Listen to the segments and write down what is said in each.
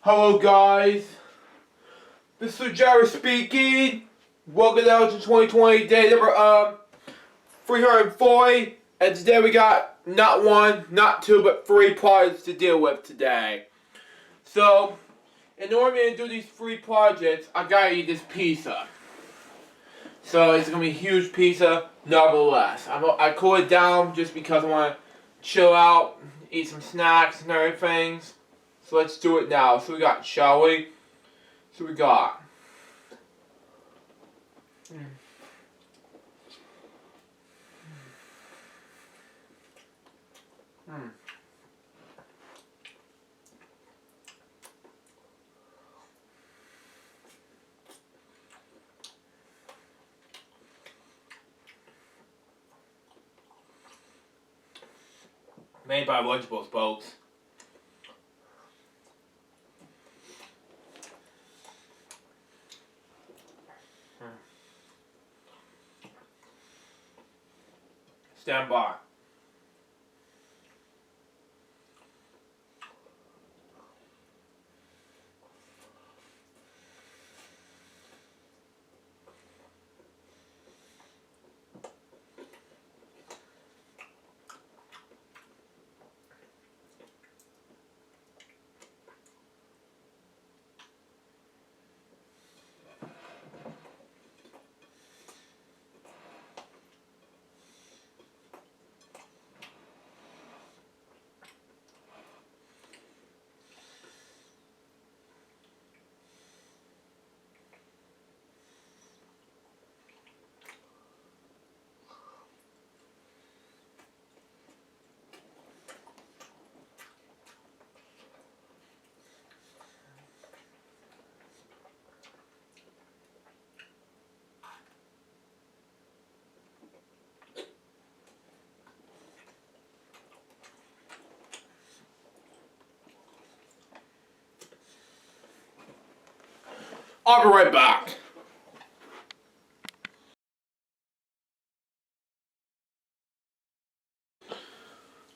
Hello guys, this is Jerry speaking. Welcome to 2020 day number 340, and today we got not one, not two, but three projects to deal with today. So, in order to do these three projects, I gotta eat this pizza. So it's gonna be a huge pizza, nevertheless. I cool it down just because I wanna chill out, eat some snacks and everything. So let's do it now. So we got, shall we? So we got. Made by Lunchables, folks. Stand by. I'll be right back.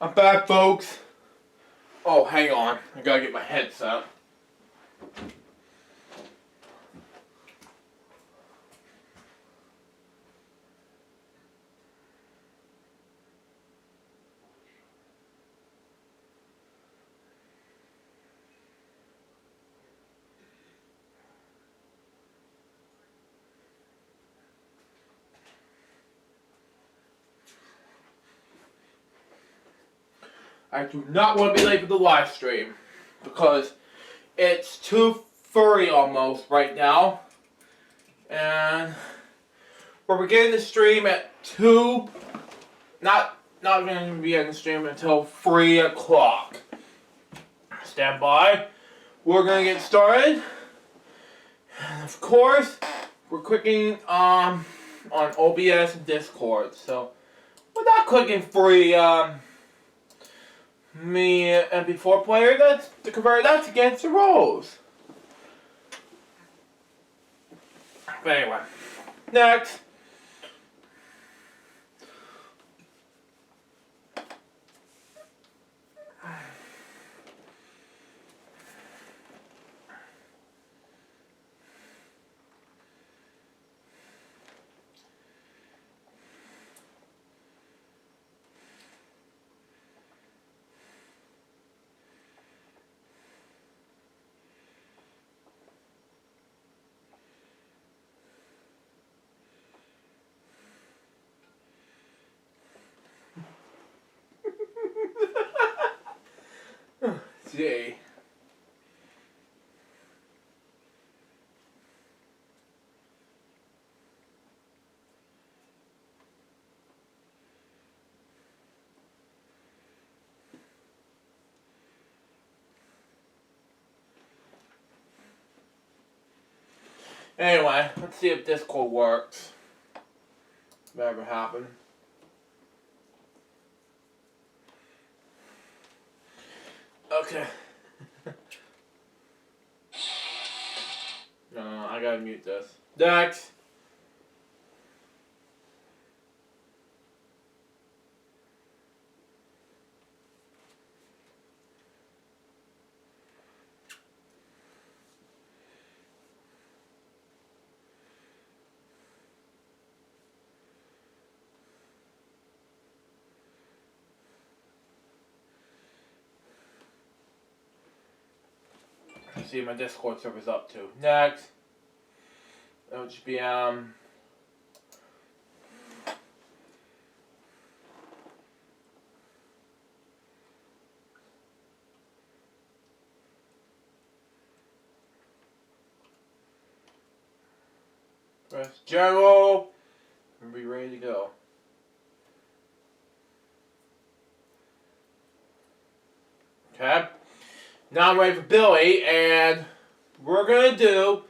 I'm back, folks. Oh, hang on. I gotta get my headset. I do not want to be late for the live stream because it's 2:30 almost right now, and we're beginning the stream at 2. Not going to be in the stream until 3 o'clock. Stand by. We're going to get started. And of course, we're clicking on OBS and Discord. So, without clicking free me MP4 player, that's to convert that's against the rules. But anyway, next. Gee. Anyway, let's see if Discord works. If that ever happened. Okay. No, I gotta mute this. Next. can see my Discord server's up too. Next, LJPCBM. Press general and be ready to go. Okay. Now I'm ready for Billy, and we're gonna do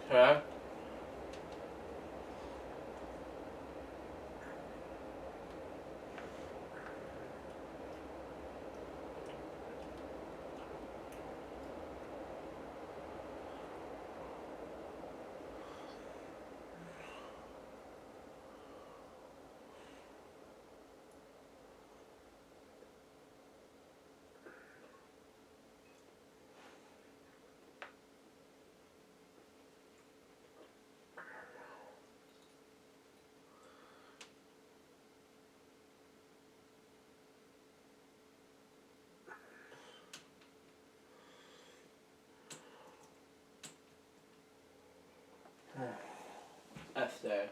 Okay. F there.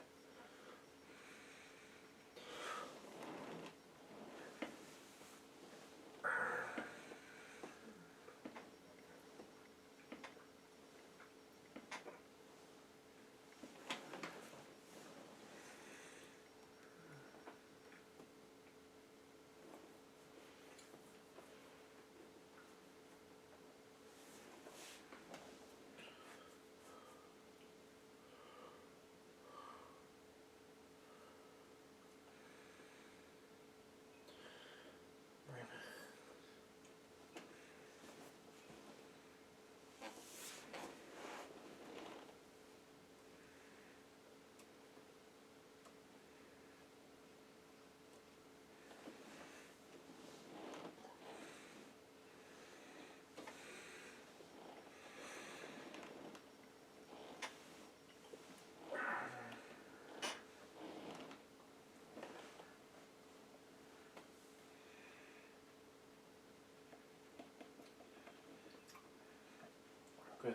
Good.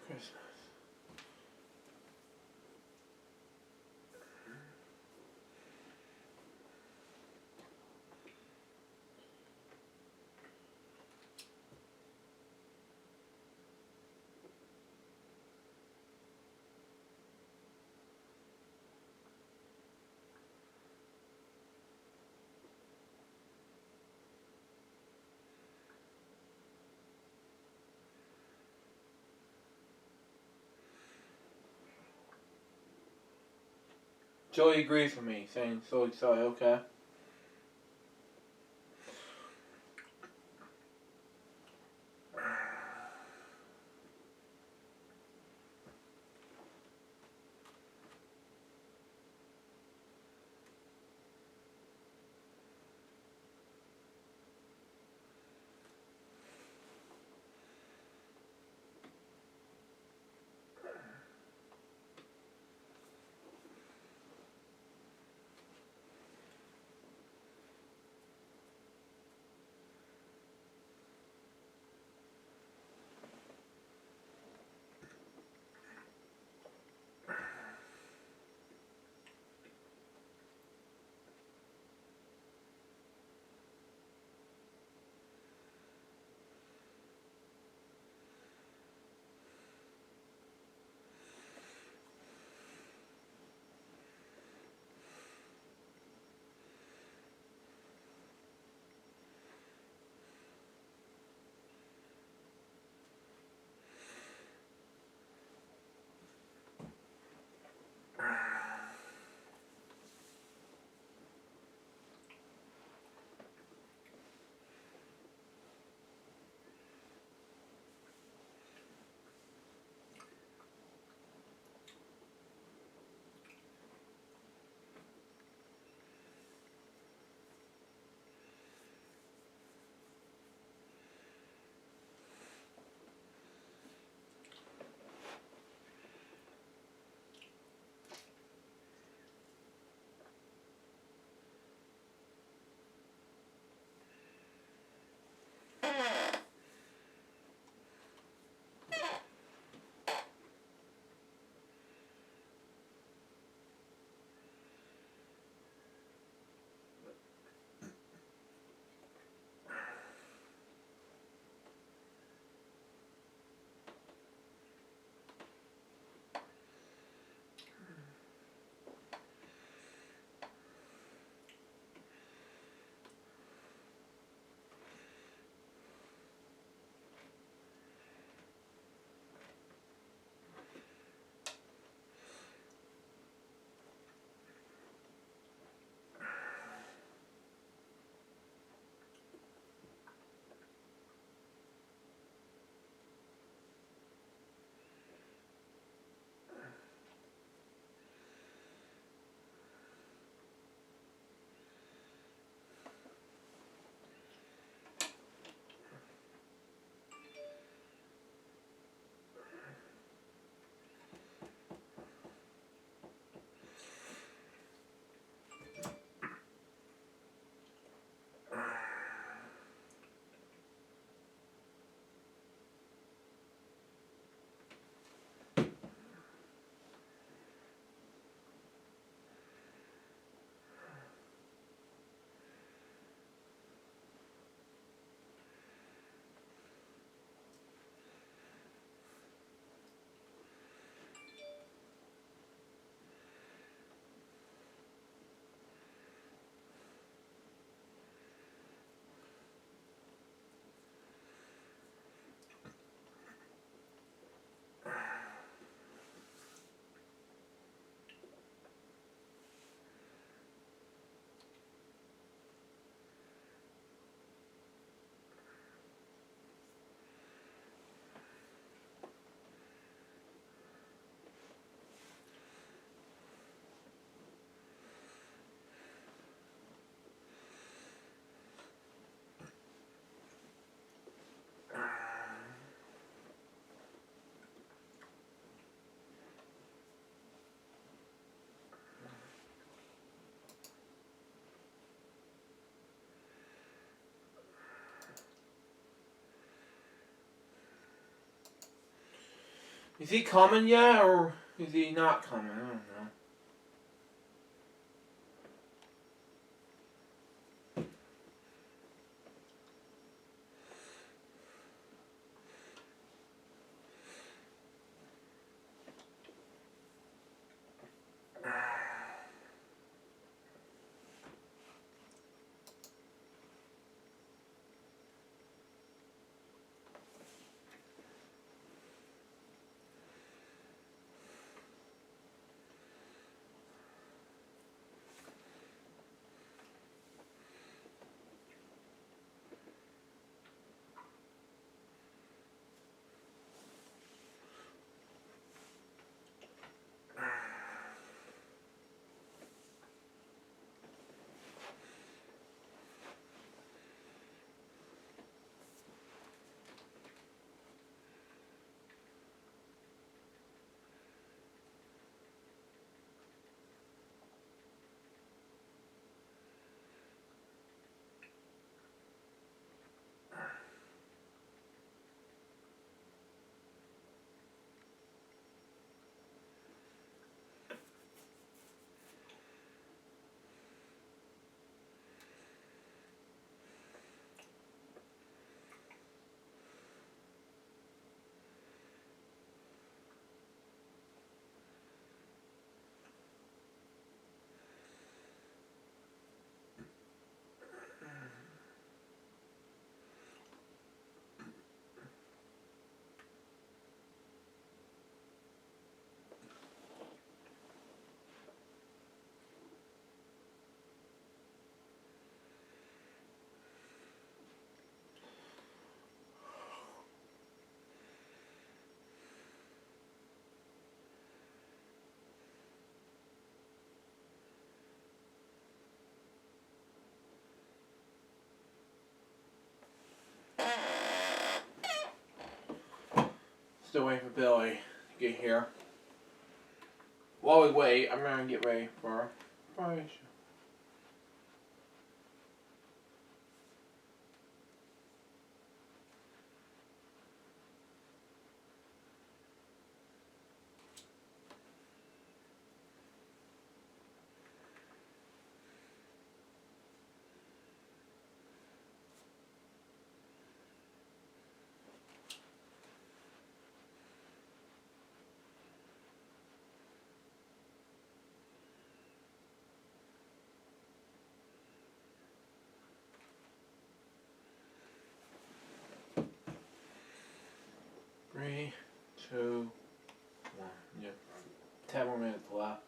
Christmas. Joey agrees with me, saying so excited, okay? Is he coming yet, or is he not coming? I don't know. Still waiting for Billy to get here. While we wait, I'm gonna get ready for probably. Three, two, one. Yep. 10 more minutes left.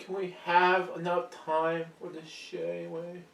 Can we have enough time for this shit anyway?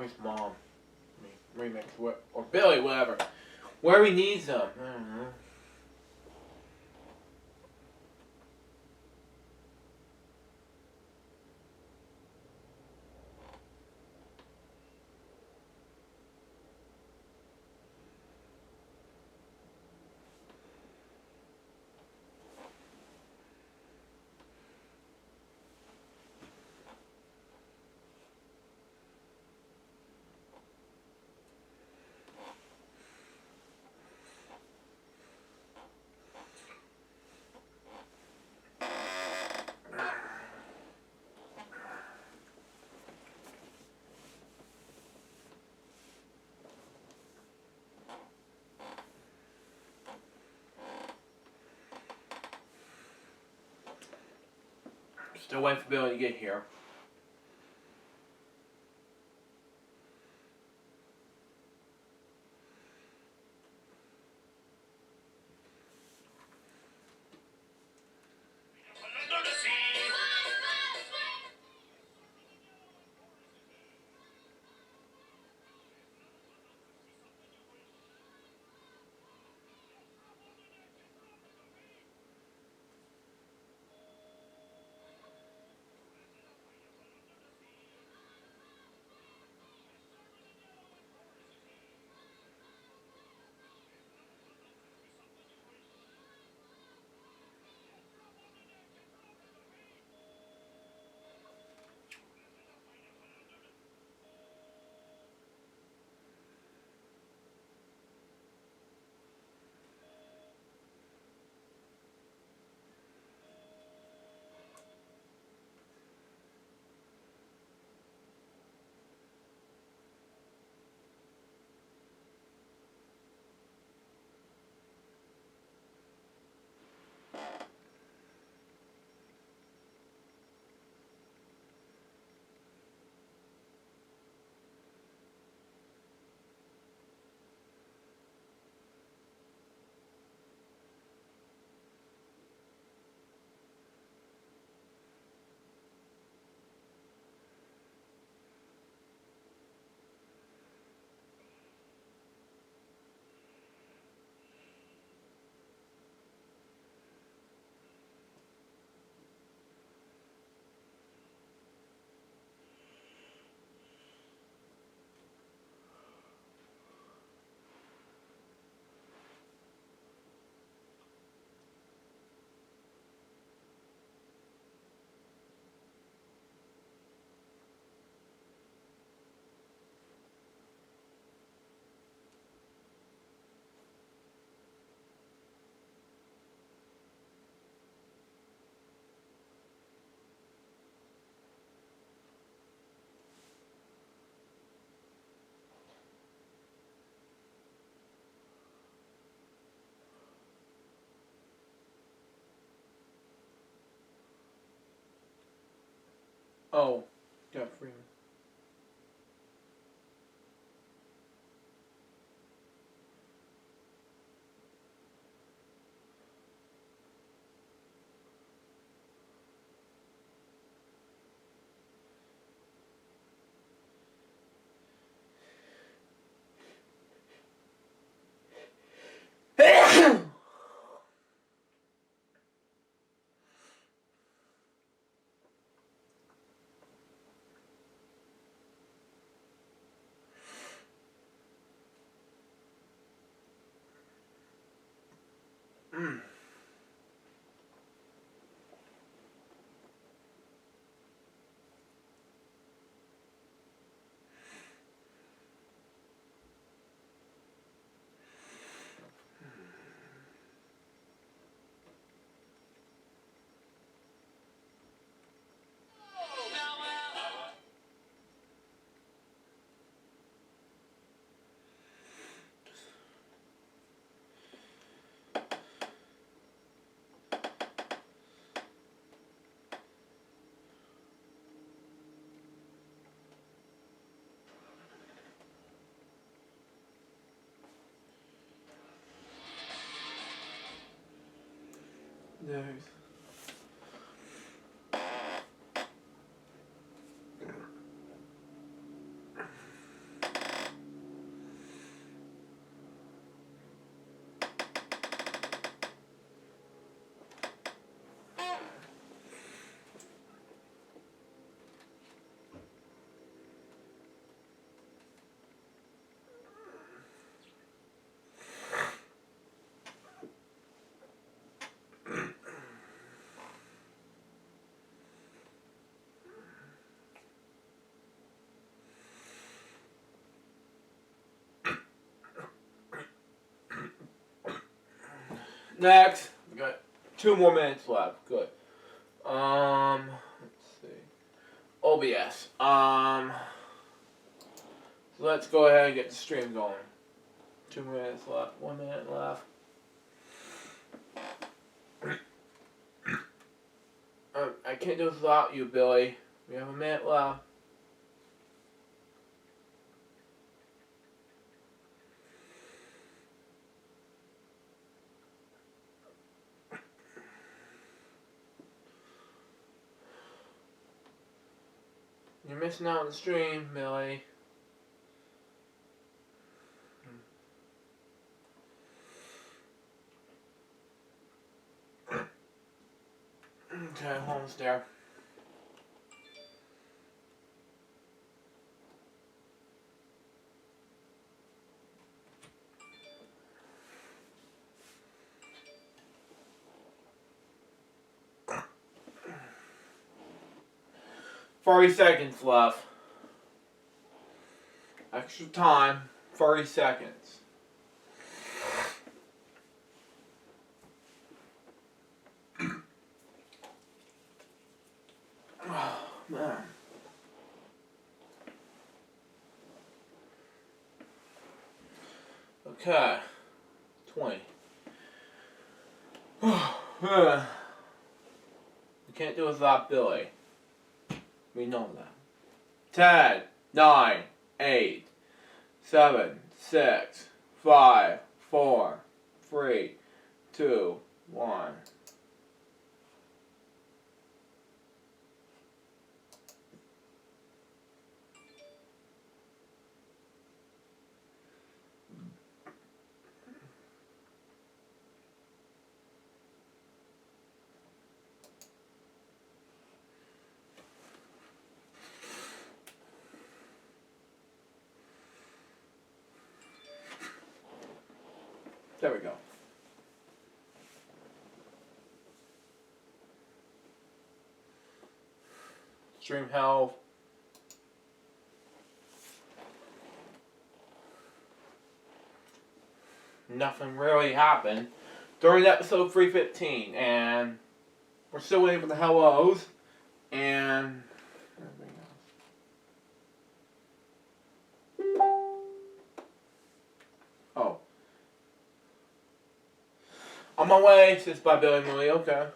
Where's Mom? Remix, or Billy, whatever. Where he needs them. I don't know. Still waiting for Billy to get here. Oh, got Freeman. Nice. Next, we got 2 more minutes left. Good. Let's see. OBS. So let's go ahead and get the stream going. 2 minutes left. 1 minute left. I can't do this without you, Billy. We have a minute left. You're missing out on the stream, Billy. Okay, almost there. Forty seconds left. Extra time. 40 seconds. Oh, man. Okay. 20. We can't do it without Billy. We know that. 10, 9, 8, 7, 6, 5, 4, 3, 2, 1. There we go. Stream health. Nothing really happened during episode 315, and we're still waiting for the hellos and everything else. Oh. On my way, says by Billy Mooney, okay.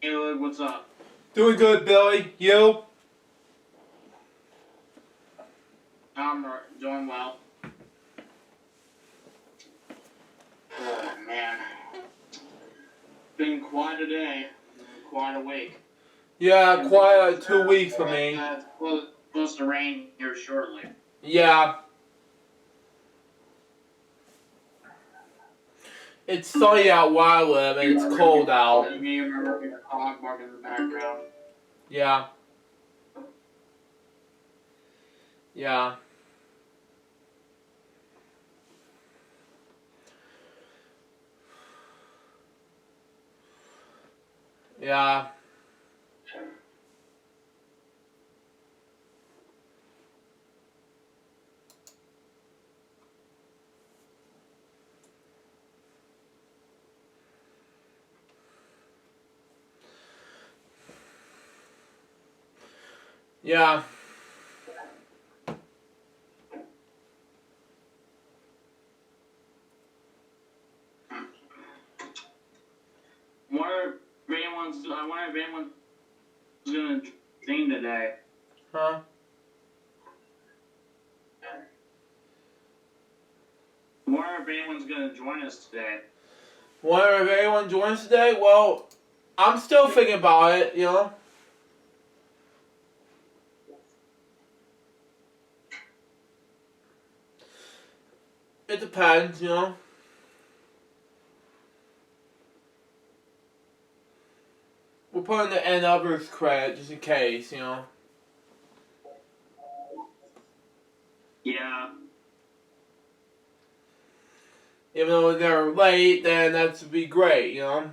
Hey, Luke, what's up? Doing good, Billy. You? I'm doing well. Oh, man. Been quite a day. Quite a week. Yeah, quite 2 weeks for me. It's supposed to rain here shortly. Yeah. It's sunny out where I live and it's cold out. You remember your dog barking in the background? Yeah. Yeah. Yeah. Yeah. I wonder if anyone's gonna sing today. Huh? I wonder if anyone's gonna join us today. Wonder if anyone joins today? Well, I'm still thinking about it, you know? It depends, you know? We're putting the N others credit just in case, you know? Yeah. Even though they're late, then that would be great, you know?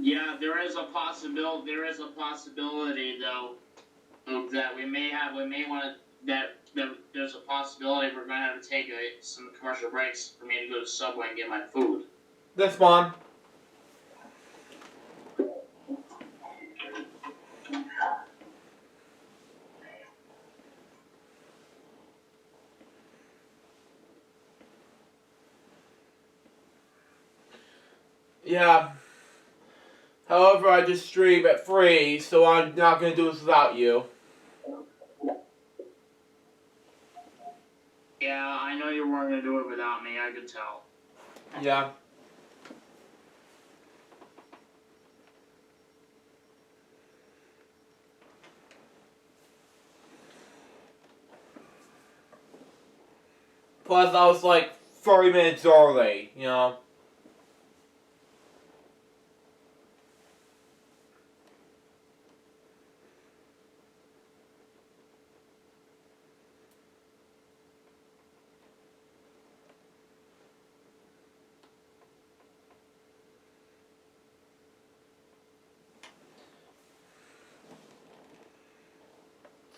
Yeah, there is a possibility. There is a possibility, though, that there's a possibility we're going to have to take some commercial breaks for me to go to Subway and get my food. This one. Yeah. However, I just stream at 3, so I'm not going to do this without you. Yeah, I know you weren't going to do it without me, I could tell. Yeah. Plus, I was like 30 minutes early, you know?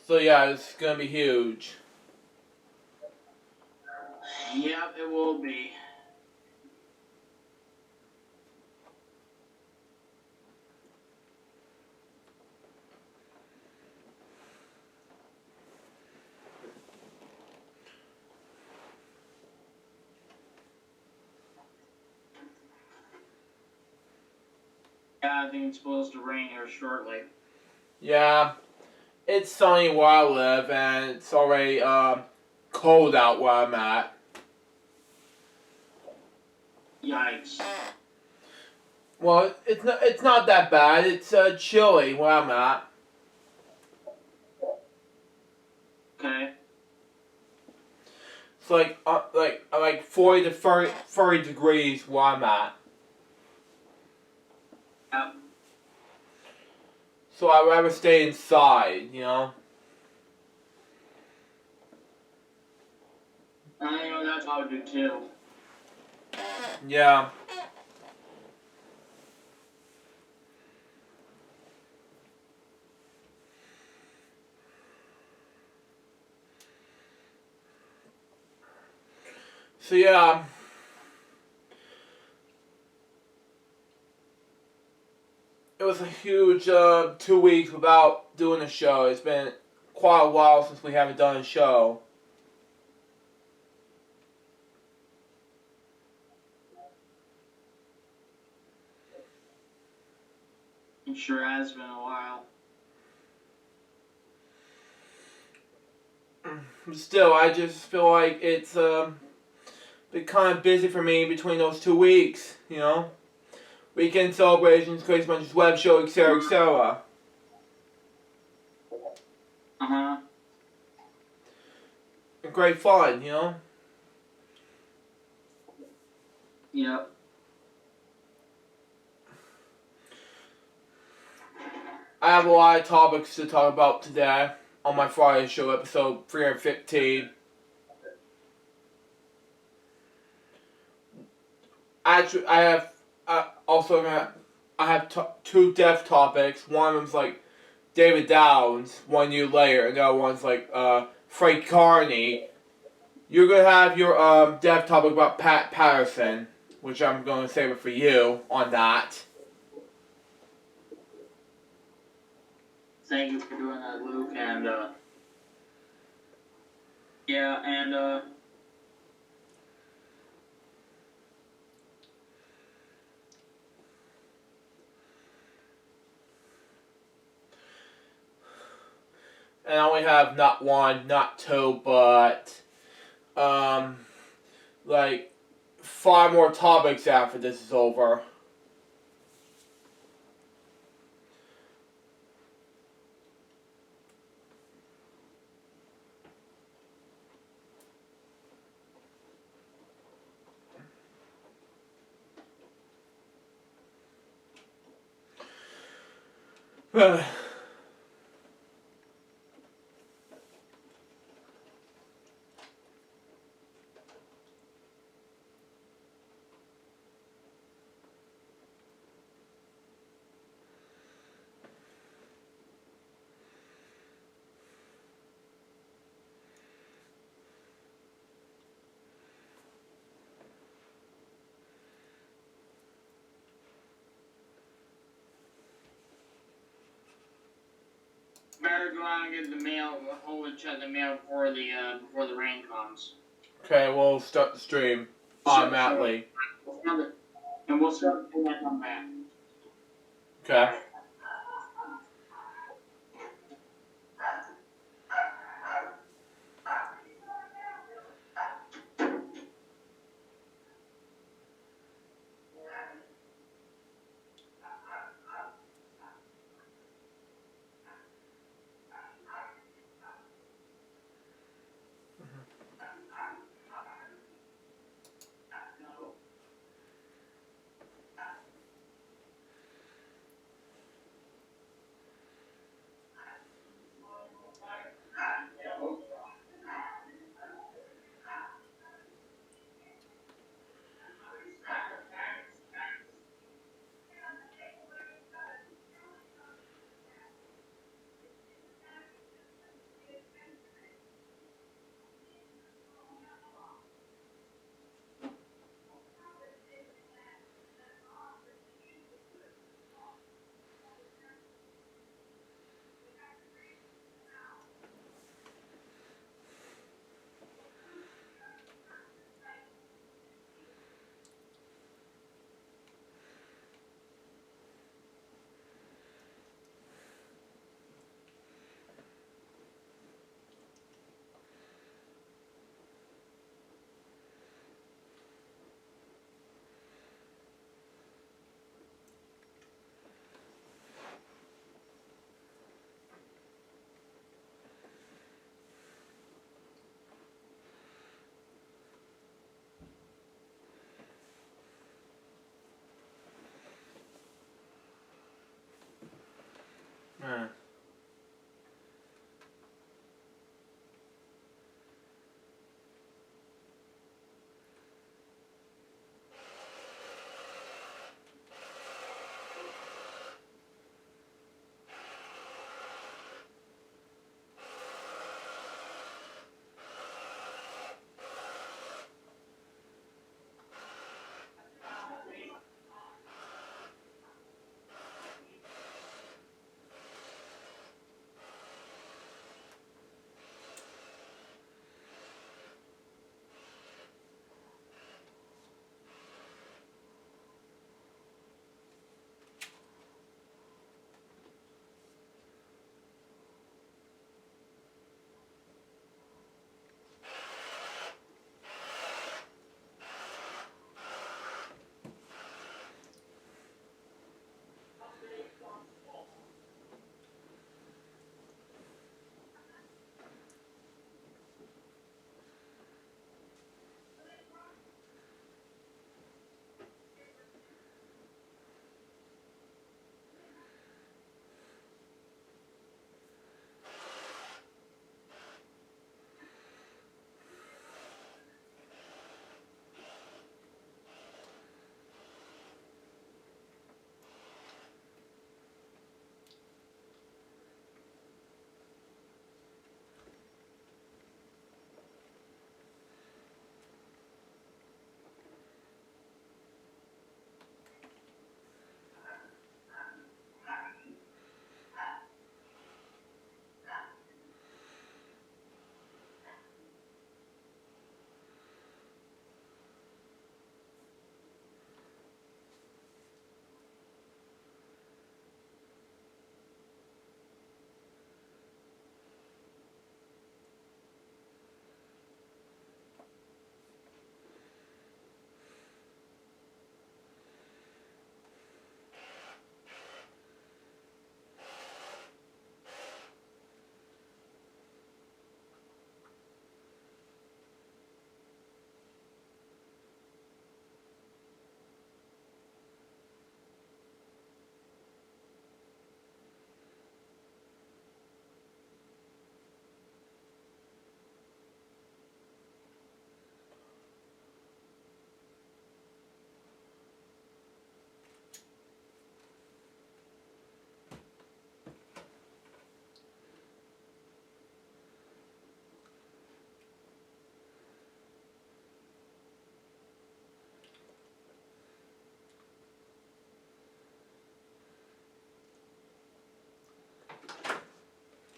So yeah, it's gonna be huge. Yep, it will be. Yeah, I think it's supposed to rain here shortly. Yeah. It's sunny where I live, and it's already cold out where I'm at. Yikes. Well, it's not that bad. It's chilly where I'm at. Okay. It's like 40 to 30 degrees where I'm at. Yep. So I'd rather stay inside, you know? I know that's how I would do too. Yeah. So yeah. It was a huge 2 weeks without doing a show. It's been quite a while since we haven't done a show. It sure has been a while. Still, I just feel like it's been kind of busy for me between those 2 weeks, you know? Weekend celebrations, Christmas, web show, etc., etc. Uh-huh. Great fun, you know? Yep. I have a lot of topics to talk about today on my Friday show, episode 315. Actually, I have I have two death topics. One of them's like David Downs 1 year later, and the other one's like Frank Carney. You're gonna have your death topic about Pat Patterson, which I'm gonna save it for you on that. Thank you for doing that, Luke, and, yeah, and, And I only have not one, not two, but like 5 more topics after this is over. better go out and get the mail, hold and check the mail before the rain comes. Okay, we'll start the stream automatically. And we'll start when I come back. Okay. Hmm.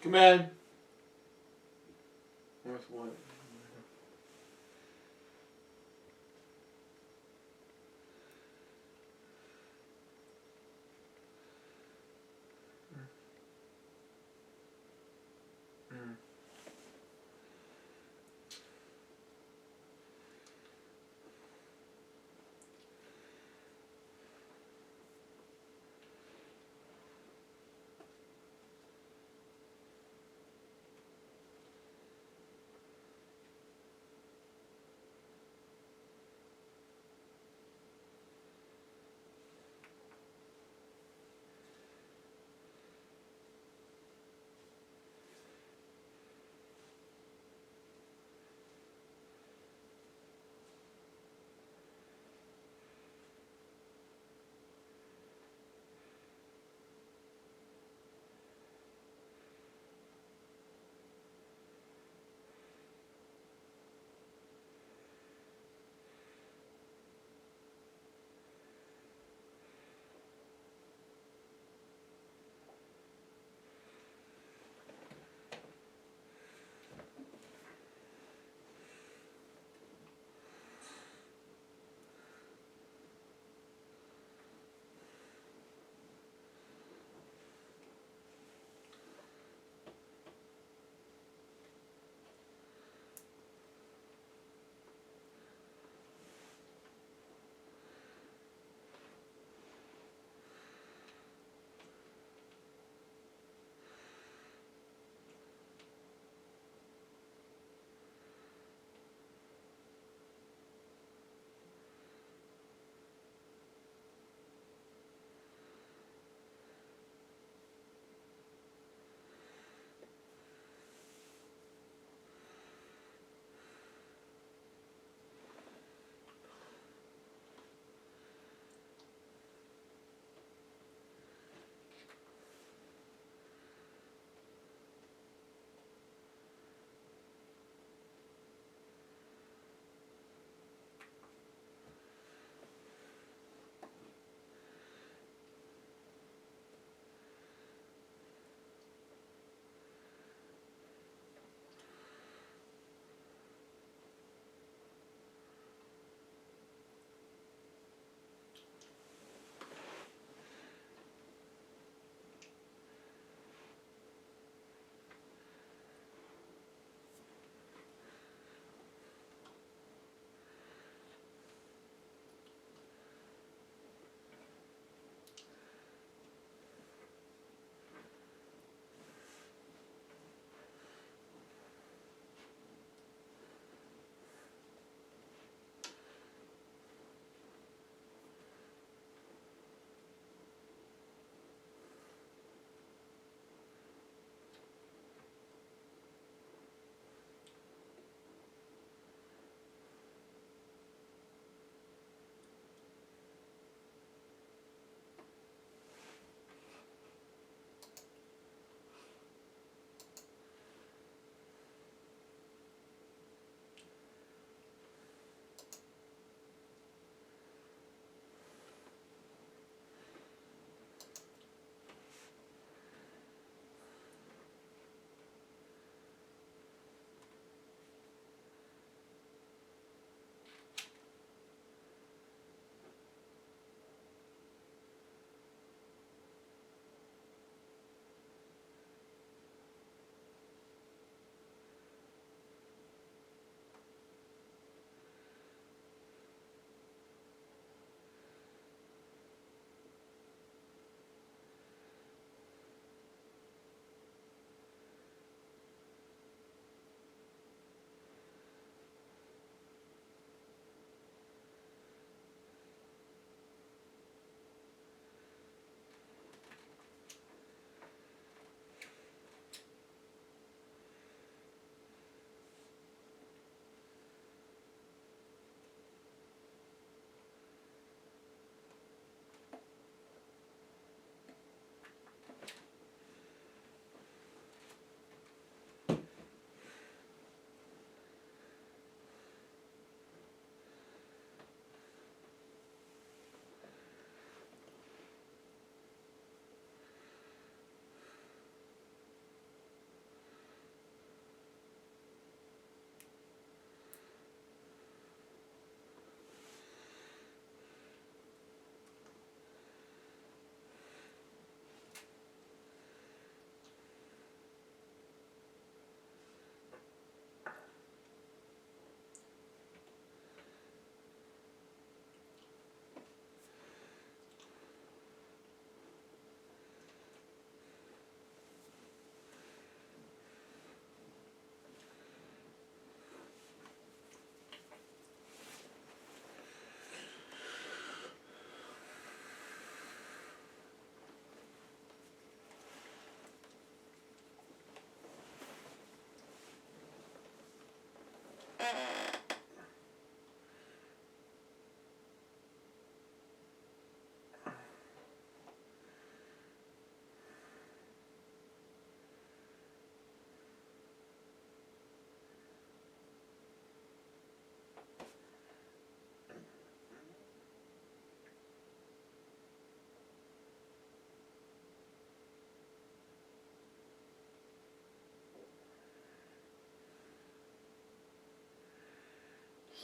Come in. Where's one?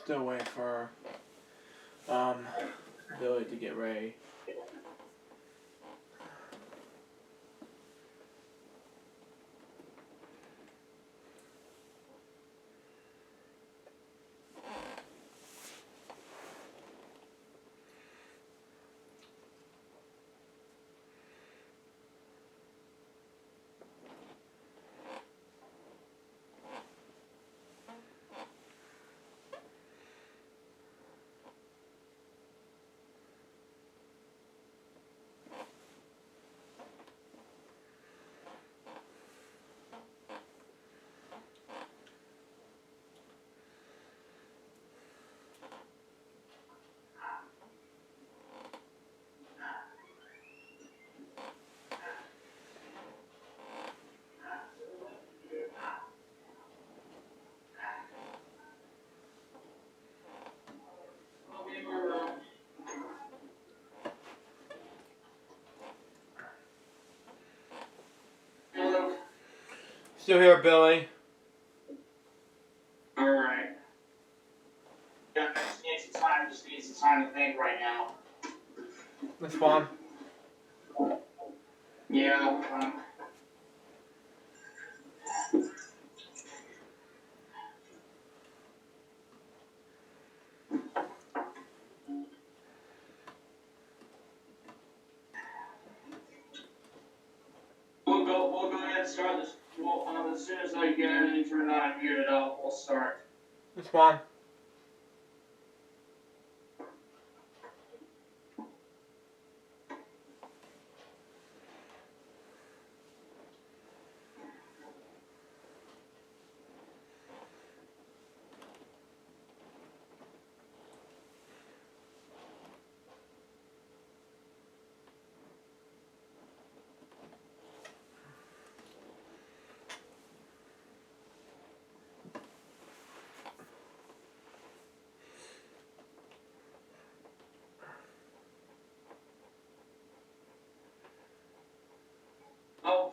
Still waiting for Billy to get ready. Still here, Billy. Alright. Just need some time to think right now. That's fine. Yeah. We'll go ahead and start this. As soon as I get everything turned on and muted up, we'll start. That's fine.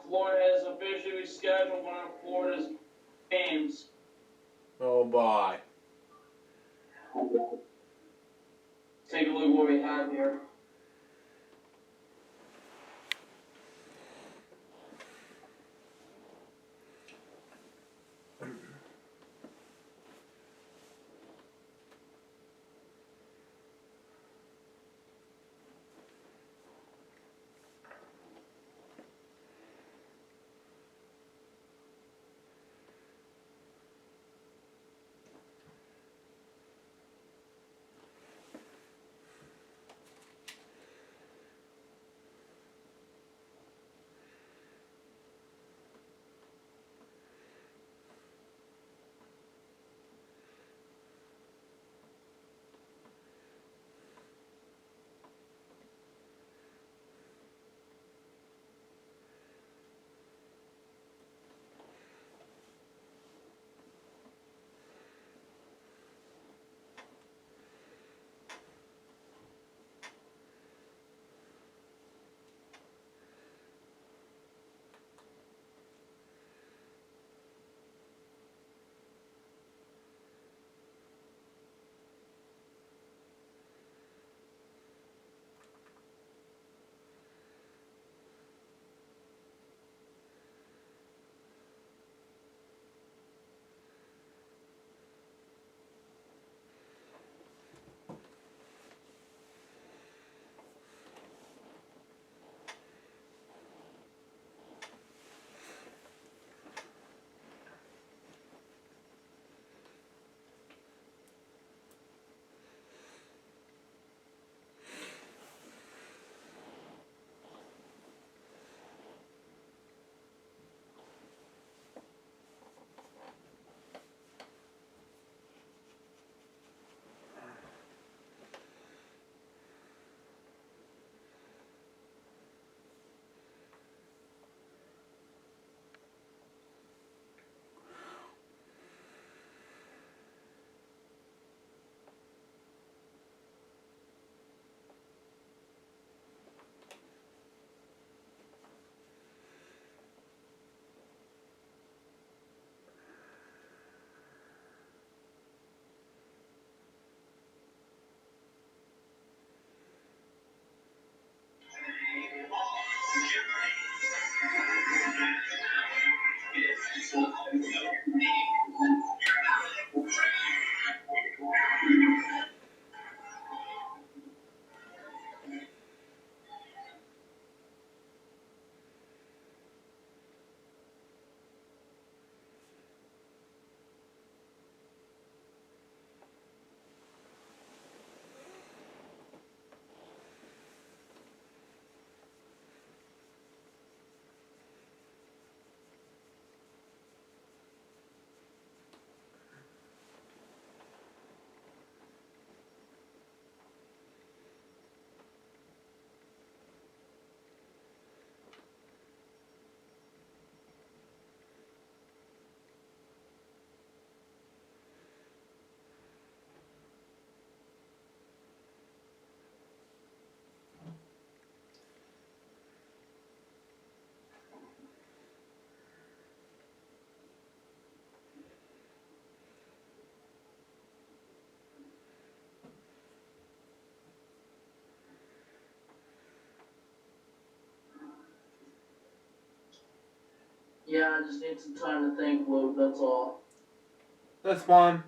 Florida has officially scheduled one of Florida's games. Oh boy. Take a look what we have here. Yeah, I just need some time to think, Luke, that's all. That's fine.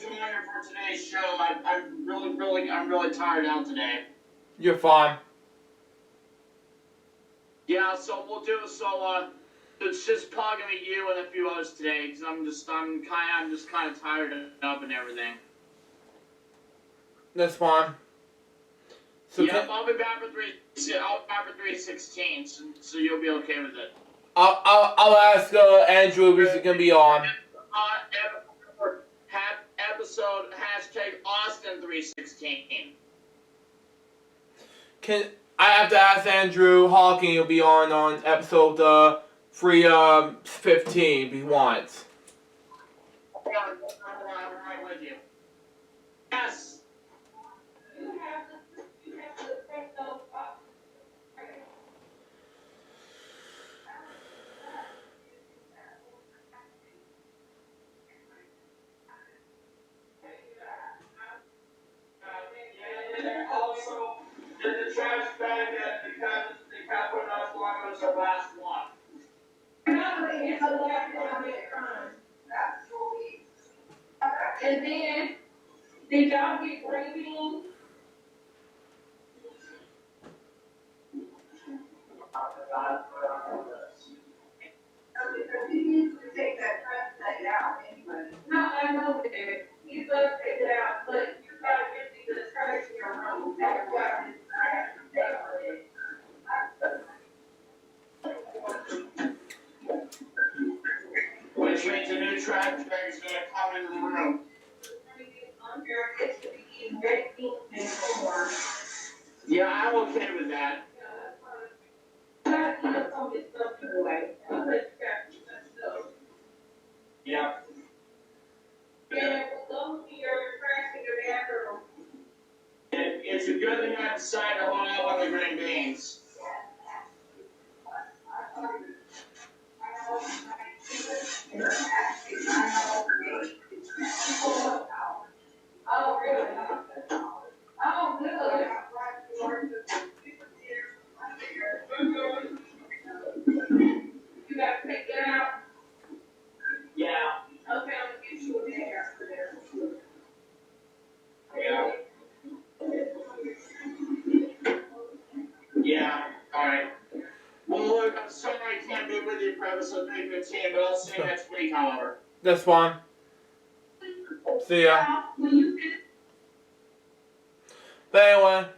join you for today's show. I'm really tired out today. You're fine. Yeah, so we'll do it's just probably gonna be you and a few others today, because I'm just kind of tired up and everything. That's fine. So yeah, I'll be back for 316, so you'll be okay with it. I'll ask Andrew if he's gonna be on. Episode #Austin316. I have to ask Andrew Hawking will be on episode 315 if he wants. I'm right with you. Yes. Also, the trash bag that they got put on was the last one. And then, did y'all get gravy? Take that trash bag out anyway. No, I know that. You better take it out, but you gotta get the trash in your room. That's why it's trash. Which means a new trash bag is gonna come into the room. Yeah, I'm okay with that. Yeah. It's a good thing I decided to hold out on the green beans. Oh, really? Oh, good. You gotta take it out? Yeah. Okay, I'm gonna get you a there. Yeah. Yeah. Alright. Well, look, I'm sorry I can't be with you for episode 315, but I'll see you next week, however. That's fine. See ya. But anyway.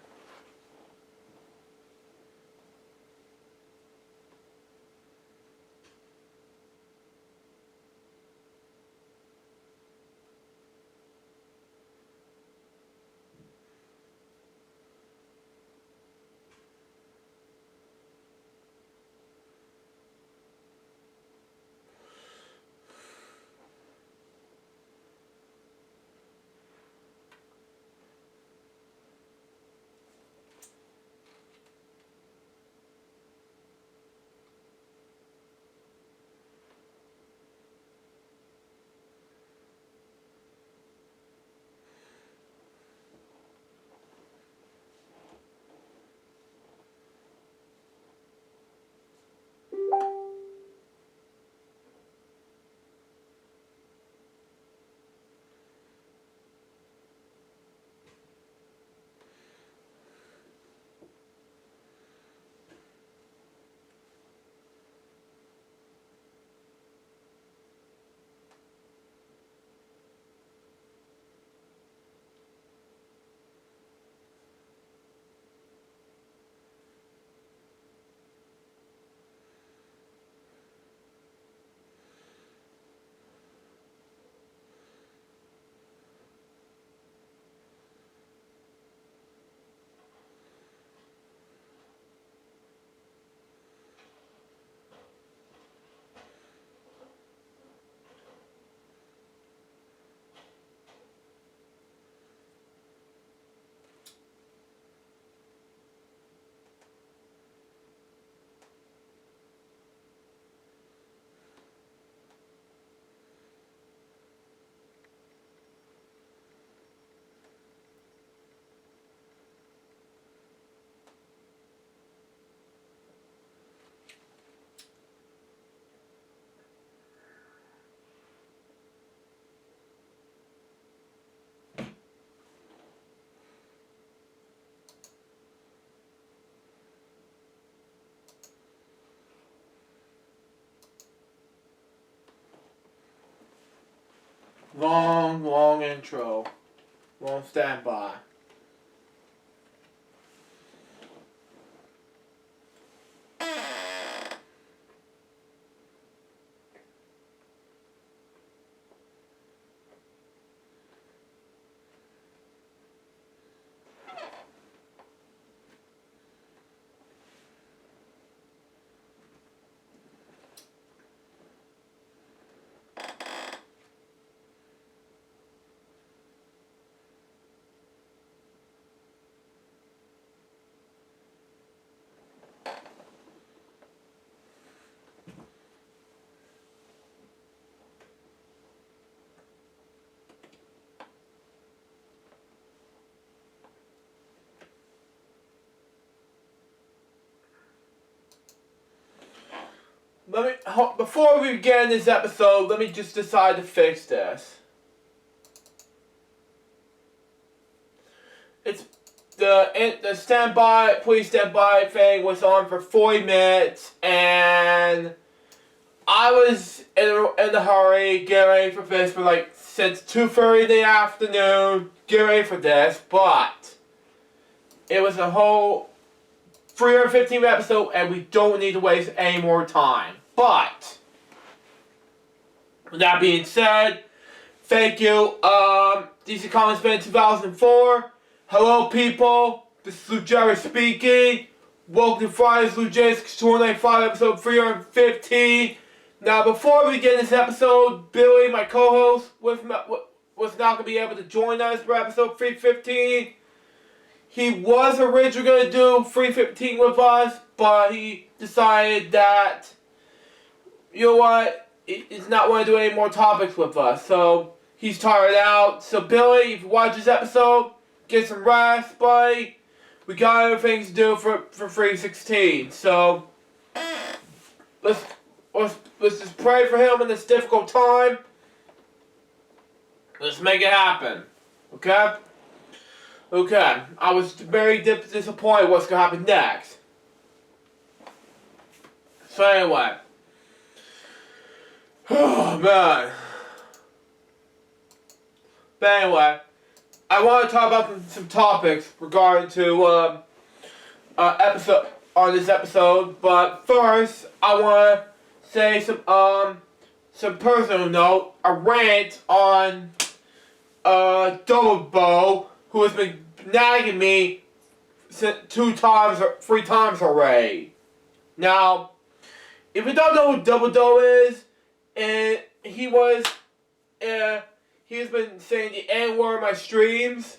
Long intro. Long standby. Before we begin this episode, let me just decide to fix this. It's the standby, please stand by thing was on for 40 minutes, and I was in a hurry, getting ready for this for like since 2:30 in the afternoon, getting ready for this, but it was a whole 315 episode, and we don't need to waste any more time. But with that being said, thank you. DC Comics been 2004. Hello, people. This is Jerry speaking. Welcome to Friday's Lujays 295 episode 315. Now, before we get this episode, Billy, my co-host, was not going to be able to join us for episode 315. He was originally going to do 315 with us, but he decided that, you know what, he's not want to do any more topics with us, so he's tired out. So Billy, if you watch this episode, get some rest, buddy. We got other things to do for 316, so let's just pray for him in this difficult time. Let's make it happen, okay? Okay, I was very disappointed what's going to happen next. So anyway. Oh, man. But anyway, I want to talk about some topics regarding to this episode. But first, I want to say some personal note. A rant on Double Bow, who has been nagging me 2 times or 3 times already. Now, if you don't know who Double Doe is, and he's been saying the N-word on my streams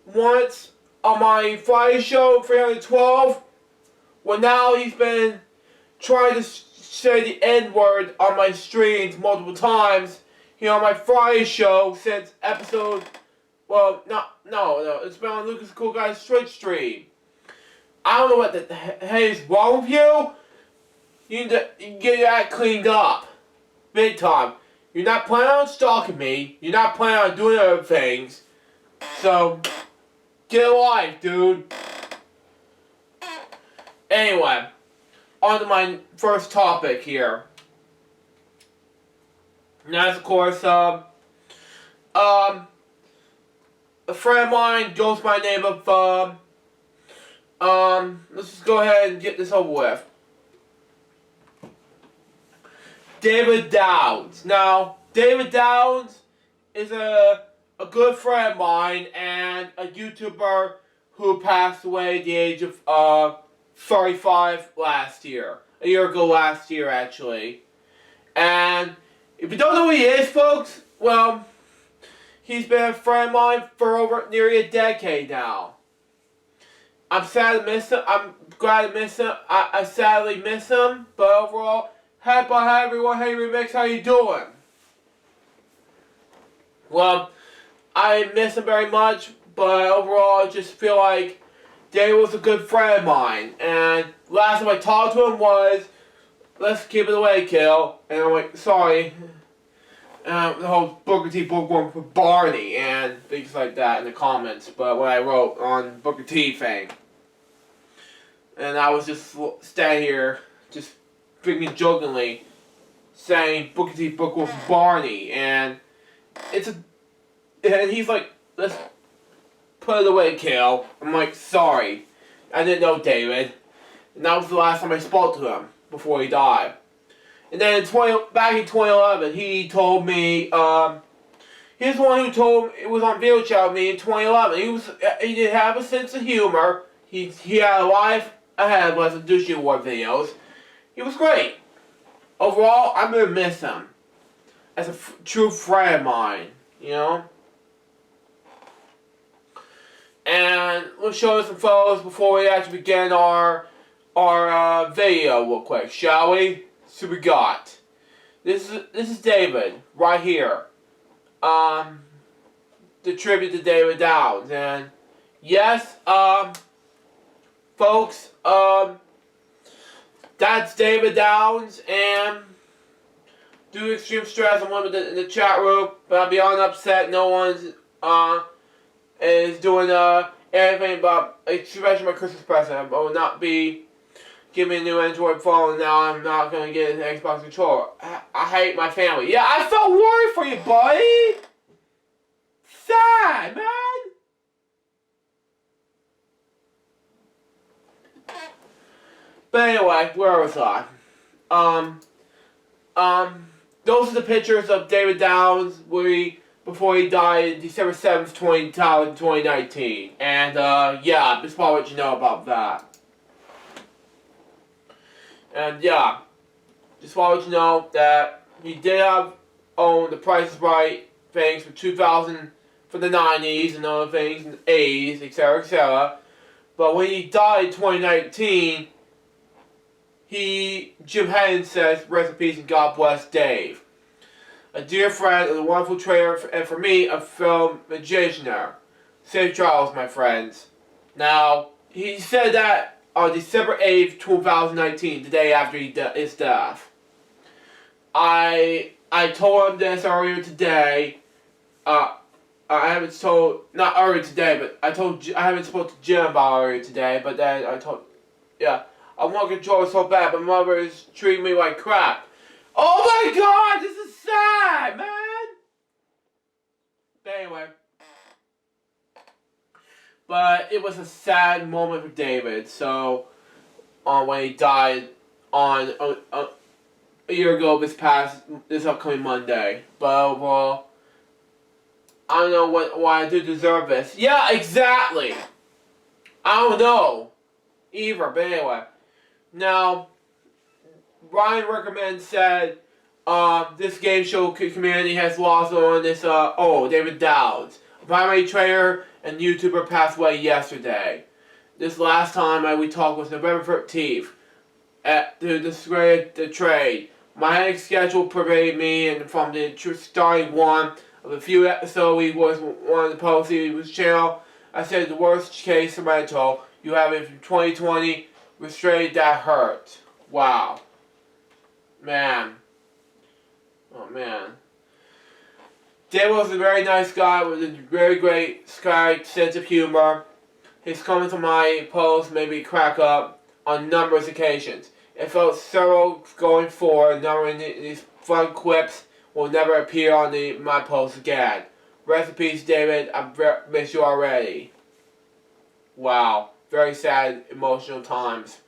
once on my Friday show 312. Well, now he's been trying to say the N-word on my streams multiple times here on my Friday show since episode. Well, no, it's been on Lucas Cool Guy's Twitch stream. I don't know what the hell is wrong with you. You need to get that cleaned up. Big time. You're not planning on stalking me. You're not planning on doing other things. So, get a life, dude. Anyway, on to my first topic here. And that's, of course, a friend of mine goes by the name of, let's just go ahead and get this over with. David Downs. Now, David Downs is a good friend of mine and a YouTuber who passed away at the age of 35 last year. A year ago last year, actually. And if you don't know who he is, folks, well, he's been a friend of mine for over nearly a decade now. I'm sad to miss him. I'm glad to miss him. I sadly miss him, but overall, hi everyone, hey Remix, how you doing? Well, I miss him very much, but overall I just feel like Dave was a good friend of mine, and last time I talked to him was, let's keep it away, kiddo, and I'm like, sorry, the whole Booker T bookworm for Barney, and things like that in the comments, but what I wrote on Booker T thing, and I was just standing here, just freaking jokingly saying Booker T bookworm for Barney, and and he's like, let's put it away, Kale. I'm like, sorry. I didn't know David. And that was the last time I spoke to him before he died. And then back in 2011, he told me, he's the one who told me, it was on video chat with me in 2011. He did have a sense of humor. He had a life ahead of us of Douchey Award videos. He was great. Overall, I'm going to miss him. As a true friend of mine, you know? And let's show you some photos before we actually begin our video real quick, shall we? So we got. This is David, right here. The tribute to David Downs. And yes, folks, that's David Downs, and due to extreme stress, I'm limited in the chat room, but I'm beyond upset. No one's is doing anything but, especially my Christmas present. I will not be giving me a new Android phone, and now I'm not going to get an Xbox controller. I hate my family. Yeah, I felt worried for you, buddy! Sad, man! But anyway, where was I? Those are the pictures of David Downs before he died December 7th, 2019. And, yeah, just want to let you know about that. And, yeah, just want to let you know that he did own The Price is Right things for 2000, for the 90s and other things, and the 80s, etc., etc. But when he died in 2019, Jim Henson says, rest in peace and God bless Dave. A dear friend and a wonderful trainer, and for me, a film magician. Safe travels, my friends. Now, he said that on December 8th, 2019, the day after his death. I told him this earlier today. I haven't told, not earlier today, but I haven't spoken to Jim about earlier today, but then yeah. I want to control it so bad, but mother is treating me like crap. Oh my god, this is sad, man! But anyway. But it was a sad moment for David, so, when he died on, a year ago this upcoming Monday. But overall, I don't know why I do deserve this. Yeah, exactly! I don't know. Either, but anyway. Now, Ryan Rickerman said, this game show community has lost on this, David Dowds. A primary trainer and YouTuber passed away yesterday. This last time we talked was November 13th. To discredit the trade. My hectic schedule prevented me, and from the starting one of a few episodes he was one of the posts his channel, I said the worst case scenario, you have it from 2020, restrained that hurt. Wow. Man. Oh man. David was a very nice guy with a very great sense of humor. His comments on my posts made me crack up on numerous occasions. It felt several going forward, knowing these fun quips will never appear on my posts again. Rest in peace, David. I miss you already. Wow. Very sad, emotional times.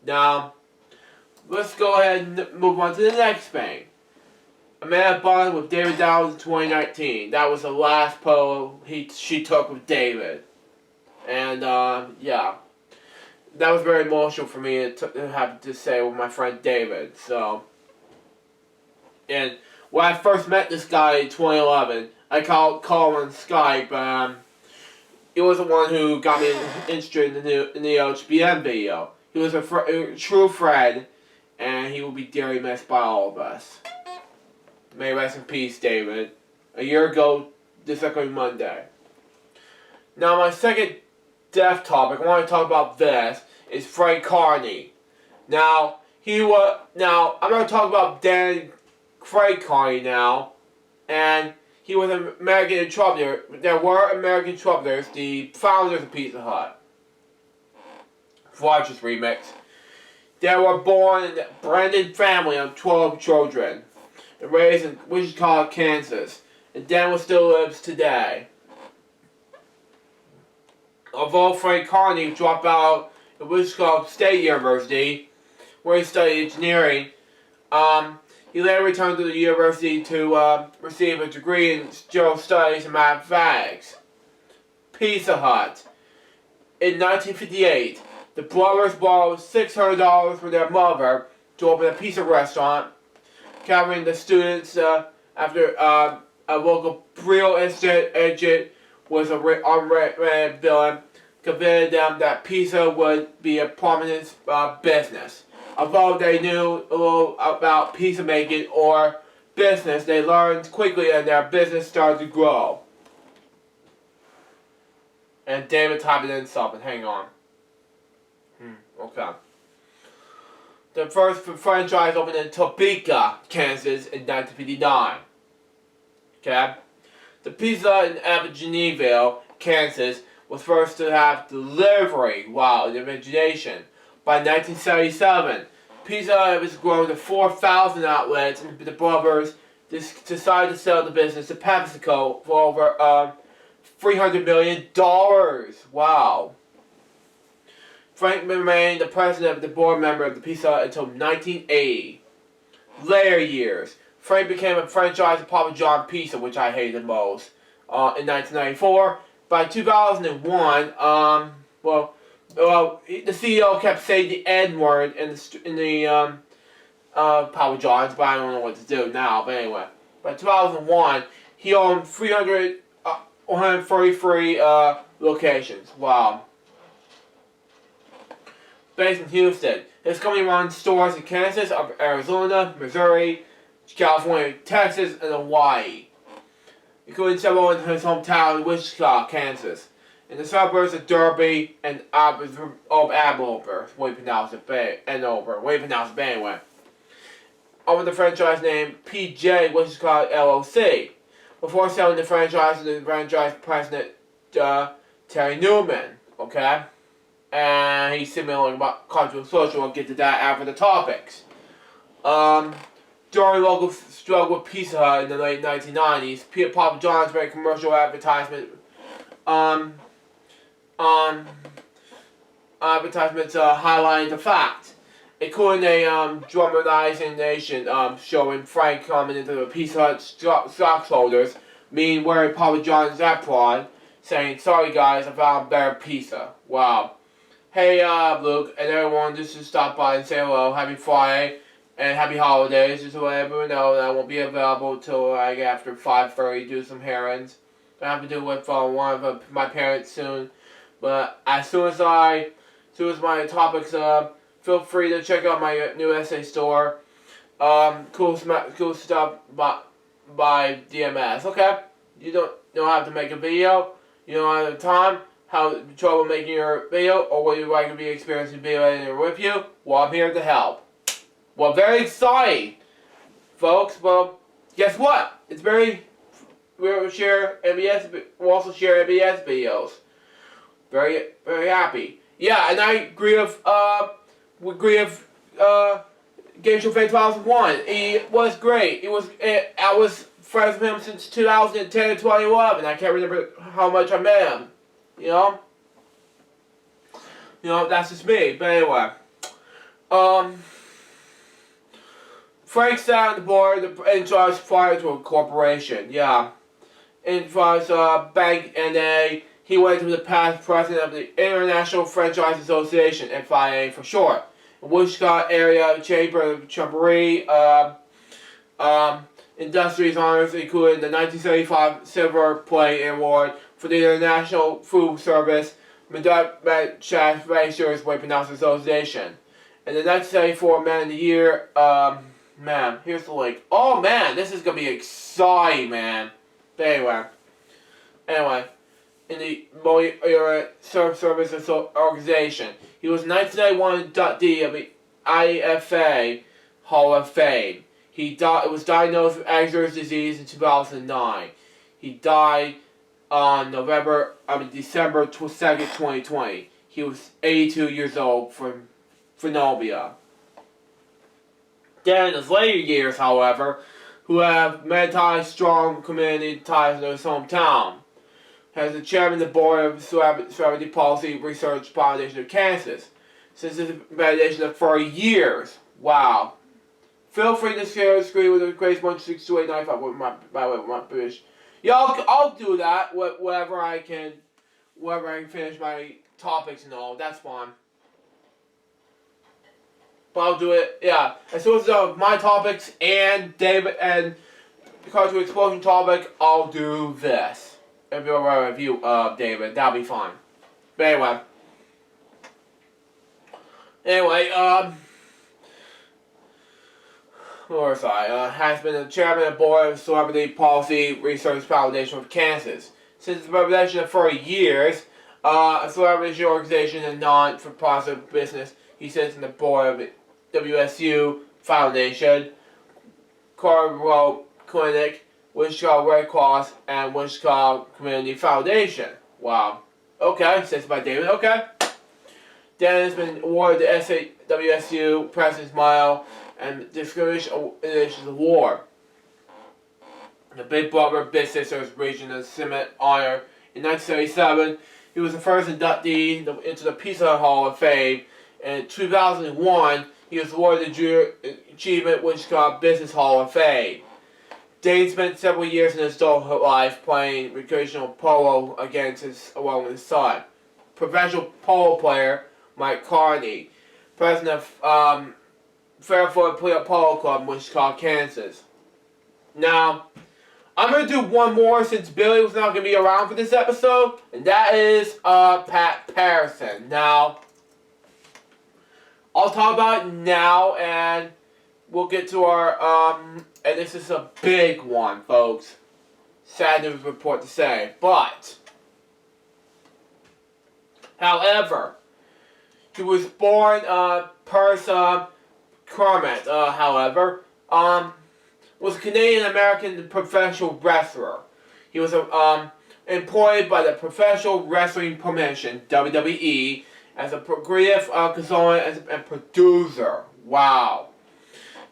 Now, let's go ahead and move on to the next thing. Amanda Bond with David Downs in 2019. That was the last photo she took with David. And, yeah. That was very emotional for me to have to say with my friend David. So, and when I first met this guy in 2011, I called him on Skype. He was the one who got me interested in the LJPCBM video. He was a true friend, and he will be dearly missed by all of us. May rest in peace, David. A year ago, this upcoming Monday. Now, my second death topic, I want to talk about this, is Frank Carney. Now, I'm going to talk about Frank Carney now, and he was an American troubadour. There were American troubadours, the founders of Pizza Hut. Watch this remix. They were born in a Brandon family of 12 children, and raised in Wichita, Kansas. and Daniel still lives today. Although Frank Carney dropped out of Wichita State University, where he studied engineering, he later returned to the university to receive a degree in general studies and mathematics. Pizza Hut. In 1958, the brothers borrowed $600 from their mother to open a pizza restaurant, covering the students after a local real estate agent was unread bill convinced them that pizza would be a prominent business. Although they knew a little about pizza making or business, they learned quickly and their business started to grow. And David typed it in something. Hang on. Okay. The first franchise opened in Topeka, Kansas in 1959. Okay. The pizza in Abingdonville, Kansas was first to have delivery, in origination. By 1977, Pizza Hut was grown to 4,000 outlets, and the brothers decided to sell the business to PepsiCo for over $300 million. Wow. Frank remained the president of the board member of the Pizza Hut until 1980. Later years, Frank became a franchise of Papa John Pizza, which I hated most, in 1994. By 2001, the CEO kept saying the N word in the Papa John's, but I don't know what to do now. But anyway, by 2001, he owned 133 locations. Wow. Based in Houston, his company runs stores in Kansas, Arizona, Missouri, California, Texas, and Hawaii, including several in his hometown, Wichita, Kansas. In the suburbs of Derby and Andover, way to pronounce it, anyway. Over the franchise name PJ Wichita LLC, before selling the franchise to the franchise president Terry Newman. Okay, and he's similar about cultural social. I'll get to that after the topics. During local struggle with Pizza Hut in the late 1990s, Papa John's made commercial advertisements highlighting the fact, including a dramatization showing Frank coming into the Pizza Hut stockholders, meaning wearing Papa John's apron, saying, "Sorry guys, I found better pizza." Wow. Hey Luke and everyone, just to stop by and say hello, happy Friday and happy holidays. Just to let everyone know that I won't be available till after 5:30 do some errands. I have to do with one of my parents soon. But as soon as my topics feel free to check out my new essay store. Cool stuff by DMS. Okay, you don't have to make a video. You don't have time. How trouble making your video, or what you like to be experiencing video editing with you? Well, I'm here to help. Well, very exciting, folks. Well, guess what? It's we'll also share MBS videos. Very, very happy. Yeah, and I agree with Game Show Fan 2001. It was great. I was friends with him since 2010 and 2011. I can't remember how much I met him. You know, that's just me. But anyway, Frank sat on the board and charged prior to a corporation. Yeah, in charge bank, and he went to the past president of the International Franchise Association, FIA for short. Wichita area chamber of Chamboree industries honors, including the 1975 Silver Plate Award for the International Food Service Manufacturers Association. And the 1974 Man of the Year, man, here's the link. Oh man, this is gonna be exciting, man. But anyway, in the Service Organization. He was 1991 inductee of the IFA Hall of Fame. He was diagnosed with Alzheimer's disease in 2009. He died on December 2nd, 2020. He was 82 years old from Phenobia. Then in his later years, however, who have many ties, strong community ties in his hometown. As the chairman of the board of Celebrity Policy Research Foundation of Kansas. Since his foundation for years. Wow. Feel free to share the screen with the Grace 16289 with my British. Yeah, I'll do that wherever I can finish my topics and all. That's fine. But I'll do it, yeah. As soon as my topics and David and the Cartoon Explosion topic, I'll do this. If you're a review of David, that'll be fine. But anyway, where was I? Has been the chairman of the board of Celebrity Policy Research Foundation of Kansas. Since its revelation for years, a celebrity organization and non-for-profit business, he sits on the board of WSU Foundation, Carl Clinic, Wichita Red Cross, and Wichita Community Foundation. Wow. Okay, says by David. Okay. Dan has been awarded the WSU President's Smile and Distinguished Initiative Award. The Big Brother Big Sisters Region of Summit Honor in 1977. He was the first inductee into the Pizza Hall of Fame. In 2001, he was awarded the Junior Achievement Wichita Business Hall of Fame. Dane spent several years in his adult life playing recreational polo along with his son. Professional polo player Mike Carney, president of Fairfield Polo Club in Wichita, Kansas. Now, I'm going to do one more since Billy was not going to be around for this episode, and that is Pat Patterson. Now, I'll talk about it now, and we'll get to our, and this is a big one, folks. Sad news report to say, but, however, he was born, Persa Kermit, however, was a Canadian-American professional wrestler. He was employed by the Professional Wrestling Promotion, WWE, as a creative consultant and producer. Wow.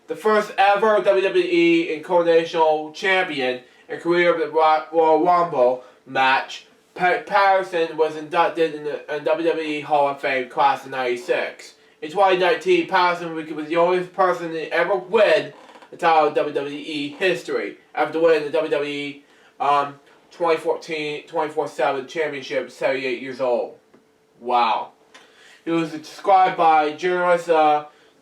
The first ever WWE Incarnational Champion and career of the Royal Rumble match, Patterson was inducted in the WWE Hall of Fame class in '96. In 2019, Patterson was the only person to ever win the title of WWE history after winning the WWE 2014 24/7 Championship at 78 years old. Wow. He was described by journalist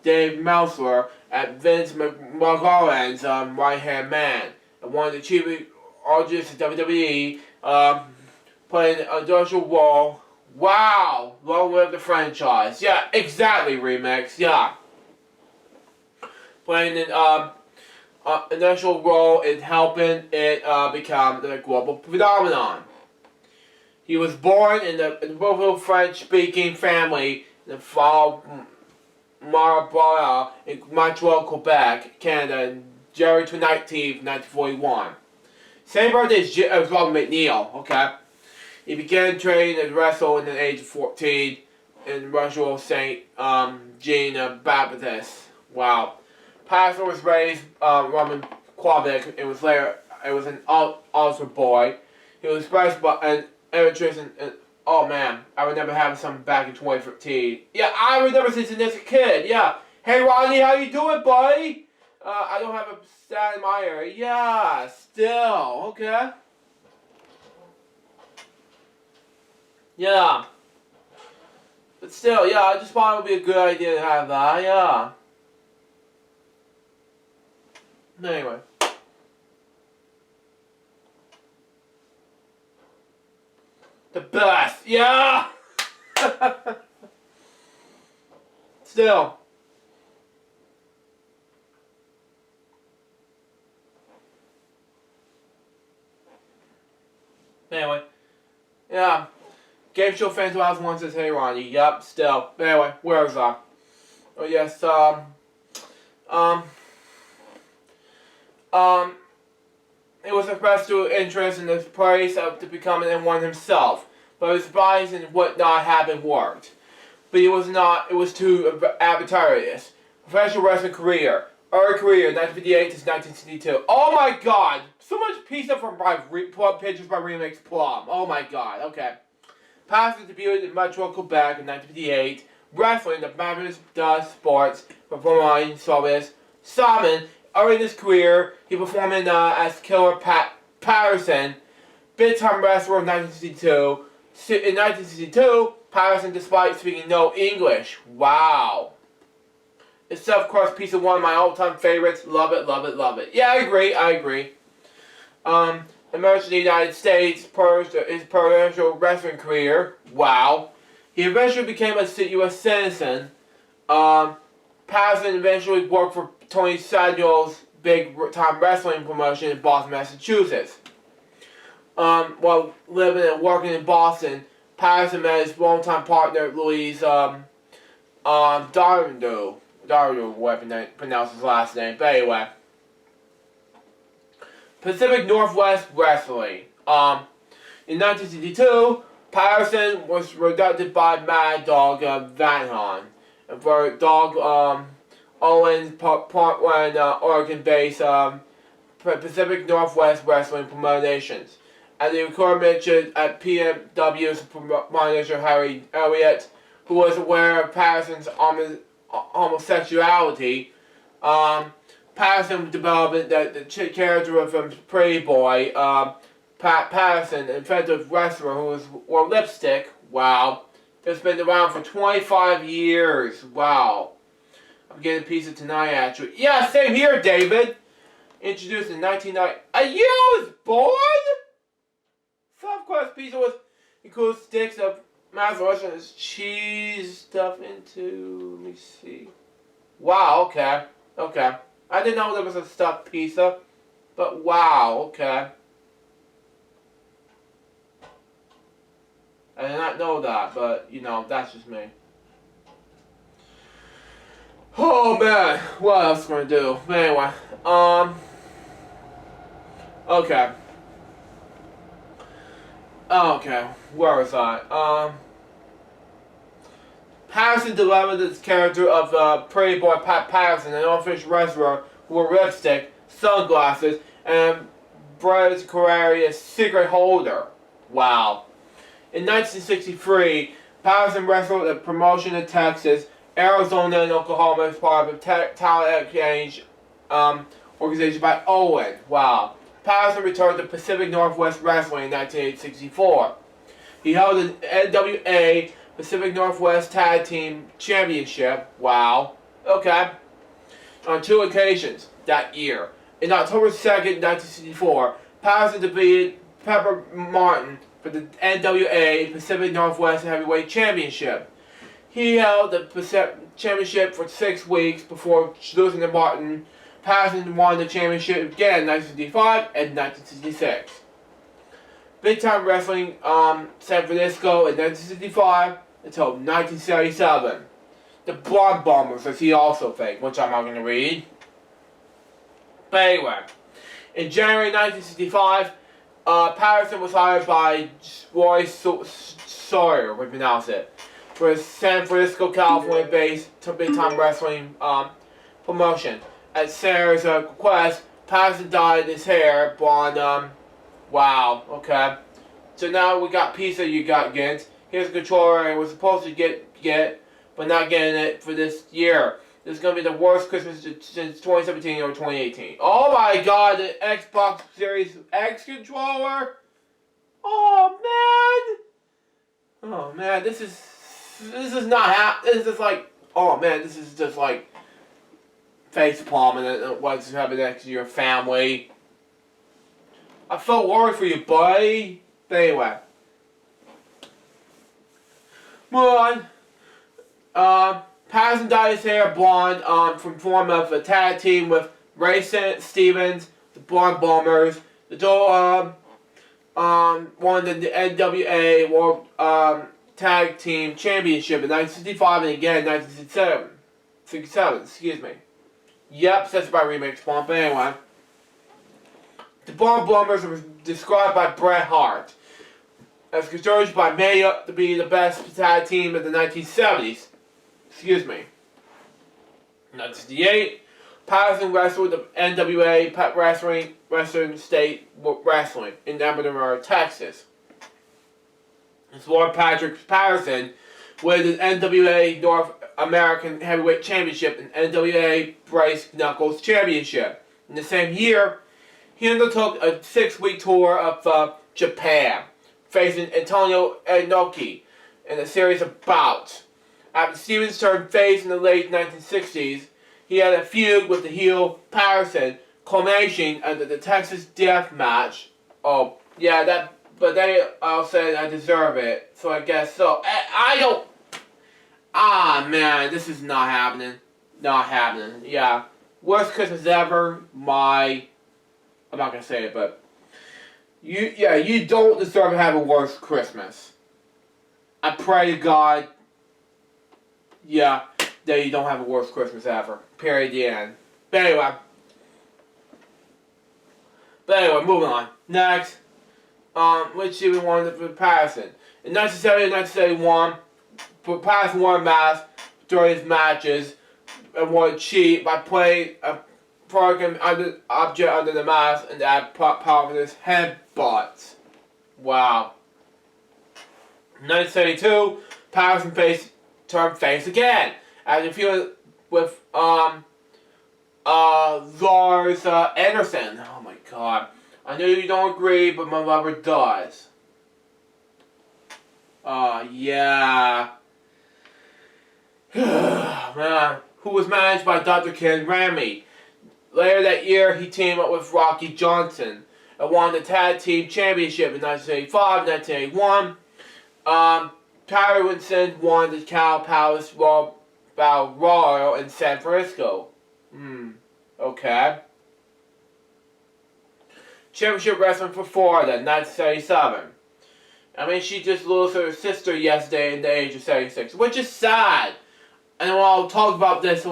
Dave Meltzer as Vince McMahon's right-hand man, and one of the chief artists of WWE, playing an industrial role. Wow! Long live the franchise. Yeah, exactly, Remix. Yeah. Playing an initial role in helping it become the global phenomenon. He was born in the French-speaking family in the fall Marlborough in Montreal, Quebec, Canada, on January 19th, 1941. Same birthday as Robert McNeil, okay? He began training as wrestler at the age of 14 in Russell St. Jean Baptist. Wow. Patterson was raised Roman Quebec and was an altar boy. He was expressed by an interest in, oh man, I remember having something back in 2015. Yeah, I remember since this kid, yeah. Hey Ronnie, how you doing, buddy? I don't have a stat in my area. Yeah, still, okay. Yeah. But still, yeah, I just thought it would be a good idea to have that, yeah. Anyway. The best, yeah! Still. Anyway. Yeah. Game show fans who once says, hey Ronnie, yup, still. Anyway, where was I? Oh yes, it was expressed to interest in the place to becoming one himself, but his advice and what not having worked. But it was too advantageous. Professional wrestling career. Early career, 1958 to 1962. Oh my god! So much pizza from pictures by Remix Plum. Oh my god, okay. Patterson debuted in Montreal, Quebec in 1958. Wrestling the Mavericks Dust Sports performing service. Simon, early in his career, he performed as Killer Patterson, big time wrestler in 1962. In 1962, Patterson, despite speaking no English. Wow. It's of course piece of one of my all-time favorites. Love it, love it, love it. Yeah, I agree. Emerged in the United States, his professional wrestling career. Wow. He eventually became a U.S. citizen. Patterson eventually worked for Tony Samuel's big-time wrestling promotion in Boston, Massachusetts. While living and working in Boston, Patterson met his longtime partner, Louise Dardo. Dardo, whatever I pronounce his last name. But anyway. Pacific Northwest Wrestling. In 1962, Patterson was reducted by Mad Dog Van Hon. And for Dog Owens, Portland, Oregon-based Pacific Northwest Wrestling Promotions. And the record mentioned at PMW's manager Harry Elliott, who was aware of Patterson's homosexuality. Patterson developed the character of Pretty Boy, Patterson, an effective wrestler who wore lipstick. Wow. It's been around for 25 years. Wow. I'm getting a piece of tonight, actually. Yeah, same here, David. Introduced in 1990. A year I was born? South Crust pizza includes sticks of mashed and cheese stuffed into. Let me see. Wow, okay. I didn't know there was a stuffed pizza, but wow, okay. I did not know that, but, you know, that's just me. Oh, man. What else am I going to do? But anyway, okay. Okay, where was I? Patterson developed this character of Pretty Boy Patterson, an unofficial wrestler who wore lipstick, sunglasses, and Brad's career as secret holder. Wow. In 1963, Patterson wrestled a promotion in Texas, Arizona, and Oklahoma as part of a talent exchange organization by Owen. Wow. Patterson returned to Pacific Northwest Wrestling in 1964. He held an NWA Pacific Northwest Tag Team Championship. Wow. Okay. On 2 occasions that year. In October 2nd, 1964, Patterson defeated Pepper Martin for the NWA Pacific Northwest Heavyweight Championship. He held the championship for 6 weeks before losing to Martin. Patterson won the championship again in 1965 and 1966. Big Time Wrestling San Francisco in 1965 until 1977. The Blonde Bombers, as he also faked, which I'm not going to read. But anyway, in January 1965, Patterson was hired by Roy Sawyer, we pronounce it, for his San Francisco, California-based Big Time Wrestling promotion. At Sarah's request, Patterson dyed his hair blonde. Wow, okay. So now we got pizza you got against. Here's a controller I was supposed to get, but not getting it for this year. This is going to be the worst Christmas since 2017 or 2018. Oh my god, the Xbox Series X controller! Oh man, this is not this is like, oh man, this is just like face palming and what's happening next to your family. I felt worried for you, buddy. But anyway. Move on. Patterson dyed his hair blonde from form of a tag team with Ray Stevens, the Blonde Bombers. The duo won the NWA World Tag Team Championship in 1965 and again in 1967. Excuse me. Yep, says by Remix Plum. But anyway. The Blonde Bombers were described by Bret Hart as considered by many to be the best tag team of the 1970s. Excuse me. 1968, Patterson wrestled the NWA Wrestling State Wrestling in Amador, Texas. It's Lord Patrick Patterson with the NWA North American Heavyweight Championship and NWA Brass Knuckles Championship. In the same year, he undertook a 6-week tour of Japan, facing Antonio Inoki in a series of bouts. After Stevens turned face in the late 1960s, he had a feud with the heel Patterson, culminating under the Texas Death Match. Oh, yeah, but they all said I deserve it, so I guess so. I don't. Ah, man, this is not happening. Not happening. Yeah, worst Christmas ever. I'm not gonna say it, but you don't deserve to have a worse Christmas. I pray to God, that you don't have a worse Christmas ever. Period. The end. But anyway, moving on. Next, let's see, we wanted for Patterson. In 1970 and 1971, Patterson won a match during his matches and won cheat by playing a broken object under the mask and add power with his headbutts. Wow. 1972, Patterson turned face again after feud with Lars Anderson. Oh my God. I know you don't agree, but my lover does. Yeah. Man. Who was managed by Dr. Ken Ramey. Later that year, he teamed up with Rocky Johnson and won the Tag Team Championship in 1985, 1981. Terry Winston won the Cow Palace Battle Royal in San Francisco. Okay. Championship Wrestling for Florida, 1977. I mean, she just lost her sister yesterday at the age of 76, which is sad. And I'll talk about this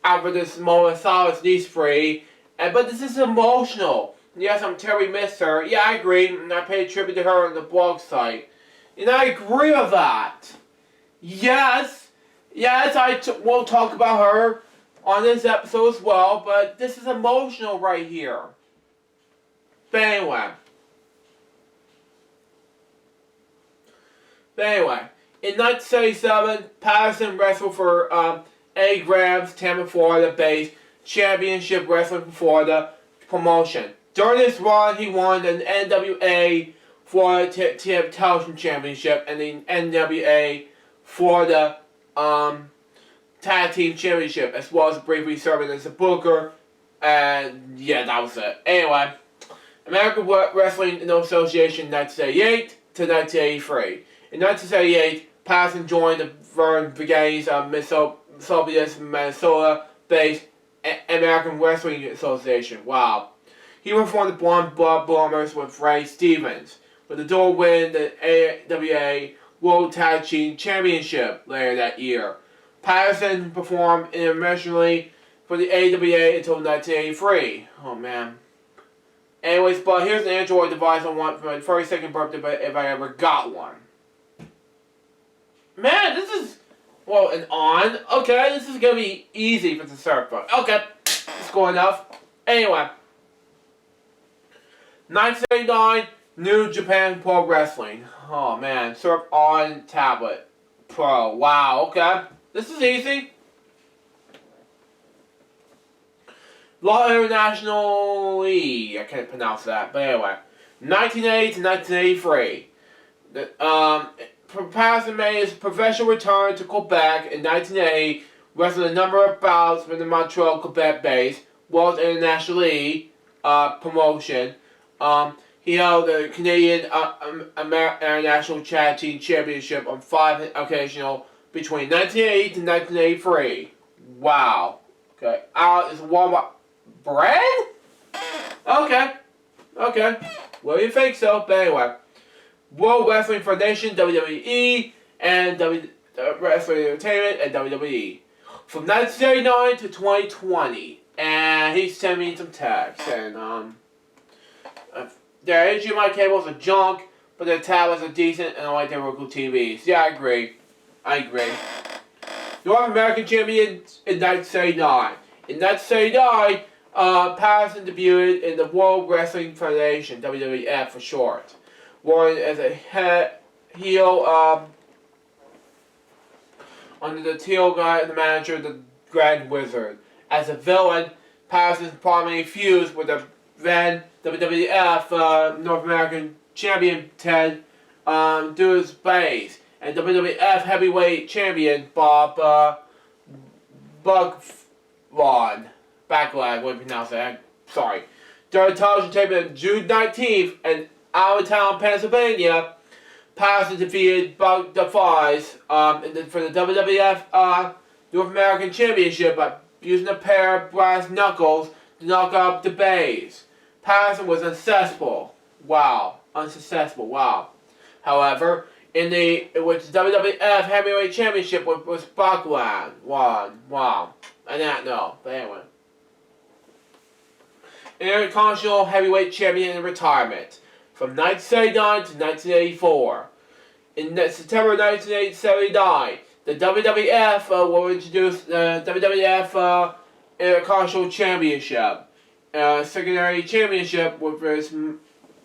after this moment of silence needs free. But this is emotional. Yes, I'm Terry missed her. Yeah, I agree. And I paid tribute to her on the blog site. And I agree with that. Yes, I will talk about her on this episode as well. But this is emotional right here. But anyway. In 1977, Patterson wrestled for A. Graham's Tampa, Florida-based Championship Wrestling for Florida promotion. During this run, he won the NWA Florida Television Championship and the NWA Florida Tag Team Championship, as well as briefly serving as a booker. And yeah, that was it. Anyway, American Wrestling Association 1978 to 1983. In 1978, Patterson joined the Vern Brigades of Minnesota-based American Wrestling Association. Wow. He performed the Blonde Blood Bombers with Ray Stevens, with the dual win the AWA World Tag Team Championship later that year. Patterson performed internationally for the AWA until 1983. Oh man. Anyways, but here's an Android device I want for my 32nd birthday if I ever got one. Man, this is, an on. Okay, this is going to be easy for the surfer. Okay, that's cool enough. Anyway. 1979, New Japan Pro Wrestling. Oh man, Surf on Tablet Pro. Wow, okay. This is easy. Law Internationally, I can't pronounce that, but anyway. 1980 to 1983. Patterson made his professional return to Quebec in 1980, wrestling a number of bouts with the Montreal, Quebec-based World International League promotion. He held the Canadian International Tag Team Championship on 5 occasions between 1980 to 1983. Wow. Okay. Is Walmart bread? Okay. Well, you think so, but anyway. World Wrestling Federation, WWE, and Wrestling Entertainment, and WWE. From 1979 to 2020. And he sent me some texts, and, their HDMI cables are junk, but their tablets are decent, and I like their Roku TVs. Yeah, I agree. North American Champion in 1979. In that same night, Patterson debuted in the World Wrestling Federation, WWF for short, working as a heel under the heel guy and the manager, the Grand Wizard. As a villain, Patterson prominently fused with the then WWF North American Champion Ted DiBiase and WWF Heavyweight Champion Bob Backlund, whatever you pronounce that. Sorry. During television taping on June 19th in Allentown, Pennsylvania, Patterson defeated Buck DeFries for the WWF North American Championship by using a pair of brass knuckles to knock out DeBiase. Patterson was unsuccessful. Unsuccessful. Wow. However, in which the WWF Heavyweight Championship was Backlund won. Wow. I did not know, but anyway. Intercontinental Heavyweight Champion in retirement from 1979 to 1984. In September 1979, the WWF will introduce the WWF Intercontinental Championship, secondary championship with its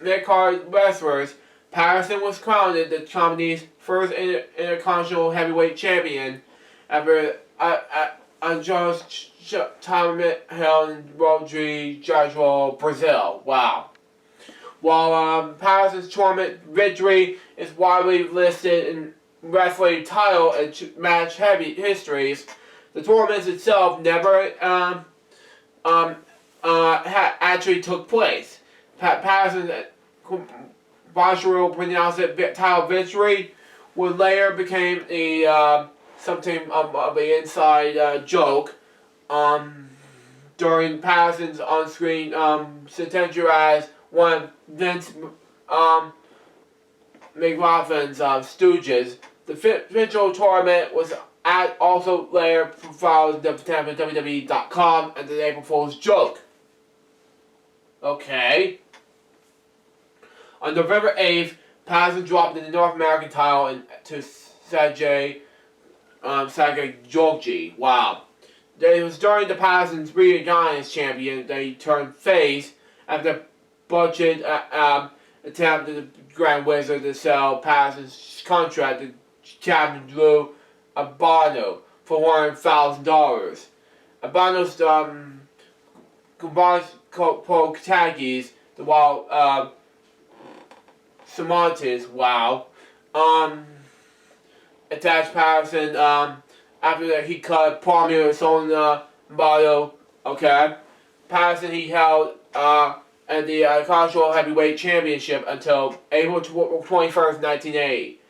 mid-card wrestlers. Patterson was crowned the company's first Intercontinental Heavyweight Champion after Andrade's tournament held in Rio de Brazil. Wow. While Patterson's tournament victory is widely listed in wrestling title and match histories, the tournament itself never actually took place. Patterson's pronounced it title victory would later became something of an inside joke during Patterson's on-screen signature as one of Vince McLaughlin's stooges. The official tournament was also later profiled on WWE.com and the April Fool's joke. Okay. On November 8th, Patterson dropped the North American title to Sakaguchi. Wow. It was during the Patterson's reigniting as champion that he turned face after botched attempt of the Grand Wizard to sell Patterson's contract to Captain Drew Abano for $100,000. Abano's combined pro-taggies, while Samontes, wow, attached Patterson after that he cut Promus on Abano. Okay, Patterson he held at the Continental Heavyweight Championship until April 21st, 1980,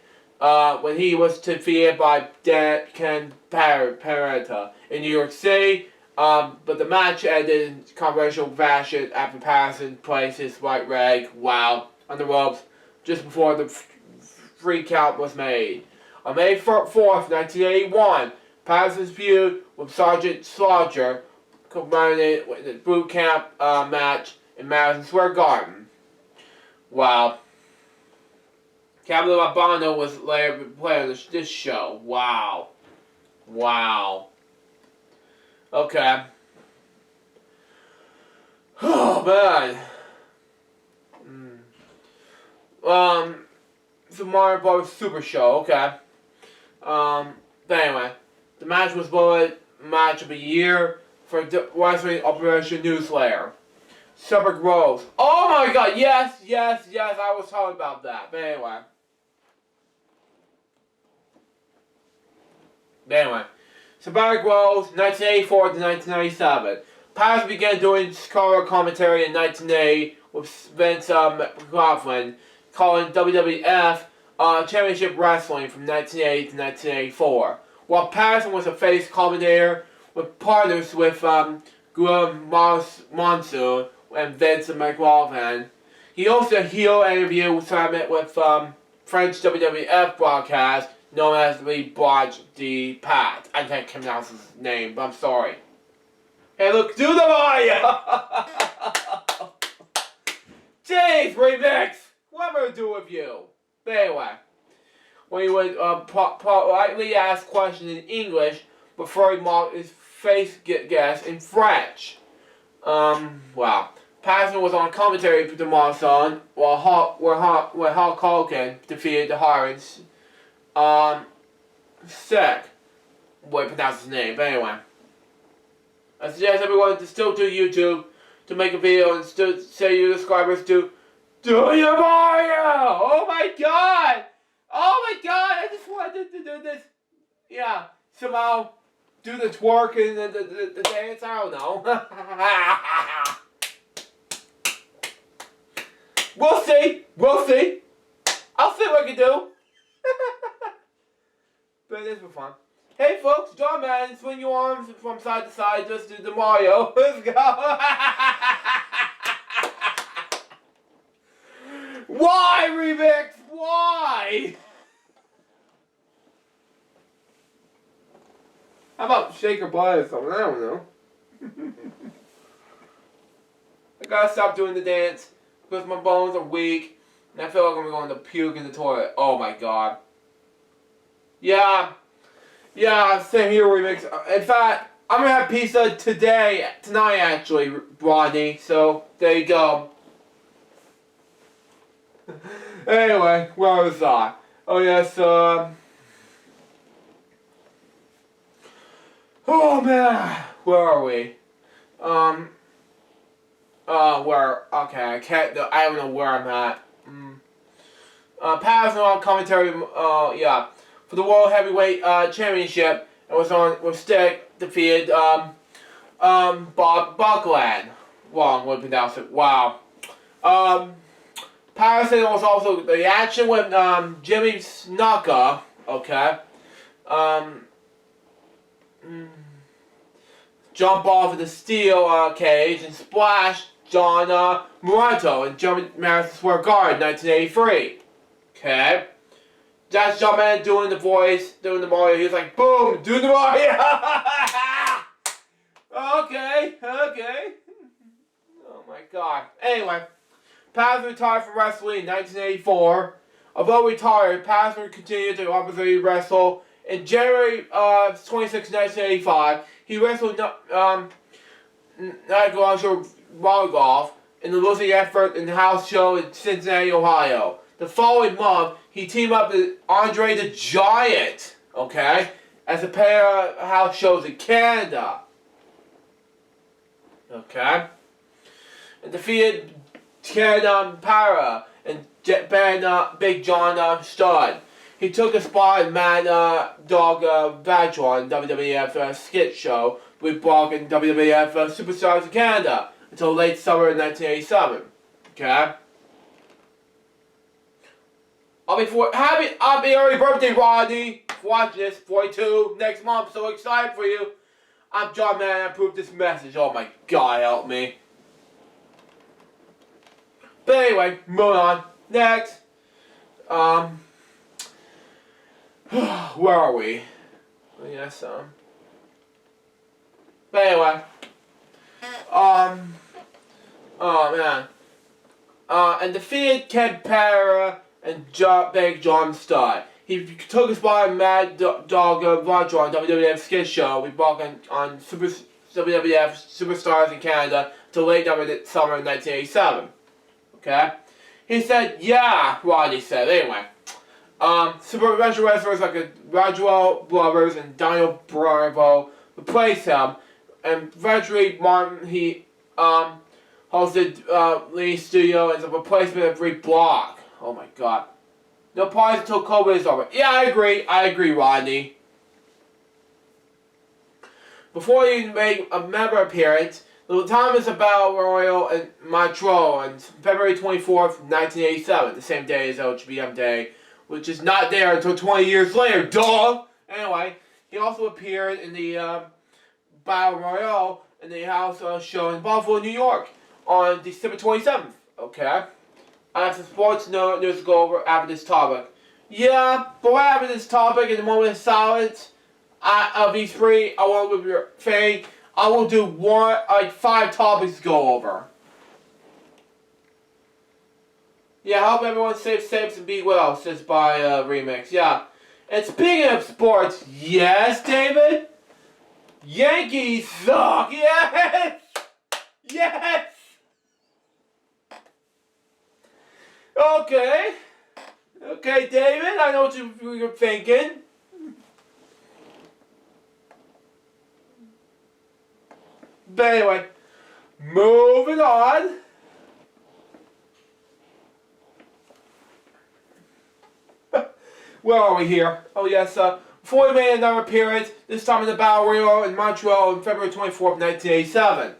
when he was defeated by Ken Paretta in New York City. But the match ended in controversial fashion after Patterson placed his right leg, on the ropes just before the free count was made. On May 4th, 1981, Patterson's feud with Sergeant Slaughter culminated with the boot camp match in Madison Square Garden. Wow. Captain Abano was later playing on this show. Wow. Wow. Okay. Oh, man. It's a Mario Bros. Super Show, okay. But anyway, the match was voted Match of the Year for Wrestling Operation Newslayer. Super Groves. Oh my god, yes, I was talking about that. But anyway. Super Groves, 1984 to 1997. Patterson began doing color commentary in 1980 with Vince McLaughlin, calling WWF Championship Wrestling from 1980 to 1984. While Patterson was a face commentator with partners with Guillaume Monsoon and Vince McLaughlin, he hosted a heel interview segment with French WWF broadcast known as the Botch de Pat. I can't pronounce his name, but I'm sorry. Hey, look, do the Mario! Jeez, remix! What am I gonna do with you? But anyway, when he would politely ask questions in English before he mocked his face guest in French. Wow. Patterson was on commentary for tomorrow song while Hulk Hogan defeated the Hardys. Sick. Way to pronounce his name, but anyway. I suggest everyone to still do YouTube to make a video and still say your subscribers to do your Mario! Oh my god! Oh my god! I just wanted to do this. Yeah, somehow do the twerk and the dance. I don't know. We'll see. We'll see. I'll see what I can do. But it is for fun. Hey folks, John Man, swing your arms from side to side, just do the Mario. Let's go. Why, Remix? Why? How about shake her butt or something? I don't know. I gotta stop doing the dance because my bones are weak and I feel like I'm going to puke in the toilet. Oh my god. Yeah, same here, Remix. In fact, I'm gonna have pizza tonight actually, Rodney. So there you go. Anyway, where was I? Oh yes, oh man, where are we? Okay, I don't know where I'm at. Patterson on commentary, yeah, for the World Heavyweight, Championship, and was on, with Stick, defeated, Bob Buckland. Wrong, would pronounce it, wow. Patterson was also the action with, Jimmy Snuka, okay, jump off of the steel cage and splash John Morento in Madison Square Garden, 1983. Okay, that's John Man doing the voice, doing the Mario. He was like, boom, doing the Mario. Okay. Oh my god. Anyway, Patterson retired from wrestling in 1984. Although retired, Patterson continued to obviously wrestle. In January 26, 1985, he wrestled Niagara Golf in the losing effort in the house show in Cincinnati, Ohio. The following month, he teamed up with Andre the Giant, okay, as a pair of house shows in Canada. Okay? And defeated Canada Para and Big John Studd. He took a spot in Mad Dog Vatron WWF skit show with Brock and WWF Superstars of Canada until late summer of 1987. Okay? Happy early birthday, Rodney! Watch this, 42 next month. So excited for you. I'm John Man. I approved this message. Oh my god, help me. But anyway, moving on. Next. Where are we? Yes, but anyway. Oh man. And defeated Ken Para and Big John Studd. He took his spot in Mad Dog Vatron WWF skit show we brought on WWF Superstars in Canada till late summer of 1987. Okay? He said, yeah, Rodney said. Anyway. Super Adventure wrestlers like Rajwell Brothers and Daniel Bravo replaced him. And eventually Martin, he hosted Lee Studio as a replacement of Rick Block. Oh my god. No parties until COVID is over. Yeah, I agree, Rodney. Before he made a member appearance, the time is Battle Royal in Montreal on February 24th, 1987, the same day as LJPCBM Day, which is not there until 20 years later, duh! Anyway, he also appeared in the Battle Royale in the house show in Buffalo, New York on December 27th, okay? I have some sports news to go over after this topic. Yeah, but right after this topic, in the moment of silence, of these three, I want with your fame, I will do 5 topics to go over. Yeah, hope everyone stays safe and be well, says by Remix. Yeah. And speaking of sports, yes, David? Yankees suck. Yes. Yes. Okay. Okay, David. I know what you're thinking. But anyway, moving on. Where are we here? Oh yes, Floyd made another appearance, this time in the Battle Royal in Montreal on February 24th, 1987.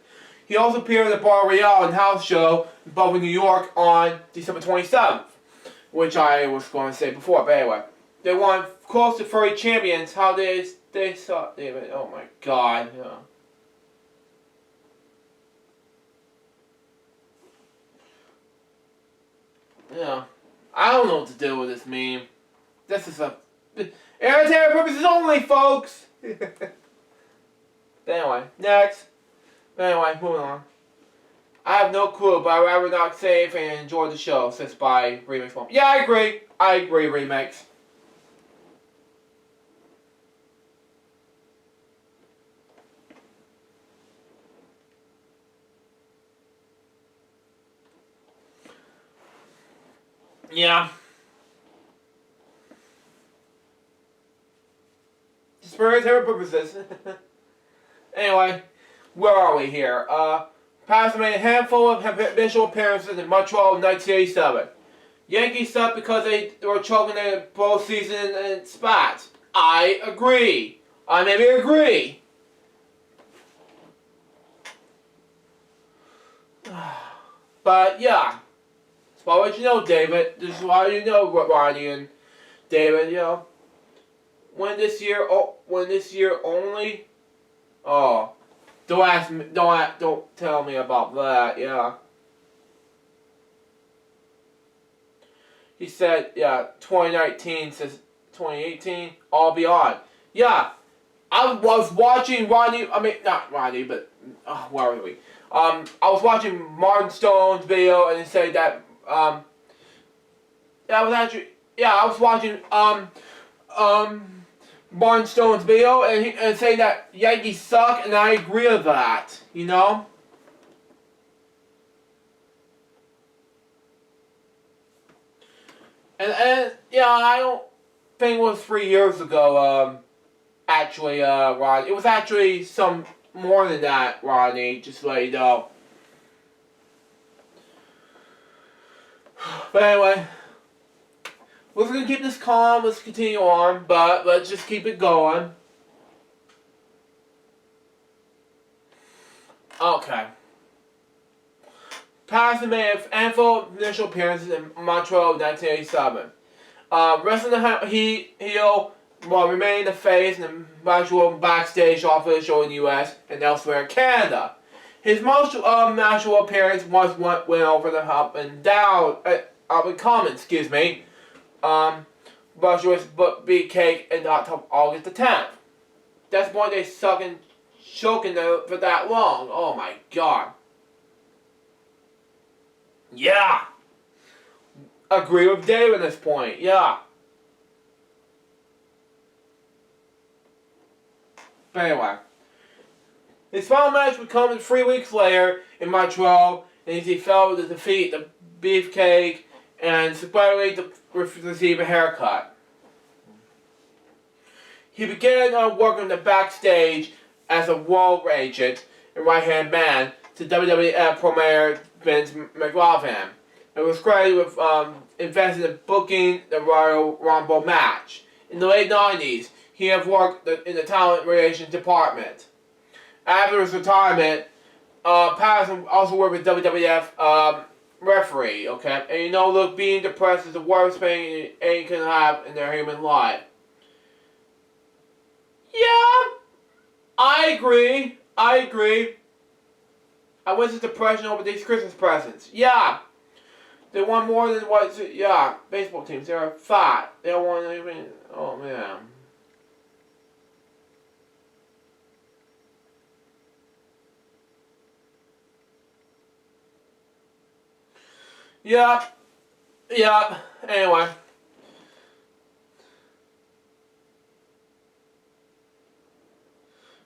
He also appeared at the Bar Royale and House Show in Buffalo, New York on December 27th, which I was going to say before, but anyway. They won close to 30 champions. How they saw David? Oh my God, yeah. Yeah. I don't know what to do with this meme. This is a entertainment purposes only, folks. Anyway, next. Anyway, moving on. I have no clue, but I'd rather not say anything and enjoy the show, says by Remix Form. Yeah, I agree. I agree, Remix. Yeah. Just for entertainment purposes. Anyway, where are we here? Patterson made a handful of initial appearances in Montreal in 1987. Yankees sucked because they were choking in postseason and spots. I agree. I maybe agree. But yeah. That's why you know, David. This is why you know, Ronnie and David, you know. When this year only. Oh. Don't ask me, don't tell me about that, yeah. He said, yeah, 2019 says 2018, all beyond. Yeah, I was watching not Ronnie, but, where were we? I was watching Martin Stone's video, and he said that, I was watching, Martin Stone's video and saying that Yankees suck, and I agree with that, you know? And yeah, I don't think it was 3 years ago, actually, Ronnie. It was actually some more than that, Ronnie, just to let you know. But anyway, we're going to keep this calm, let's continue on, but let's just keep it going. Okay. Patterson made a handful of initial appearances in Montreal in 1987. Wrestling the heel while remaining the face in the Montreal backstage office show in the US and elsewhere in Canada. His most national appearance was went over the up and common, Bush was Big Cake in August the 10th. That's why they suck and choking for that long. Oh my God. Yeah. Agree with Dave at this point. Yeah. But anyway. His final match would come 3 weeks later in Montreal, and he fell to defeat the Beefcake and subsequently to receive a haircut. He began working the backstage as a world agent and right-hand man to WWF promoter Vince McLaughlin. It was credited with investing in booking the Royal Rumble match. In the late 90s, he had worked in the talent relations department. After his retirement, Patterson also worked with WWF referee, okay? And you know, look, being depressed is the worst thing any can have in their human life. Yeah, I agree. I went to depression over these Christmas presents. Yeah. They won more than what, yeah, baseball teams. They're fat. They don't want anything. Oh, man. Yeah. Anyway.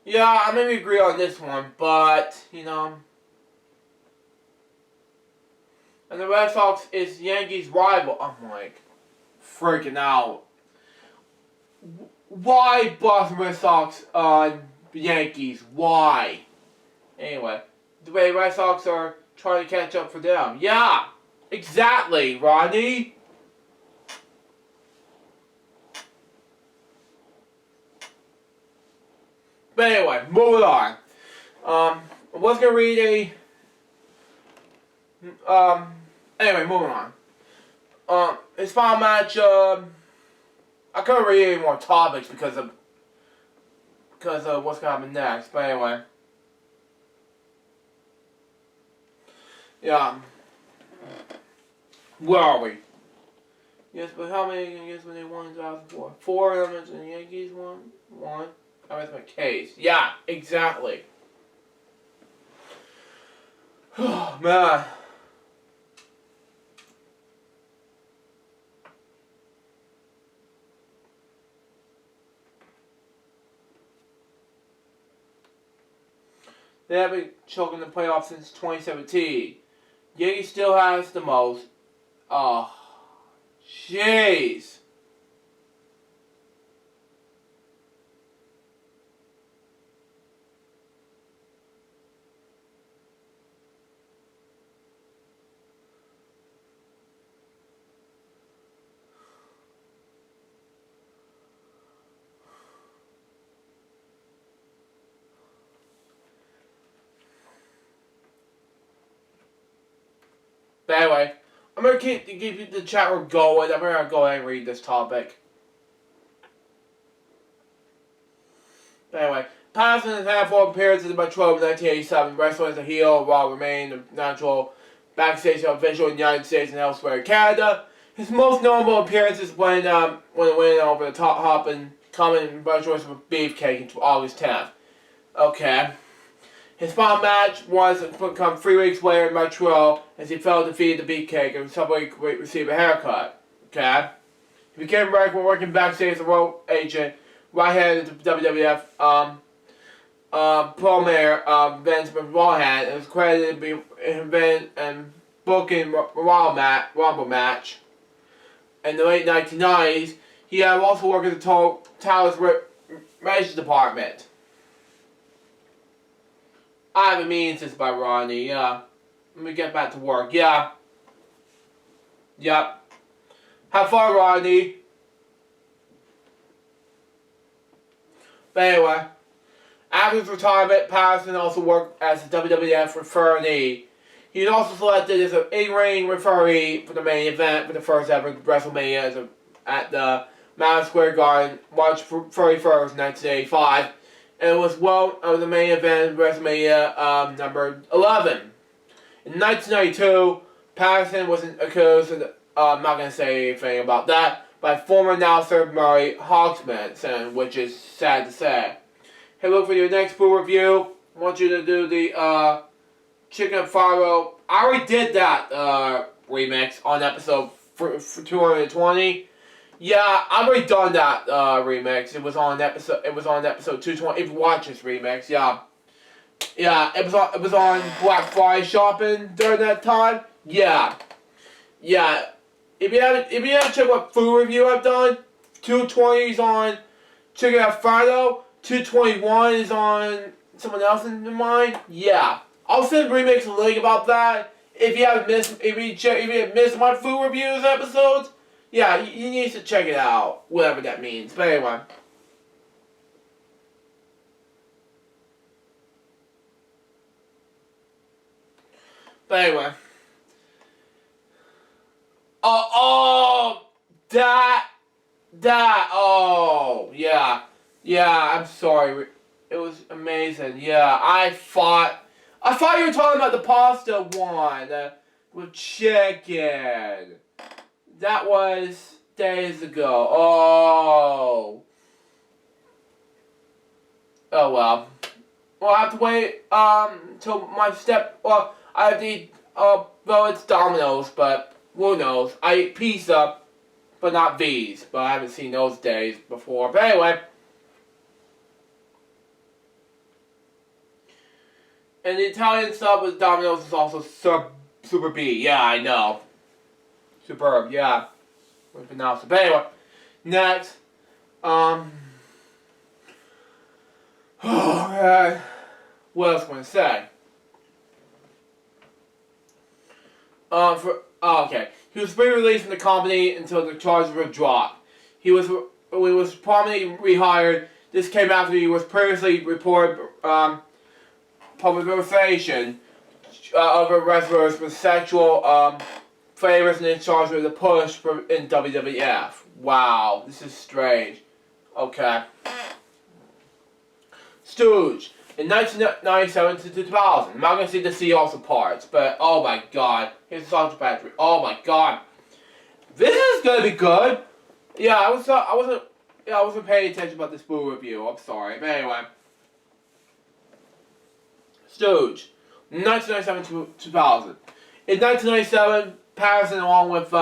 Yeah, I maybe agree on this one, but, you know. And the Red Sox is Yankees' rival. I'm like, freaking out. Why Boston Red Sox on the Yankees? Why? Anyway, the way Red Sox are trying to catch up for them. Yeah, exactly, Rodney. But anyway, moving on. I was gonna read anyway, moving on. His final match, I couldn't read any more topics because of what's gonna happen next. But anyway. Yeah. Where are we? Yes, but how many games when they won in 2004? 4 elements and the Yankees won? 1. That was my case. Yeah, exactly. Oh, man. They have been choking the playoffs since 2017. Yankees still has the most. Oh, jeez. But anyway, I'm going to keep the chat room going. I'm going to go ahead and read this topic. But anyway, Patterson has had 4 appearances in Montreal in 1987, wrestling as a heel while remaining a natural backstage official in the United States and elsewhere in Canada. His most notable appearances when winning over the top hopping common choice with Beefcake in August 10th. Okay. His final match was become 3 weeks later in Montreal as he fell defeated the Beefcake and subsequently received a haircut. Okay. He became regular working backstage as a road agent, right-handed to WWF Pro Mayor Vince McMahon, and was credited in booking Rumble match. In the late 1990s, he had also worked in the Talents Relations Department. I haven't mean since by Ronnie, yeah. Let me get back to work, yeah. Yep. Have fun, Rodney. But anyway, after his retirement, Patterson also worked as a WWF referee. He was also selected as an in-ring referee for the main event for the first ever WrestleMania at the Madison Square Garden, March 31st, 1985. And was the main event WrestleMania number 11. In 1992, Patterson was accused of, I'm not going to say anything about that, by former announcer Murray Hawksman, which is sad to say. Hey, look for your next full review. I want you to do the Chicken Faro. I already did that remix on episode 220. Yeah, I've already done that remix. It was on episode 220. If you watch this remix, yeah. Yeah, it was on Black Friday shopping during that time. Yeah. Yeah. If you haven't checked what food review I've done, 220 is on Chicken Alfredo, 221 is on someone else in mine. Yeah. I'll send remix a link about that. If you haven't missed my food reviews episodes, yeah, you need to check it out. Whatever that means. But anyway. Yeah. Yeah, I'm sorry. It was amazing. Yeah, I thought you were talking about the pasta one with chicken. That was days ago. Oh. Oh well. Well, I have to wait till my well, I have to eat, well, it's Domino's, but who knows. I eat pizza, but not V's, but I haven't seen those days before. But anyway. And the Italian sub with Domino's is also Super B. Yeah, I know. Superb, yeah. But anyway, next, oh man, what else am I gonna say? Okay. He was re-released from the company until the charges were dropped. He was prominently rehired. This came after he was previously reported public revelation of a wrestlers with sexual favors and in charge with a push in WWF. Wow, this is strange. Okay. Stooge. In 1997 to 2000. I'm not going to see the C also parts, but oh my god. Here's the Sausage Factory. Oh my god. This is going to be good. Yeah, I wasn't paying attention about this movie review. I'm sorry. But anyway. Stooge. 1997 to 2000. In 1997, Patterson along with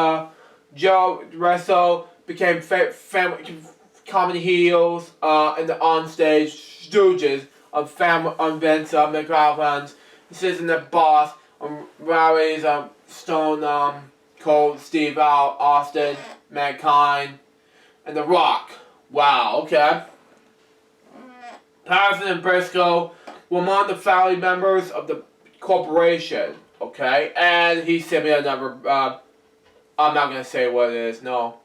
Joe Russo became family comedy heels and the onstage stooges of Vince McMahon's assistant boss, Rally's Stone Cold, Steve Austin, Mankind, and The Rock. Wow, okay. Patterson and Briscoe were among the family members of the corporation, okay? And he sent me another, I'm not gonna say what it is, no.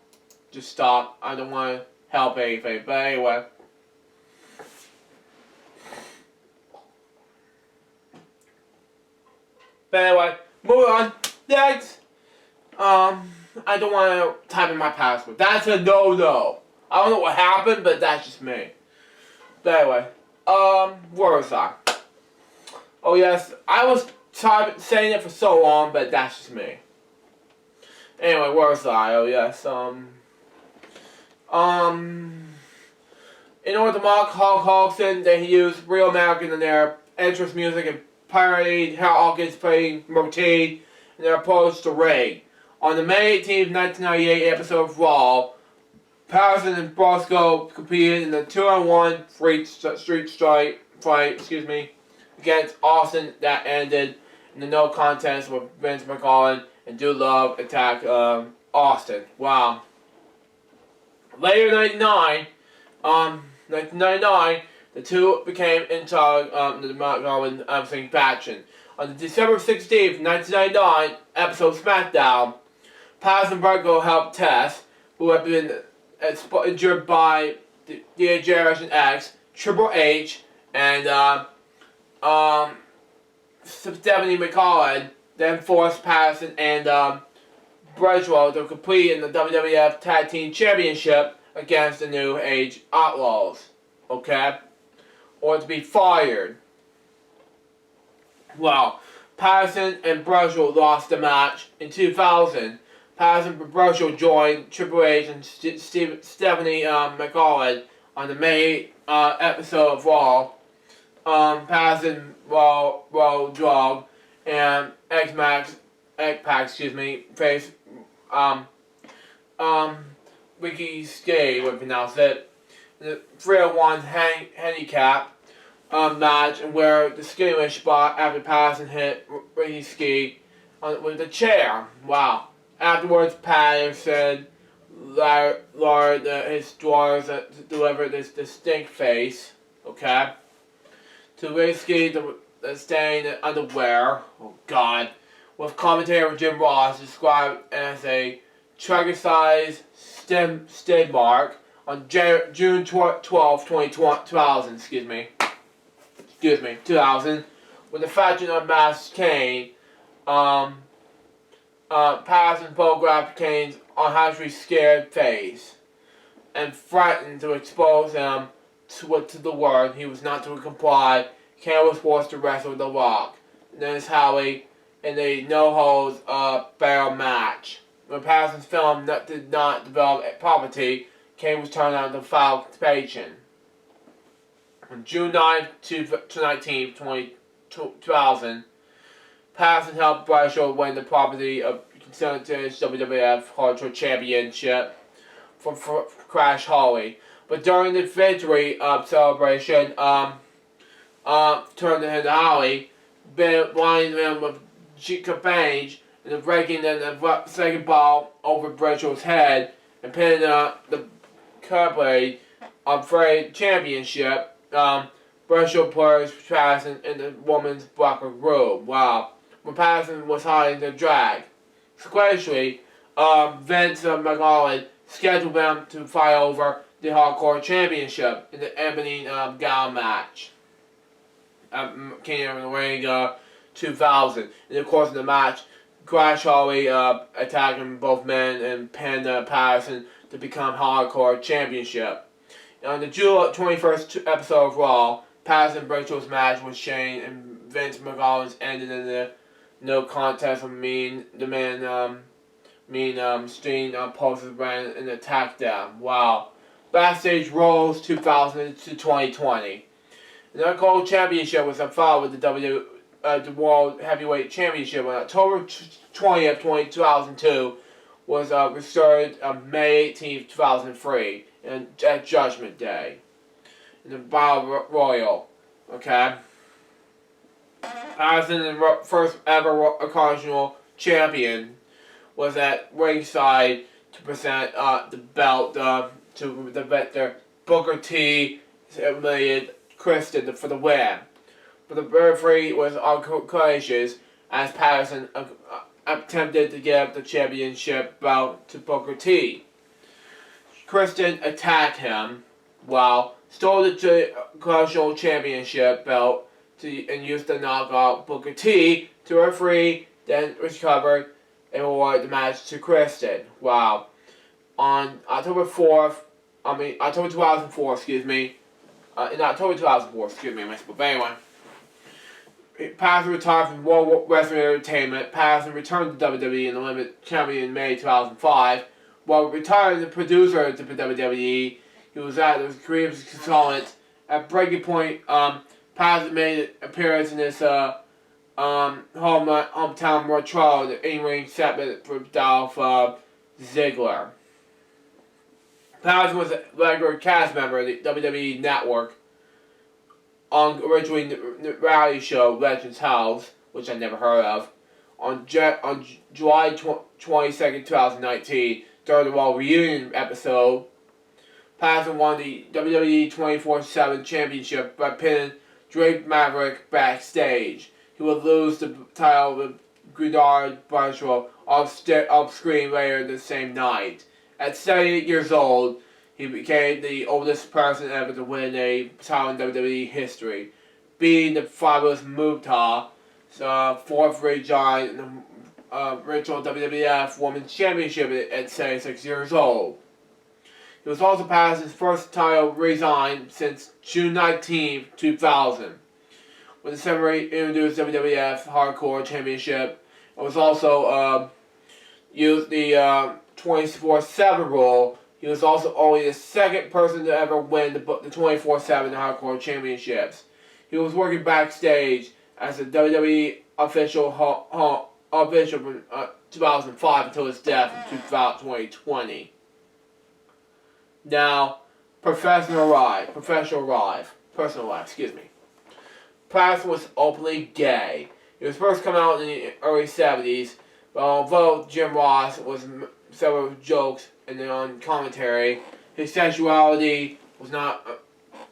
Just stop. I don't want to help anything, but anyway. But anyway, moving on. Next. I don't want to type in my password. That's a no-no. I don't know what happened, but that's just me. But anyway, where was I? Oh yes, I was saying it for so long, but that's just me. Anyway, where was I? Oh yes, in order to mock Hulk Hogan, they used Real American in their entrance music and parodied how Hawkins playing routine in their approach to ring. On the May 18th, 1998 episode of Raw, Patterson and Briscoe competed in the 2-on-1 street fight, against Austin that ended in the no contest with Vince McMahon and Dude Love attacked Austin. Wow. Later in 1999, the two became in charge of the McMahon faction. On December 16th, 1999, episode SmackDown, Patterson and Briscoe helped Tess, who had been injured by the Generation X, Triple H, and Stephanie McMahon, then forced Patterson and Briscoe to compete in the WWF Tag Team Championship against the New Age Outlaws. Okay? Or to be fired. Well, Patterson and Briscoe lost the match. In 2000, Patterson and Briscoe joined Triple H and Stephanie McMahon on the May episode of Raw. Patterson, Raw Dog, and X-Pac, face Ricky Skye would pronounce it. The 3-on-1 handicap match, and where the skirmish spot after Patterson hit Ricky Skye with the chair. Wow. Afterwards, Patterson lured his drawers to deliver this distinct face, okay, to Ricky the stained underwear, oh god, with commentator Jim Ross described as a trigger-sized stem mark on June 12, 2000, 2000, when the faction of Masked Kane, Patterson photographed Kane's unhappy, scared face, and threatened to expose him to the world. He was not to comply. Kane was forced to wrestle The Rock. And then it's Howie in a no-holds-barred match. When Patterson's film did not develop property, Kane was turned out to foul patient. On June 9, 19, 2000, Patterson helped Briscoe win the property of Consensus WWF Hardcore Championship from Crash Holly. But during the victory celebration, turned into Holly, blinding him with Cabange and then breaking the second ball over Bradshaw's head and pinning the Cubblade on Fray Championship. Bradshaw players Patterson in the woman's blocker room. Wow. When Patterson was hiding the drag. Sequentially, Vince McMahon scheduled them to fight over the Hardcore Championship in the Ebony Gala match at King of the Ring 2000. In the course of the match, Crash Holly attacking both men and pinned Patterson to become Hardcore Championship. On the July 21st episode of Raw, Patterson Brashaw's match with Shane and Vince McMahon ended in the no contest with Mean Steen posters ran and attacked them. Wow. Backstage Rolls 2000 to 2020. The Hardcore Championship was followed with the World Heavyweight Championship on October 20th, 2002 was restored on May 18th, 2003 at Judgment Day in the Battle Royal. Okay. Patterson, the first ever Continental Champion, was at ringside to present the belt to the victor Booker T. Eliminated Kristen for the win. But the referee was unconscious as Patterson attempted to give the championship belt to Booker T. Kristen attacked him while stole the Continental Championship belt and used to knock out Booker T to referee, then recovered and awarded the match to Kristen. Wow. On October 2004, excuse me. In October 2004, excuse me, I missed, but anyway. Patterson retired from World Wrestling Entertainment. Patterson returned to WWE and the Limited Champion in May 2005. While retiring the producer to WWE, he was at the creative consultant. At Breaking Point, Patterson made an appearance in his hometown World Trial, the in-ring segment for Dolph Ziggler. Patterson was a regular cast member of the WWE Network on originally the reality show Legends House, which I never heard of, on July 22nd, 2019, during the Raw Reunion episode. Patterson won the WWE 24/7 Championship by pinning Drake Maverick backstage. He would lose the title with Goddard Bradshaw off screen later the same night. At 78 years old, he became the oldest person ever to win a title in WWE history, beating the fabulous Muta, fourth region in the original WWF Women's Championship at 76 years old. He was also Patterson's first title resign since June 19, 2000. When the Samurai introduced WWF Hardcore Championship, it was also used the 24/7 rule. He was also only the second person to ever win the 24/7 Hardcore Championships. He was working backstage as a WWE official from 2005 until his death in 2020. Now, personal life, excuse me. Patterson was openly gay. He was first come out in the early 70s, but although Jim Ross was several jokes and then on commentary, his sexuality was not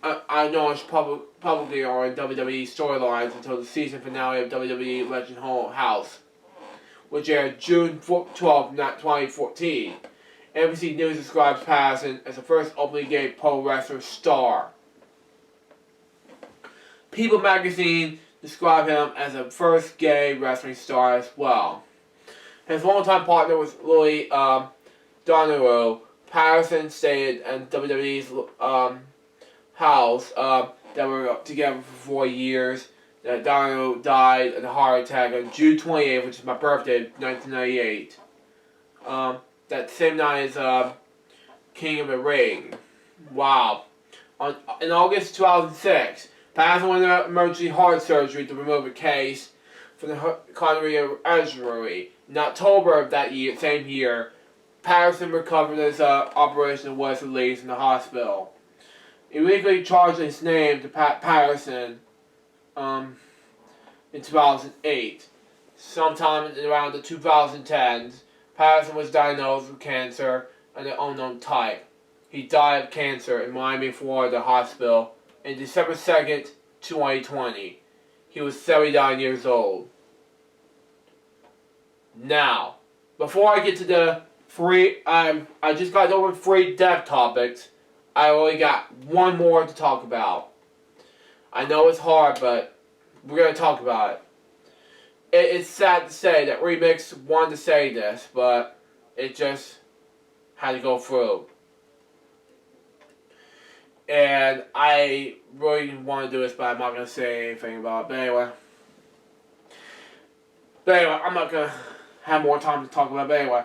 acknowledged publicly or in WWE storylines until the season finale of WWE Legend House, which aired June 12, 2014. NBC News describes Patterson as the first openly gay pro wrestler star. People magazine described him as the first gay wrestling star as well. His longtime partner was Louis Donahue. Patterson stayed in WWE's house that were together for 4 years. Donahue died of a heart attack on June 28th, which is my birthday, 1998. That same night as King of the Ring. Wow. In August 2006, Patterson went into emergency heart surgery to remove a case from the coronary artery. In October of that same year, Patterson recovered his operation and was released from the hospital. Illegally charged his name to Patterson. in 2008. Sometime around the 2010s, Patterson was diagnosed with cancer of an unknown type. He died of cancer in Miami, Florida hospital on December 2nd, 2020. He was 79 years old. Now, before I get to the I just got over 3 death topics. I only got one more to talk about. I know it's hard, but we're going to talk about it. It's sad to say that Remix wanted to say this, but it just had to go through. And I really want to do this, but I'm not going to say anything about it. But anyway, I'm not going to have more time to talk about it. But anyway,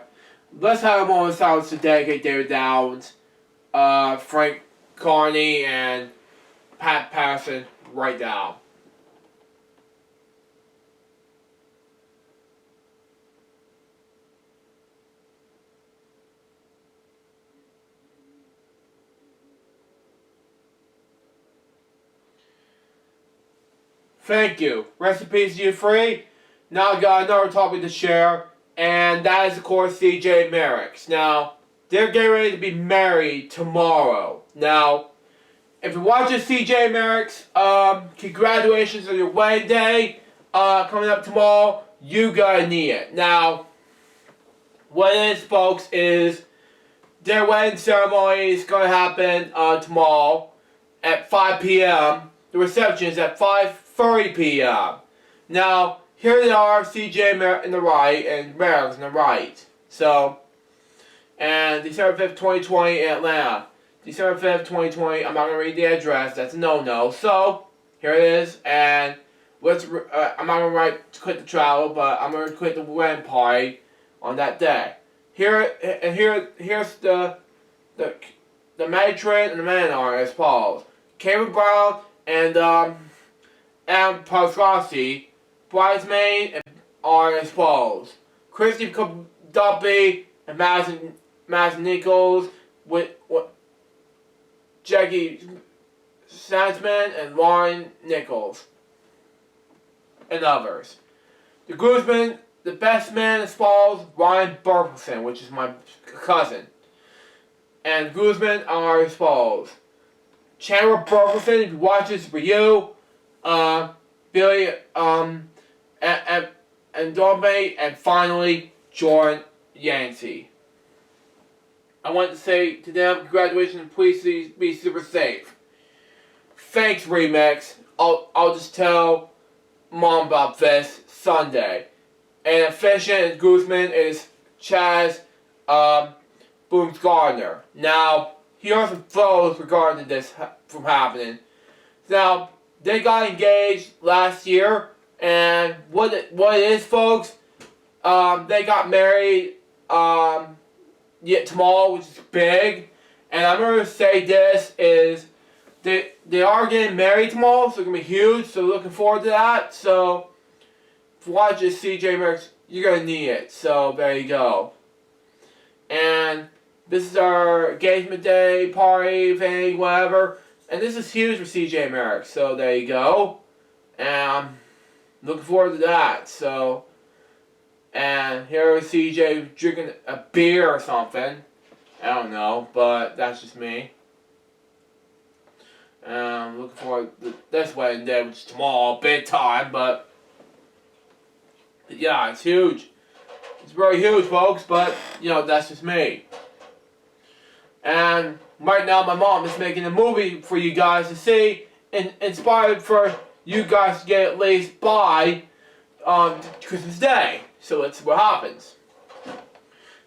let's have a moment of silence to dedicate David Downs, Frank Carney, and Pat Patterson right now. Thank you. Rest in peace, you three. Now I got another topic to share, and that is, of course, CJ Merrick's. Now, they're getting ready to be married tomorrow. Now, if you're watching CJ Merrick's, congratulations on your wedding day coming up tomorrow. You gonna need it. Now, what it is, folks, is their wedding ceremony is gonna happen tomorrow at 5 p.m. The reception is at 5:30 p.m. Now, here they are, CJ Merrick in the right and Merrick's in the right. So, and December 5th, 2020 in Atlanta. December 5th, 2020, I'm not going to read the address, that's a no-no. So, here it is, and I'm not going to quit the travel, but I'm going to quit the wedding party on that day. Here's the matron and the man are as follows. Cameron Brown and Pasquasi, bridesmaid, are as follows. Christy Duffy and Madison Nichols with Jackie Sandsman and Lauren Nichols and others. The groomsmen, the best man as follows, Ryan Burleson, which is my cousin. And groomsmen are as follows. Chandler Burleson watches for you, Billy, and Dorme, and finally, Jordan Yancey. I want to say to them, congratulations, and please be super safe. Thanks, Remix. I'll just tell Mom about this Sunday. And efficient and Guzman is Chaz Boone's Gardner. Now, here are some photos regarding this from happening. Now, they got engaged last year, and what it is, folks, they got married tomorrow, which is big. And I'm going to say this is they are getting married tomorrow, so it's going to be huge, so looking forward to that. So, if you watch this CJ Merrick's, you're going to need it. So, there you go. And this is our engagement day, party, thing, whatever. And this is huge for CJ Merrick, so there you go. And looking forward to that. So, and here is CJ drinking a beer or something. I don't know, but that's just me. And I'm looking forward to this wedding day, which is tomorrow, big time, but yeah, it's huge. It's very huge, folks, but, you know, that's just me. And right now, my mom is making a movie for you guys to see, inspired for you guys to get at least by Christmas Day. So let's see what happens.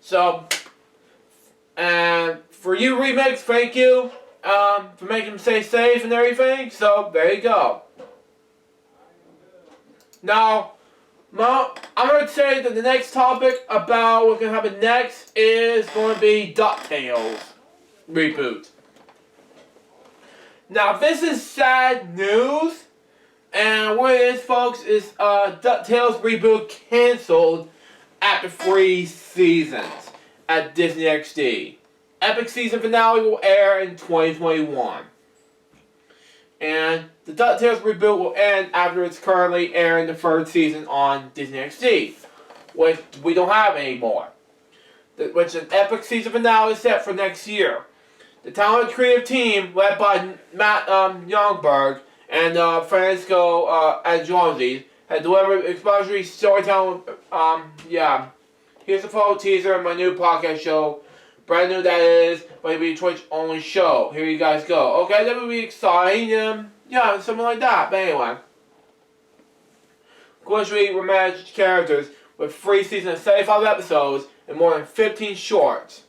So, and for you, Remix, thank you for making them stay safe and everything. So, there you go. Now, I'm going to say that the next topic about what's going to happen next is going to be DuckTales reboot. Now, this is sad news, and what it is, folks, is DuckTales reboot canceled after 3 seasons at Disney XD. Epic season finale will air in 2021. And the DuckTales reboot will end after it's currently airing the third season on Disney XD, which we don't have anymore. Which an epic season finale is set for next year. The talented creative team, led by Matt Youngberg and Francisco Angelozzi, had delivered expository storytelling. Here's a photo teaser of my new podcast show. Brand new that is, but it'll be a Twitch only show. Here you guys go. Okay, that would be exciting. Something like that. But anyway. Glitchly romantic characters with 3 seasons of 75 episodes and more than 15 shorts.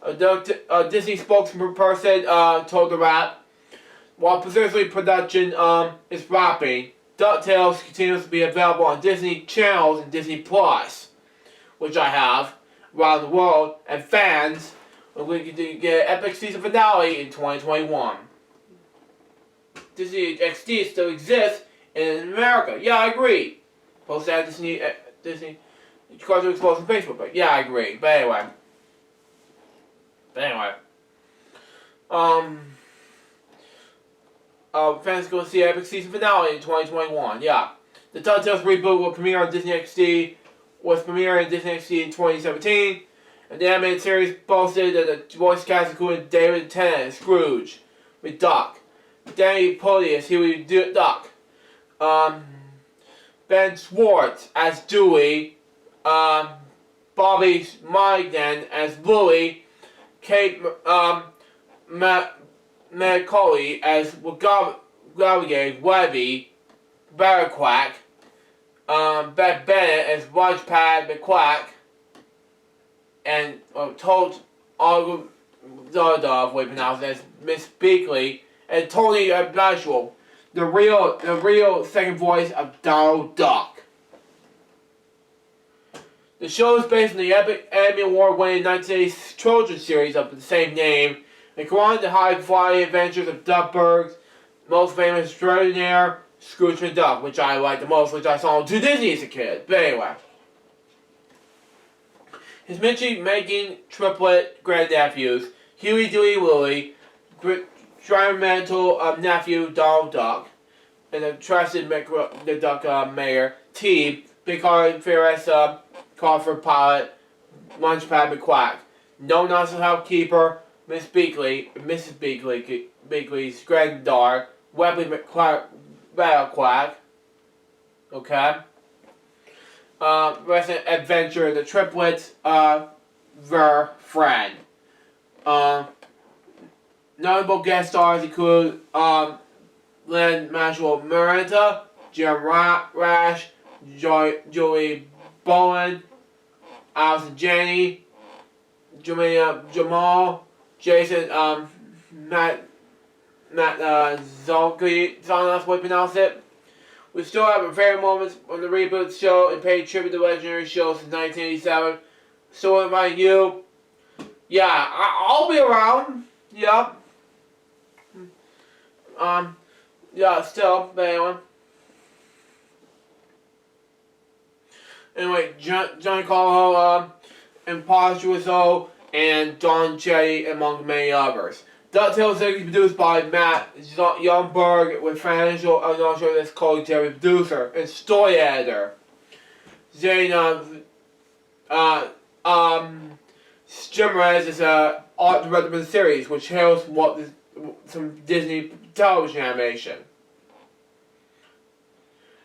A Disney spokesperson told the Wrap, while presumably production is wrapping, DuckTales continues to be available on Disney channels and Disney Plus, which I have, around the world, and fans will get an epic season finale in 2021. Disney XD still exists in America. Yeah, I agree. Post that Disney Cartoon Exposed on Facebook, but yeah, I agree. But anyway. Fans go see epic season finale in 2021. Yeah. The DuckTales reboot will premiere on Disney XD. Was premiering on Disney XD in 2017. And the animated series boasted that the voice cast included David Tennant as Scrooge, with Duck, Danny Pudi as Huey Duck, Ben Schwartz as Dewey, Bobby Magnan as Louie, Kate Macaulay as Waggy Webby, Barraquack, Beth Bennett as Watchpad McQuack, and told Dog, we pronounce it as Miss Beakley, and Tony Bashwell, the real second voice of Donald Duck. The show is based on the epic Emmy Award-winning 1980s children's series of the same name, and go on the high-flying adventures of Duckburg's most famous extraordinaire, Scrooge McDuck, which I like the most, which I saw on Disney as a kid. But anyway. His making triplet grandnephews, Huey, Dewey, Louie, experimental nephew Donald Duck, and the trusted the Duck mayor, T, Big Heart Ferris, Crawford Pilot, Lunchpad McQuack, No Nonsense Housekeeper, Mrs. Beakley's granddaughter, Webley McQuack, okay? Recent adventure, the triplets, their friend. Notable guest stars include Lynn Maxwell Miranda, Jim Rash, Joey Bowen, Allison Janney, Jamal, Jason Matt Zolke, that's what we pronounce it. We still have favorite moments on the reboot show and pay tribute to the legendary show since 1987. So invite you. Yeah, I'll be around. Yep. Yeah, still, but anyway, Johnny Carlo, Impostuoso, and Don Chetti, among many others. DuckTales is produced by Matt Youngberg with financial as co-executive producer and story editor. Zane Strimrez is an art director for the series, which hails from some Disney television animation.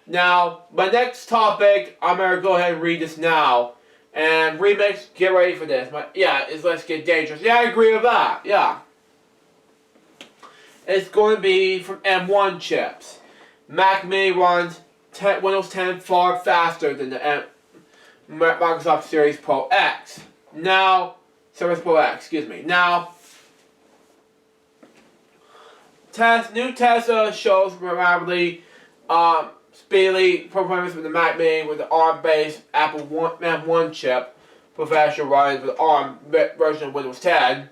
Now, my next topic, I'm going to go ahead and read this now. And remix, get ready for this. Let's Get Dangerous. Yeah, I agree with that. Yeah. It's going to be from M1 chips. Mac Mini runs Windows 10 far faster than the Microsoft Series Pro X. Now, Surface Pro X, excuse me. Now, new test shows remarkably speedily performance with the Mac Mini with the ARM-based Apple M1 chip professional runs with the ARM version of Windows 10.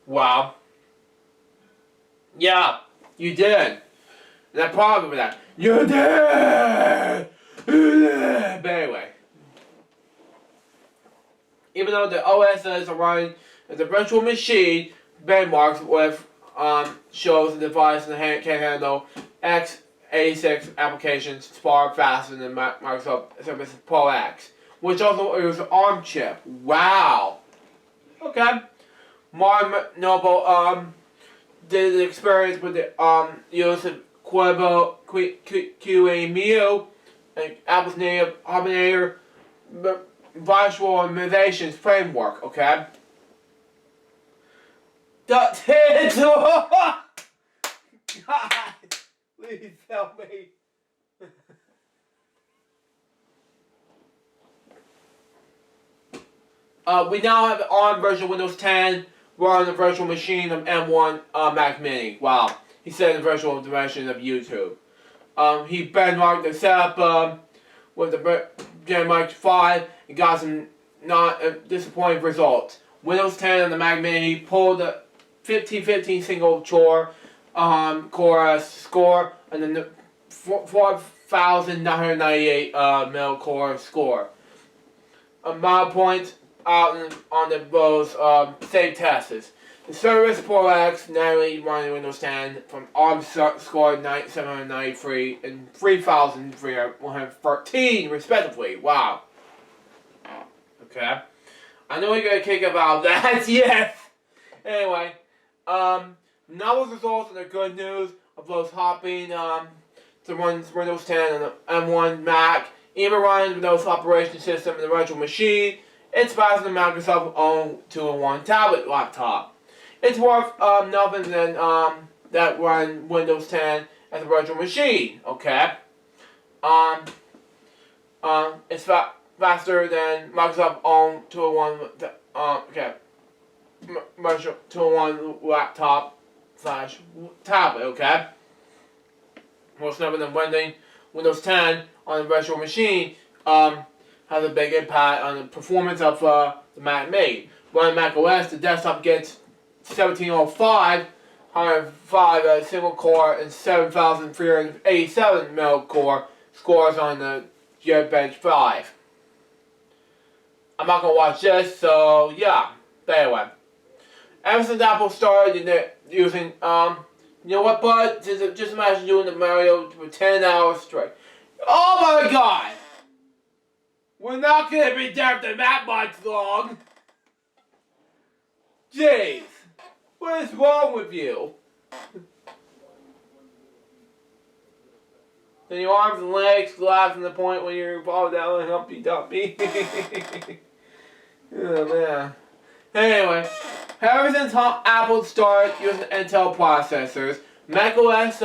Wow. Yeah, you did. And I'm proud of that. You did! But anyway. Even though the OS is running as a virtual machine benchmarks with shows the device and the hand can handle x86 applications far faster than Microsoft Surface Pro X, which also is an ARM chip. Wow. Okay. Martin Noble did an experience with the use of QEMU and Apple's native Harmonizer virtualization framework. Okay. That's it. God, please help me. We now have an ARM version of Windows 10 running the virtual machine of M1 Mac Mini. Wow. He said the virtual version of YouTube. He benchmarked the setup with the Gen 5 and got some not disappointing results. Windows 10 on the Mac Mini pulled the 1515 single core score and then the 4,998 middle core score. Amount of points out on the those save tests. The Surface Pro X narrowly running Windows 10 from ARM scored 793 and 3,113 respectively. Wow. Okay. I know you're gonna kick about that. Yes. Anyway, now with results and the good news of those hopping to run Windows 10 on the M1 Mac, even running Windows operation system in the virtual machine, it's faster than Microsoft's own 2-in-1 tablet laptop. It's worth nothing than that run Windows 10 as a virtual machine. Okay. It's faster than Microsoft's own 2-in-1 virtual 2-in-1 laptop / tablet. Okay. Most nothing than running Windows 10 on a virtual machine has a big impact on the performance of the Mac Mini. Running Mac OS, the desktop gets 1705, 105 single core and 7,387 middle core scores on the Geekbench 5. I'm not gonna watch this, so yeah. But anyway, ever since Apple started using you know what, bud? Just imagine doing the Mario for 10 hours straight. Oh my God! We're not gonna be there for that much long. Jeez, what is wrong with you? Then your arms and legs collapse to the point when you fall down and Humpty Dumpty. Oh man. Anyway, ever since Apple started using Intel processors, macOS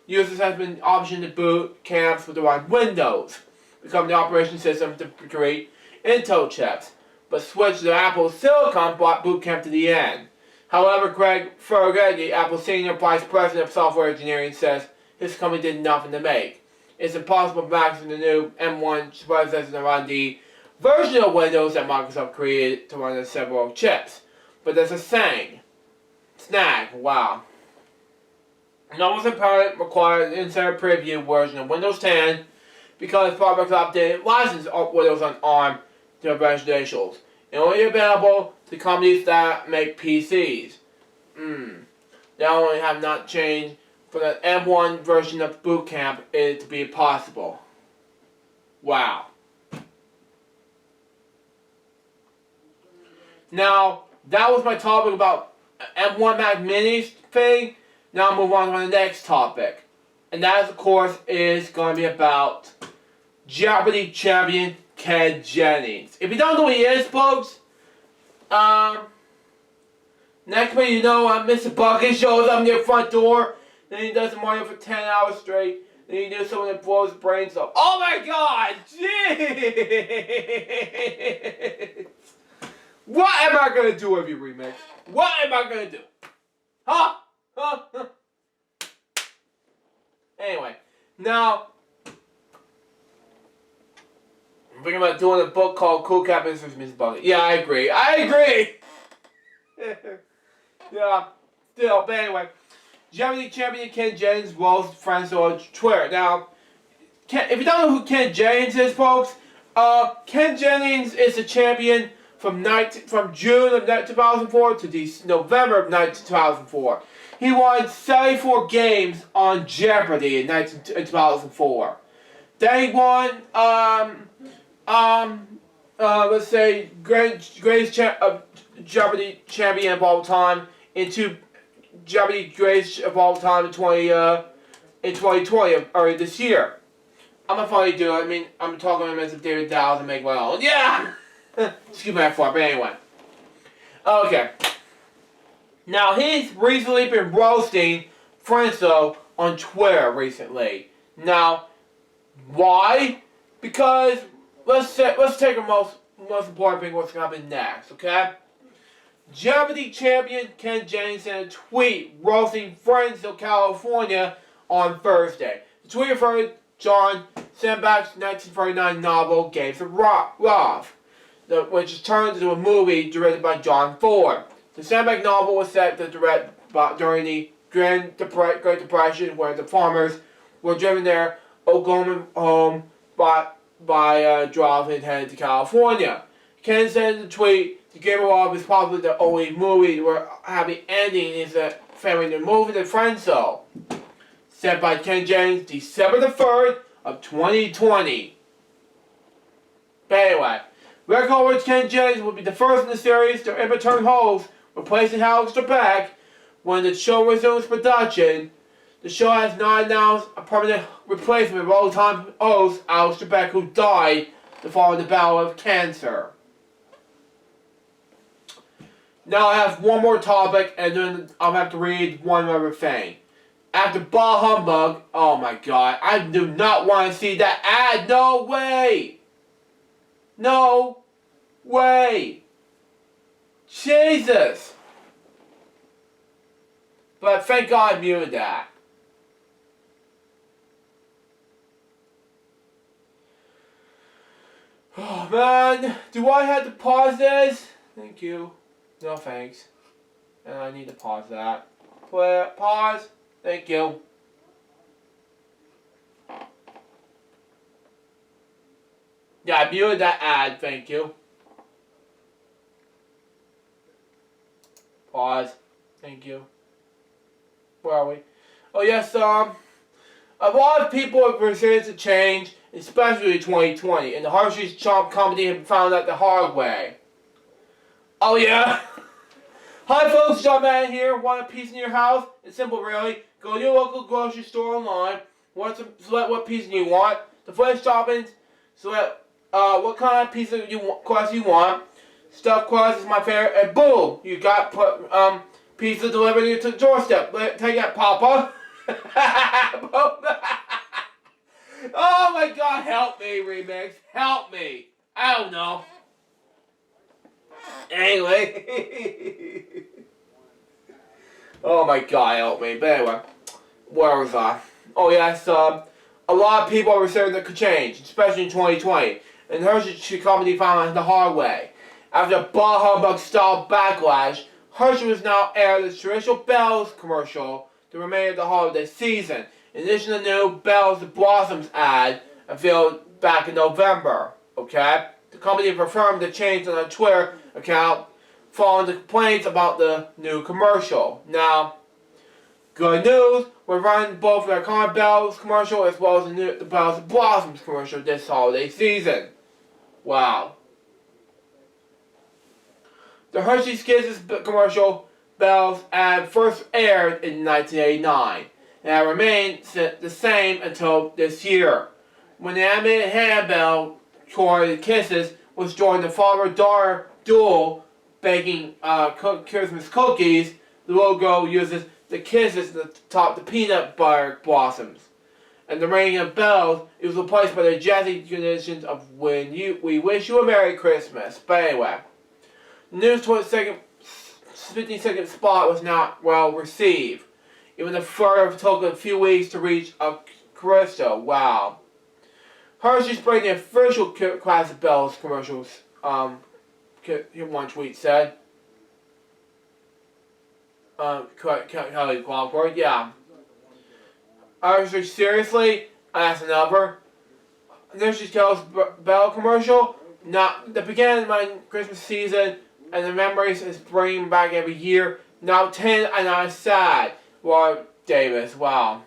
users have been optioned to boot camps with the right Windows, become the operation system to create Intel chips, but switched to Apple Silicon boot camp to the end. However, Craig Ferragamo, Apple Senior Vice President of Software Engineering, says his company did nothing to make. It's impossible to access the new M1 processor to run the version of Windows that Microsoft created to run the several chips. But there's a snag, wow. No one's apparent required an insert preview version of Windows 10 because products updated license Windows on ARM to residentials. And only available to companies that make PCs. That only have not changed for the M1 version of Boot Camp is to be possible. Wow. Now, that was my topic about M1 Mac Minis thing. Now I'll move on to the next topic. And that, of course, is going to be about Jeopardy champion Ken Jennings. If you don't know who he is, folks, next thing you know, Mr. Bucket shows up near the front door. Then he does the Mario for 10 hours straight. Then he does something that blows his brains up. Oh my God! Jeez! What am I gonna do with you, remix? What am I gonna do? Huh? Anyway, now I'm thinking about doing a book called Cool Cat vs. Miss Bucket. Yeah, I agree. Yeah, still, but anyway. Jeopardy champion Ken Jennings rolls friends on Twitter. Now, if you don't know who Ken Jennings is, folks, Ken Jennings is the champion from June of 2004 to November of 2004. He won 74 games on Jeopardy in 2004. Then he won, let's say, greatest Jeopardy champion of all time, into Jeopardy greatest of all time in 2020, or this year. I'm a funny dude. I mean, I'm talking about as if David Dowd and make my own. Yeah! Excuse my fault, but anyway. Okay. Now, he's recently been roasting Frenzo on Twitter recently. Now, why? Because let's take a most important thing what's going to happen next, okay? Jeopardy champion Ken Jennings sent a tweet roasting Frenzo, California on Thursday. The tweet referred to John Sandbeck's 1939 novel Games of Love, which is turned into a movie directed by John Ford. The Sandbeck novel was set to direct during the Great Depression, where the farmers were driven their Oklahoma home by driving headed to California. Ken said in the tweet, "The Game of Love is probably the only movie where a happy ending is a family to move to Frenzo." Said by Ken Jennings, December the 3rd of 2020. But anyway, record Ken Jennings will be the first in the series to ever turn host, replacing Alex Trebek when the show resumes production. The show has not announced a permanent replacement of all-time host Alex Trebek, who died following the battle of cancer. Now I have one more topic, and then I'll have to read one other thing. After Bah Humbug, oh my god, I do not want to see that ad. No way! No way! Jesus! But thank God I muted that. Oh man, do I have to pause this? Thank you. No thanks. And I need to pause that. Pause. Thank you. Yeah, I muted that ad, thank you. Pause. Thank you. Where are we? Oh yes, a lot of people have resisted to change, especially in 2020, and the Hershey's Chomp Company have found out the hard way. Oh yeah? Hi folks, John Man here. Want a pizza in your house? It's simple really. Go to your local grocery store online. Select what pizza you want. The fresh toppings. Select what kind of pizza crust you want. Stuffed crust is my favorite. And boom! You got pizza delivered to the doorstep. Take that, Papa. Oh my God! Help me, remix. Help me. I don't know. Anyway. Oh my God, help me. But anyway, where was I? Oh yes, a lot of people are saying that could change, especially in 2020. And Hershey Company found out the hard way. After a Bah Humbug style backlash, Hershey was now aired the traditional Bells commercial to remain of the holiday season. In addition to the new Bells and Blossoms ad unveiled back in November. Okay? The company confirmed the change on their Twitter account following the complaints about the new commercial. Now, good news, we're running both the iconic Bells commercial as well as the Bells and Blossoms commercial this holiday season. Wow. The Hershey's Kisses commercial Bells ad first aired in 1989 and have remained the same until this year, when the animated handbell toy Kisses was joined the father-daughter duel baking Christmas cookies. The logo uses the Kisses to top the peanut butter blossoms, and the ringing of bells is replaced by the jazzy traditions of we wish you a Merry Christmas. But anyway, the news 15-second spot was not well received. Even the fur took a few weeks to reach a crystal. Wow. Hershey's bringing the official Classic Bells commercials, one tweet said. Kelly Clockwork, yeah. Hershey, seriously? I asked another. Hershey's Bell commercial? That began my Christmas season, and the memories is bringing back every year. Now 10, and I'm sad. Well, Davis, wow.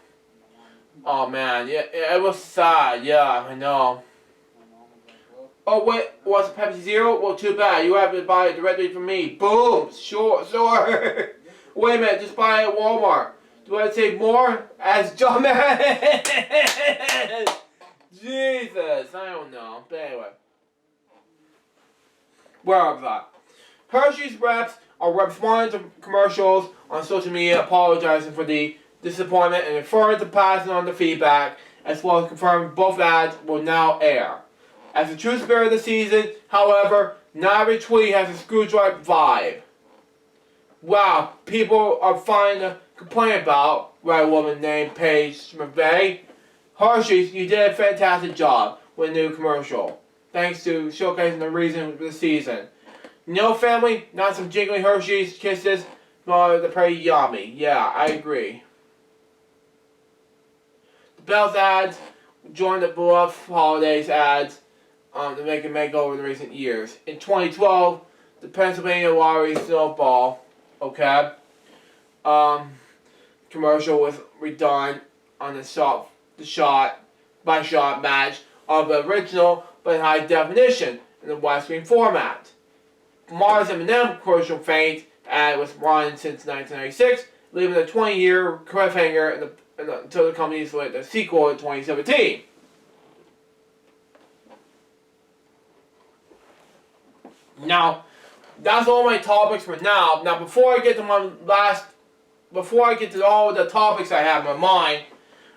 Oh man, yeah, it was sad. Yeah, I know. Oh wait, was it Pepsi Zero? Well, too bad. You have to buy it directly from me. Boom. Sure. Wait a minute, just buy it at Walmart. Do I say more? As John Man. Jesus, I don't know. But anyway, where was I? Hershey's reps are responding to commercials on social media, apologizing for the disappointment and referring to passing on the feedback, as well as confirming both ads will now air. As the true spirit of the season, however, not every tweet has a screwdriver vibe. Wow, people are fine to complain about, right, a woman named Paige McVeigh. Hershey's, you did a fantastic job with a new commercial. Thanks to showcasing the reason of the season. No family, not some jiggly Hershey's kisses, but they're pretty yummy. Yeah, I agree. The Bells ads joined the Bluff Holidays ads to make a makeover in recent years. In 2012, the Pennsylvania Lottery Snowball, okay, commercial was redone on the shot-by-shot match of the original but in high definition in the widescreen format. Mars M&M commercial faint ad was run since 1996, leaving a 20-year cliffhanger until the company released the sequel in 2017. Now, that's all my topics for now. Now, before I get to all the topics I have in my mind,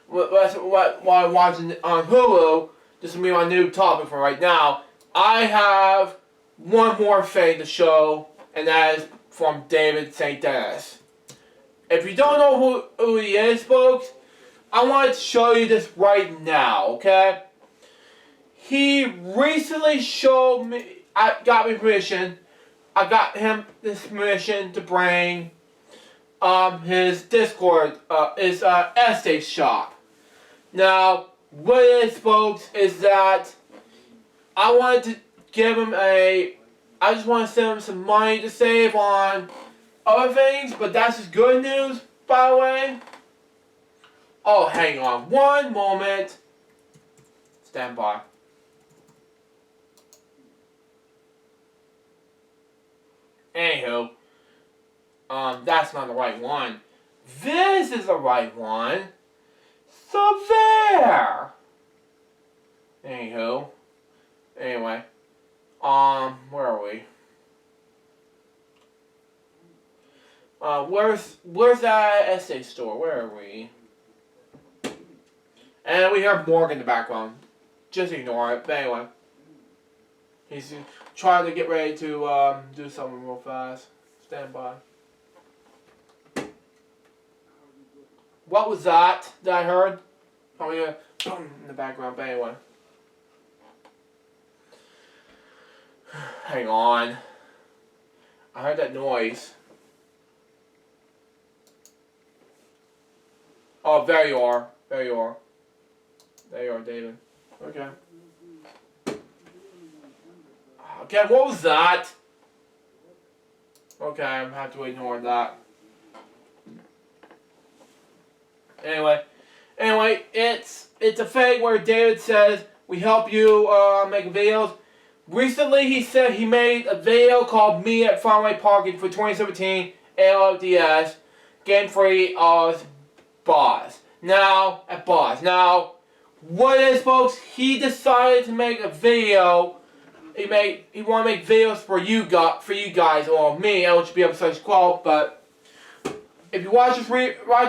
what I'm watching on Hulu, this will be my new topic for right now. I have one more thing to show, and that is from David St. Dennis. If you don't know who he is, folks, I wanted to show you this right now, okay? He recently showed me, got me permission, I got him this permission to bring his Discord, his essay shop. Now, what it is, folks, is that I wanted to give him I just want to send him some money to save on other things, but that's just good news, by the way. Oh, hang on one moment. Stand by. Anywho, that's not the right one. This is the right one. So there. Anywho. Anyway. Where are we? Where's that essay store? Where are we? And we hear Morgan in the background. Just ignore it. But anyway. He's trying to get ready to do something real fast. Stand by. What was that I heard? Probably a boom in the background, but anyway. Hang on. I heard that noise. Oh, there you are. There you are. There you are, David. Okay. Okay, what was that? Okay, I'm gonna have to ignore that. Anyway, it's a thing where David says we help you make videos. Recently, he said he made a video called "Me at Farmway Parking" for 2017 LDS Game Free Boss. Now at Boss. Now, what is, folks? He decided to make a video. He want to make videos for you guys or me, LJPCBM, but if you watch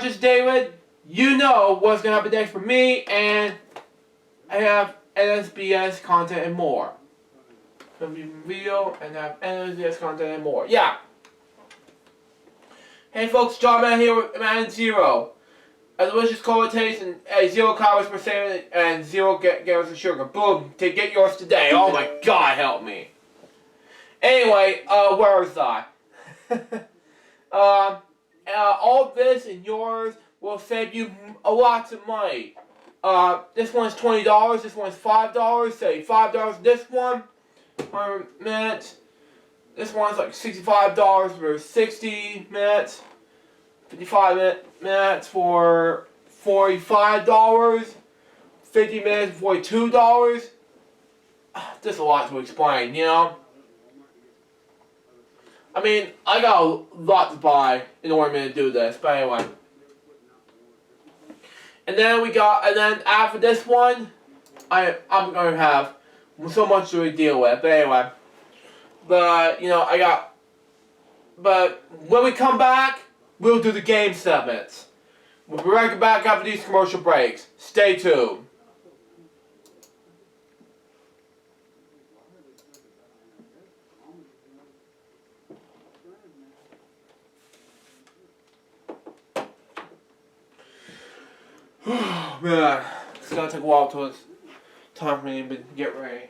this, David, you know what's gonna happen next for me, and I have NSBS content and more. Gonna be video and have NSBS content and more. Yeah. Hey folks, John Man here with Man Zero. A delicious cola taste and 0 calories per serving and 0 grams of sugar. Boom! To get yours today. Oh my God, help me. Anyway, where was I? All this and yours will save you a lot of money. This one's $20. This one's $5. Say $5 this one per minute. This one's like $65 for 60 minutes. 55 minutes for $45. 50 minutes for $42. There's a lot to explain, you know? I mean, I got a lot to buy in order to do this, but anyway. And then after this one, I'm gonna have so much to deal with, but anyway. But, you know, but when we come back, we'll do the game segments. We'll be right back after these commercial breaks. Stay tuned. Man, it's gonna take a while till it's time for me to get ready.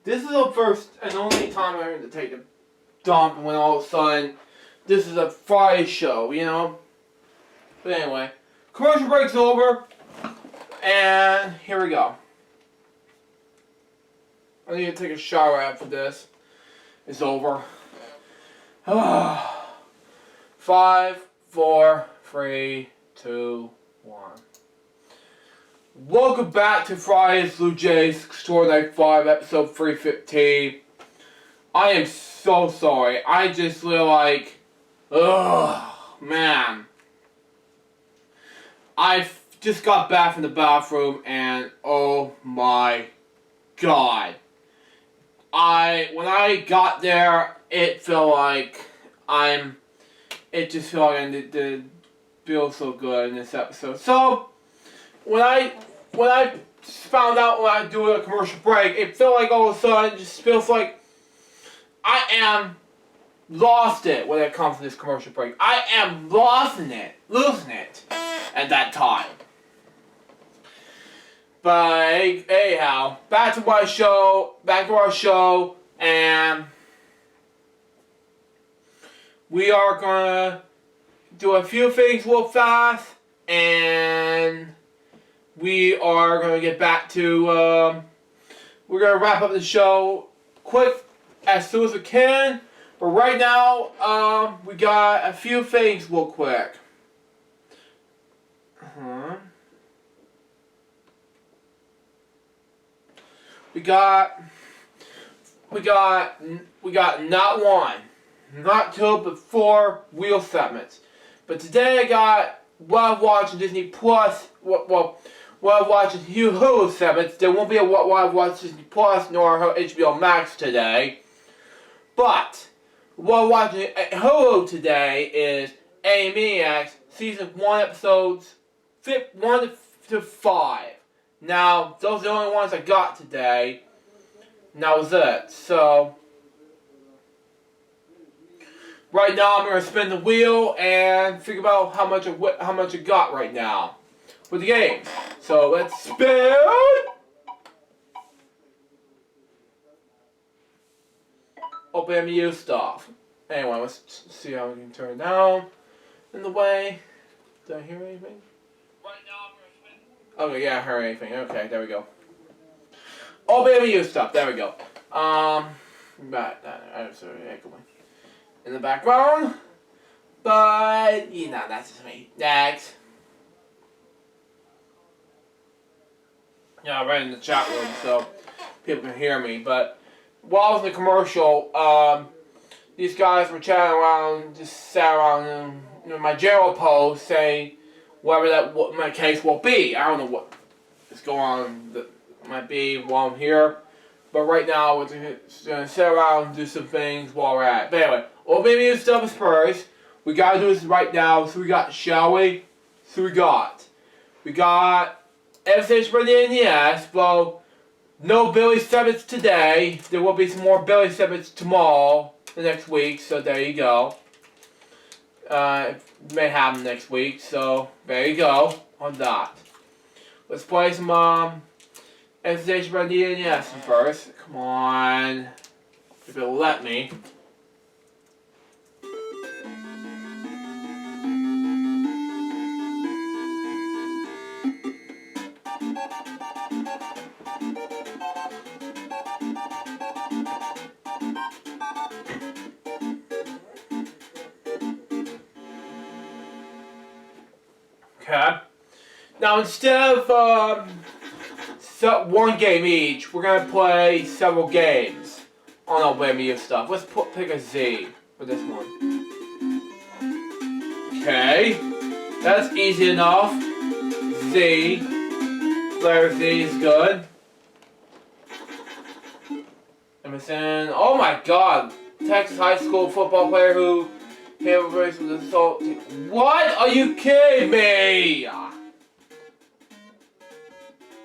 This is the first and only time I'm going to take a dump when all of a sudden this is a Friday show, you know? But anyway, commercial break's over, and here we go. I need to take a shower after this. It's over. 5, 4, 3, 2, 1. Welcome back to Friday's Blue Jays Extraordinary 5, episode 315. I am so sorry. I just feel like, man. I just got back from the bathroom and oh my god. When I got there, it felt like it just felt like I did feel so good in this episode. So, when I found out when I do a commercial break, it felt like all of a sudden, it just feels like I am lost it when it comes to this commercial break. I am lost in it. losing it at that time. But anyhow, back to our show, and we are gonna do a few things real fast, and we are gonna get back to, we're gonna wrap up the show quick as soon as we can, but right now, we got a few things real quick. We got not one, not two, but 4 wheel segments. But today I got, while I'm watching Disney Plus, while I'm watching Hulu segments, there won't be a while I'm watching Disney Plus nor HBO Max today. But what I'm watching at Hulu today is Animaniacs Season 1 episodes 1 to 5. Now, those are the only ones I got today. And that was it. So, right now I'm going to spin the wheel and figure out how much I got right now with the game. So, let's spin! Open MU stuff. Anyway, let's see how we can turn it down in the way. Did I hear anything? Right now I'm going to spin. Okay, yeah, I heard anything. Okay, there we go. Open MU stuff. There we go. In the background. But, you know, that's just me. Next. Yeah, right in the chat room so people can hear me. But while I was in the commercial, these guys were chatting around, just sat around in my general post saying what my case will be. I don't know what is going on that might be while I'm here. But right now, we're going to sit around and do some things while we're at it. But anyway, open new stuff is first. We got to do this right now. So we got, shall we? So we got FSH for the NES. Well, no Billy Sevens today. There will be some more Billy Sevens tomorrow, the next week. So there you go. It may happen next week. So there you go on that. Let's play some FSH for the NES first. Come on, if it'll let me. Okay. Now instead of one game each, we're gonna play several games on our WMU stuff. Let's pick a Z for this one. Okay, that's easy enough. Z, player Z is good. Emerson, oh my God, Texas high school football player who came over with the assault. What? Are you kidding me?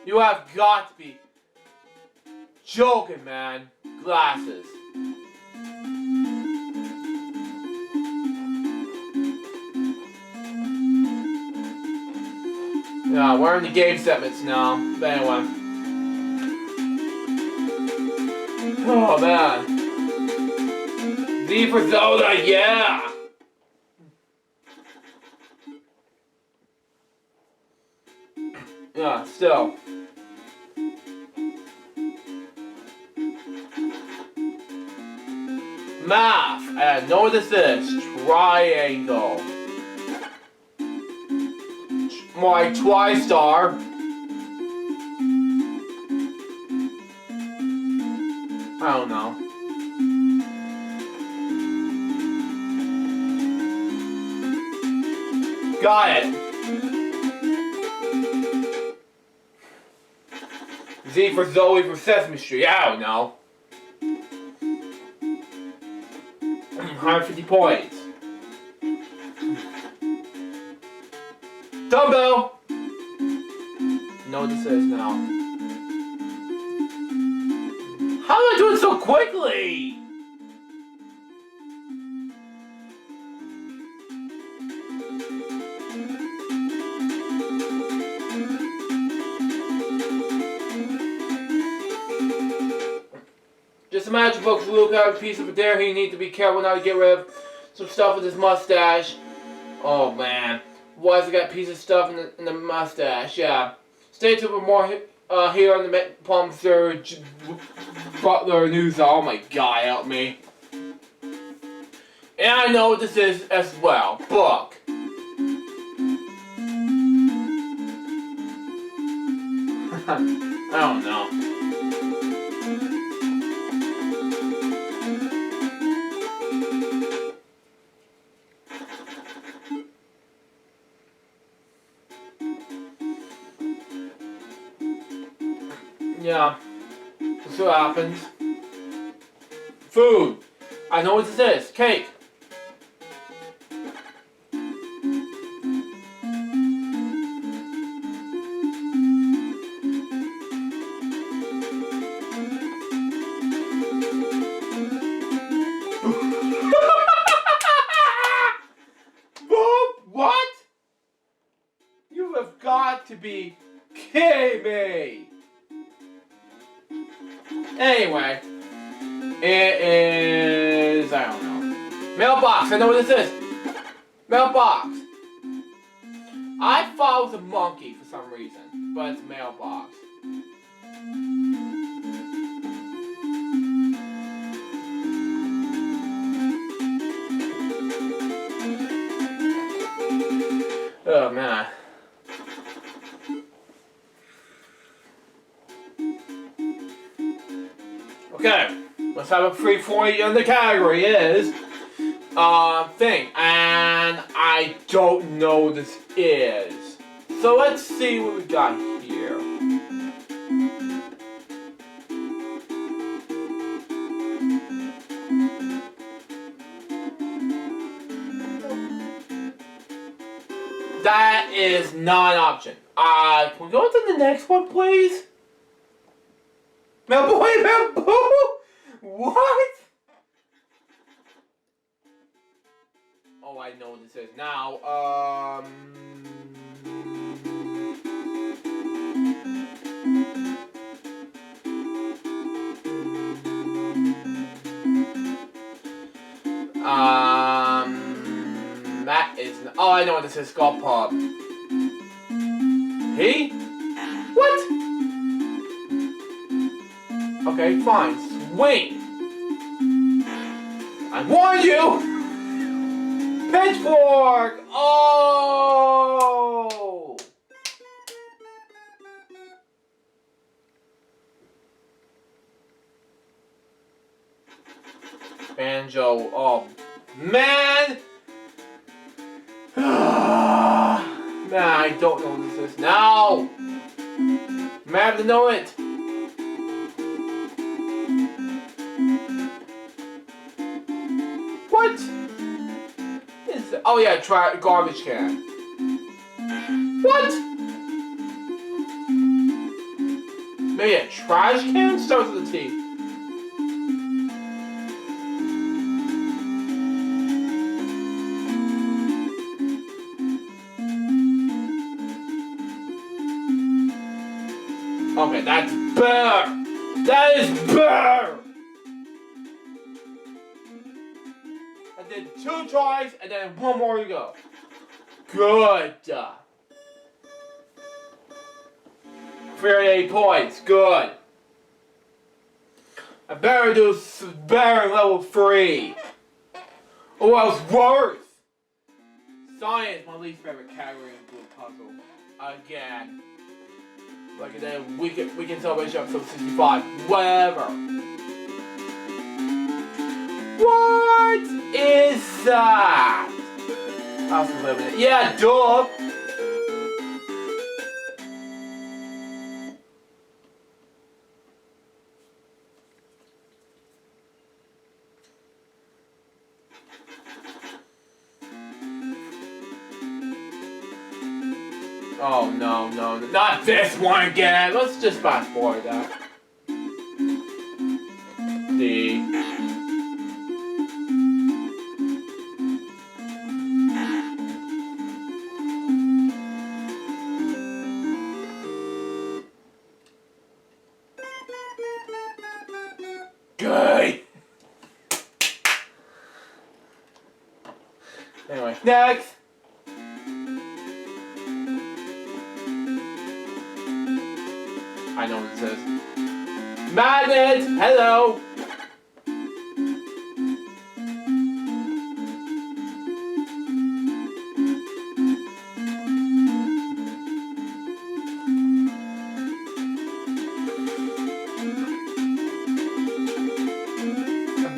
You have got to be joking, man. Glasses. Yeah, we're in the game segments now. But anyway. Oh, man. Z for Zelda, yeah! Yeah, still. Math, and know what this is. Triangle. My Tri-Star. I don't know. Got it. Z for Zoe for Sesame Street. I don't know. 150 points. Dumbbell! Know what this is now. How am I doing so quickly? Just imagine, folks, Luke has a piece of it there. He needs to be careful not to get rid of some stuff with his mustache. Oh man, why has he got a piece of stuff in the mustache? Yeah. Stay tuned for more here on the Palm Surge Butler News. Oh my God, help me. And I know what this is as well. Book. I don't know. Yeah. Let's see what happens. Food. I know what this is. Cake. What? You have got to be kidding me. Anyway, it is, I don't know. Mailbox, I know what this is. Mailbox. I thought it was a monkey for some reason, but it's mailbox. Oh man. Okay, let's have a free for you, and the category is thing, and I don't know what this is. So let's see what we got here. That is not an option. Can we go to the next one, please? Mailboy. What? Oh, I know what this is now. That is. Oh, I know what this is. Skull Pop. He? What? Okay, fine. Swing. I warned you. Pitchfork. Oh. Banjo. Oh, man. Man, I don't know what this is now. I have to know it. What is that? Oh yeah, try garbage can. What? Maybe a trash can? Starts with a T. Okay, that's better. That is better. I did 2 tries and then 1 more to go. Good. 38 points. Good. I better do better in level 3. Oh, I was worse. Science, my least favorite category in Blue Puzzle. Again. Like then we can celebrate episode 65. Whatever. What is that? House of Living. Yeah, duh. Oh no, not this one again. Let's just fast forward that. D. Good. Next. I know what this is. Magnet! Hello!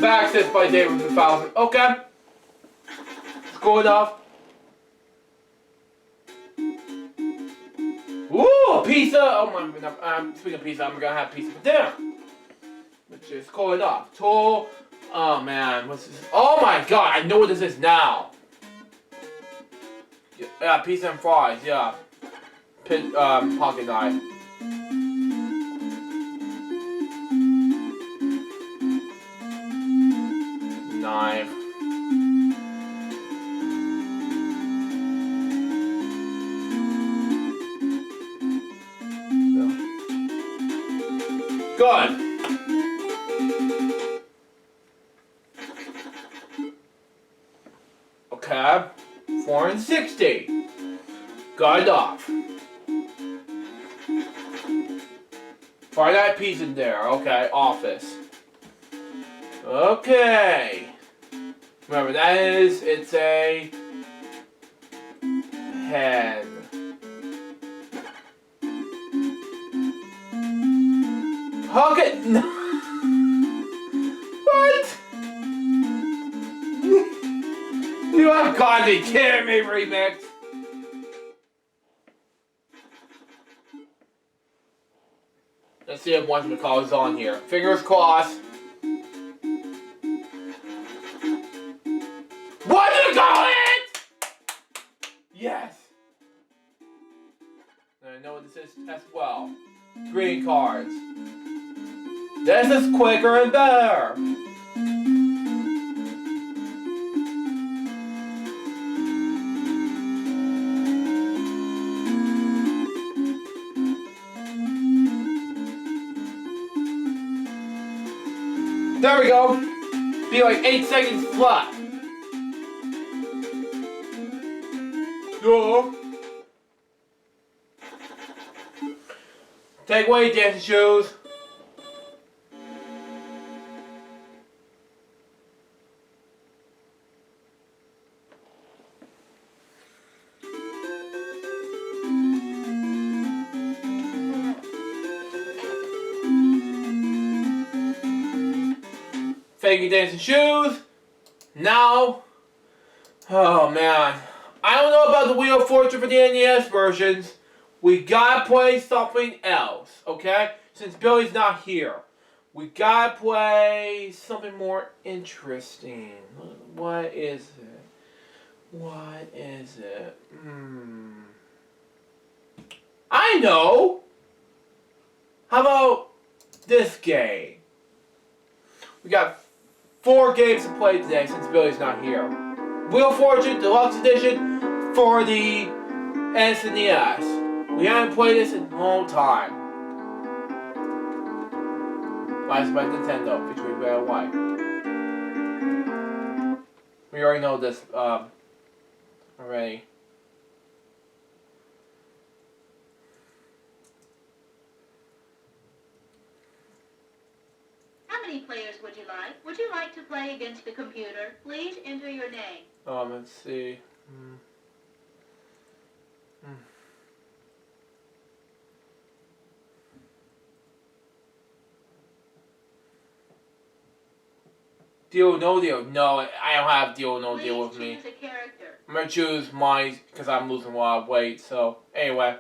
Back assist by David 2000. Okay. It's good enough. Ooh, pizza! Oh my, speaking of pizza, I'm gonna have pizza for dinner. Which is cool enough. Oh man, what's this? Oh my god, I know what this is now. Yeah, pizza and fries, yeah. Pocket knife. Knife. Good. Okay. 460. Good off. Friday piece in there. Okay. Office. Okay. Remember that is, it's a pen. Pocket. No. What? You have got to be kidding me, remix. Let's see if one McCall is on here. Fingers crossed. What do you call it? Yes. And I know what this is as well. Green cards. This is quicker and better. There we go. Be like 8 seconds flat. Go. Take away dancing shoes. Fakey dancing shoes. Now, oh man, I don't know about the Wheel of Fortune for the NES versions. We gotta play something else, okay? Since Billy's not here, we gotta play something more interesting. What is it? What is it? I know. How about this game? We got 4 games to play today since Billy's not here. Wheel of Fortune Deluxe Edition for the SNES. We haven't played this in a long time. Last by Nintendo between red and white. We already know this already. How many players would you like? Would you like to play against the computer? Please enter your name. Let's see. Deal no deal. No, I don't have deal no deal with me. Please choose a character. I'm gonna choose mine because I'm losing a lot of weight. So anyway,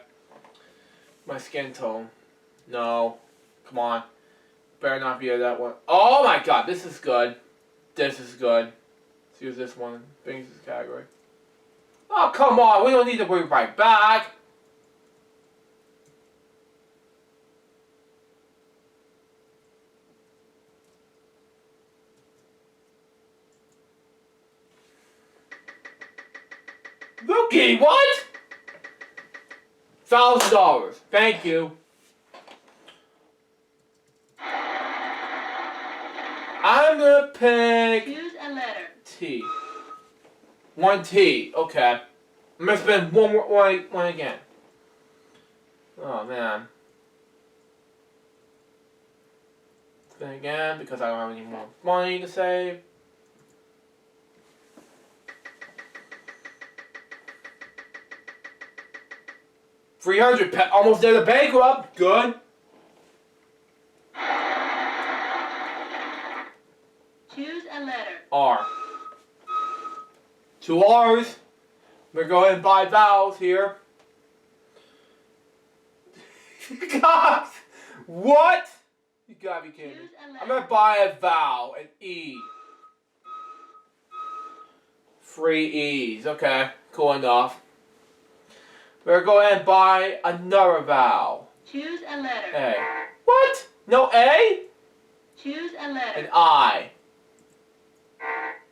my skin tone. No, come on. Better not be that one. Oh my god, this is good. This is good. Let's use this one. Brings this category. Oh come on, we don't need to bring it right back. Rookie, what? $1,000. Thank you. I'm gonna pick Choose a letter. T. 1 T. Okay. I'm gonna spend one again. Oh man. Spin again because I don't have any more money to save. $300. Almost there to bankrupt. Good. Choose a letter. R. 2 R's. We're going to go ahead and buy vowels here. God! What? You gotta be kidding me. Choose a letter. I'm gonna buy a vowel, an E. 3 E's. Okay, cool enough. We're going to go ahead and buy another vowel. Choose a letter. A. What? No A? Choose a letter. An I.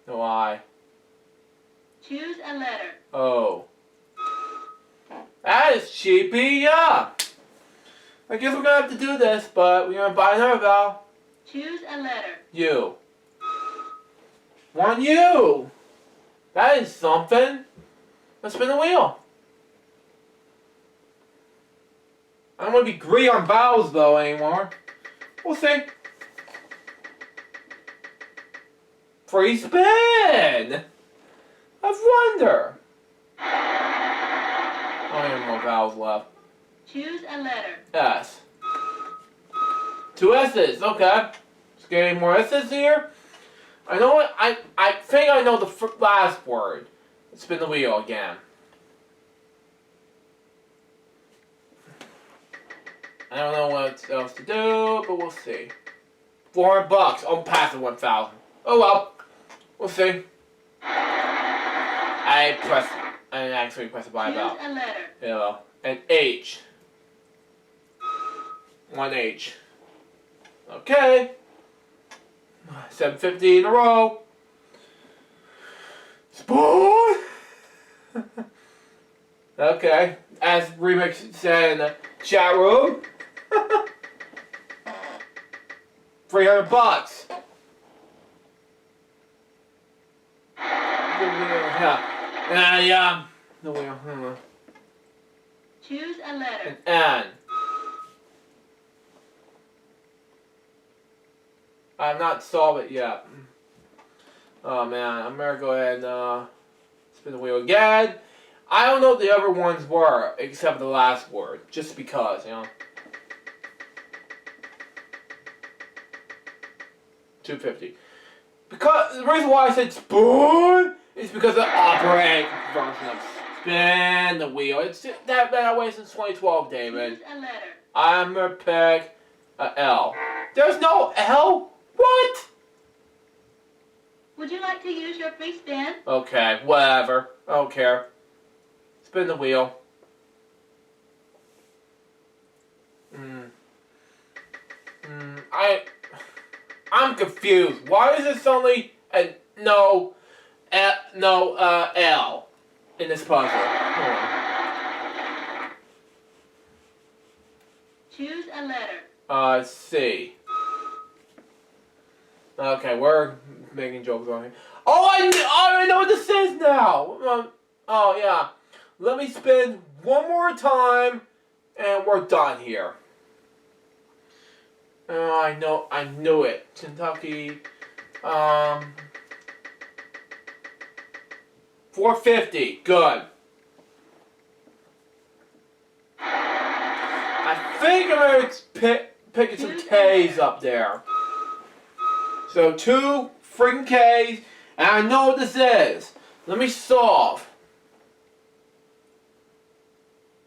No I. Choose a letter. O. That is cheapy, yeah. I guess we're gonna have to do this, but we're gonna buy another vowel. Choose a letter. U. 1 U. That is something. Let's spin the wheel. I don't want to be greedy on vowels though anymore. We'll see. Free spin! Of wonder. I don't have more vowels left. Choose a letter. S. 2 S's, okay. Just getting more S's here. I know what, I think I know the last word. Let's spin the wheel again. I don't know what else to do, but we'll see. $400. I'm past the 1,000. Oh well. We'll see. I actually pressed the buy Choose about. a letter. Yeah, an H. 1 H. Okay. 750 in a row. Spoon! Okay. As Remix said in the chat room. $300. Yeah. No wheel. Choose a letter. An N. I've not solved it yet. Oh man, I'm gonna go ahead and spin the wheel again. I don't know what the other ones were, except for the last word. Just because, you know. 250. Because the reason why I said spoon is because the operating function of spin the wheel. It's just that way since 2012, David. Choose a letter. I'm gonna pick a L. There's no L? What? Would you like to use your free spin? Okay, whatever. I don't care. Spin the wheel. I'm confused. Why is this only a no L in this puzzle? Hold on. Choose a letter. C. Okay, we're making jokes on here. Oh, I know what this is now. Oh yeah. Let me spin one more time, and we're done here. Oh, I knew it. Kentucky. 450. Good. I think I'm gonna picking some K's up there. So 2 freaking K's, and I know what this is. Let me solve.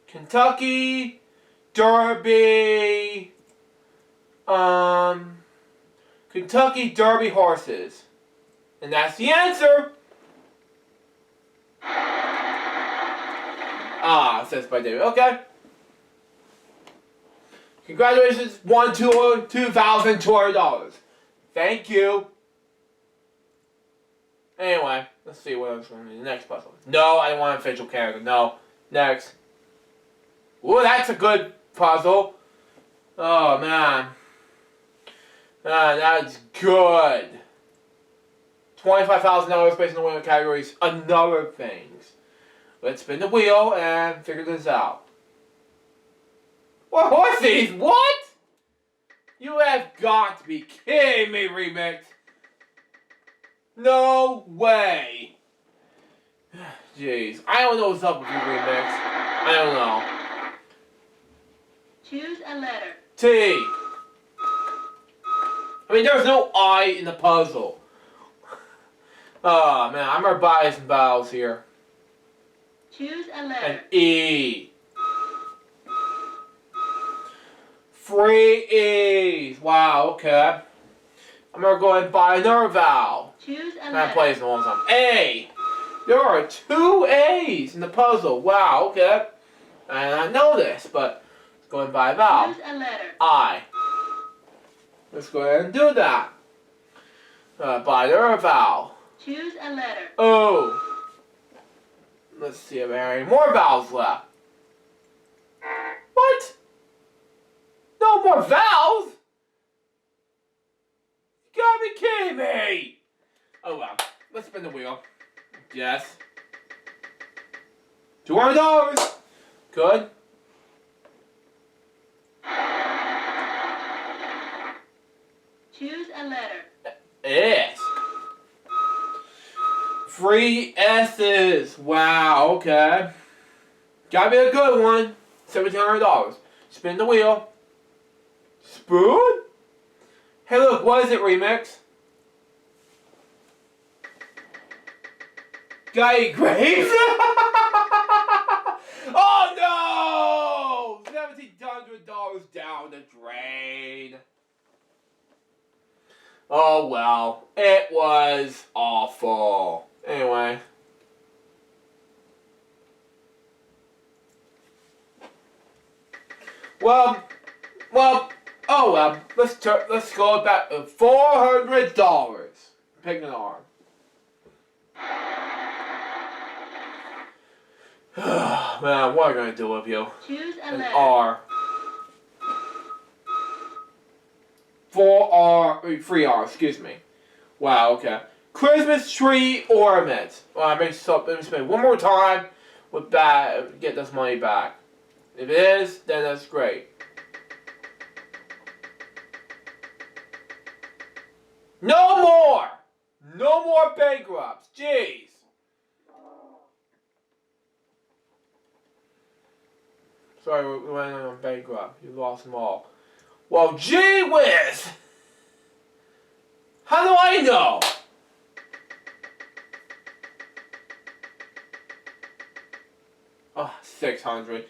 Kentucky Derby. Kentucky Derby horses. And that's the answer. It says by David. Okay. Congratulations, $2,200. Thank you. Anyway, let's see what else is going to be the next puzzle. No, I don't want official character. No. Next. Ooh, that's a good puzzle. Oh, man. That's good. $25,000 based on the winning categories. Another things. Let's spin the wheel and figure this out. What horses? What? You have got to be kidding me, Remix. No way. Jeez, I don't know what's up with you, Remix. I don't know. Choose a letter. T. I mean, there's no I in the puzzle. Oh, man, I'm gonna buy some vowels here. Choose a letter. And E. 3 E's. Wow, okay. I'm gonna go ahead and buy another vowel. Choose a I'm gonna letter. play this one time. A. There are 2 A's in the puzzle. Wow, okay. I did not know this, but let's go ahead and buy a vowel. Choose a letter. I. Let's go ahead and do that. Buy another vowel. Choose a letter. O. Let's see if there are any more vowels left. What? No more vowels? You gotta be kidding me! Oh well, let's spin the wheel. Yes. $200! Good. Choose a letter. S. 3 S's. Wow, okay. Gotta be a good one. $1,700. Spin the wheel. Spoon? Hey look, what is it, Remix? Got grapes? Oh no! $1,700 down the drain. Oh well, it was awful. Anyway. Well, oh well. Let's go back to $400. Pick an arm. Man, what am I gonna do with you? Choose a An letter. R. 3 R, excuse me. Wow, okay. Christmas tree ornament. Well, let me spend one more time with that, get this money back. If it is, then that's great. No more! No more bankrupts. Jeez. Sorry, we went on bankrupt. You lost them all. Well, gee whiz! How do I know? Oh, 600.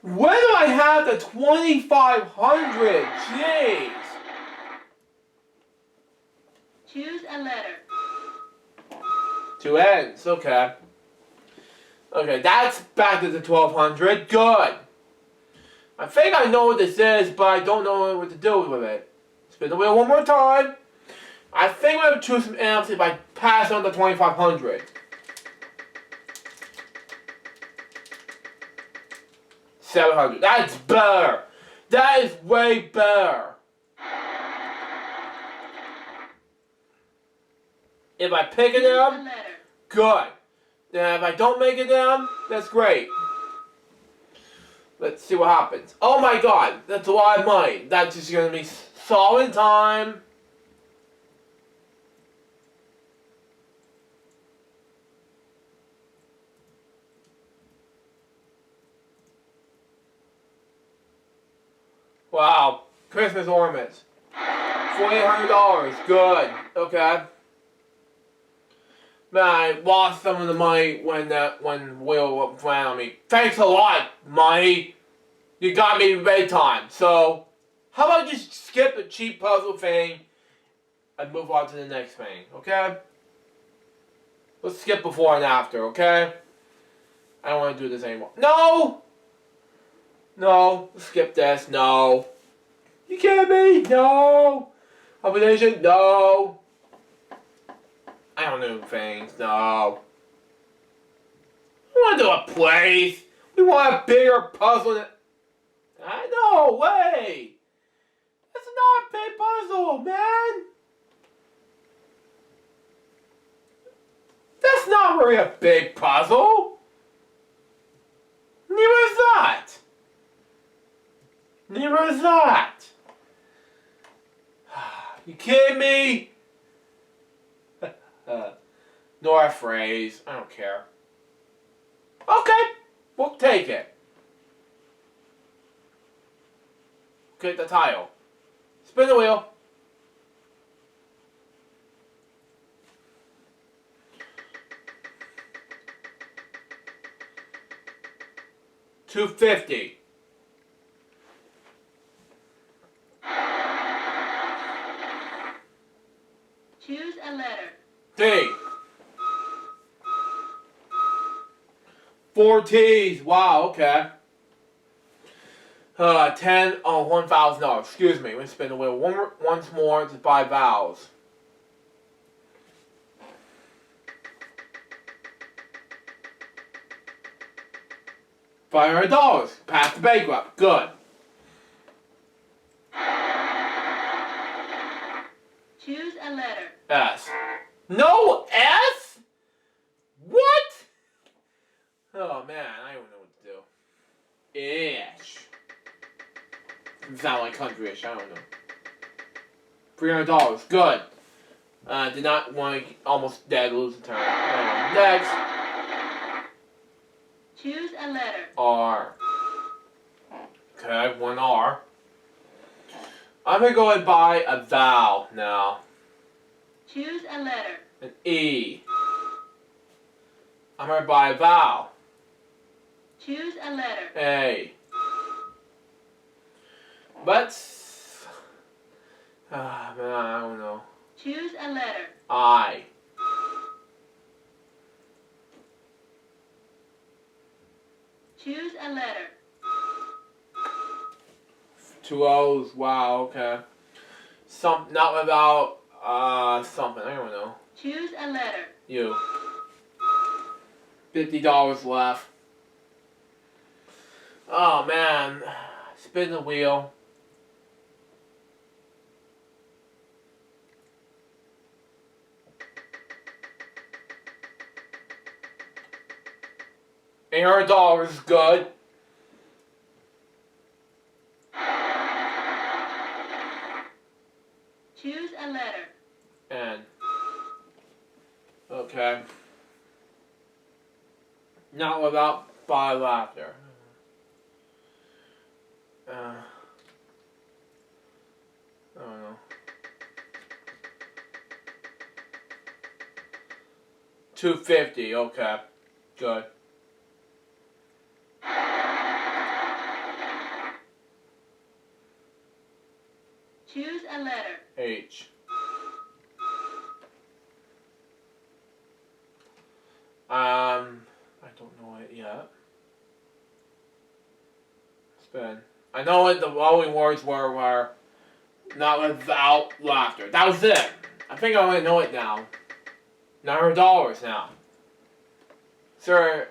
When do I have the 2,500? Jeez. Choose a letter. 2 N's. Okay. Okay, that's back to the 1,200. Good. I think I know what this is, but I don't know what to do with it. Spin the wheel one more time. I think I'm going to choose some M's if I pass on the 2,500. 700. That's better. That is way better. If I pick it Choose a up, letter. good. Then if I don't make it down, that's great. Let's see what happens. Oh my god, that's a lot of money. That's just going to be solid time. Wow, Christmas ornaments. $4,800, good. Okay. Man, I lost some of the money when Will ran on me. Thanks a lot, money. You got me big time. So, how about just skip the cheap puzzle thing and move on to the next thing, okay? Let's skip before and after, okay? I don't want to do this anymore. No! No, skip this, no. You kidding me? No. Combination, no. I don't know things, no. We want to do a place. We want a bigger puzzle than... No way. That's not a big puzzle, man. really a big puzzle. Neither is that. Neither is that. You kidding me? Nor a phrase. I don't care. Okay, we'll take it. Get the tile. Spin the wheel. $2.50. Choose a letter. T. 4 T's. Wow, okay. 10 on $1,000. Excuse me. Let me spin the wheel once more to buy vowels. $500. Pass the bankrupt. Good. Choose a letter. S. No S? What? Oh man, I don't know what to do. Ish. Sound like countryish, I don't know. $300. Good. Did not want to almost dead lose the turn. Next. Choose a letter. R. Okay, 1 R. I'm gonna go and buy a vowel now. Choose a letter. An E. I'm gonna buy a vowel. Choose a letter. A. But man, I don't know. Choose a letter. I. Choose a letter. 2 O's. Wow. Okay. Not without something. I don't know. Choose a letter. You. $50 left. Oh man. Spin the wheel. $800 is good. Choose a letter. N. Okay. Not without by laughter. I don't know. $2.50. Okay. Good. Choose a letter. H. I don't know it yet. Spin. I know what the following words were not without laughter. That was it. I think I only know it now. $900 now. Sir.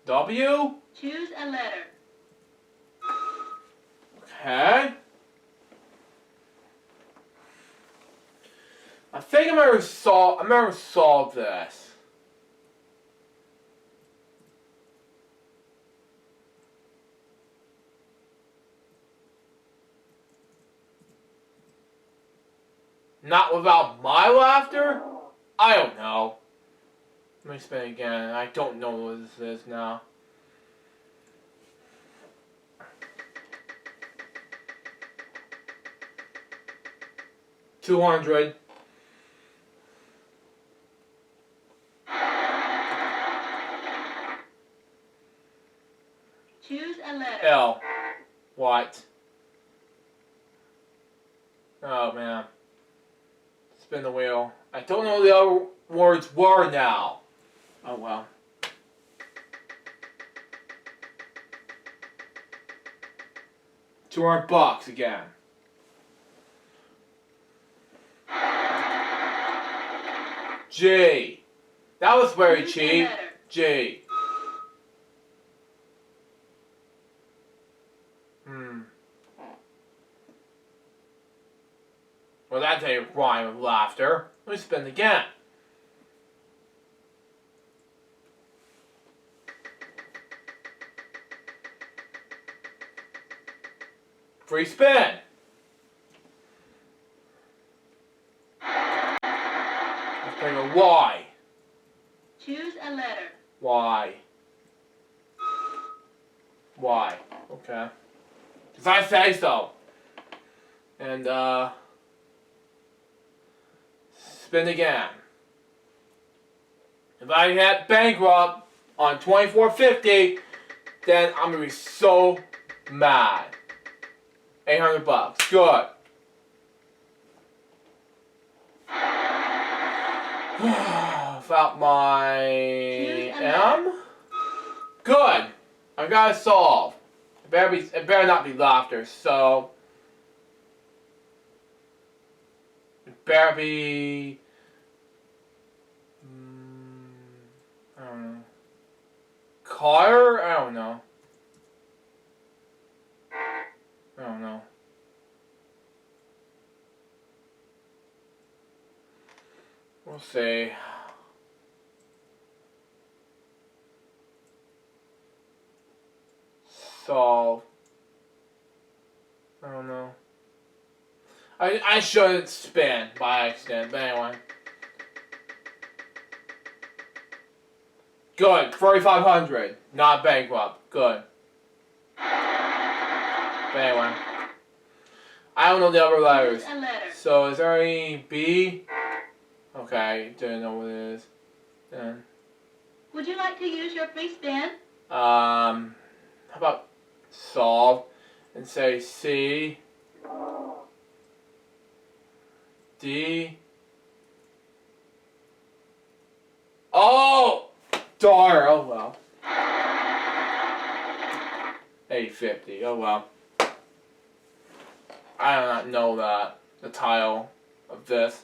W? Choose a letter. Okay. I think I'm gonna solve this. Not without my laughter? I don't know. Let me spin again. I don't know what this is now. $200. Choose a letter. L. What? Oh man. Spin the wheel. I don't know what the other words were now. Oh well. $200 again. G. That was very Choose a cheap. letter. G. Well, that's a rhyme of laughter. Let me spin again. Free spin. Let's pick a Y. Choose a letter. Y. Y. Okay. Because I say so. And, spin again. If I hit bankrupt on 2450, then I'm gonna be so mad. $800. Good. Without my M. Good. I gotta solve. It better not be laughter. So it better be. I don't know. Car? I don't know. I don't know. We'll see. Solve. I don't know. I shouldn't spin by accident, but anyway. Good. 4,500. Not bankrupt. Good. But anyway. I don't know the other letters. Choose a letter. So is there any B? Okay, didn't know what it is. Then Would you like to use your free spin? how about solve and say C D. Oh darn, oh well. 850, oh well. I do not know that the title of this.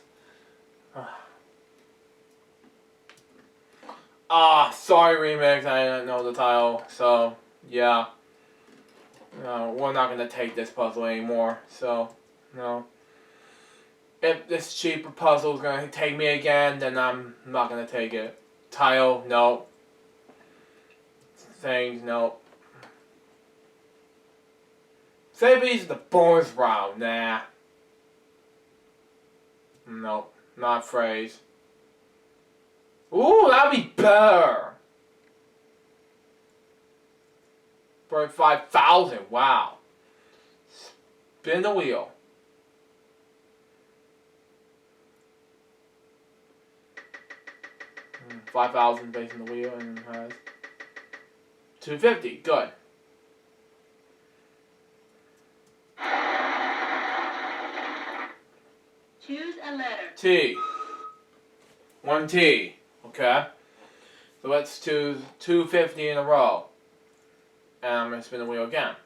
Sorry remix, I didn't know the title, so yeah. No, we're not gonna take this puzzle anymore, so no. If this cheaper puzzle is gonna take me again, then I'm not gonna take it. Title, no. Things, no. Say these are the bonus round, nah. Nope, not phrase. Ooh, that'd be better. 5,000, wow. Spin the wheel. Mm, 5,000 facing the wheel and it has 250, good. Choose a letter. T. 1 T. Okay. So let's do 250 in a row. And I'm going to spin the wheel again.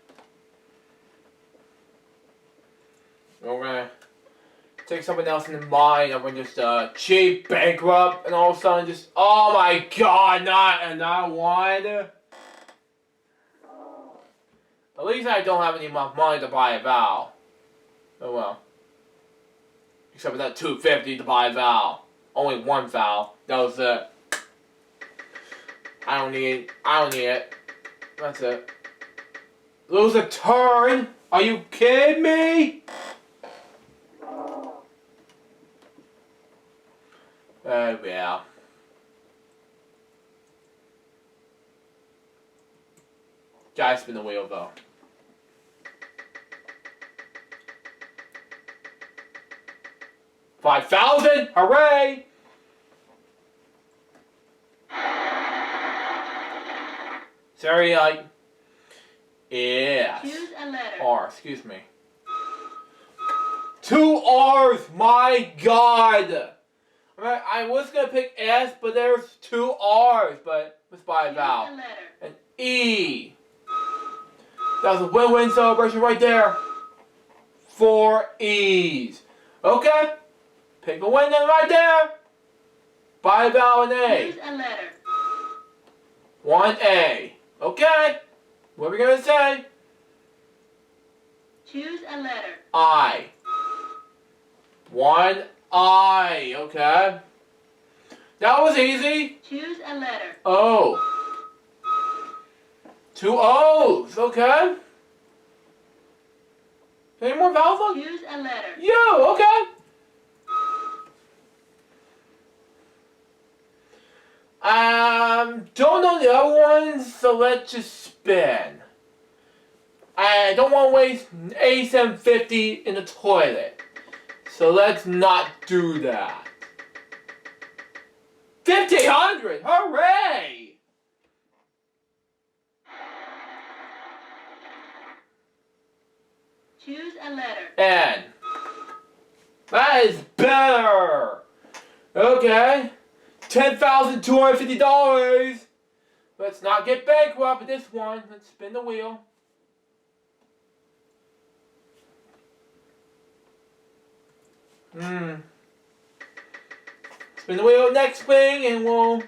We're going to take something else in mind and we're just cheap, bankrupt, and all of a sudden just, oh my god, not another one. At least I don't have any enough money to buy a vowel. Oh well. Except for that 250 to buy a vowel. Only one vowel. That was it. I don't need it. That's it. Lose a turn? Are you kidding me? Yeah. Gotta spin the wheel though. $5,000! Hooray! Sorry, yes. Choose a letter. R, excuse me. 2 R's! My god! I was gonna pick S, but there's 2 R's, but let's buy a vowel. Choose a letter. An E. That was a win-win celebration right there. 4 E's. Okay. Pick a win then right there. Buy a vowel and A. Choose a letter. 1 A. Okay. What are we gonna say? Choose a letter. I. One I. Okay. That was easy. Choose a letter. O. Two O's. Okay. Any more vowels? Choose a letter. U. Okay. Don't know the other ones, so let's just spin. I don't want to waste 8750 in the toilet, so let's not do that. 1500! Hooray! Choose a letter. N. That is better. Okay. $10,250. Let's not get bankrupt with this one. Let's spin the wheel. Spin the wheel next swing and we'll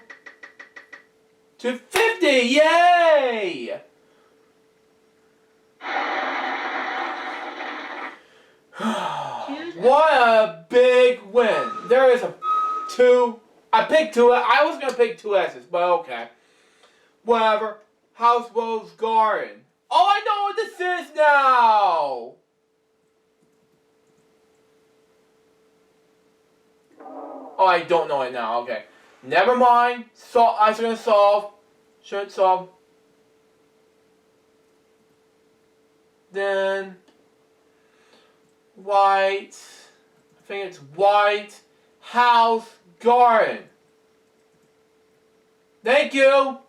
250. Yay! What a big win. There is a 2. I picked 2. I was going to pick 2 S's, but okay. Whatever. House Rose Garden. Oh, I know what this is now. Oh, I don't know it now. Okay. Never mind. I was going to solve. Should solve. Then white. I think it's white house garden. Thank you.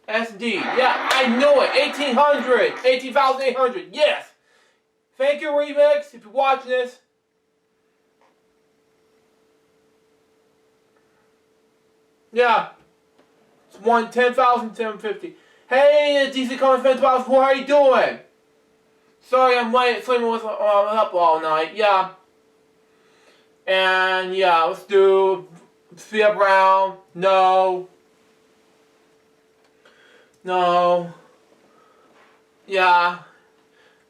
SD. Yeah, I knew it. 1800. 18,800. Yes. Thank you, Remix, if you're watching this. Yeah. It's 10,750. Hey, DC Comics Fans, how are you doing? Sorry, I'm late. Sleeping was up all night. Yeah. And yeah, let's do Sophia Brown. No. No. Yeah.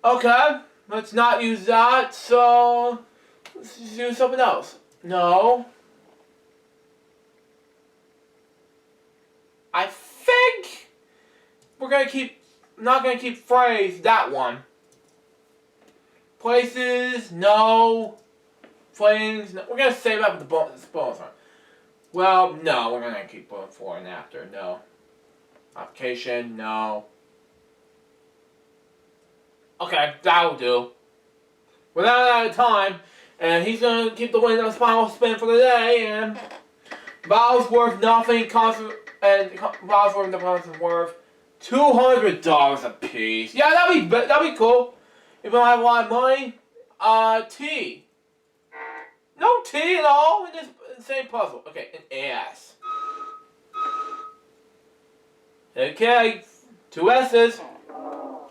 Okay. Let's not use that. So let's just use something else. No. I think we're gonna keep. Not gonna keep phrase that one. Places, no. Flames, no. We're gonna save up the bonus one. Well, no, we're gonna keep before and after. No. Application, no. Okay, that'll do. We're not out of time, and he's gonna keep the win on his final spin for the day, and Val's worth nothing, and Val's worth $200 a piece. Yeah, that'd be cool. If I don't have a lot of money, T. No T at all in this same puzzle. Okay, an S. Okay, 2 S's.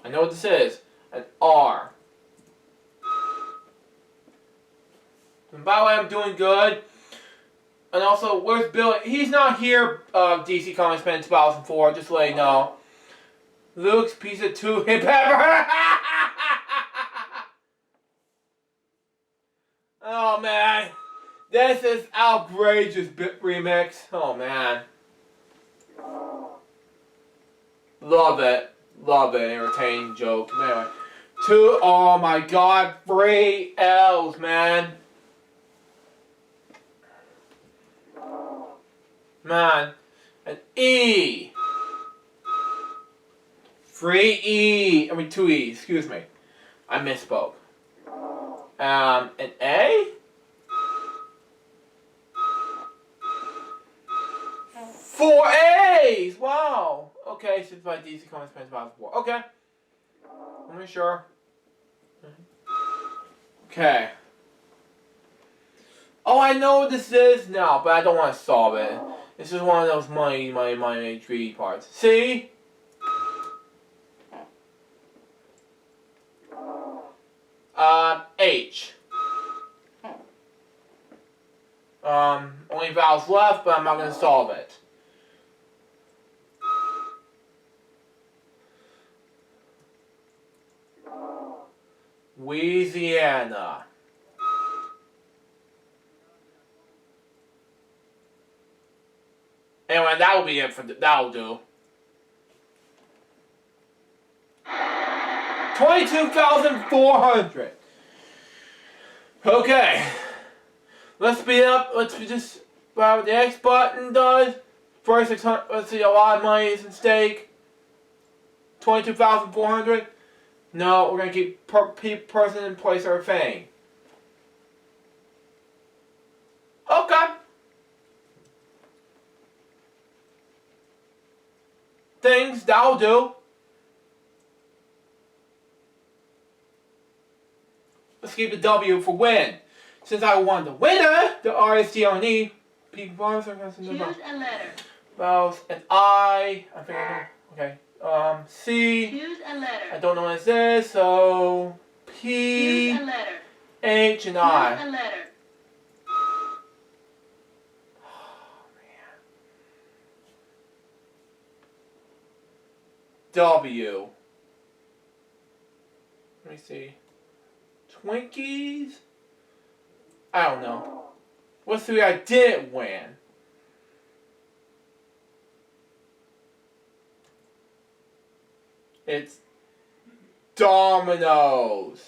I know what this is. An R. And by the way, I'm doing good. And also, where's Bill? He's not here, DC Comics Fan 2004, just to let you know. Luke's Pizza 2 Hip Pepper. Oh man. This is outrageous remix. Oh man. Love it. Love it. Entertaining joke. Anyway. 2, oh my god. 3 L's, man. Man. An E. 3 E. I mean 2 E. Excuse me. I misspoke. An A? 4 A's! Wow! Okay, since my DC Comics Fans 4. Okay. Let me sure. Okay. Oh, I know what this is now, but I don't want to solve it. This is one of those my 3D parts. See? H. Only vowels left, but I'm not going to solve it. Louisiana. Anyway, that will be it for that'll do. 22,400. Okay. Let's speed up. Let's just what the X button does. First 600. Let's see. A lot of money is at stake. 22,400. No, we're gonna keep person in place or thing. Okay. Things that'll do. Let's keep the W for win. Since I won the winner, the RSTRNE, people Choose a letter. vowels and I think I know. Okay. C. Choose a letter. I don't know what this is, so P. Choose a letter. H and Choose I. a letter. Oh man. W. Let me see. Twinkies? I don't know. What's the I didn't win? It's Dominoes.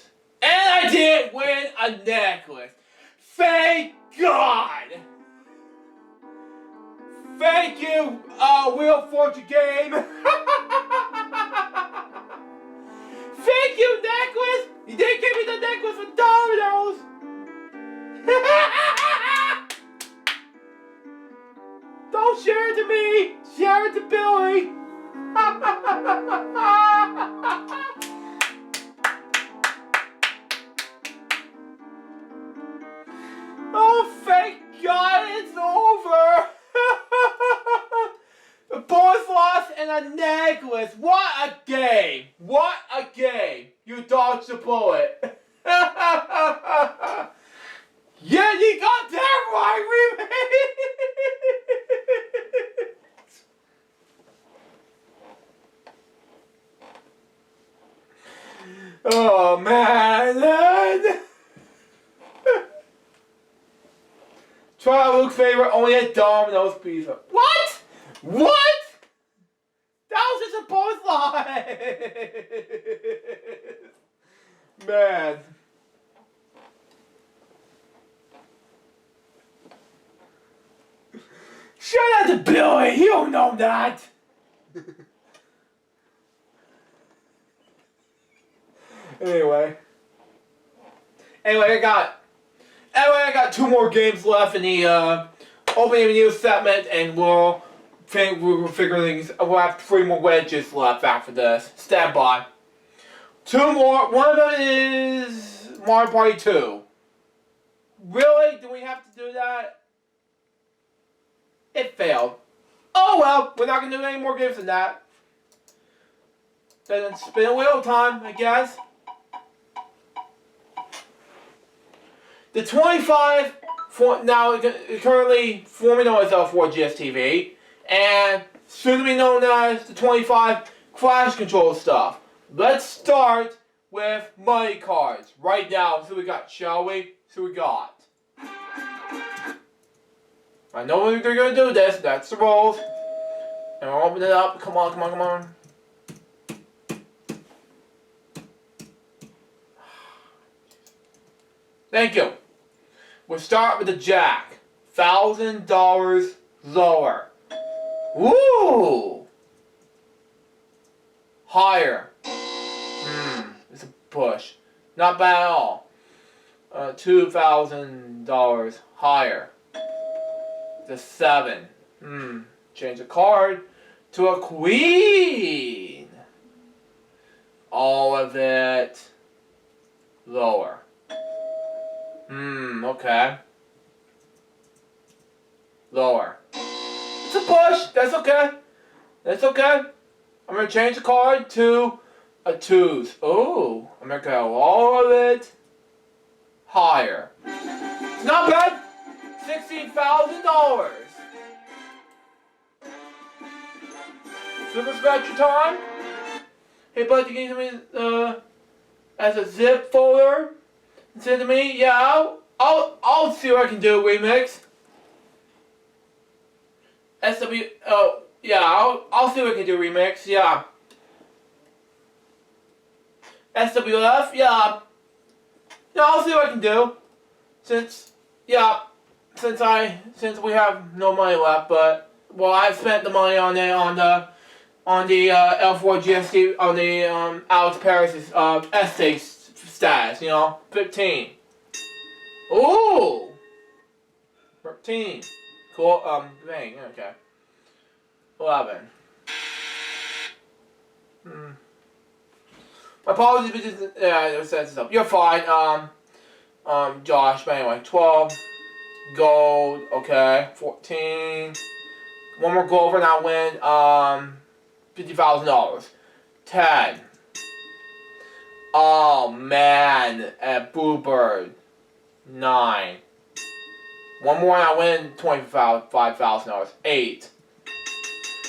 And I didn't win a necklace. Thank God! Thank you, Wheel Fortune Game! Thank you, necklace! You didn't give me the necklace with Dominoes! Don't share it to me! Share it to Billy! Oh, thank God it's over! The boys lost and a necklace! What a game! What a game! You dodged the bullet! Yeah, you got that right, we made it! Oh man! Try Luke's favorite, only at Domino's Pizza. What? What? That was just a post line! Man. Shout out to Billy, he don't know that! Anyway, I got 2 more games left in the opening news segment, and we'll figure things. We'll have 3 more wedges left after this. Stand by. 2 more. One of them is Mario Party 2. Really? Do we have to do that? It failed. Oh well, we're not gonna do any more games than that. Then it's spin a wheel time, I guess. The 25 now currently forming on itself for GSTV, and soon to be known as the 25 Crash Control stuff. Let's start with money cards right now. See what we got, shall we? See what we got. I know they're gonna do this. That's the rules. And I'll open it up. Come on, come on, come on. Thank you. We'll start with the Jack. $1,000 lower. Woo! Higher. It's a push. Not bad at all. $2,000 higher. The 7. Change the card to a queen. All of it lower. Okay. Lower. It's a push. That's okay. That's okay. I'm going to change the card to a 2s. Oh, I'm going to go all of it higher. It's not bad. $16,000. Super scratch your time. Hey, bud, can you give me as a zip folder. Send to me. Yeah, I'll see what I can do. Remix. SW. Oh yeah, I'll see what I can do. Remix. Yeah. SWF. Yeah. Yeah, I'll see what I can do. Since we have no money left, but well, I've spent the money on the L4 GST on the Alex Paris' essay status. 15. Ooh, 13. Cool. Bang. Okay. 11. My apologies, because it says stuff. You're fine. Josh. But anyway, 12. Gold. Okay. 14. One more gold for that win. $50,000. 10. Oh man, at Bluebird. 9. One more and I win $25,000. 8.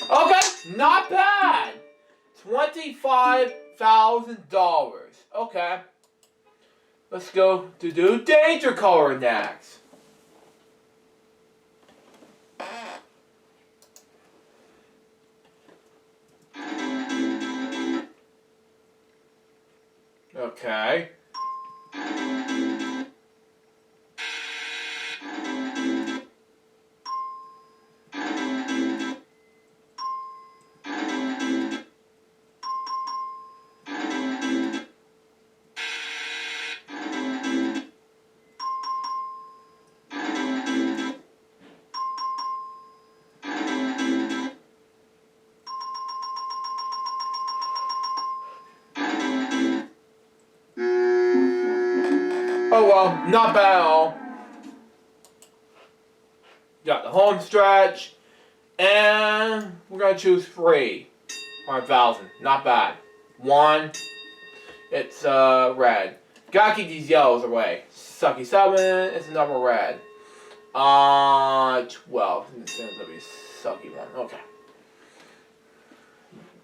Okay, not bad. $25,000. Okay. Let's go to do Danger Color next. Okay. Oh well, not bad at all. Got the home stretch, and we're gonna choose 3. 100,000, not bad. 1, it's red. Gotta keep these yellows away. Sucky 7, it's another red. 12, it's gonna be sucky 1. Okay.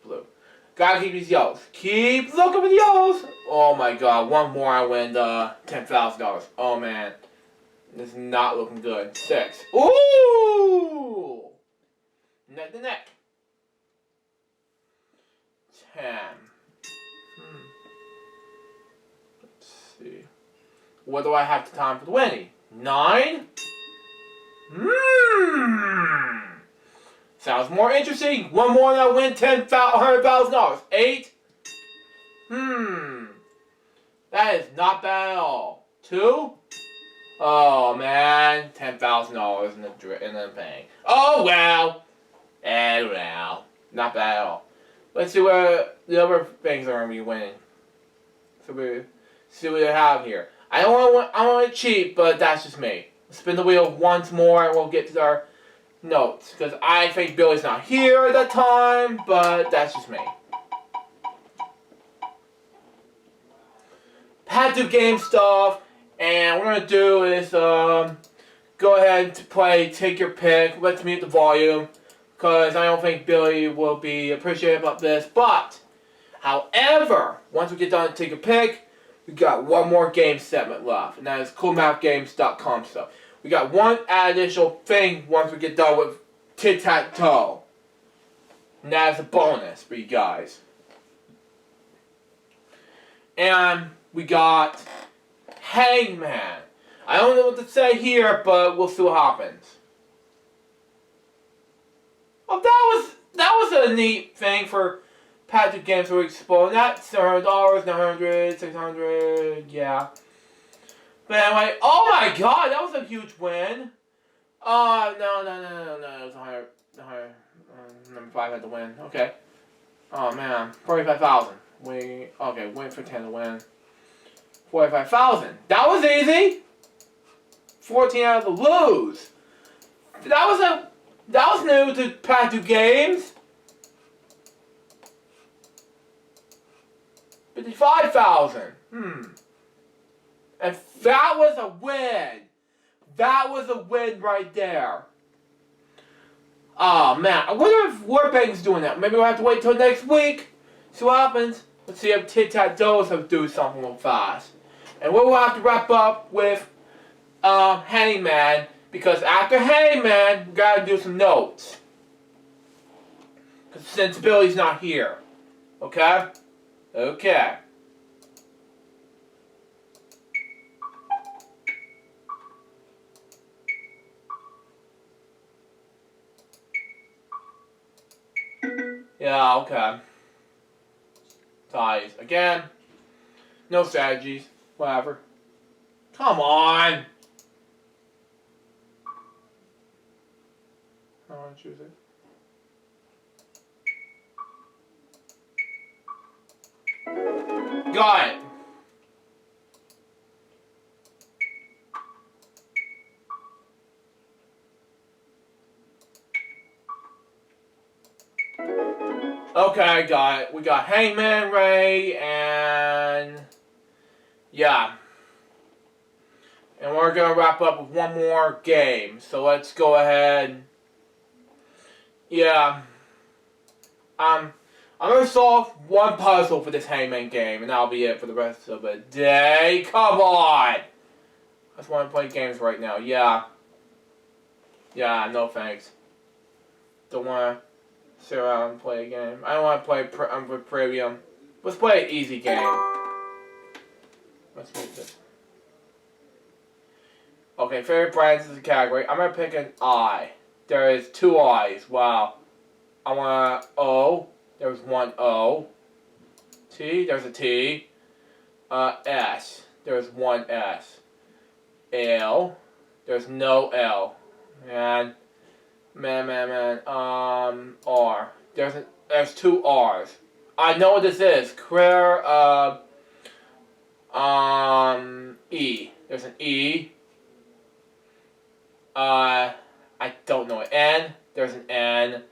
Blue. Gotta keep these yellows. Keep looking for the yellows. Oh my god, one more I win $10,000. Oh man. This is not looking good. 6. Ooh! Neck to neck. 10. Let's see. What do I have time for the winning? 9? Sounds more interesting. One more and I win $100,000. 8. That is not bad at all. 2. Oh man, $10,000 in the bank. Oh well. Well, not bad at all. Let's see what the other things are gonna be winning. So we see what they have here. I don't want to cheat, but that's just me. Spin the wheel once more, and we'll get to our notes, because I think Billy's not here at that time, but that's just me. Had to game stuff, and what we're gonna do is go ahead to play Take Your Pick. Let's mute the volume, because I don't think Billy will be appreciative about this. But, however, once we get done with Take Your Pick, we got one more game segment left, and that is coolmapgames.com stuff. We got one additional thing once we get done with tic-tac-toe. And that is a bonus for you guys. And we got Hangman. I don't know what to say here, but we'll see what happens. Oh, that was a neat thing for Patrick Games to explode. That's $700, 900, 600, yeah. But anyway, oh my god, that was a huge win. No, it was higher, number 5 had to win, okay. Oh man, 45,000. Wait for 10 to win. 45,000. That was easy. 14 out of the lose. That was new to Patrick Games. 55,000. And that was a win. That was a win right there. Oh man, I wonder if Warbank's doing that. Maybe we'll have to wait till next week. See what happens. Let's see if tic-tac-toes have do something real fast. And we'll have to wrap up with Hangman, because after Hangman, we gotta do some notes. Because since Billy's not here. Okay? Okay. Yeah, okay. Ties. Again. No strategies. Whatever. Come on! I want to choose it. Got it! Okay, got it. We got Hangman Ray and yeah. And we're gonna wrap up with one more game. So let's go ahead. Yeah. I'm gonna solve one puzzle for this Hangman game, and that'll be it for the rest of the day. Come on! I just want to play games right now. Yeah. Yeah, no thanks. Don't want to sit around and play a game. I don't want to play with Premium. Let's play an easy game. Let's move this. Okay, favorite brands is a category. I'm gonna pick an I. There is 2 I's. Wow. I want O. There's 1 O. T. There's a T. S. There's 1 S. L. There's no L. Man. R. There's 2 R's. I know what this is. Clear. E. There's an E. I don't know it. N. There's an N.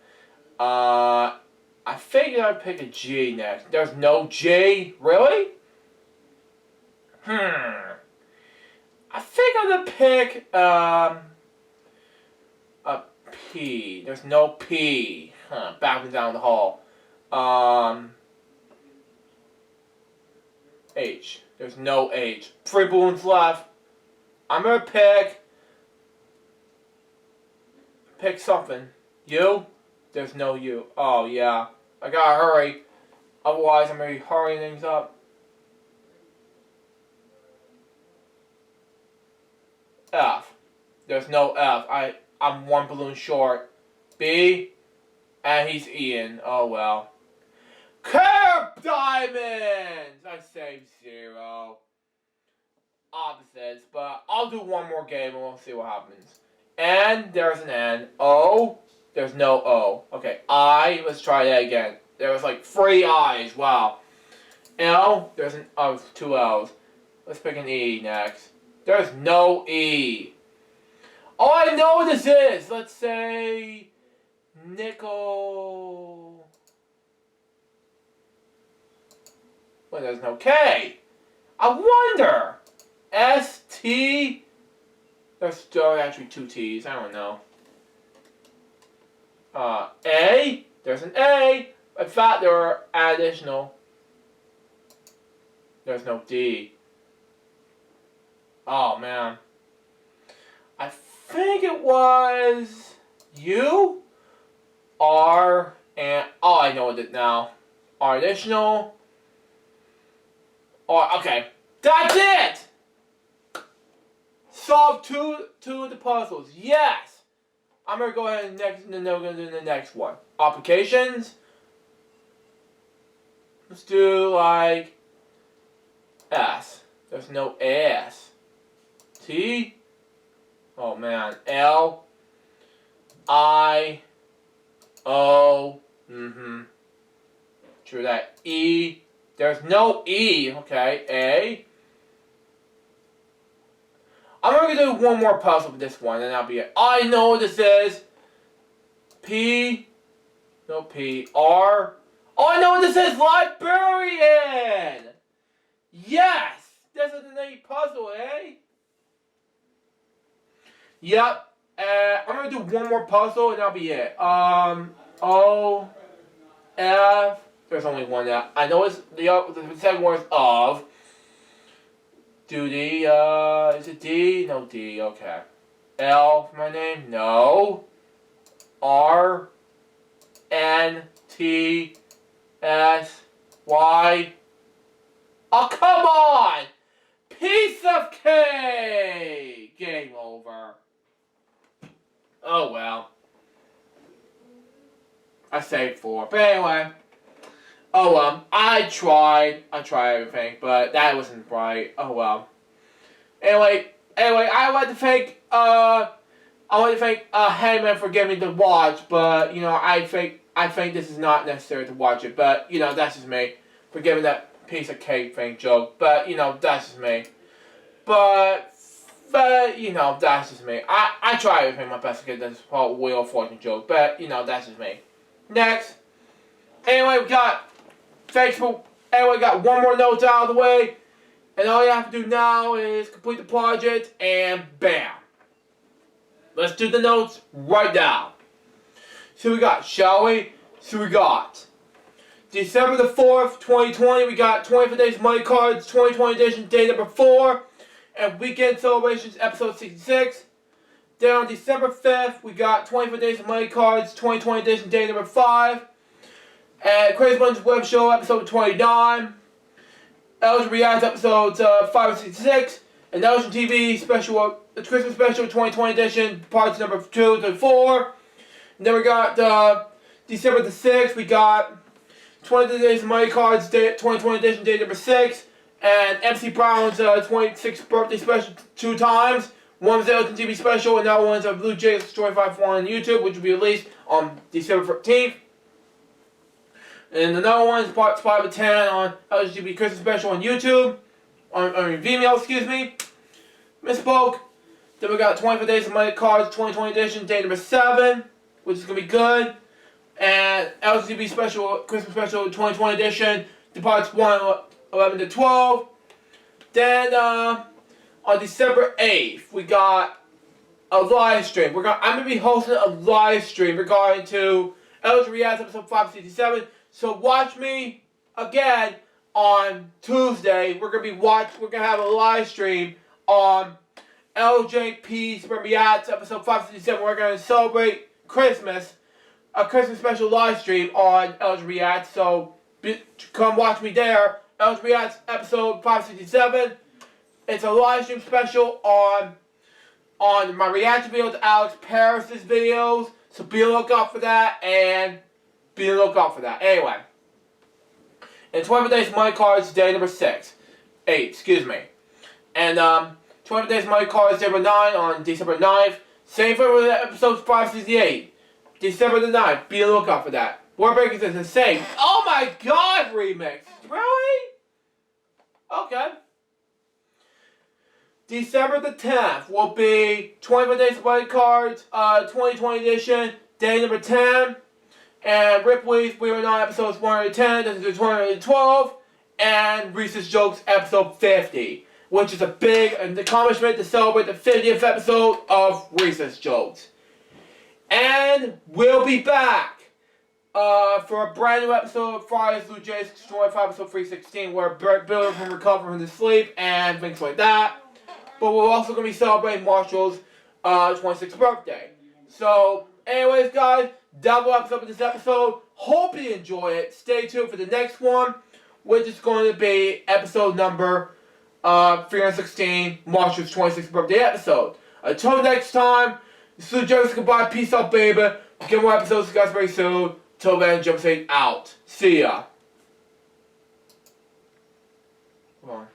I figured I'd pick a G next. There's no G? Really? I think I'm gonna pick, a P. There's no P. Bouncing down the hall. H. There's no H. 3 balloons left. I'm gonna pick something. U? There's no U. Oh, yeah. I gotta hurry. Otherwise, I'm gonna be hurrying things up. F. There's no F. I'm 1 balloon short. B? And he's Ian. Oh, well. Curb Diamonds! I saved 0. Opposites, but I'll do one more game and we'll see what happens. N, there's an N. O, there's no O. Okay, I, let's try that again. There was like 3 I's, wow. L, there's 2 L's. Let's pick an E next. There's no E. Oh, I know what this is! Let's say nickel. Well, there's no K. I wonder. S, T. There's still actually 2 T's. I don't know. A. There's an A. I thought there were additional. There's no D. Oh, man. I think it was U, R, and... Oh, I know it now. R additional. R, okay. That's it! Solve two of the puzzles. Yes! I'm going to go ahead and then we're going to do the next one. Applications. Let's do like S. There's no S. T. Oh man. L. I. O. True that. E. There's no E. Okay. A. I'm going to do one more puzzle with this one, and that'll be it. I know what this is. P. No P. R. Oh, I know what this is. Librarian. Yes. This is a neat puzzle, eh? Yep. I'm going to do one more puzzle, and that'll be it. O. F. There's only one that I know. It's the second one is of. Do D? Is it D? No D. Okay. L for my name? No. R N T S Y. Oh, come on! Piece of cake! Game over. Oh well. I saved 4. But anyway. Oh well. I tried everything, but that wasn't right. Oh well. Anyway, I want to thank Hangman for giving me the watch, but you know, I think this is not necessary to watch it, but you know, that's just me for giving that piece of cake thing joke. But you know, that's just me. But you know, that's just me. I try everything my best to get this whole Wheel of Fortune joke, but you know, that's just me. Next. Anyway, we got one more note out of the way. And all you have to do now is complete the project and bam. Let's do the notes right now. So we got, shall we? So we got December the 4th, 2020, we got 24 Days Money Cards, 2020 edition, day number 4. And Weekend Celebrations, episode 66. Then on December 5th, we got 24 Days of Money Cards, 2020 edition, day number 5. And Crazy Bunch Web Show, episode 29. Elgin React, episodes 5 and 66. And Elgin TV special, Christmas special, 2020 edition, parts number 2 to 4. And then we got December the 6th, we got 20 Days of Money Cards, 2020 edition, day number 6. And MC Brown's 26th birthday special 2 times. One was the Elgin TV special, and that one's a Blue Jays Story 5 on YouTube, which will be released on December 13th. And another one is part 5 of 10 on LJPCBM Christmas special on YouTube. On Vimeo, excuse me. Misspoke. Then we got 24 Days of Money Cards, 2020 edition, day number 7, which is going to be good. And LJPCBM special, Christmas special, 2020 edition, the parts 1, 11 to 12. Then, on December 8th, we got a live stream. I'm going to be hosting a live stream regarding to LJ Reacts episode 567. So watch me again on Tuesday. We're gonna have a live stream on LJPCBM Reacts episode 567. We're gonna celebrate Christmas, a Christmas special live stream on LJ Reacts. So come watch me there. LJ Reacts episode 567. It's a live stream special on my reaction video to Alex Paris's videos. So be on the lookout for that and be on the lookout for that. Anyway. And 24 Days Money Cards, day number 8, excuse me. And 24 Days Money Cards, day number 9 on December 9th. Same for episode 568. December the 9th. Be on the lookout for that. War Breakers is the same. Oh my god, remix. Really? Okay. December the 10th will be 24 Days Money Cards, 2020 edition, day number 10. And Ripley's We Were Not episodes 110, this is 112, and Reese's Jokes episode 50, which is a big accomplishment to celebrate the 50th episode of Reese's Jokes. And we'll be back for a brand new episode of Friday's Blue Jays Story 5 episode 316, where Billy will recover from his sleep and things like that. But we're also going to be celebrating Marshall's 26th birthday. So, anyways, guys, double episode of this episode. Hope you enjoy it. Stay tuned for the next one, which is going to be episode number 316, Marshall's 26th birthday episode. Until next time, this is Joseph. Goodbye. Peace out, baby. Get more episodes to you guys very soon. Till then, Jump State out. See ya. Come on.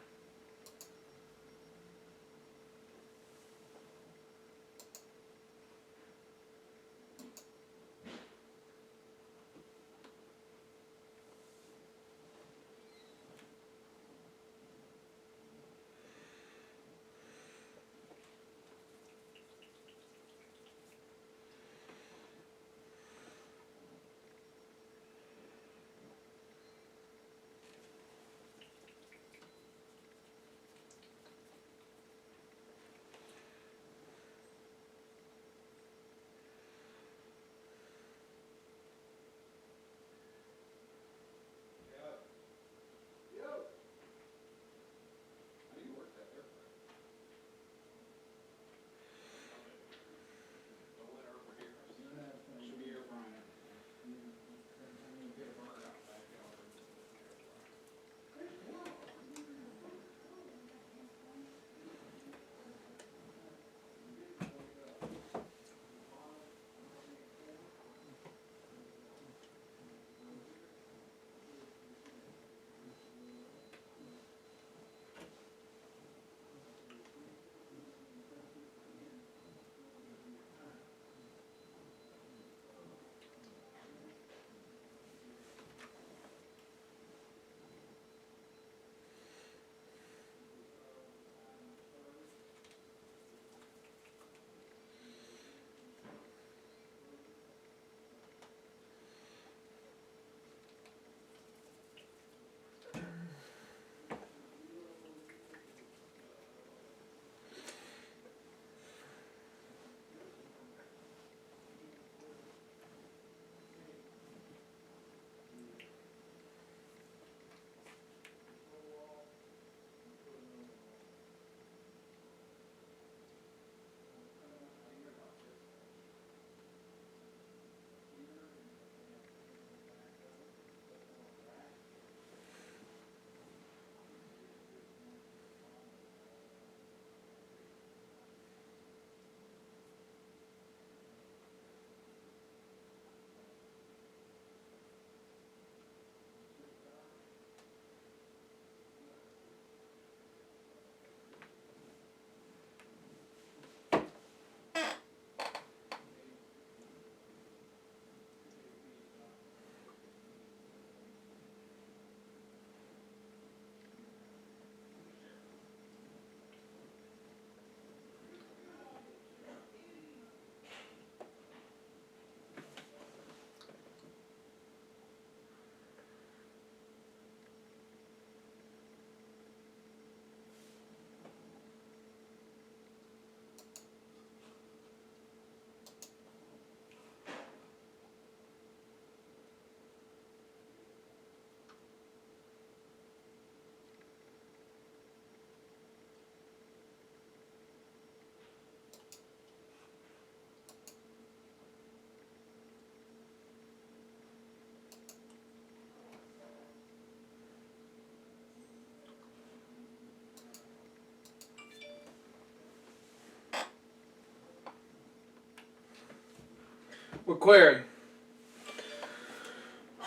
We're cleared.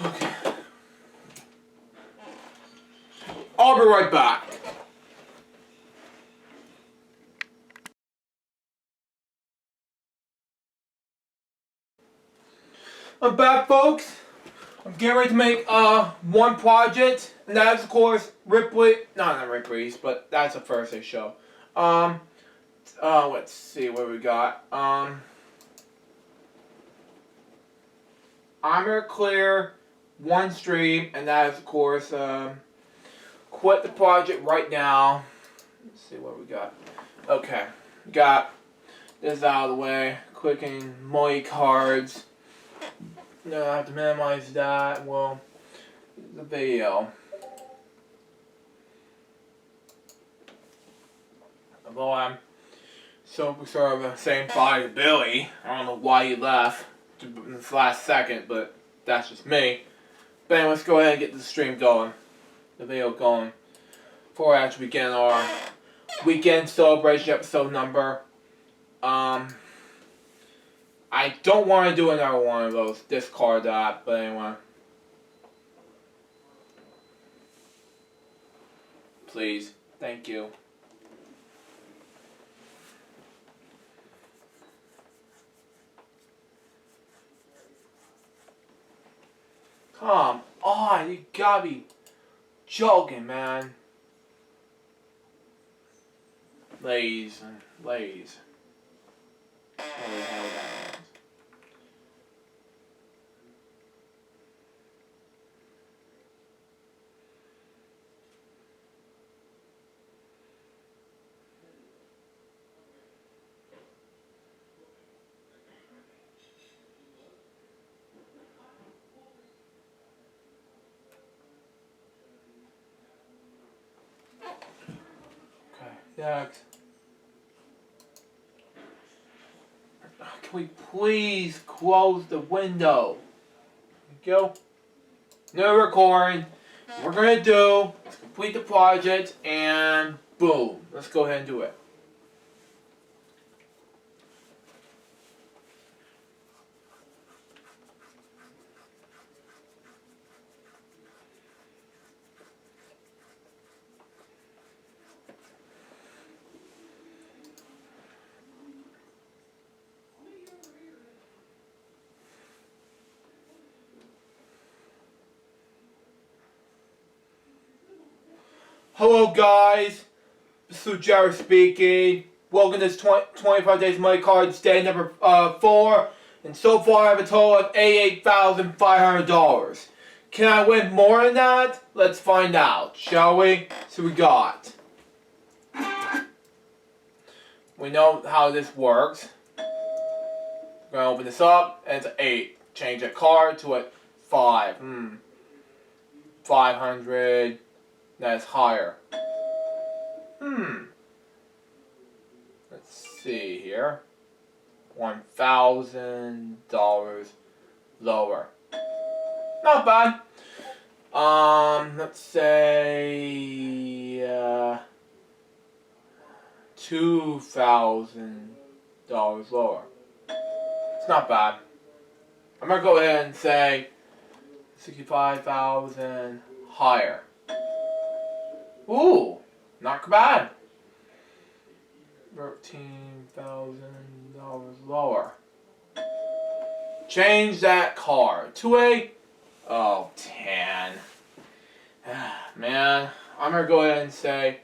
Okay. I'll be right back. I'm back, folks. I'm getting ready to make one project, and that's of course Ripley. No, not Ripley's, but that's a Thursday show. Let's see what we got. I'm gonna clear one stream, and that is of course quit the project right now. Let's see what we got. Okay, got this out of the way. Clicking my cards. No, I have to minimize that. Well, the video. Although I'm so sort of saying bye to Billy. I don't know why he left in this last second, but that's just me. But anyway, let's go ahead and get the stream going. The video going. Before we actually begin our weekend celebration episode number. I don't want to do another one of those, discard that, but anyway. Please. Thank you. Come on, you gotta be joking, man. Ladies and ladies. What the hell that is? Okay, next. Can we please close the window? There you go. No recording. What we're gonna do is complete the project and boom. Let's go ahead and do it. Hello guys, this is Jared speaking. Welcome to this 25 Days Money Cards day number 4. And so far I have a total of $88,500. Can I win more than that? Let's find out, shall we? So we got. We know how this works. We're going to open this up and it's an 8. Change that card to a 5. 500. That's higher. Let's see here. $1,000 lower. Not bad. Let's say $2,000 lower. It's not bad. I'm gonna go ahead and say 65,000 higher. Ooh, not bad. $13,000 lower. Change that card to a 10. Man, I'm gonna go ahead and say,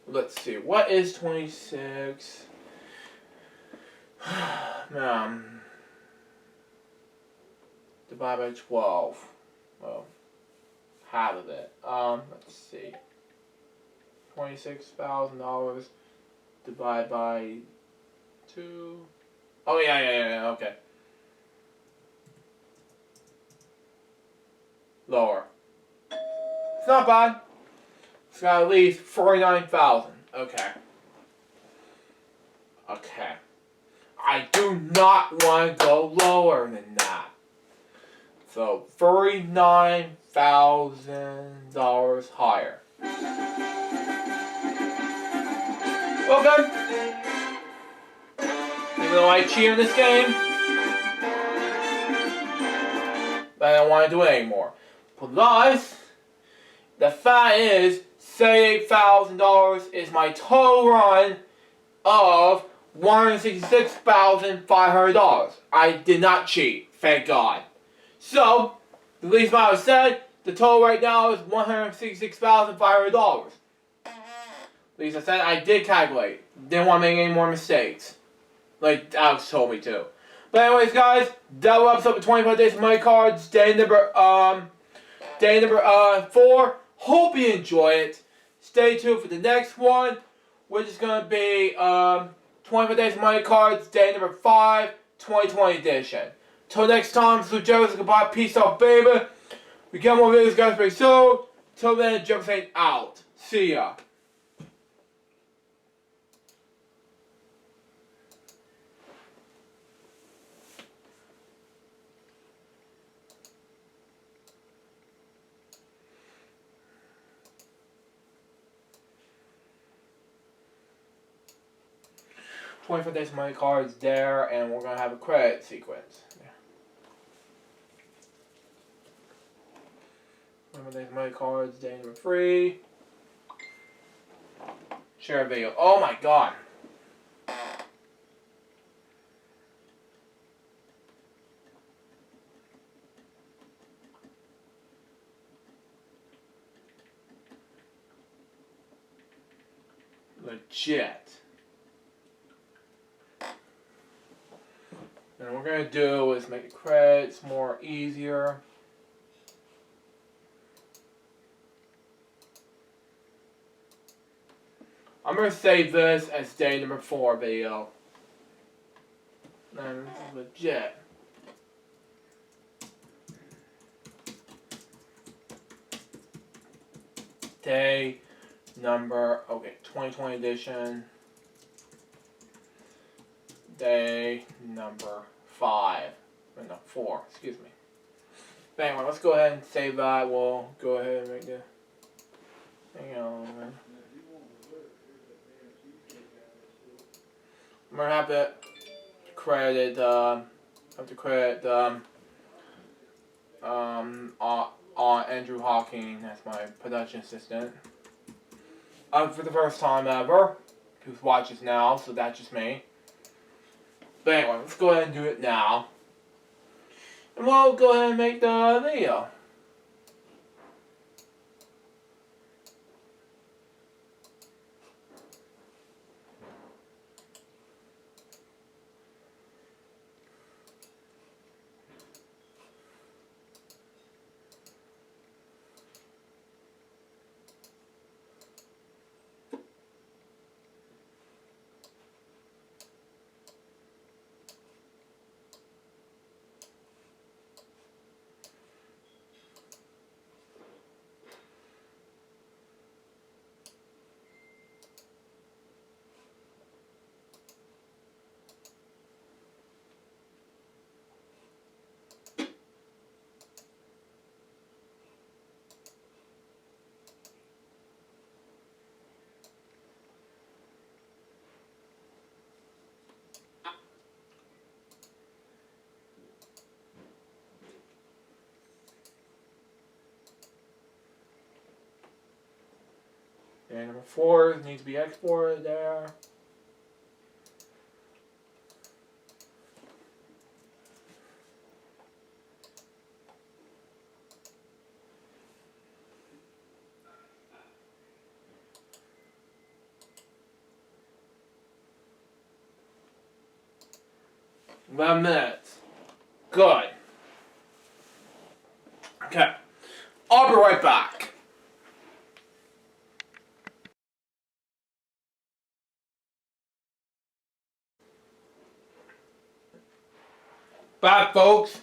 let's see, what is 26? Man, divide by 12. Well, half of it. Let's see. $26,000 divided by 2. Oh yeah, okay. Lower. It's not bad. It's got at least 49,000. Okay. Okay. I do not want to go lower than that. So $39,000 higher. Okay. Even though I cheat in this game, but I don't want to do it anymore. Plus, the fact is, $78,000 is my total run of $166,500. I did not cheat, thank God. So, the least amount I said, the total right now is $166,500. At least I said I did calculate. Didn't want to make any more mistakes. Like Alex told me to. But anyways, guys, that wraps up the 25 days of money cards. Day number 4. Hope you enjoy it. Stay tuned for the next one, which is gonna be 25 days of money cards. Day number 5, 2020 edition. Till next time, this is Jefferson. Goodbye. Peace out, baby. We got more videos, guys, pretty soon. Till then, Jefferson out. See ya. $25 days money cards there, and we're gonna have a credit sequence. Yeah. $25 days money cards, day number 3. Share a video. Oh my god. Legit. And what we're going to do is make the credits more easier. I'm going to save this as day number 4 video. Man, this is legit. Day number, 2020 edition. Day number 5. No, 4, excuse me. But anyway, let's go ahead and save that. We'll go ahead and make the... Hang on, man. I'm gonna have to credit, Andrew Hawking as my production assistant. For the first time ever. Who watches now, so that's just me. But anyway, let's go ahead and do it now. And we'll go ahead and make the video. And number 4 needs to be exported there. About a minute. Good. Okay. I'll be right back. Back, folks.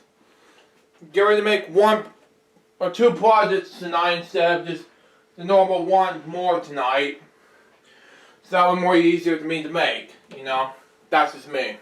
Get ready to make 1 or 2 projects tonight instead of just the normal 1 more tonight. So that was more easier for me to make, you know. That's just me.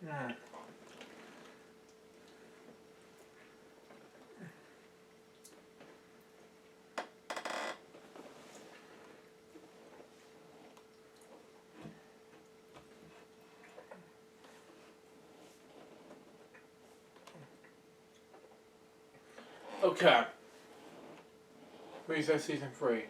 Okay. Recess season 3.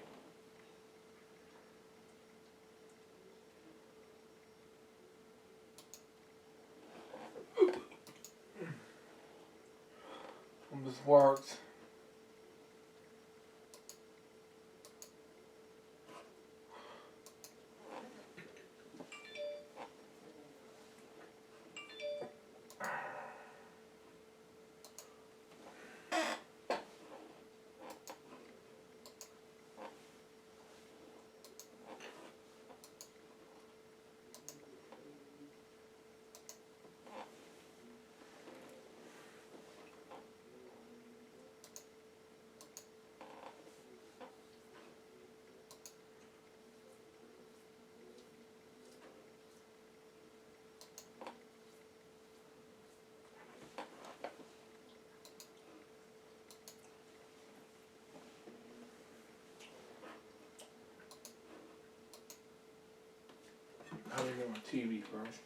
This works. How do we go on TV first?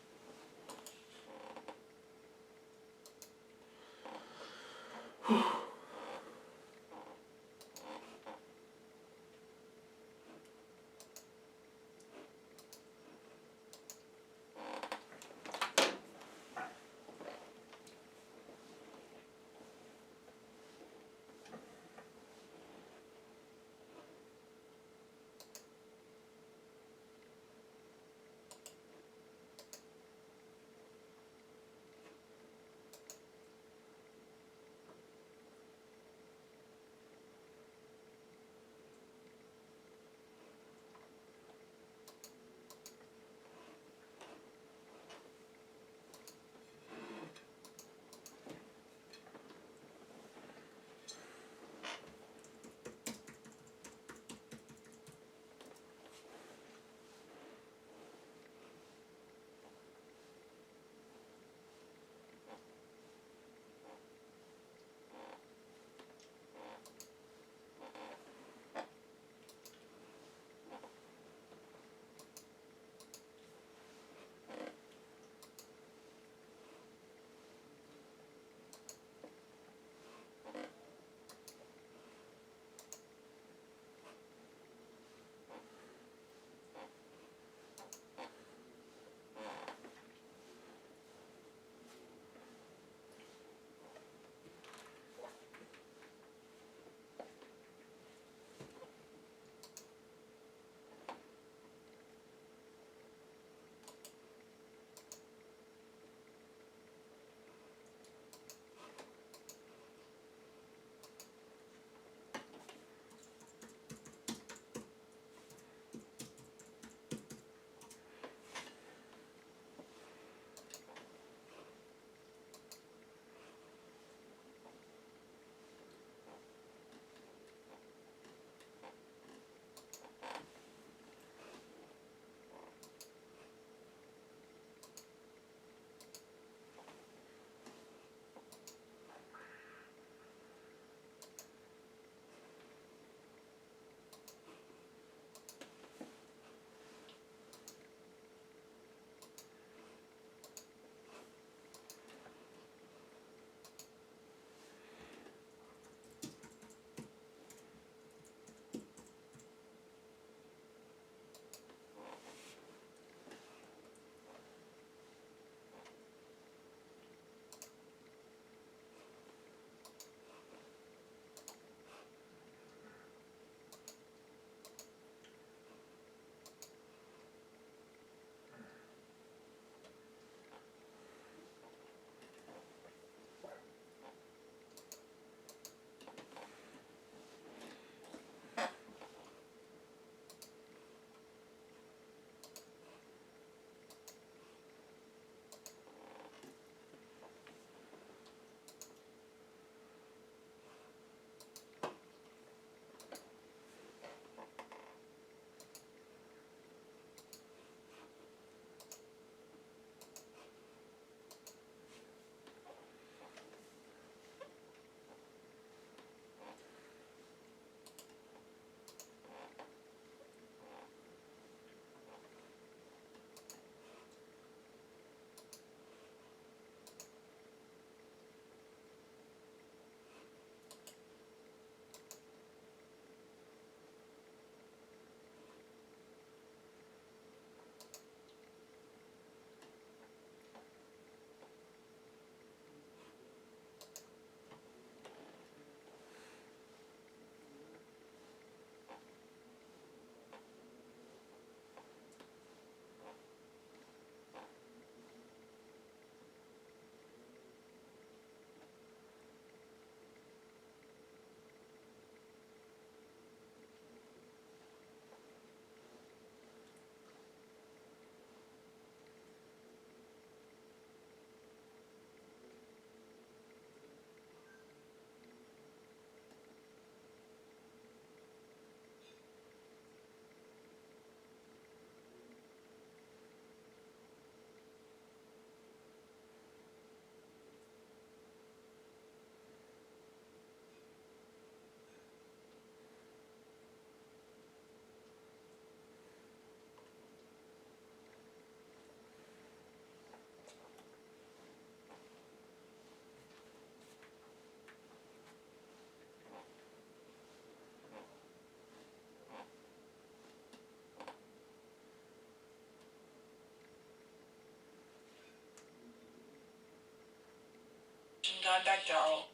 Dimebag Darrell.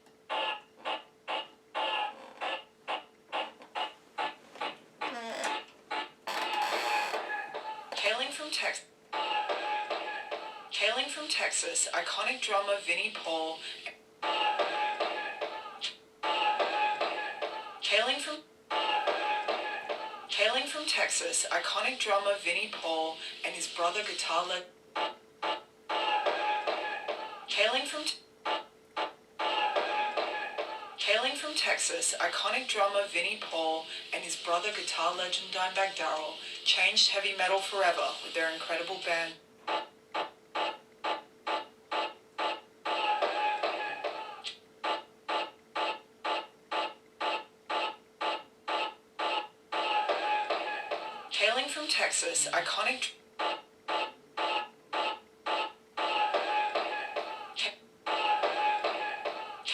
Hailing from Texas, iconic drummer Vinnie Paul. Hailing from Texas, iconic drummer Vinnie Paul and his brother guitar Hailing from Texas, iconic drummer Vinnie Paul and his brother guitar legend Dimebag Darrell changed heavy metal forever with their incredible band.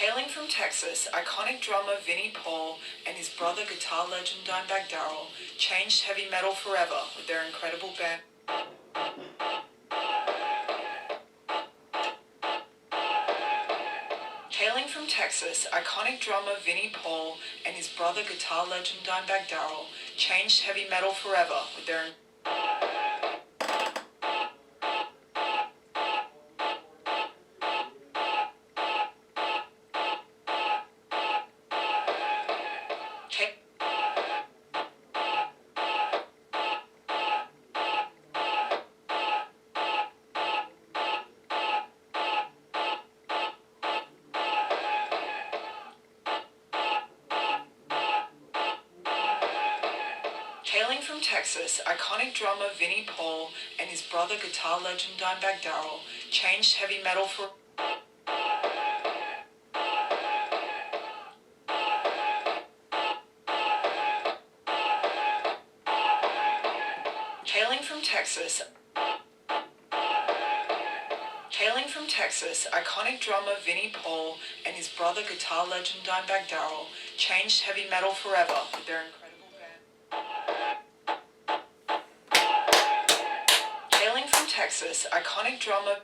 Hailing from Texas, iconic drummer Vinnie Paul and his brother guitar legend Dimebag Darrell changed heavy metal forever with their incredible band. Hailing from Texas, iconic drummer Vinnie Paul and his brother guitar legend Dimebag Darrell changed heavy metal forever with their Hailing from Texas, iconic drummer Vinnie Paul and his brother guitar legend Dimebag Darrell changed heavy metal for Hailing from Texas, iconic drummer Vinnie Paul and his brother guitar legend Dimebag Darrell changed heavy metal forever with their incredible band. Hailing from Texas, iconic drummer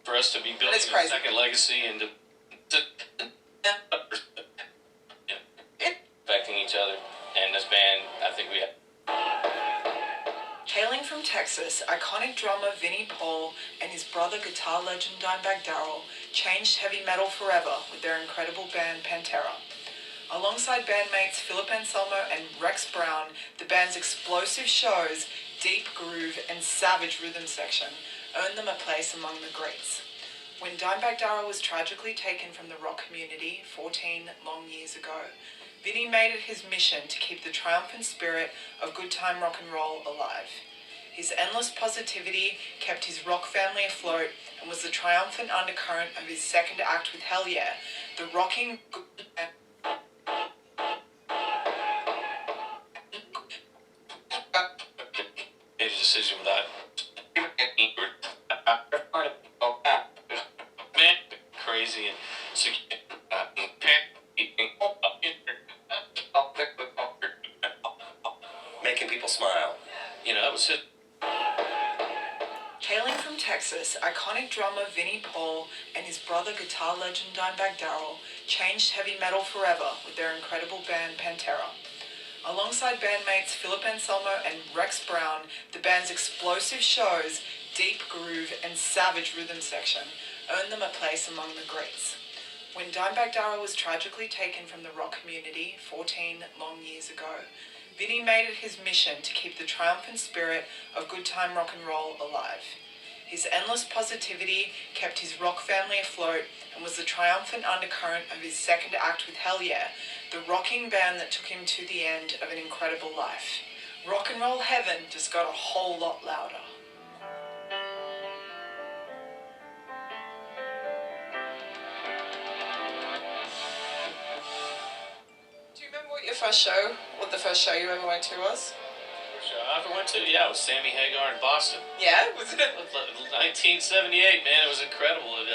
for us to be building a second legacy and to affecting each other. And this band, I think we have. Hailing from Texas, iconic drummer Vinnie Paul and his brother guitar legend Dimebag Darrell changed heavy metal forever with their incredible band Pantera. Alongside bandmates Philip Anselmo and Rex Brown, the band's explosive shows, deep groove and savage rhythm section earned them a place among the greats. When Dimebag Darrell was tragically taken from the rock community 14 long years ago, Vinnie made it his mission to keep the triumphant spirit of good time rock and roll alive. His endless positivity kept his rock family afloat and was the triumphant undercurrent of his second act with Hell Yeah, the rocking Made a decision without crazy and making people smile. you know, that was it. Hailing from Texas, iconic drummer Vinnie Paul and his brother guitar legend Dimebag Darrell changed heavy metal forever with their incredible band Pantera. Alongside bandmates Philip Anselmo and Rex Brown, the band's explosive shows, deep groove and savage rhythm section earned them a place among the greats. When Dimebag Darrell was tragically taken from the rock community 14 long years ago, Vinnie made it his mission to keep the triumphant spirit of good time rock and roll alive. His endless positivity kept his rock family afloat and was the triumphant undercurrent of his second act with Hell Yeah, the rocking band that took him to the end of an incredible life. Rock and roll heaven just got a whole lot louder. Do you remember what the first show you ever went to was? First show I ever went to, yeah, it was Sammy Hagar in Boston. Yeah, was it? 1978, man, it was incredible. It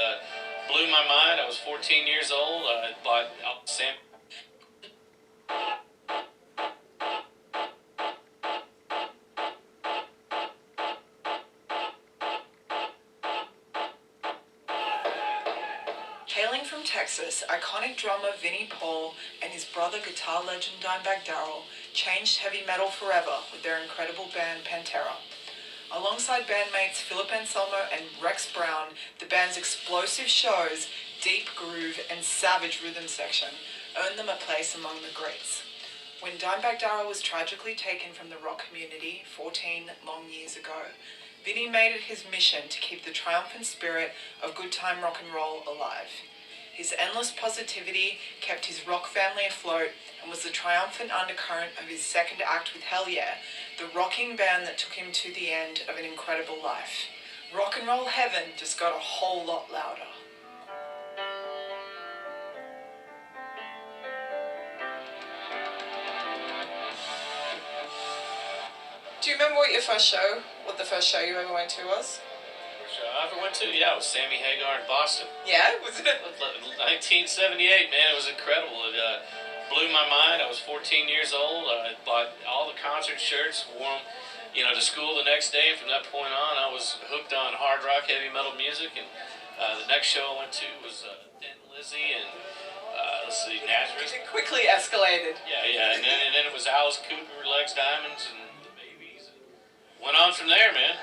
blew my mind. I was 14 years old. I bought Sam. from Texas, iconic drummer Vinnie Paul and his brother guitar legend Dimebag Darrell changed heavy metal forever with their incredible band Pantera. Alongside bandmates Philip Anselmo and Rex Brown, the band's explosive shows, deep groove and savage rhythm section earned them a place among the greats. When Dimebag Darrell was tragically taken from the rock community 14 long years ago, Vinnie made it his mission to keep the triumphant spirit of good time rock and roll alive. His endless positivity kept his rock family afloat and was the triumphant undercurrent of his second act with Hell Yeah, the rocking band that took him to the end of an incredible life. Rock and roll heaven just got a whole lot louder. Do you remember what the first show you ever went to was? First show I ever went to, yeah, it was Sammy Hagar in Boston. Yeah, was it? 1978, man, it was incredible. It blew my mind. I was 14 years old. I bought all the concert shirts, wore them, to school the next day. And from that point on, I was hooked on hard rock, heavy metal music. And the next show I went to was Thin Lizzy and Nazareth. It quickly escalated. Yeah, and then it was Alice Cooper, Legs Diamonds, and the Babies. And went on from there, man.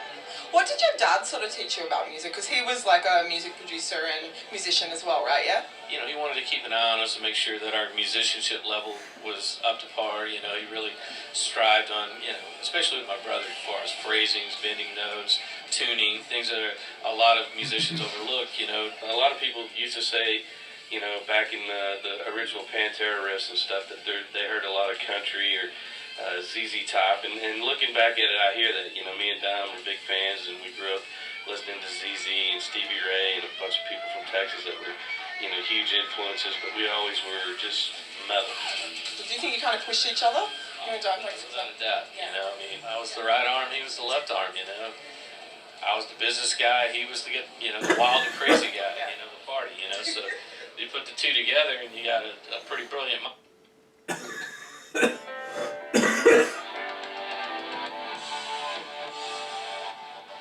What did your dad sort of teach you about music? Because he was like a music producer and musician as well, right? Yeah? He wanted to keep an eye on us and make sure that our musicianship level was up to par. He really strived on, especially with my brother, as far as phrasings, bending notes, tuning, things that a lot of musicians overlook. A lot of people used to say, back in the original Pantera riffs and stuff, that they heard a lot of country or ZZ Top, and looking back at it, I hear that, me and Dom were big fans, and we grew up listening to ZZ and Stevie Ray and a bunch of people from Texas that were, huge influences, but we always were just metal. Do you think you kind of pushed each other? You and Dom? Without a doubt, I was the right arm, he was the left arm, I was the business guy, he was the wild and crazy guy, the party, so you put the two together and you got a pretty brilliant mind.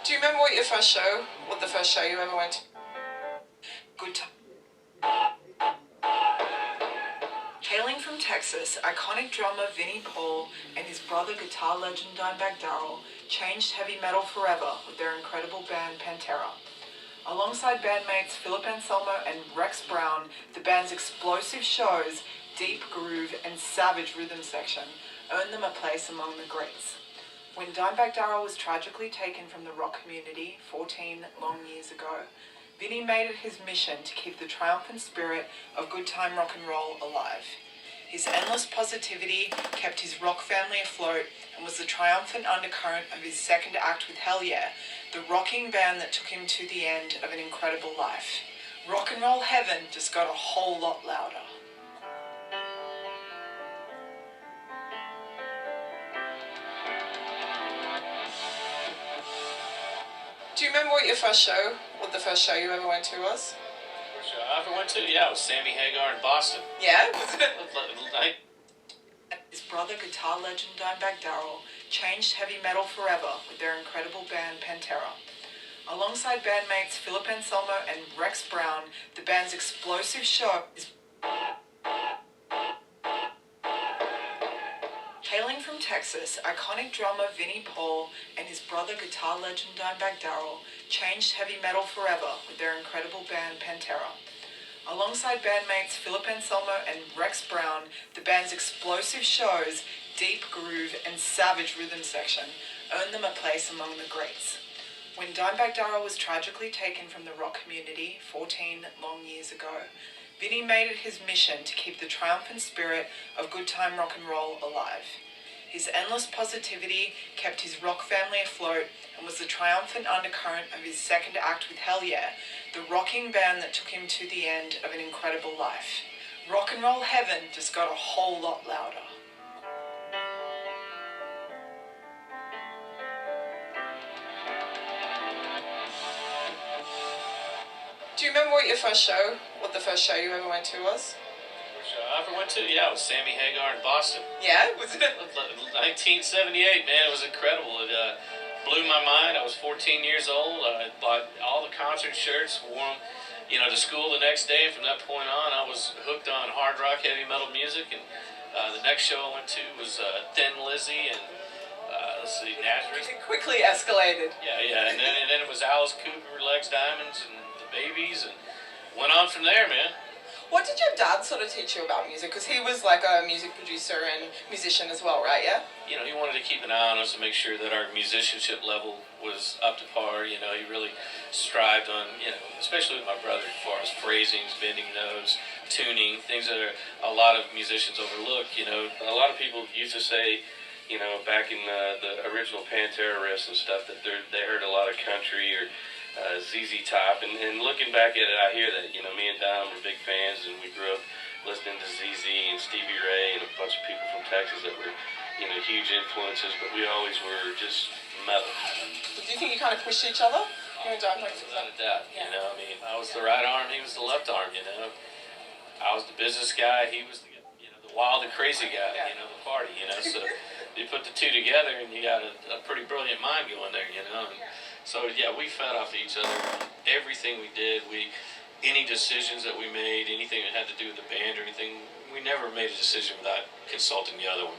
Do you remember what the first show you ever went to? Good time. Hailing from Texas, iconic drummer Vinnie Paul and his brother guitar legend Dimebag Darrell changed heavy metal forever with their incredible band Pantera. Alongside bandmates Philip Anselmo and Rex Brown, the band's explosive shows, deep groove and savage rhythm section earned them a place among the greats. When Dimebag Darrell was tragically taken from the rock community 14 long years ago, Vinnie made it his mission to keep the triumphant spirit of good time rock and roll alive. His endless positivity kept his rock family afloat and was the triumphant undercurrent of his second act with Hell Yeah, the rocking band that took him to the end of an incredible life. Rock and roll heaven just got a whole lot louder. Do you remember what the first show you ever went to was? First show I ever went to, yeah, it was Sammy Hagar in Boston. Yeah, was it? His brother guitar legend Dimebag Darrell changed heavy metal forever with their incredible band Pantera. Alongside bandmates Philip Anselmo and Rex Brown, the band's explosive show is... Hailing from Texas, iconic drummer Vinnie Paul and his brother guitar legend Dimebag Darrell changed heavy metal forever with their incredible band Pantera. Alongside bandmates Philip Anselmo and Rex Brown, the band's explosive shows, deep groove and savage rhythm section earned them a place among the greats. When Dimebag Darrell was tragically taken from the rock community 14 long years ago, Vinnie made it his mission to keep the triumphant spirit of good time rock and roll alive. His endless positivity kept his rock family afloat and was the triumphant undercurrent of his second act with Hell Yeah, the rocking band that took him to the end of an incredible life. Rock and roll heaven just got a whole lot louder. Do you remember what the first show you ever went to was? First show I ever went to, yeah, it was Sammy Hagar in Boston. Yeah, was it? 1978, man, it was incredible. It blew my mind. I was 14 years old. I bought all the concert shirts, wore them, to school the next day. And from that point on, I was hooked on hard rock, heavy metal music. And the next show I went to was Thin Lizzy and let's see, Nazareth. It quickly escalated. Yeah, and then it was Alice Cooper, Legs Diamonds, and the Babies, and went on from there, man. What did your dad sort of teach you about music? Because he was like a music producer and musician as well, right? Yeah? He wanted to keep an eye on us and make sure that our musicianship level was up to par. He really strived on, especially with my brother, as far as phrasings, bending notes, tuning, things that a lot of musicians overlook. A lot of people used to say, back in the original Pantera riffs and stuff, that they heard a lot of country or ZZ Top, and looking back at it, I hear that. Me and Don were big fans, and we grew up listening to ZZ and Stevie Ray and a bunch of people from Texas that were, huge influences, but we always were just metal. Do you think you kind of pushed each other? You and Don? Without a doubt. I was the right arm, he was the left arm. I was the business guy, he was the wild and crazy guy. The party. So you put the two together, and you got a pretty brilliant mind going there. And so yeah, we fed off each other. Everything we did, any decisions that we made, anything that had to do with the band or anything, we never made a decision without consulting the other one.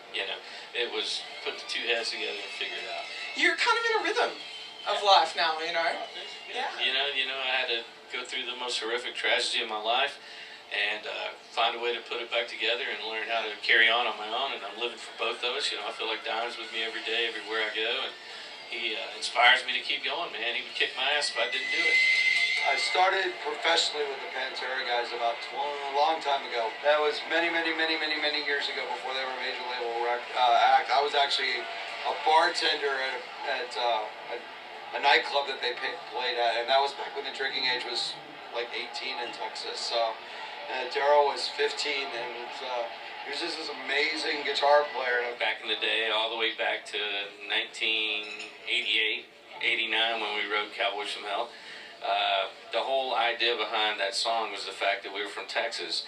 It was put the two heads together and figure it out. You're kind of in a rhythm of life now, Yeah. I had to go through the most horrific tragedy of my life and find a way to put it back together and learn how to carry on my own. And I'm living for both of us. I feel like Don's with me every day, everywhere I go, and he inspires me to keep going, man. He would kick my ass if I didn't do it. I started professionally with the Pantera guys about a long time ago. That was many years ago, before they were a major label act. I was actually a bartender at a nightclub that they played at, and that was back when the drinking age was like 18 in Texas. So Daryl was 15, and he was just this amazing guitar player. Back in the day, all the way back to 1988, 89, when we wrote Cowboys from Hell. The whole idea behind that song was the fact that we were from Texas,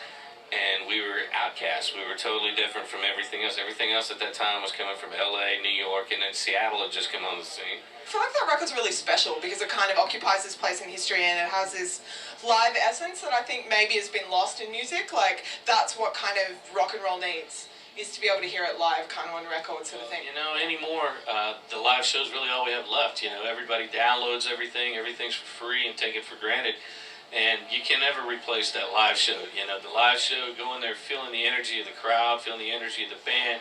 and we were outcasts. We were totally different from everything else. Everything else at that time was coming from LA, New York, and then Seattle had just come on the scene. I feel like that record's really special because it kind of occupies this place in history, and it has this live essence that I think maybe has been lost in music. Like, that's what kind of rock and roll needs, is to be able to hear it live, kind of on record sort of thing. Anymore, the live show's really all we have left. Everybody downloads everything, everything's for free and take it for granted. And you can never replace that live show. The live show, going there, feeling the energy of the crowd, feeling the energy of the band,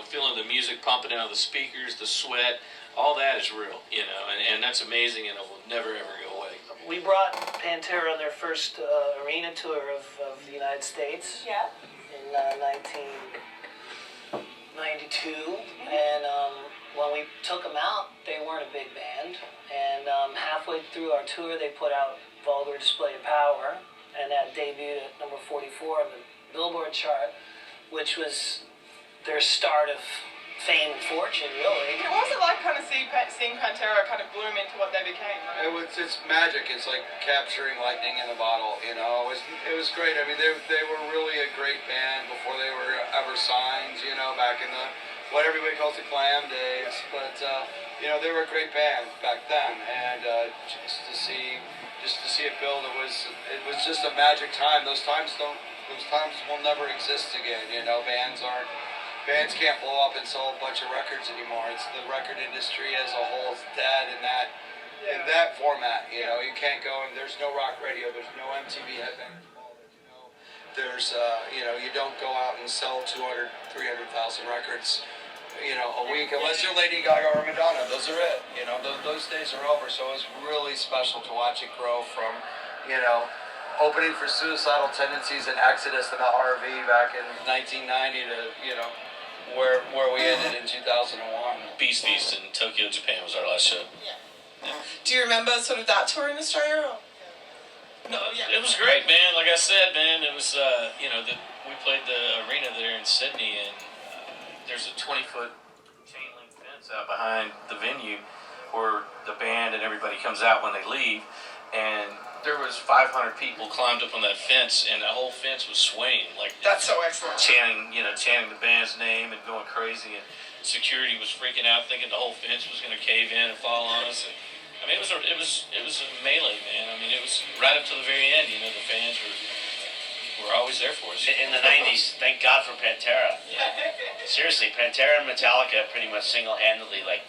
feeling the music pumping out of the speakers, the sweat, all that is real, and that's amazing, and it will never, ever go away. We brought Pantera on their first arena tour of the United States in 1992, and when we took them out, they weren't a big band, and halfway through our tour, they put out Vulgar Display of Power, and that debuted at number 44 on the Billboard chart, which was their start of fame and fortune, really. What was it like kind of seeing Pantera kind of bloom into what they became? Right? It's magic. It's like capturing lightning in a bottle. It was great. I mean, they were really a great band before they were ever signed. Back in the what everybody calls the glam days. But they were a great band back then, and just to see it build, it was just a magic time. Those times will never exist again. Bands can't blow up and sell a bunch of records anymore. It's the record industry as a whole is dead in that format. You can't go, and there's no rock radio, there's no MTV Headbangers Ball, there's you don't go out and sell 200, 300,000 records, a week, unless you're Lady Gaga or Madonna. Those are it. Those days are over. So it was really special to watch it grow from, opening for Suicidal Tendencies and Exodus in the RV back in 1990 to, where we ended in 2001. Beast Feast in Tokyo, Japan was our last show. Yeah. Do you remember sort of that tour in Australia? Or? No, it was great, man. Like I said, man, it was, we played the arena there in Sydney, and there's a 20-foot chain link fence out behind the venue where the band and everybody comes out when they leave, and there was 500 people climbed up on that fence, and the whole fence was swaying. Like, that's so excellent. Chanting the band's name and going crazy, and security was freaking out, thinking the whole fence was going to cave in and fall on us. And I mean, it was a melee, man. I mean, it was right up to the very end. You know, the fans were always there for us. In the 90s, thank God for Pantera. Seriously, Pantera and Metallica pretty much single-handedly, like,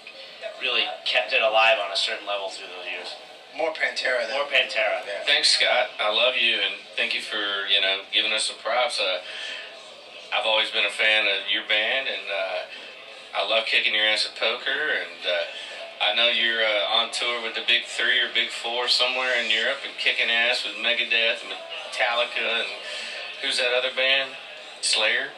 really kept it alive on a certain level through those years. More Pantera than... More Pantera. Yeah. Thanks, Scott. I love you, and thank you for, you know, giving us some props. I've always been a fan of your band, and I love kicking your ass at poker, and I know you're on tour with the Big Three or Big Four somewhere in Europe and kicking ass with Megadeth and Metallica, and who's that other band? Slayer?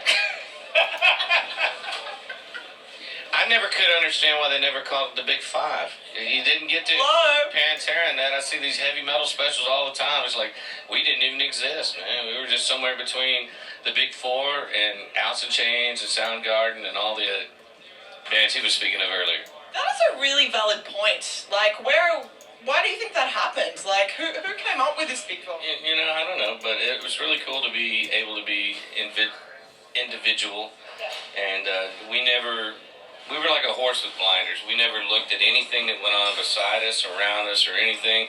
I never could understand why they never called it the Big Five. You didn't get to Pantera and that. I see these heavy metal specials all the time. It's like, we didn't even exist, man. We were just somewhere between the Big Four and Alice in Chains and Soundgarden and all the bands he was speaking of earlier. That is a really valid point. Like, why do you think that happened? Like, who came up with this big film? You know, I don't know, but it was really cool to be able to be individual. And we were like a horse with blinders. We never looked at anything that went on beside us, around us, or anything.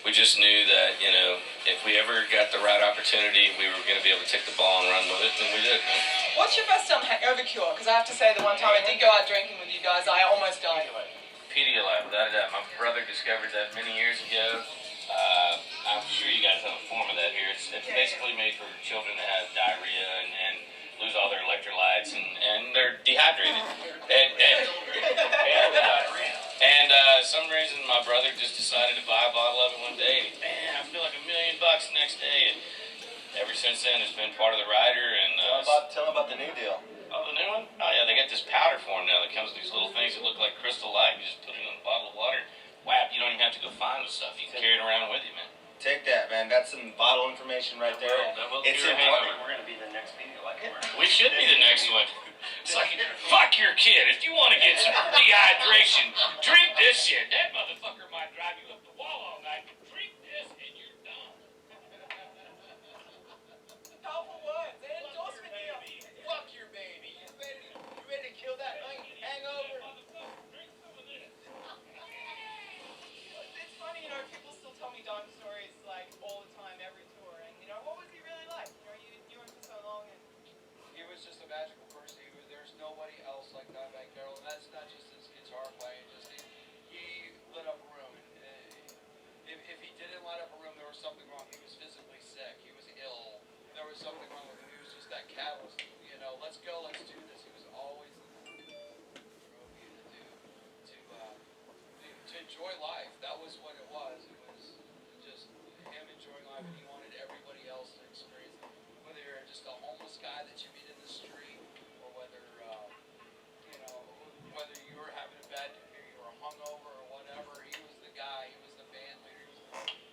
We just knew that, you know, if we ever got the right opportunity, we were going to be able to take the ball and run with it, and we did. What's your best hangover cure? Because I have to say, the one time I did go out drinking with you guys, I almost died. Pedialyte, without a doubt. My brother discovered that many years ago. I'm sure you guys have a form of that here. It's basically made for children that have diarrhea and lose all their electrolytes and they're dehydrated. And some reason my brother just decided to buy a bottle of it one day. And man, I feel like $1 million the next day. And ever since then, it's been part of the rider. And Tell them about the new deal. oh, the new one? Oh yeah, they got this powder form now that comes in these little things that look like crystal light. You just put it in a bottle of water. Whap, you don't even have to go find the stuff. You can carry it around with you, man. Take that, man. That's some vital information right there. It's important. We're going to be the next Pedialyte commercial. We should be the next one. It's like, fuck your kid. If you want to get some dehydration, drink this shit. That motherfucker might drive you up the wall all night. Drink this and you're done. Powerful words. They endorsement deal. Fuck your baby. You ready to kill that hangover? It's funny, you know, people still tell me Don stories like all the time, every tour. And you know, what was he really like? You know, you knew him for so long. And He was just a magical person. There's nobody else like Dimebag Darrell, and that's not just his guitar playing. Just he lit up a room. And if he didn't light up a room, there was something wrong. He was physically sick. He was ill. There was something wrong with him. He was just that catalyst. You know, let's go, let's do this. He was always the thing that drove you to enjoy life. That was what it was. It was just him enjoying life, and he wanted everybody else to experience it. Whether you're just a homeless guy that you meet in the street, or whether you know, whether you were having a bad day, or you were hungover or whatever, he was the guy. He was the band leader. He was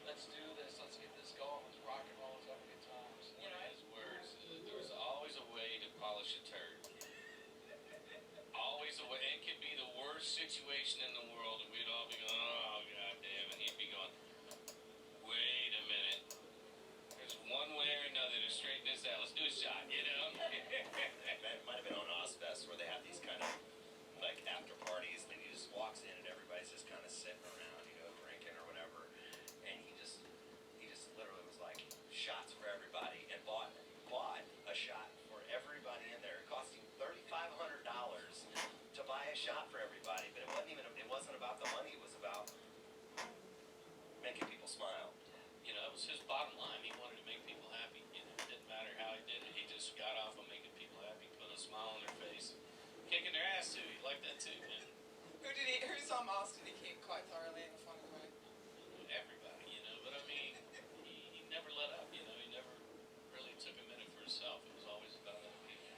let's do this. Let's get this going. Let's rock and roll. Let's have a good time. You know, his words, there was always a way to polish a turd. Always a way. It could be the worst situation in the world, and we'd all be going, oh, god damn, and he'd be going, wait a minute. There's one way or another to straighten this out. Let's do a shot, you know? It might have been on Ozfest where they have these kind of like after parties, and he just walks in and everybody's just kind of sitting around, you know, drinking or whatever. And he just literally was like, shots for everybody, and bought a shot for everybody in there. It cost him $3,500 to buy a shot for everybody, but it wasn't about the money. It was about making people smile. You know, it was his bottom line. He wanted to make people happy. You know, it didn't matter how he did it. He just got off on making people happy, put a smile on their face, kicking their ass too. He liked that too, man. who saw Mars did he kick quite thoroughly in a funny way? Everybody, you know, but I mean, he never let up, you know, he never really took a minute for himself. It was always about other people.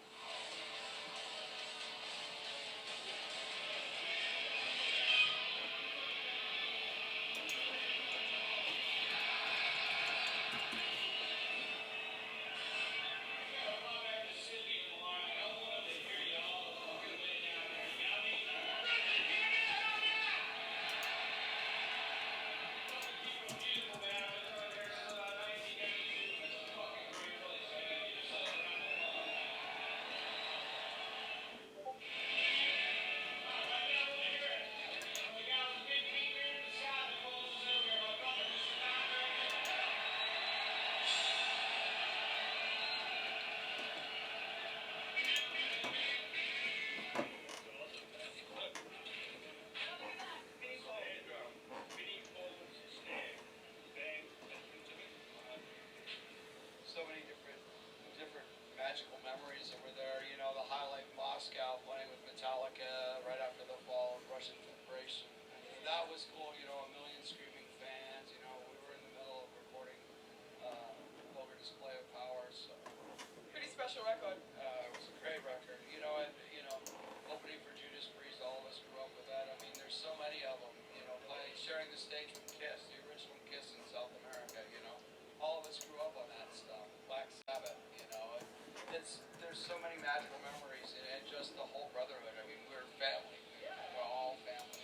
the record? It was a great record. You know, and opening for Judas Priest, all of us grew up with that. I mean, there's so many of them. You know, sharing the stage with Kiss, the original Kiss in South America. You know, all of us grew up on that stuff. Black Sabbath. You know, there's so many magical memories and just the whole brotherhood. I mean, we're family. We're all family.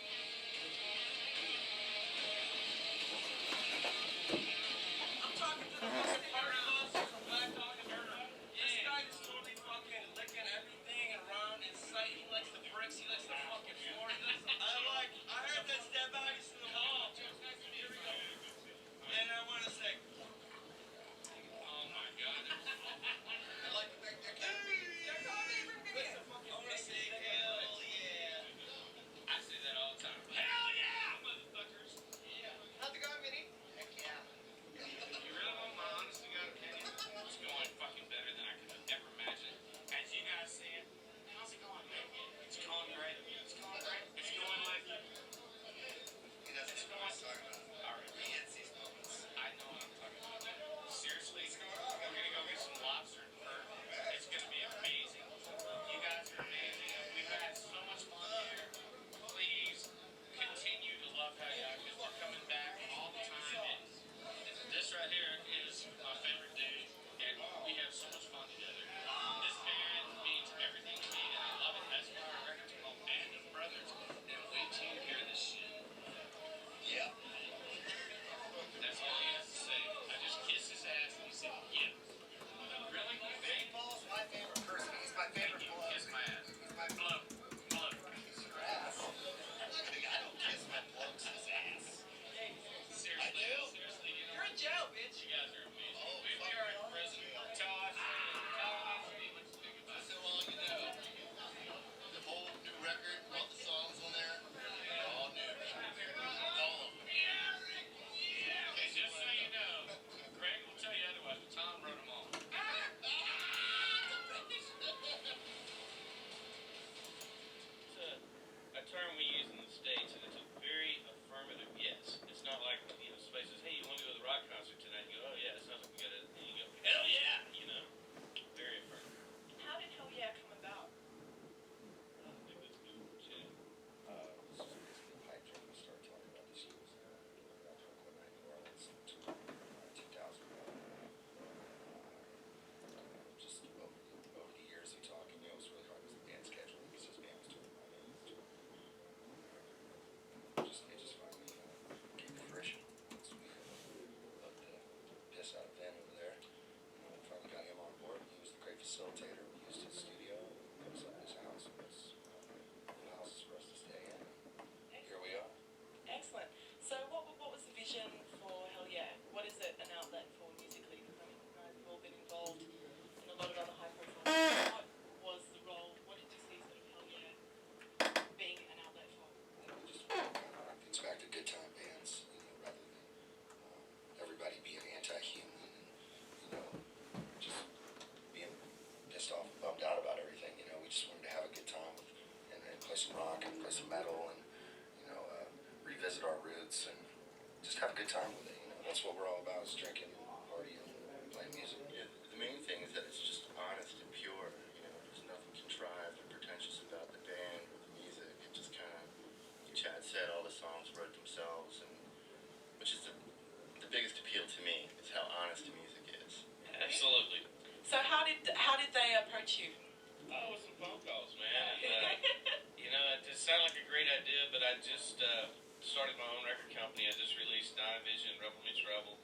I'm talking to the fucking pirate officer from Black Dog and Murder. This guy is totally fucking licking everything around in sight. He likes the bricks. He likes the fucking floor. I heard that step out. He's in the hall. Here we go. And I want to say, oh my God. I like the fact that I want to say, hell yeah. I say that all the time. Hell yeah, motherfuckers. Yeah. How's it going, Vinny? Heck yeah. You really want my honest to God opinion? It's going fucking better than I could have ever imagined. As you guys see it, how's it going, man? It's going great. It's going great. It's going like he doesn't know what he's talking about. All right. He hits these moments. I know what I'm talking about. Seriously, we're gonna go get some lobster and fur. It's gonna be amazing. You guys are amazing. We've had so much fun here. Please continue to love Hell Yeah, because we're coming back all the time. And this right here is my favorite dude, and we have so much fun together. This band means everything to me, and I love it. That's why our record's called Band of Brothers, and wait till you hear this shit. Yeah. That's all he has to say. I just kiss his ass and he said, yeah. Really? Vinny Paul's my favorite person. He's my favorite bloke. Kiss my ass. He's my bloke. Kiss your ass. I don't kiss my bloke's ass. Seriously, you're in jail, bitch. You guys are amazing. Oh, we are in prison. Tell us what you think about it. So all you know, the whole new record, all the songs on there, they're all new. All of them. Okay, just so you know, Craig will tell you otherwise, but Tom wrote them all. It's a term we use in the States, and it's a very affirmative yes. It's not like, somebody says, hey, you want to go to the rock concert tonight? You go, oh yeah, it sounds like we got it. And you go, hell yeah, very affirmative. How did Hell Yeah come about? I think that's good shit. This is basically a pipe dream. We started talking about this. It was Brooklyn, New Orleans, 2000. Just over the years we talked, and it was really hard with the band schedule because this band was doing my name. It just finally came to fruition. So we loved the piss out of Ben over there. We finally got him on board. He was the great facilitator. We used his studio. It was his house. It was the house for us to stay in. Here we are. Excellent. So what was the vision for Hell Yeah? What is it an outlet for musically? Because I mean, you guys have all been involved in a lot of other high profile. What was the role? What did you see sort of Hell Yeah being an outlet for? Just gets back to good time bands, rather than everybody being anti-human and, just being pissed off and bummed out about everything. We just wanted to have a good time and play some rock and play some metal and, revisit our roots and just have a good time with it. That's what we're all about, is drinking and partying and playing music. Yeah, the main thing is that it's just honest and pure. There's nothing contrived or pretentious about the band or the music. It just kind of, like Chad said, all the songs wrote themselves, and which is the biggest appeal to me, is how honest the music is. Absolutely. So how did they approach you? Oh, with some phone calls, man. And, it just sounded like a great idea, but I just started my own record company. I just released Nine Vision, Rebel Meets Rebel,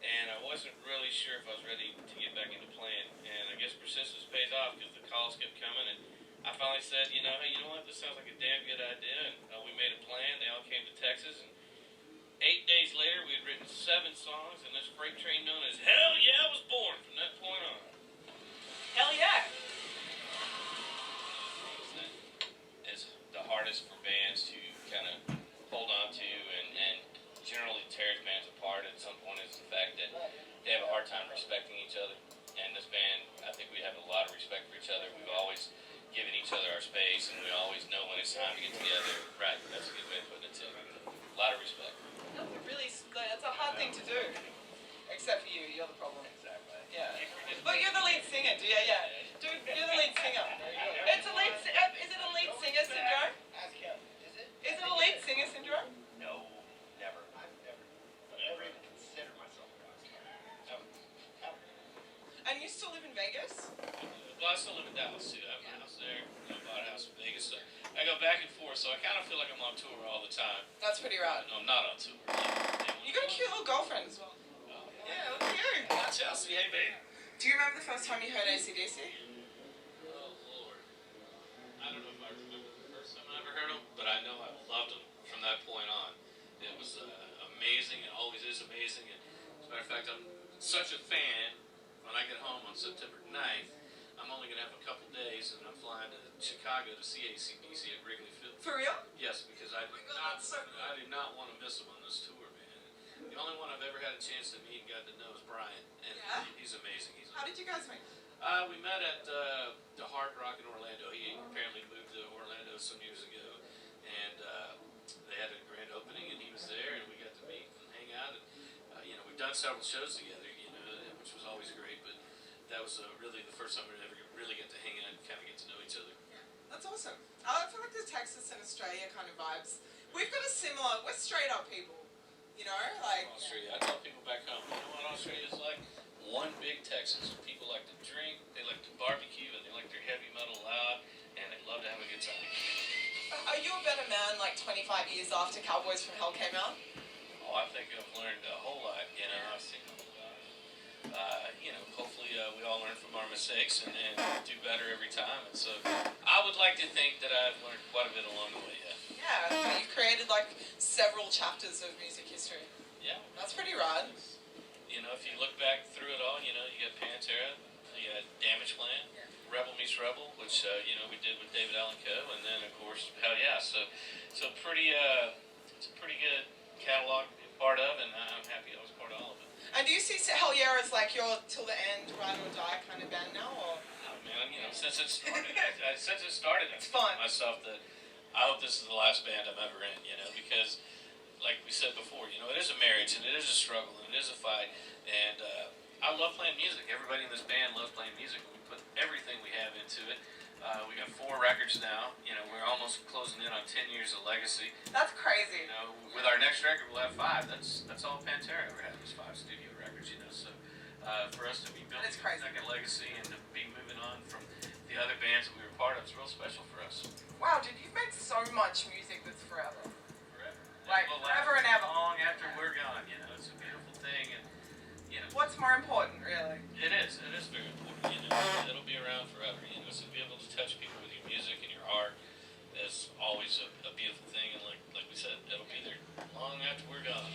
and I wasn't really sure if I was ready to get back into playing. And I guess persistence pays off because the calls kept coming, and I finally said, hey, you know what? This sounds like a damn good idea. And we made a plan. They all came to Texas, and 8 days later, we had written 7 songs, and this freight train known as Hell Yeah was born from that point on. Hell Yeah! Is the hardest for bands to kind of hold on to and generally tears bands apart at some point is the fact that they have a hard time respecting each other. And this band, I think we have a lot of respect for each other. We've always given each other our space, and we always know when it's time to get together. Right, that's a good way of putting it too. A lot of respect. That's a hard thing to do. Except for you, you're the problem. Exactly. Yeah. But you're the lead singer, yeah. Do so I kind of feel like I'm on tour all the time. That's pretty rad. No, I'm not on tour. You got a cute little girlfriend as well. Yeah, look at you. Hi, Chelsea. Hey, babe. Do you remember the first time you heard AC/DC? Oh, Lord. I don't know if I remember the first time I ever heard them, but I know I loved them from that point on. It was amazing. It always is amazing. And as a matter of fact, I'm such a fan. When I get home on September 9th, I'm only going to have a couple days, and I'm flying to Chicago to see AC/DC at Wrigley Field. For real? Yes, because I did not want to miss him on this tour, man. The only one I've ever had a chance to meet and got to know is Brian, and Yeah? he's amazing. How did you guys meet? We met at the Hard Rock in Orlando. He apparently moved to Orlando some years ago, and they had a grand opening, and he was there, and we got to meet and hang out. And we've done several shows together, which was always great. But that was really the first time we ever really get to hang out and kind of get to know each other. That's awesome. I feel like the Texas and Australia kind of vibes. We've got a similar, we're straight up people, like... Australia, I tell people back home, you know what Australia's like? One big Texas. People like to drink, they like to barbecue, and they like their heavy metal loud, and they love to have a good time. Are you a better man like 25 years after Cowboys from Hell came out? Oh, I think I've learned a whole lot, I've seen a whole lot. Hopefully we all learn from our mistakes and do better every time. And so I would like to think that I've learned quite a bit along the way, yeah. Yeah, so you've created like several chapters of music history. Yeah. That's pretty rad. If you look back through it all, you got Pantera, you got Damage Plan, Rebel Meets Rebel, which, we did with David Allan Coe, and then, of course, Hell Yeah. So it's a pretty good catalog to be a part of, and I'm happy I was part of all of it. And do you see Hell Yeah as like your till the end, ride or die kind of band now, or? Oh, man, since it started, It's fun. Myself that I hope this is the last band I'm ever in, because, like we said before, it is a marriage, and it is a struggle, and it is a fight, and I love playing music. Everybody in this band loves playing music. We put everything we have into it. We got 4 records now. We're almost closing in on 10 years of legacy. That's crazy. With our next record, we'll have 5. That's all Pantera ever had was 5 studio records. So for us to be building a second legacy and to be moving on from the other bands that we were part of, it's real special for us. Wow, dude, you've made so much music that's forever. Forever. Like forever and ever. Long after we're gone. It's a beautiful thing, and What's more important, really? It is very important. It'll be around forever. So to be able to touch people with your music and your art is always a beautiful thing. And like we said, it'll be there long after we're gone.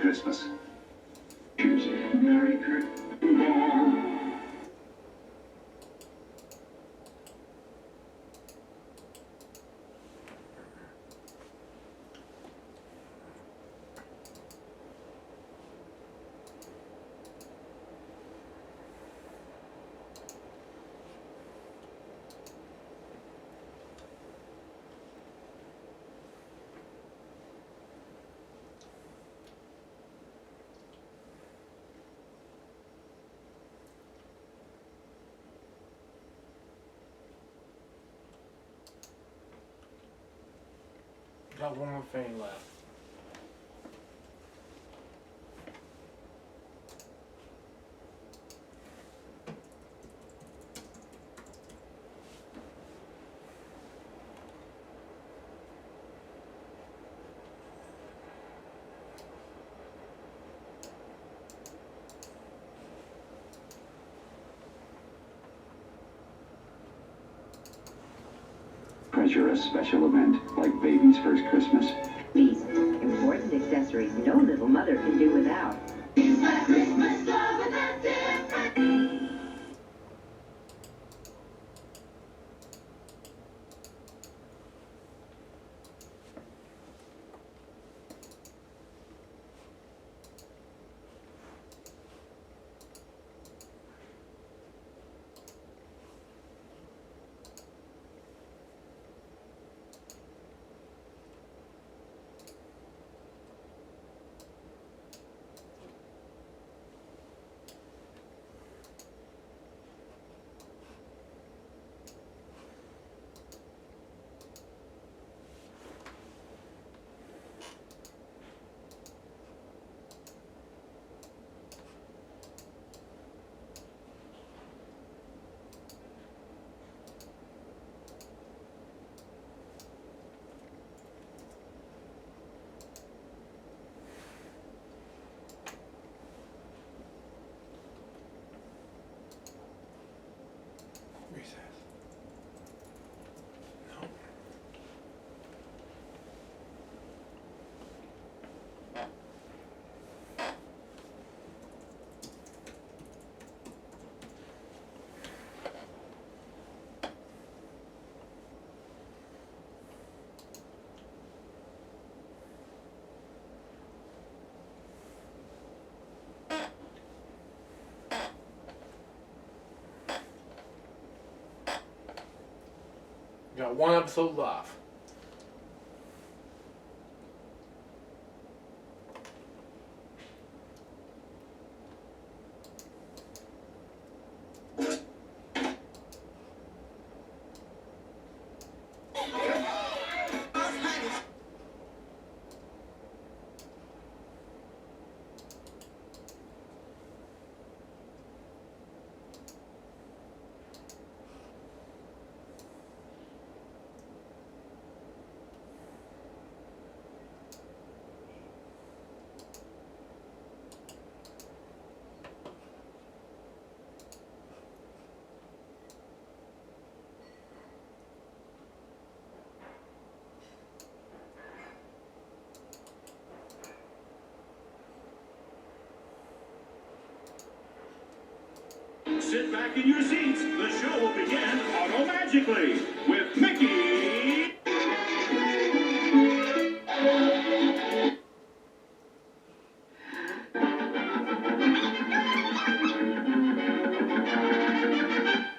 Christmas. Merry Christmas. Got one more thing left. Treasure a special event like baby's first Christmas. These important accessories no little mother can do without. It's my Christmas love and that's it. Got one episode left. Sit back in your seats. The show will begin auto-magically with Mickey.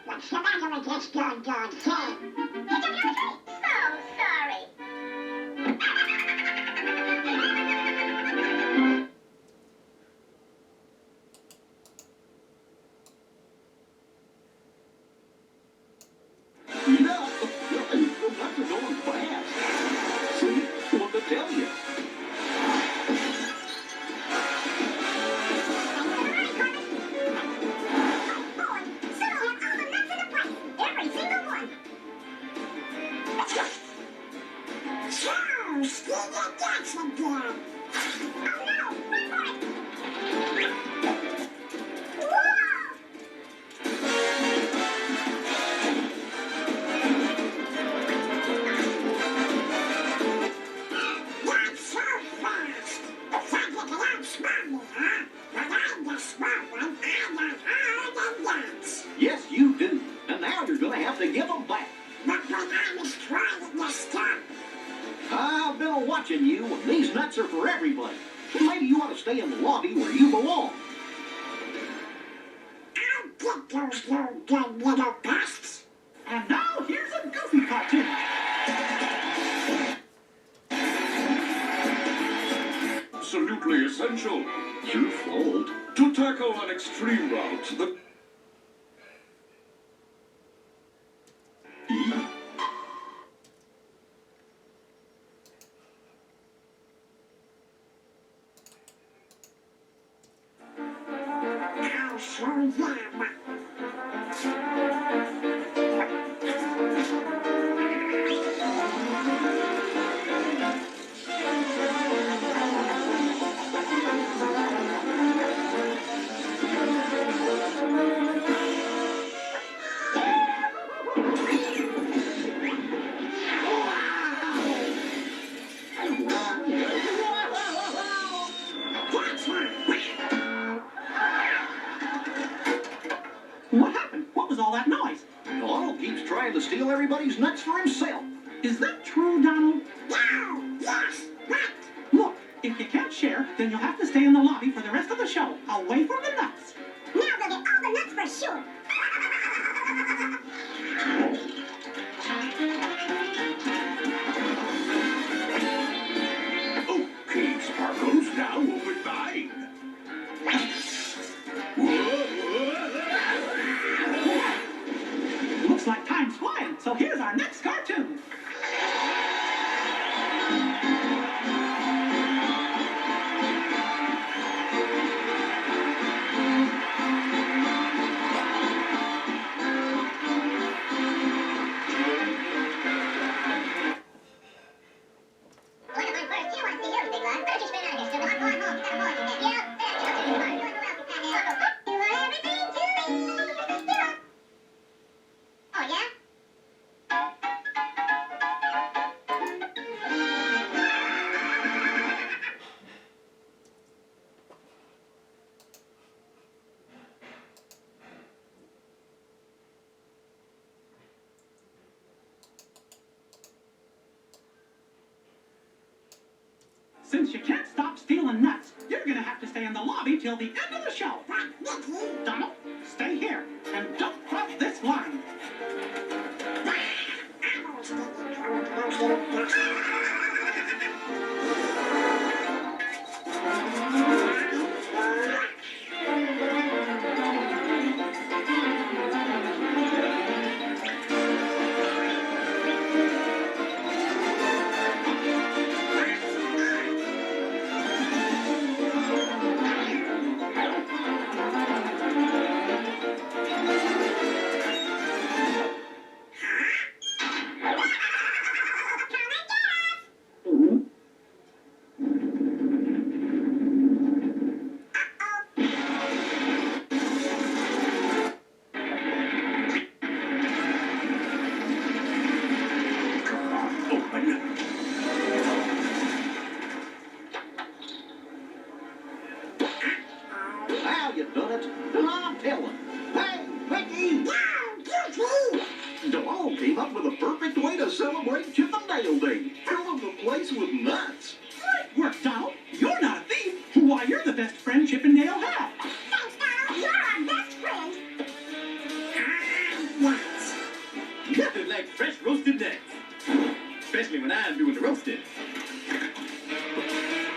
What's the matter with this doggone thing? So sorry. Yeah, that's going fast. See, what to tell you. you're gonna have to give them back. But when I was trying to stop. I've been watching you. These nuts are for everybody. Maybe you ought to stay in the lobby where you belong. I'll get those no good little pests. And now here's a goofy cartoon. Absolutely essential. Your fault. To tackle an extreme route, the... I'll show them. What happened? What was all that noise? Donald keeps trying to steal everybody's nuts for himself. Is that true, Donald? No, yes, what? Look, if you can't share, then you'll have to stay in the lobby for the rest of the show, away from the nuts. Now they'll get all the nuts for sure. Okay, Sparkles, now open mine. Whoa. Looks like time's flying, so here's our next cartoon. Since you can't stop stealing nuts, you're gonna have to stay in the lobby till the end of the show. Donald, stay here, and don't cross this line. Now you've done it. I'm telling. Hey, Mickey! Donald came up with a perfect way to celebrate Chip and Dale Day, filling the place with nuts. Great work, Donald. You're not a thief. Why, you're the best friend Chip and Dale have. Thanks, Donald. You're our best friend. Nuts. Nothing like fresh roasted nuts. Especially when I'm doing the roasting.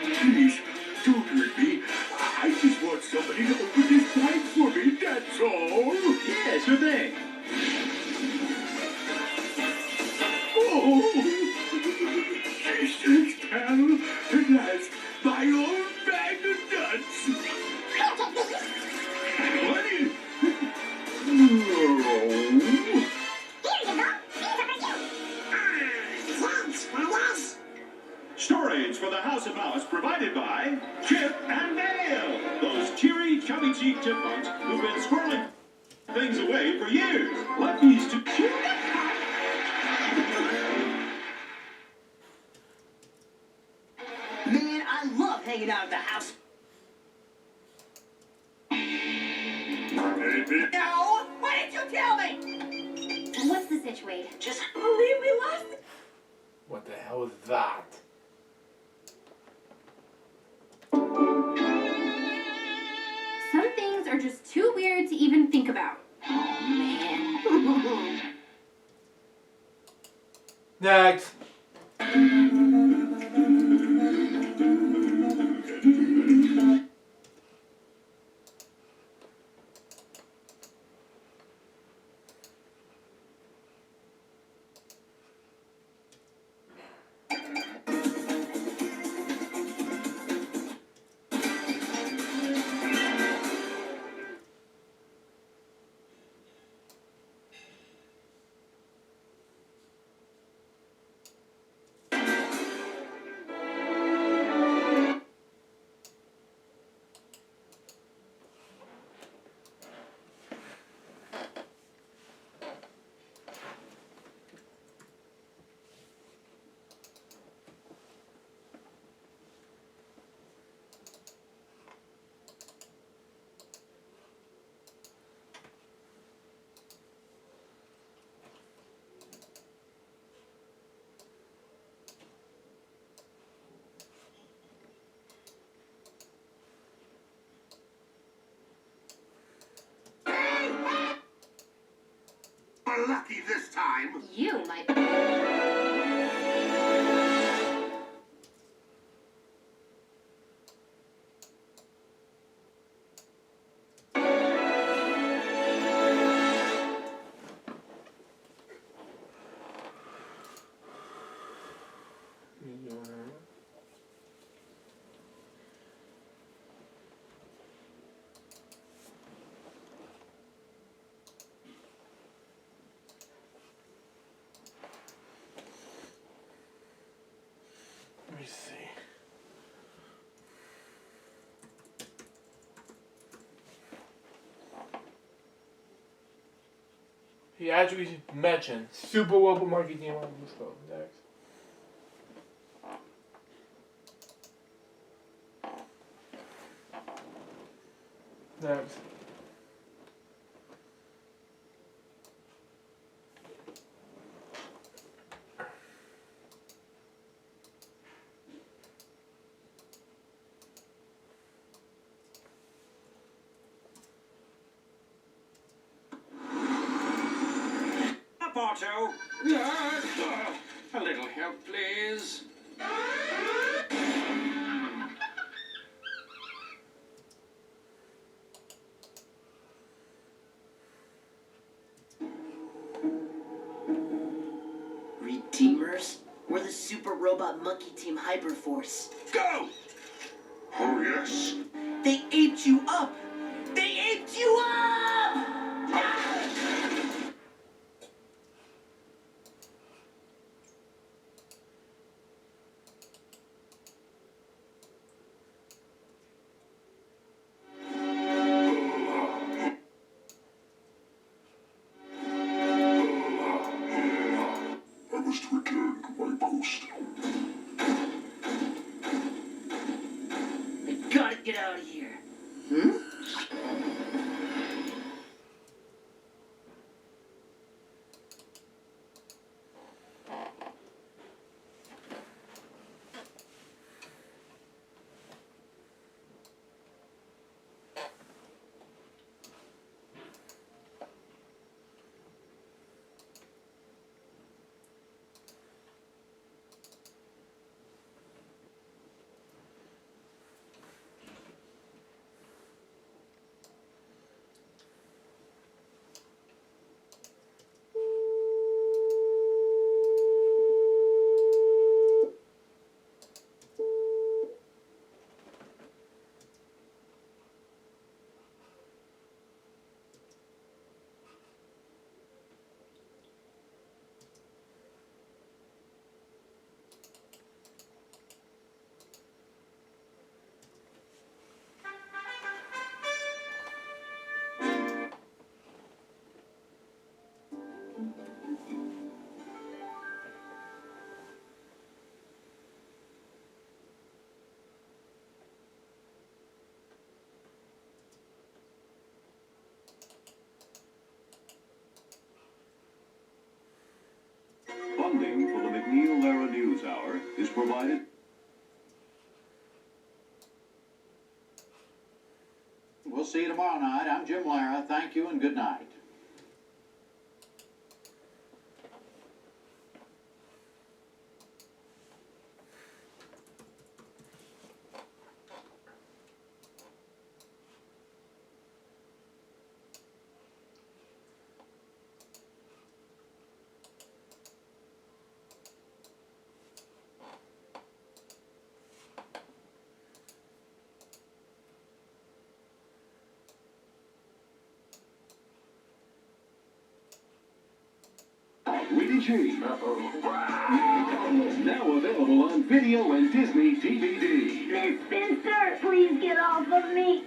Please, don't hurt me. I just want somebody to open this pipe for me, that's all. Yeah, sure thing. Oh, Jesus, pal. That's my own bag of nuts. What is... Oh. Here you go. These are for you. Thanks, fellas. Storage for the House of Mouse provided by Chip and Dale, those cheery, chubby-cheeked chipmunks who've been squirreling things away for years. Lucky's to chew Man, I love hanging out at the house. Hey, No! Why didn't you tell me? situated. Just believe me, last. What the hell is that? Some things are just too weird to even think about. Oh, man. Next. Lucky this time. You might. Let me see. He actually mentioned Super Robo Monkey Team on this phone. Next. Next. Up, Otto. A little help, please. Redeemers? We're the Super Robot Monkey Team Hyperforce. Go! Oh, yes. They aped you up! They aped you up! I must return to my post. I gotta get out of here. Hmm? Funding for the McNeil-Lara News Hour is provided. We'll see you tomorrow night. I'm Jim Lara. Thank you and good night. Willie G. Now available on video and Disney DVD. Miss Spencer, please get off of me.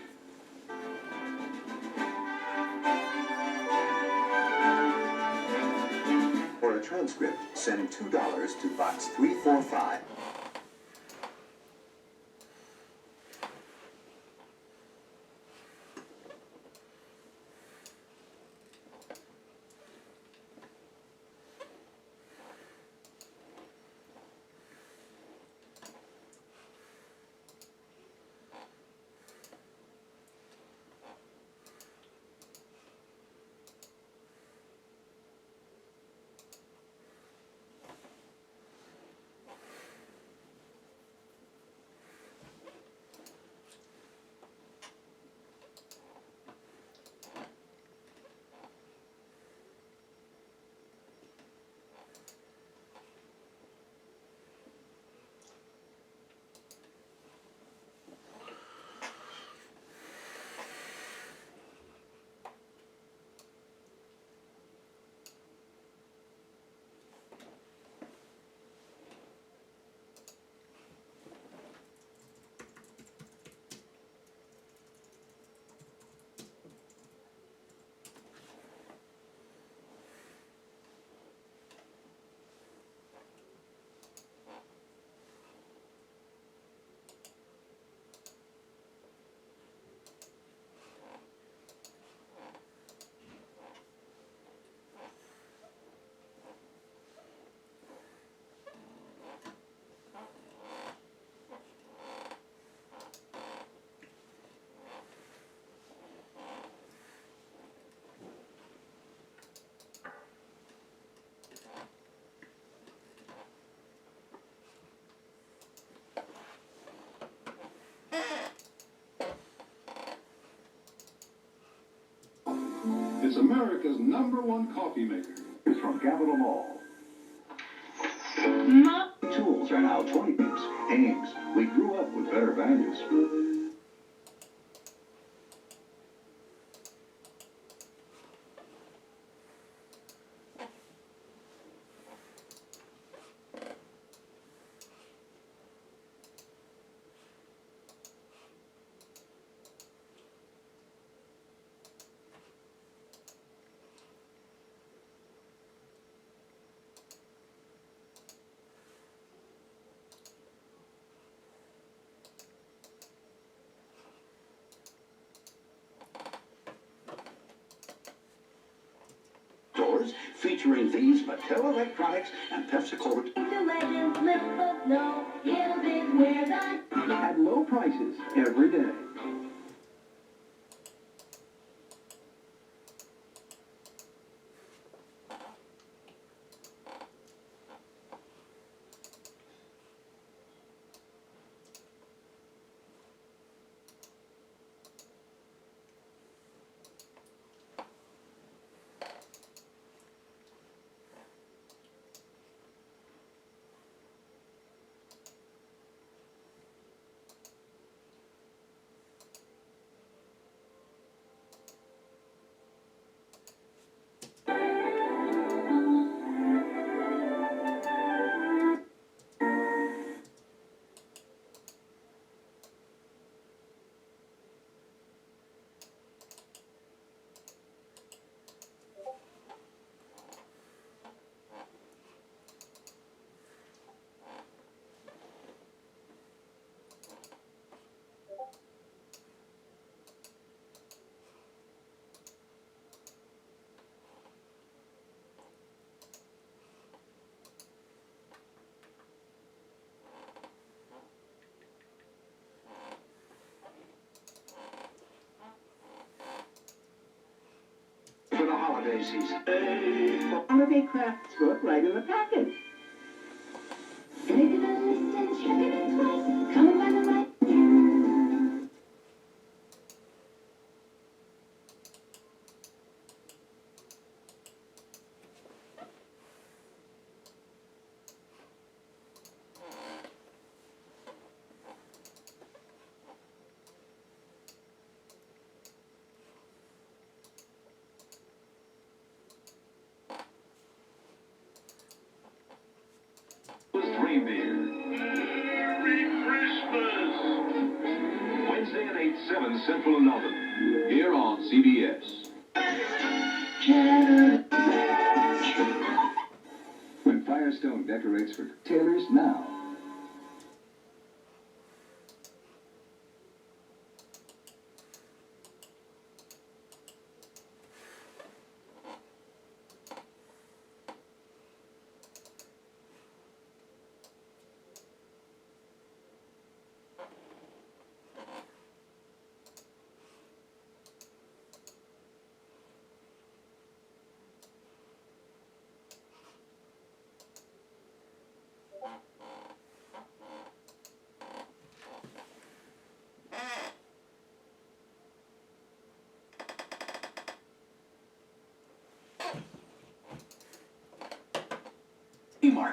For a transcript, send $2 to Box 345. It's America's #1 coffee maker. It's from Capitol Mall. Tools are now 20 pips. Ames, we grew up with better values. Featuring these Mattel electronics and Pepsi-Cola. At low prices every day. holiday season. Holiday crafts book right in the packet. Reindeer. Merry Christmas! Wednesday at 8, 7 Central and Melbourne. Here on CBS. When Firestone decorates for tailors now.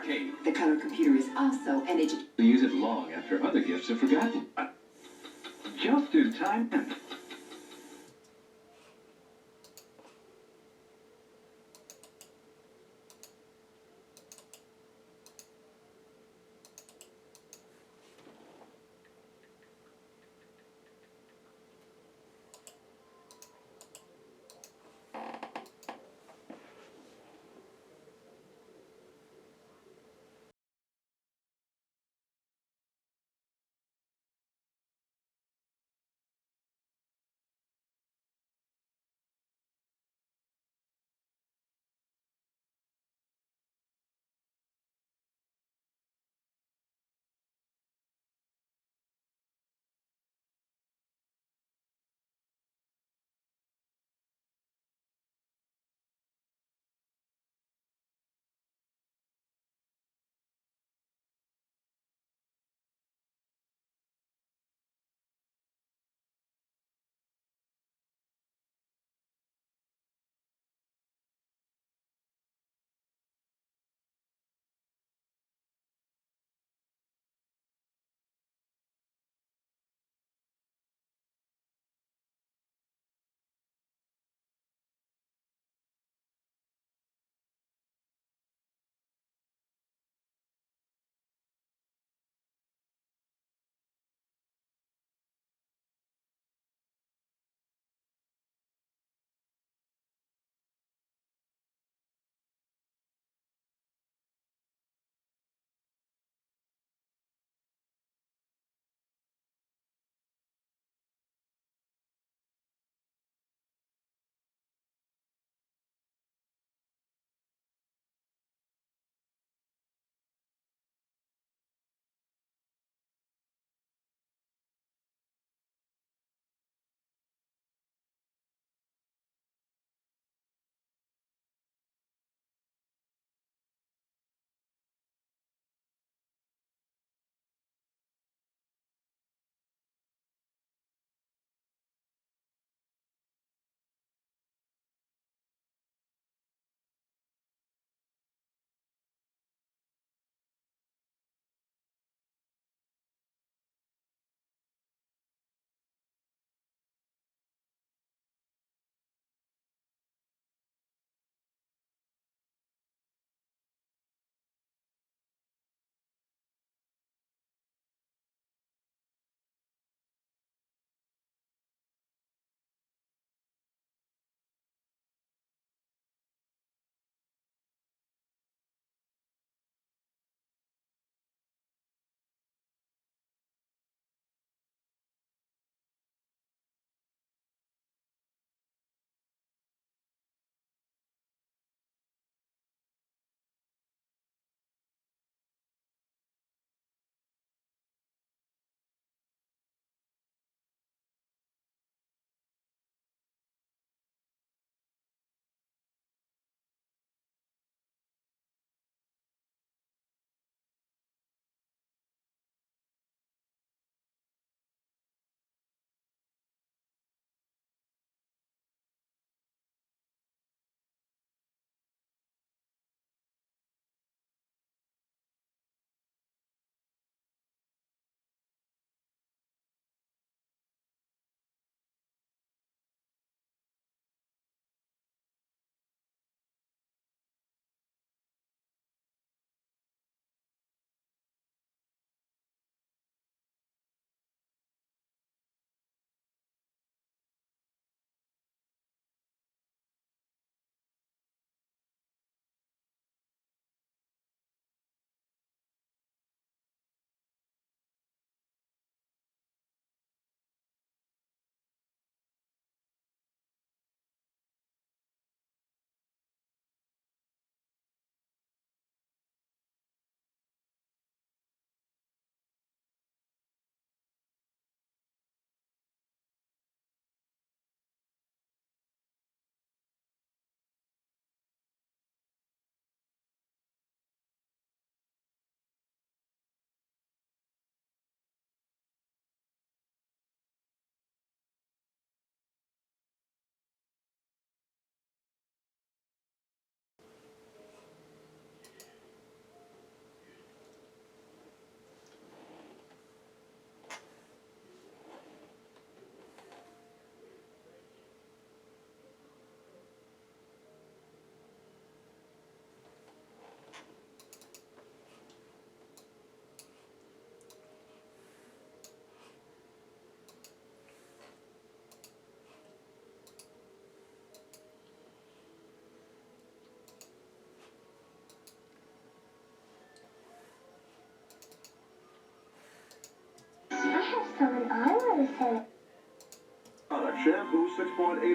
Arcade. The color computer is also an education. Use it long after other gifts are forgotten. Just in time.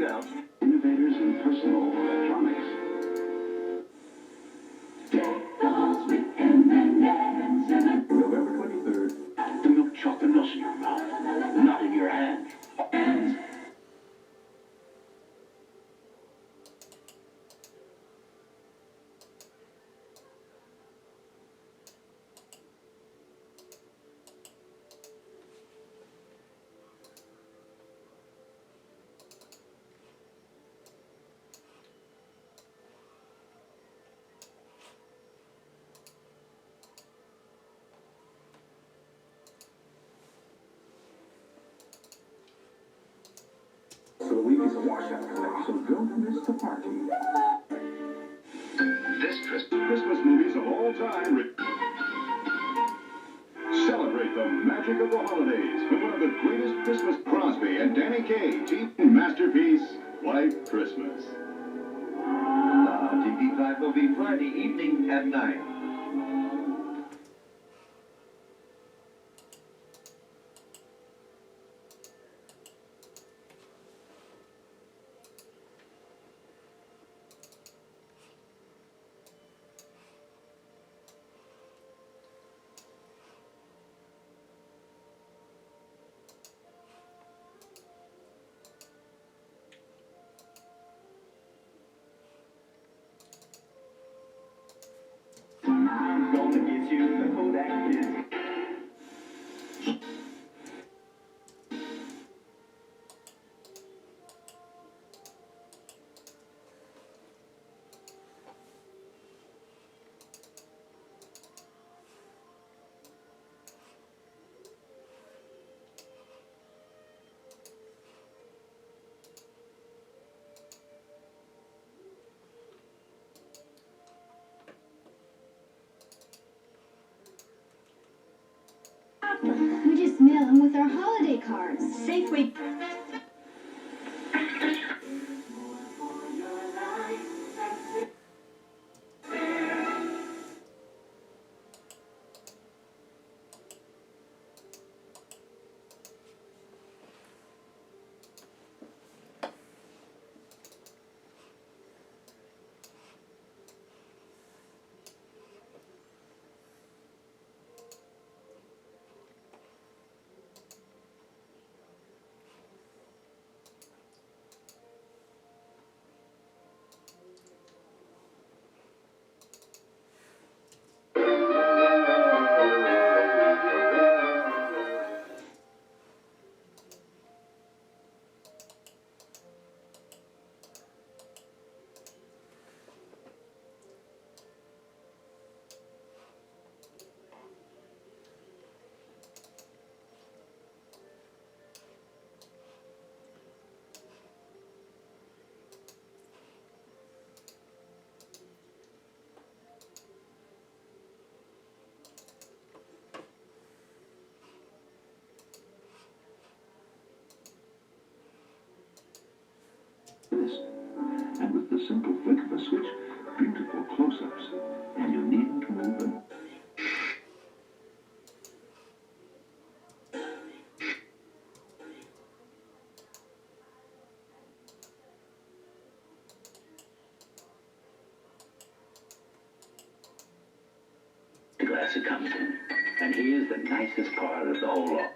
ounce. Innovators in personal electronics. November 23rd, the milk chocolate melts in your mouth, not in your hand. So the week is a washout collection, so don't miss the party. This Christmas movies of all time. Celebrate the magic of the holidays with one of the greatest Christmas. Crosby and Danny Kaye, team masterpiece, White Christmas. TV 5 will be Friday evening at 9. I'm gonna get you the Kodak Kid. We just mail them with our holiday cards. Safeway. And with the simple flick of a switch, beautiful close-ups. And you needn't move them. The glass it comes in. And here's the nicest part of the whole lot.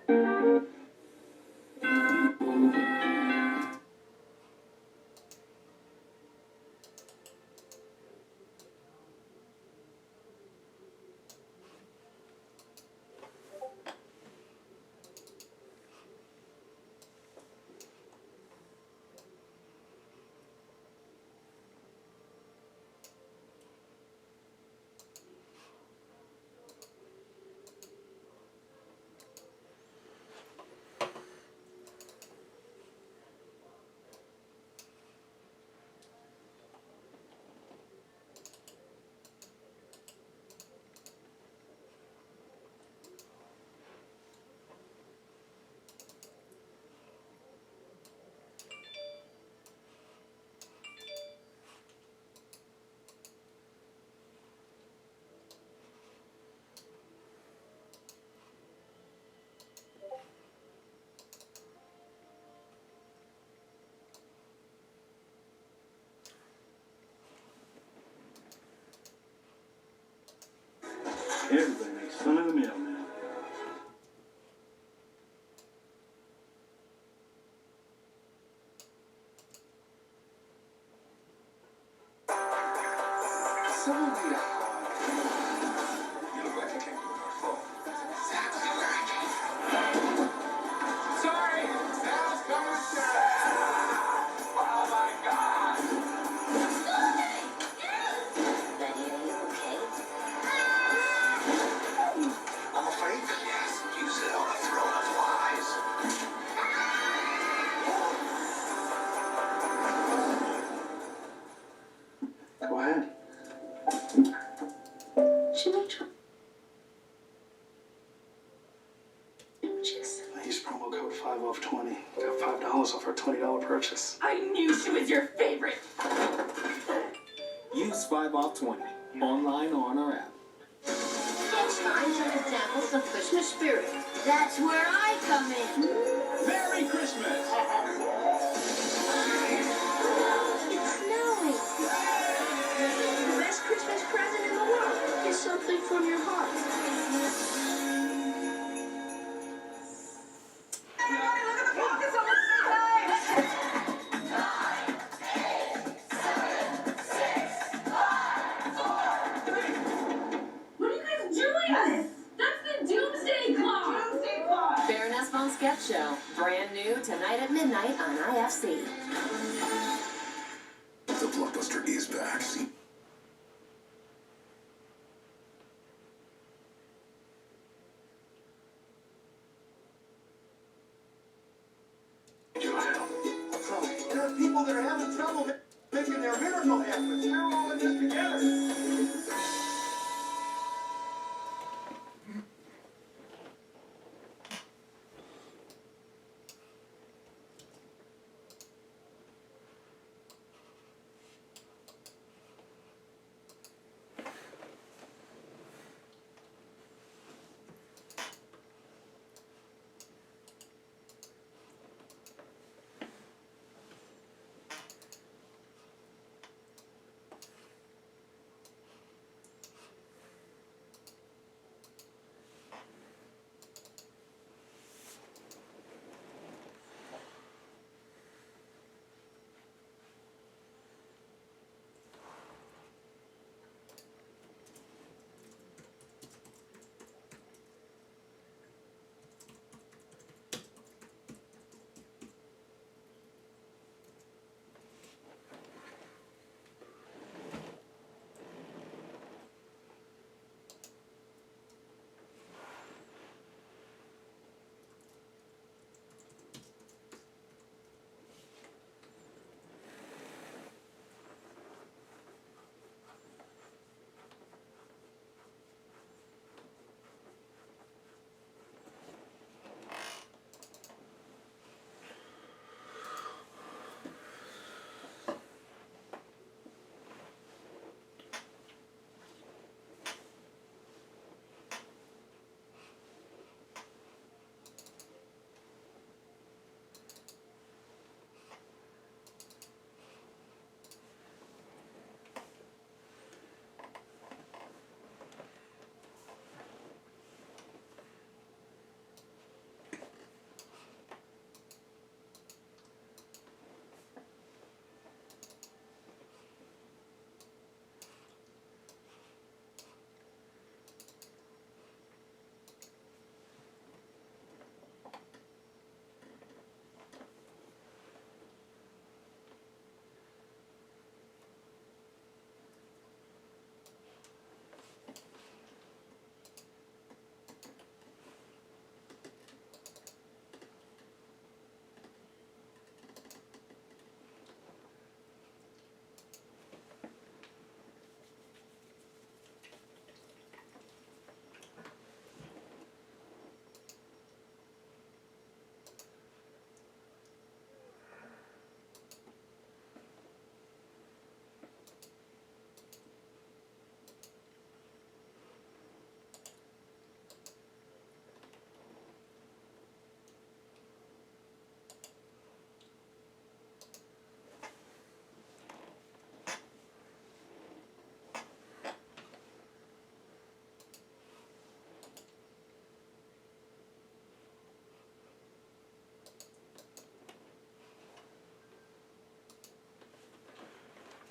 Everybody makes fun of the mailman. Someone need a hug. You look like you came through my phone. That's exactly where I came from. Sorry! Sal's coming down! Oh my god! Betty, are you okay? I'm afraid? Yes, you sit on a throne of lies. Go ahead. Use promo code 5off20. Got $5 off our $20 purchase. I knew she was your favorite. Use 5off20 online or on our app. It's time for examples of Christmas spirit. That's where I come in. Merry Christmas! It's snowing. The best Christmas present in the world is something from your heart. Everybody look at the pockets on the side! What are you guys doing? That's the Doomsday Clock. Doomsday Clock! Baroness Von Sketch Show. Brand new tonight at midnight on IFC. The blockbuster is back. There are people that are having trouble making their miracle happen. We're all in this together.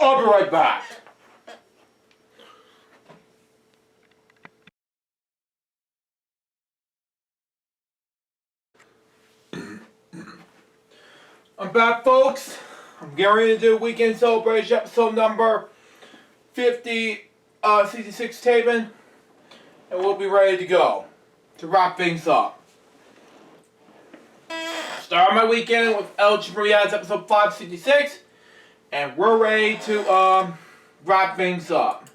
I'll be right back. I'm back, folks. I'm getting ready to do Weekend Celebration episode number 66 taping. And we'll be ready to go to wrap things up. Start my weekend with LJPCBM episode 566. And we're ready to wrap things up.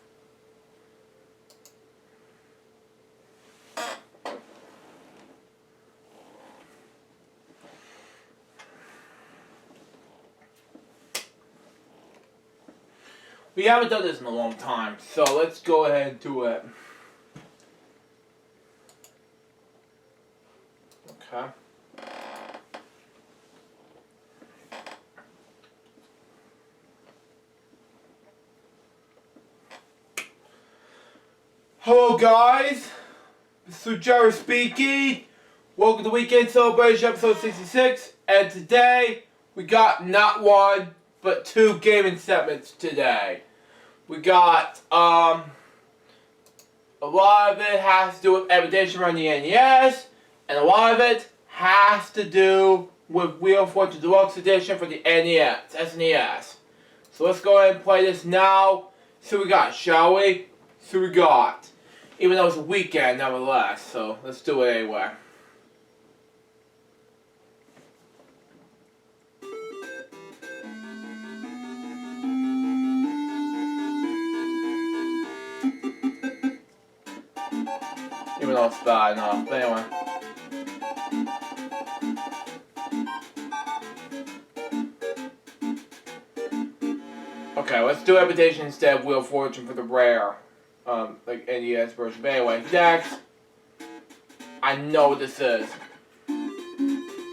We haven't done this in a long time, so let's go ahead and do it. Okay. Hello guys, this is Jerry speaking. Welcome to Weekend Celebration episode 66, and today we got not one but two gaming segments today. We got a lot of it has to do with adaptation around the NES, and a lot of it has to do with Wheel of Fortune Deluxe Edition for the NES, SNES. So let's go ahead and play this now. See what we got, shall we? See what we got. Even though it's a weekend, nevertheless, so let's do it anyway. Even though it's bad enough, but anyway. Okay, let's do adaptation instead of Wheel of Fortune for the rare, like NES version. But anyway, next. I know what this is.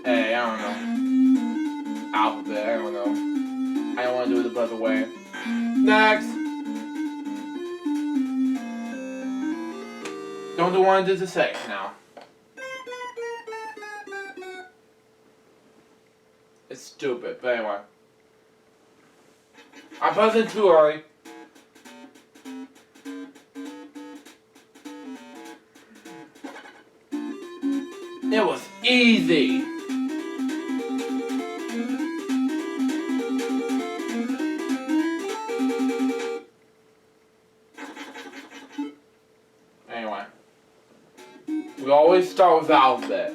Hey, I don't know. Alphabet, I don't know. I don't want to do it the other way. Next. Don't do one to the six now. It's stupid, but anyway. I buzzed in too early. It was easy. Anyway. We always start with alphabet.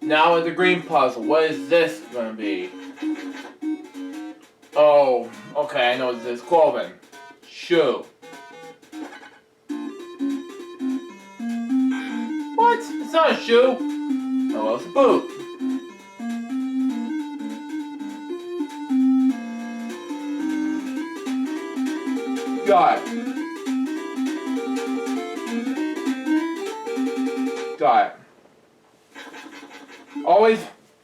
Now with the green puzzle, what is this gonna be? Oh, okay, I know what this is. Clothing. Shoe. What? It's not a shoe. Oh, well, it's a boot. Got it. Got it. Always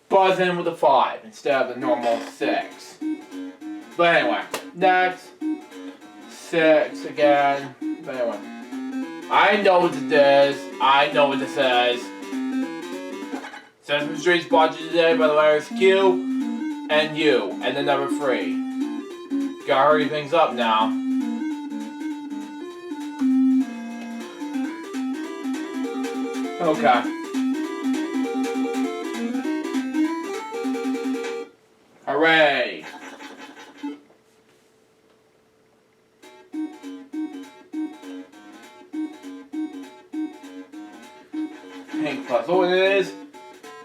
buzz in with a 5 instead of the normal 6. But anyway, next. 6 again. But anyway. I know what this is. I know what this is. Sesame Street's brought you today by the letters Q and U, and the number 3. Gotta hurry things up now. Okay. Hooray! Pink puzzle it is.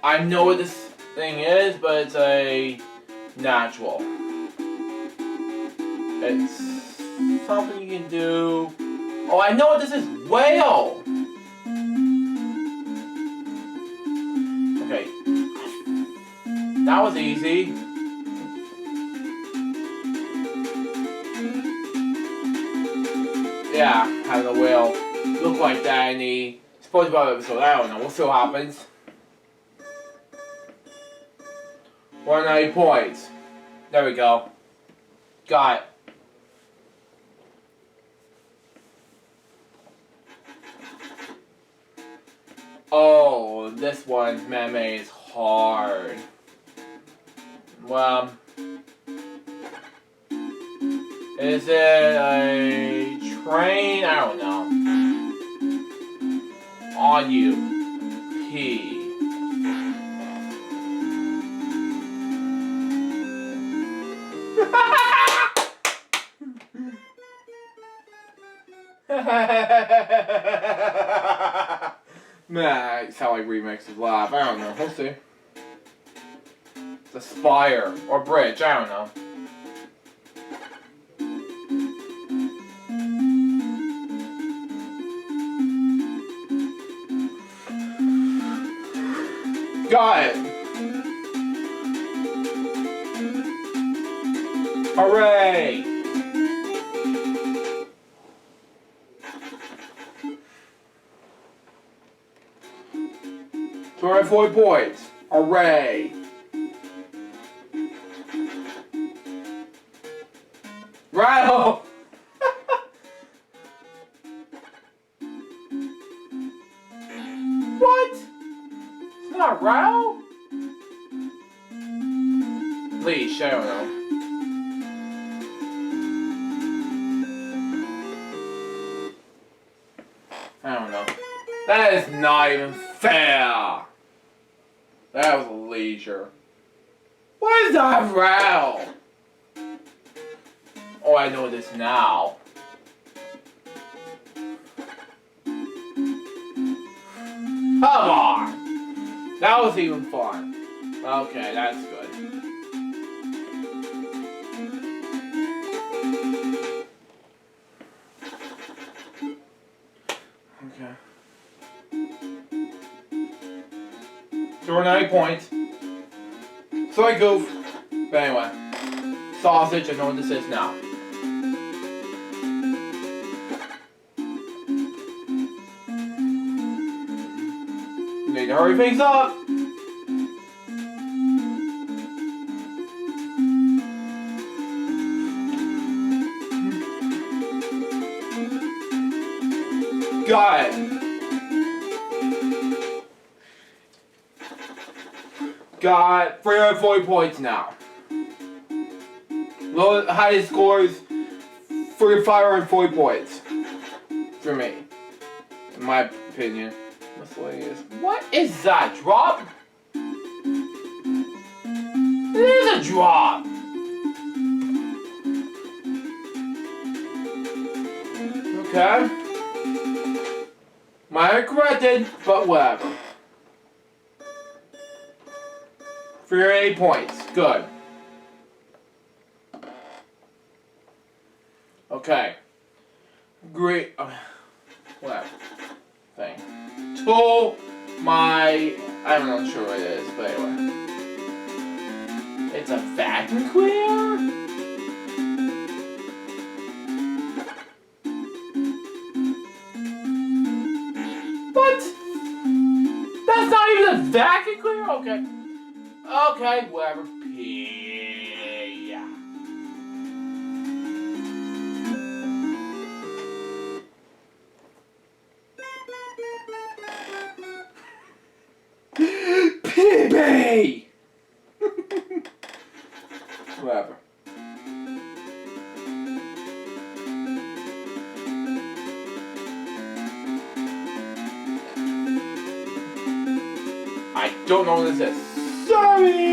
I know what this thing is, but it's a natural. It's something you can do. Oh, I know what this is. Whale! Okay. That was easy. Yeah, having a whale look like that in the SpongeBob episode. I don't know. We'll see what happens. 190 points. There we go. Got it. Oh, this one's meme is hard. Well, it Is it a train? I don't know. On you. P. Nah, it's how like remixes laugh. I don't know. We'll see. It's a spire or bridge. I don't know. Got it. Hooray! So we're at 4 points. Hooray! Rattle! What? It's not rattle? Leash, I don't know. I don't know. That is not even fair. That was a leisure. What is that rattle? Oh, I know this now. Come on! That was even fun. Okay, that's good. Okay. So we're 9 points. So I goof. But anyway. Sausage, I know what this is now. Need to hurry things up. Got it. Got 340 points now. Lowest, highest scores for 540 points. For me. In my opinion. Miscellaneous. What is that? Drop? It is a drop! Okay. Might have corrected, but whatever. 308 points. Good. Okay. Great. Whatever. Thing. To my... I'm not sure what it is, but anyway. It's a vacuum cleaner? What? That's not even a vacuum cleaner? Okay. Okay, whatever. P. Yeah. PB! Whatever. I don't know what this is. Sorry!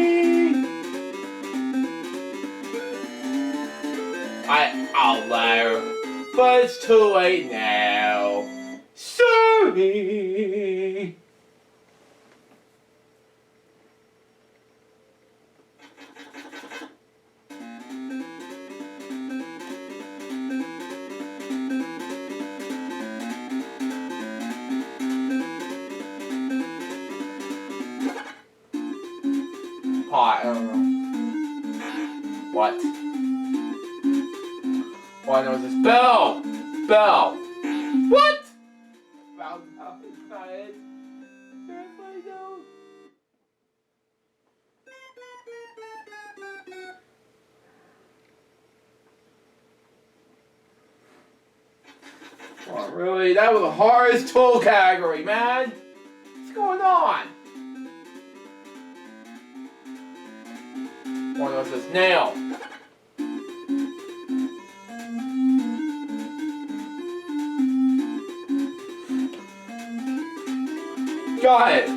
I'll lie, but it's too late now. Sorry! Pot, I don't know. What? All I know is this. Bell! Bell! What? Bell, no, it's not it. Seriously, no. Come on, really? That was the hardest tool category, man. What's going on? One of those says nail. Got it.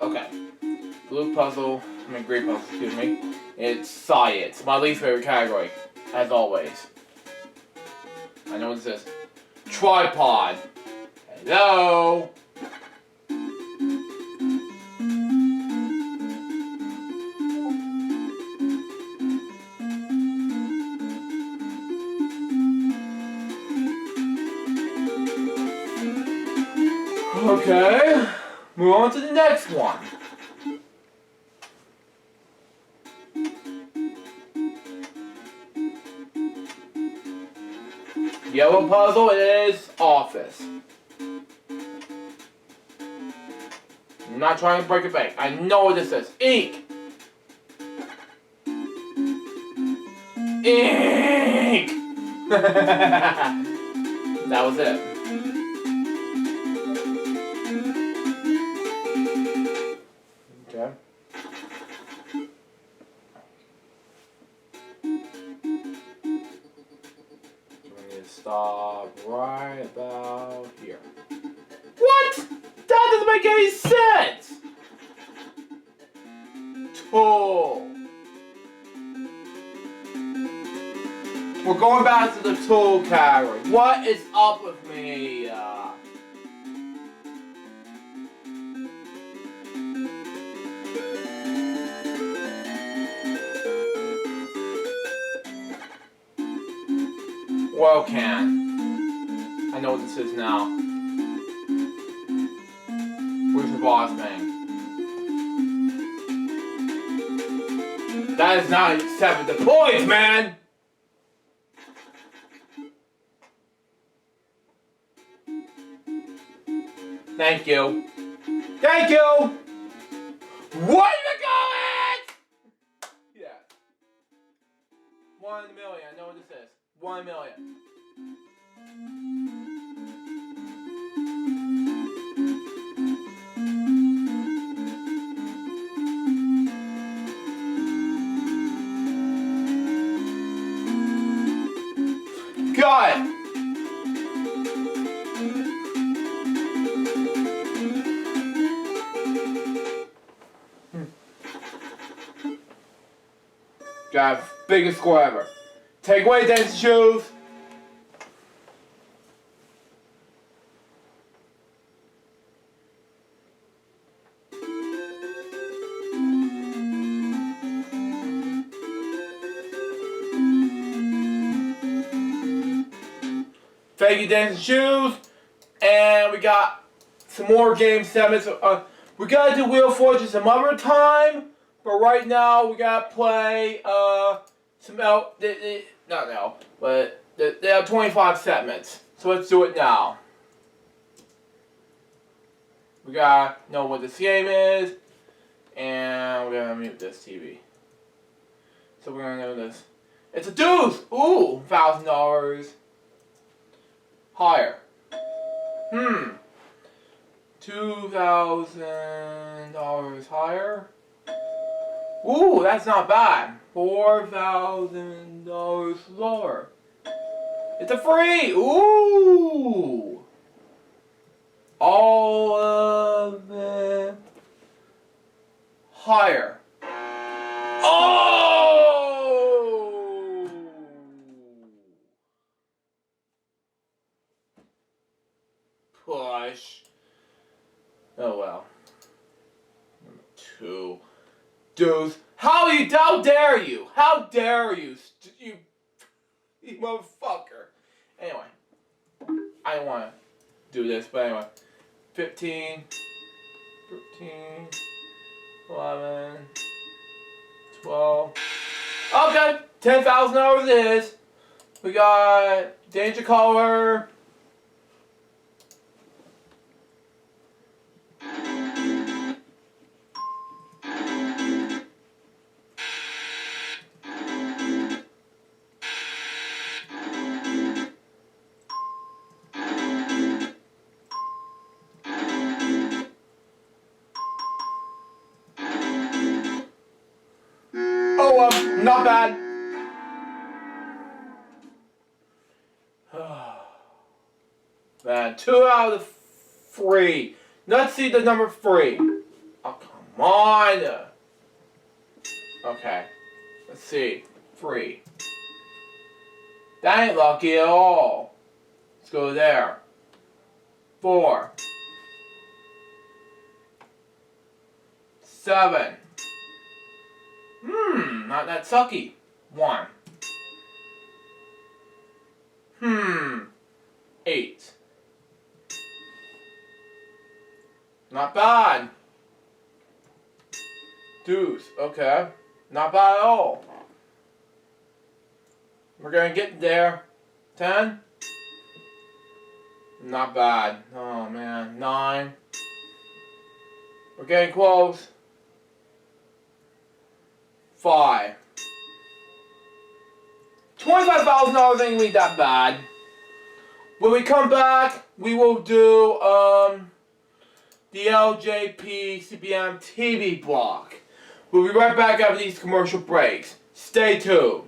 Okay. Blue puzzle, green puzzle, excuse me. It's science, my least favorite category, as always. I know what this is. Tripod. Hello? Okay, move on to the next one. Yellow puzzle is office. I'm not trying to break a bank. I know what this is. Ink. Ink. That was it. Okay. Stop right about here. What? That doesn't make any sense! Tool. We're going back to the tool category. What is up with me? Well, can. I know what this is now. Where's the boss man? That is not accepted. The points, man! Thank you. Thank you! What you going? Yeah. 1 million. I know what this is. 1 million. Got it. Got biggest score ever. Take away dancing shoes. Thank you, dancing shoes. And we got some more game 7. So, we gotta do Wheel of Fortune some other time. But right now, we gotta play some not now, but they have 25 segments. So let's do it now. We gotta know what this game is, and we're gonna mute this TV. So we're gonna know this. It's a deuce! Ooh, $1,000 higher. $2,000 higher. Ooh, that's not bad. $4,000 lower. It's a free. Ooh. All of it higher. Oh. Push. Oh well. Number 2. Dudes, how dare you? How dare you, you motherfucker. Anyway, I don't want to do this, but anyway. 15, 13, 11, 12. Okay, $10,000 it is. We got Danger Caller. Oh, not bad. Man, 2 out of 3. Let's see the number 3. Oh, come on. Okay. Let's see. 3. That ain't lucky at all. Let's go there. 4. 7. Not that sucky. 1. 8. Not bad. Deuce. Okay. Not bad at all. We're gonna get there. 10. Not bad. Oh man. 9. We're getting close. 5. $25,000 ain't really that bad. When we come back, we will do the LJPCBM TV block. We'll be right back after these commercial breaks. Stay tuned.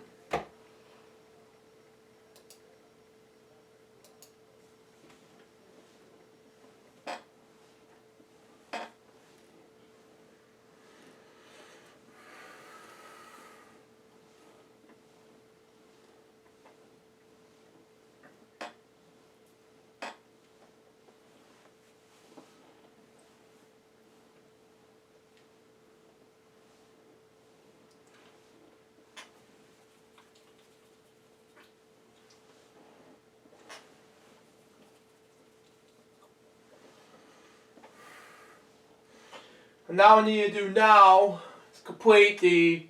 And now what I need to do now is complete the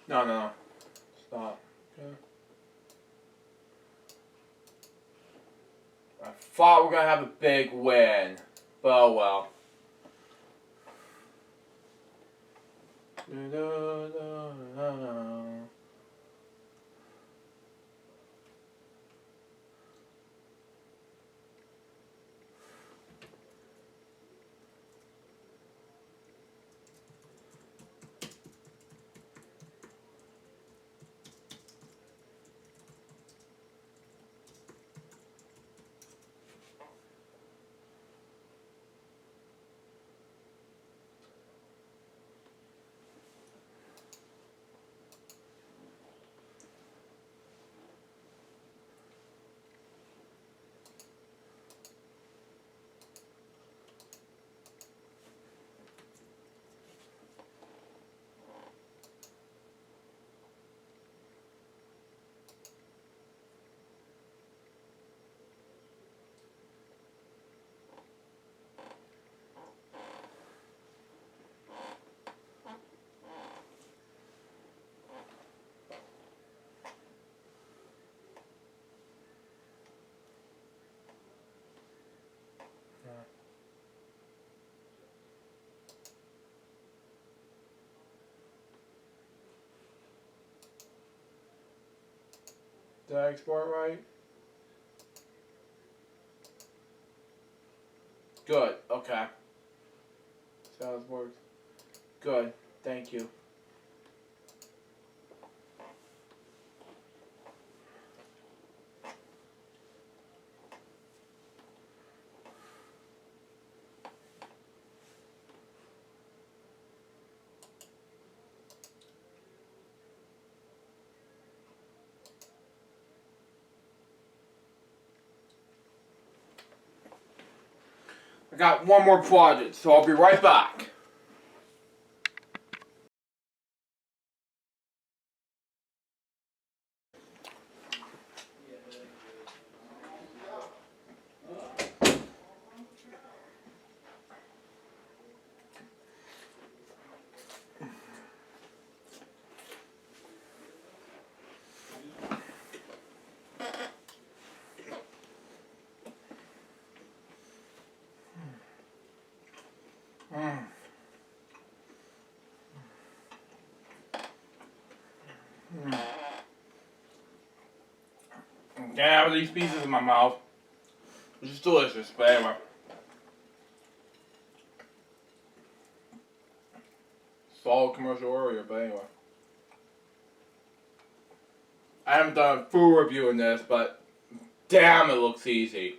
No. Stop. Okay. I thought we were gonna have a big win. But oh well. Did I export right? Good, okay. See how this works. Good, thank you. I got one more project, so I'll be right back. Can't have these pieces in my mouth. Which is delicious, but anyway. Solid commercial earlier, but anyway. I haven't done a full review on this, but damn, it looks easy.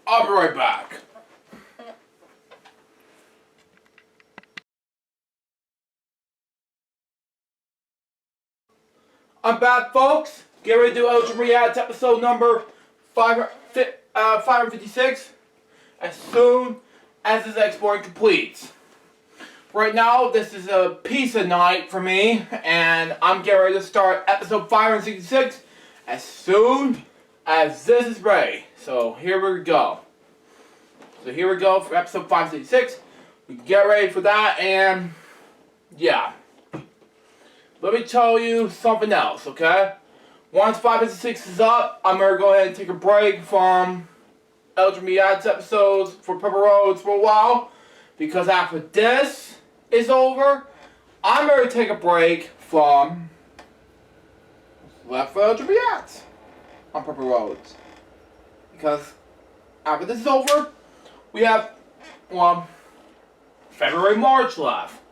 I'll be right back. I'm back, folks. Get ready to do Elgin Reacts episode number 556 as soon as this exporting completes. Right now, this is a pizza night for me, and I'm getting ready to start episode 566 as soon as this is ready. So here we go. So here we go for episode 566. We can get ready for that, and yeah. let me tell you something else, okay? Once 5 and 6 is up, I'm gonna go ahead and take a break from LJPCBM episodes for Pepper Roads for a while, because after this is over, I'm gonna take a break from left for LJPCBM on Pepper Roads, because after this is over, we have, well, February, March left.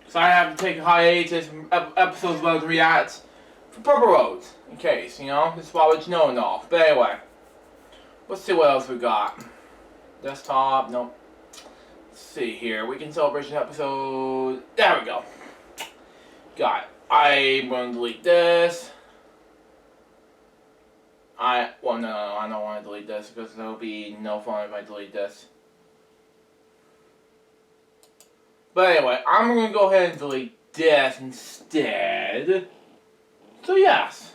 So I have to take a hiatus from episodes of LJPCBM for Pepper Roads, in case, you know, this is why what you know and all. But anyway, let's see what else we got. Desktop, nope. Let's see here, Weekend Celebration episode, there we go. Got it. I'm going to delete this. Well, no, I don't want to delete this because there'll be no fun if I delete this. But anyway, I'm going to go ahead and delete this instead. So yes.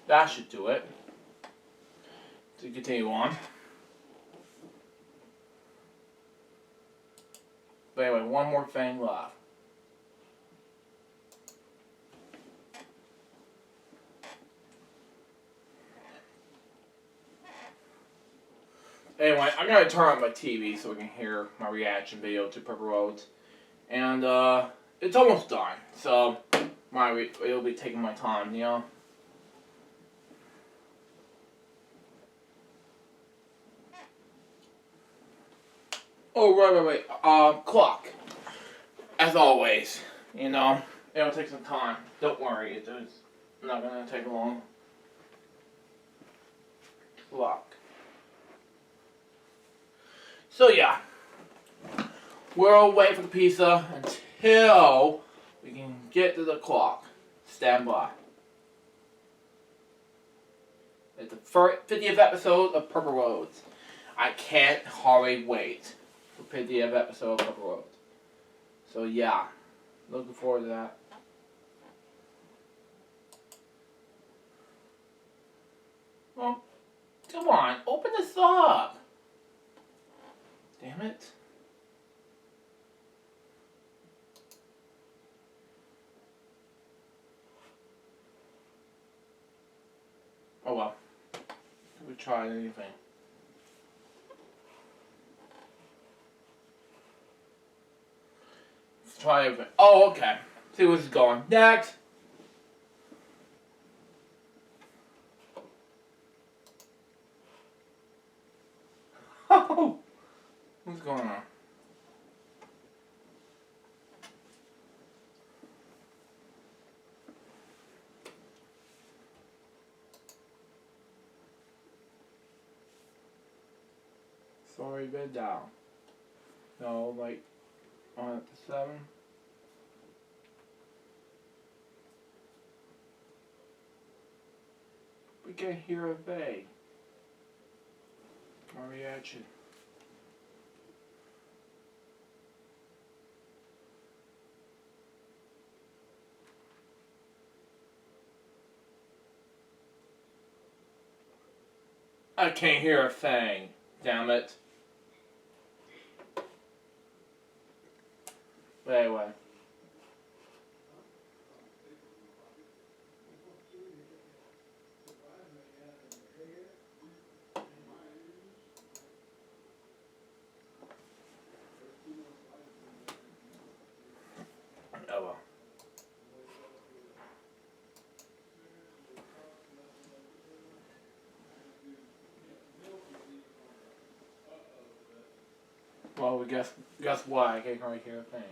That should do it. To continue on. But anyway, one more thing left. Anyway, I'm gonna turn on my TV so we can hear my reaction video to Pepper Roads. And it's almost done. So it'll be taking my time, you know? Oh, right. Clock. As always, you know, it'll take some time. Don't worry, it's not gonna take long. Clock. So yeah, we'll wait for the pizza until we can get to the clock. Stand by. It's the 50th episode of Purple Roads. I can't hardly wait for 50th episode of Purple Roads. So yeah, looking forward to that. Well, come on, open this up. Damn it. Oh well. We try anything. Let's try everything. Oh, okay. See what's going. Next. Oh, what's going on? Sorry, bed down. No, like on at the 7. We can hear a thing. My reaction. I can't hear a thing. Damn it. But anyway. Oh well. Well, we guess why I can't hardly hear a thing.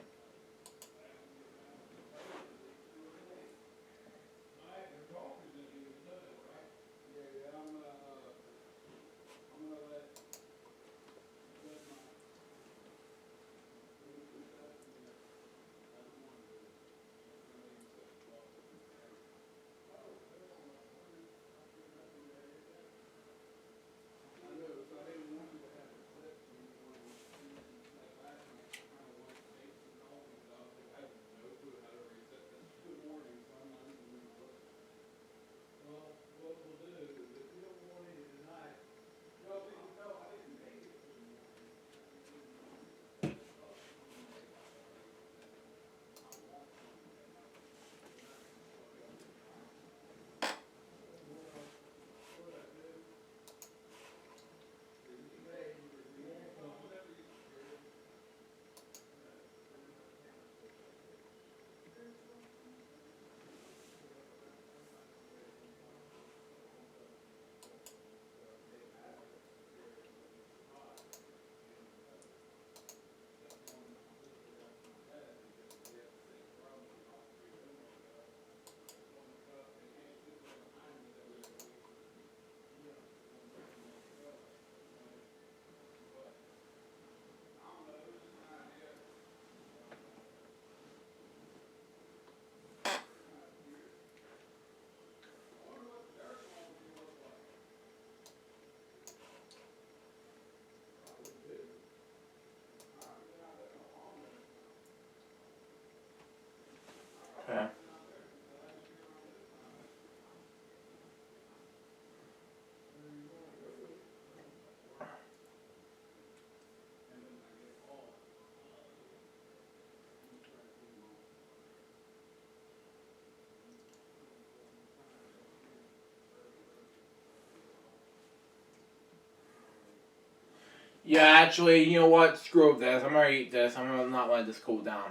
Yeah, actually, you know what? Screw this. I'm gonna eat this. I'm gonna not let this cool down.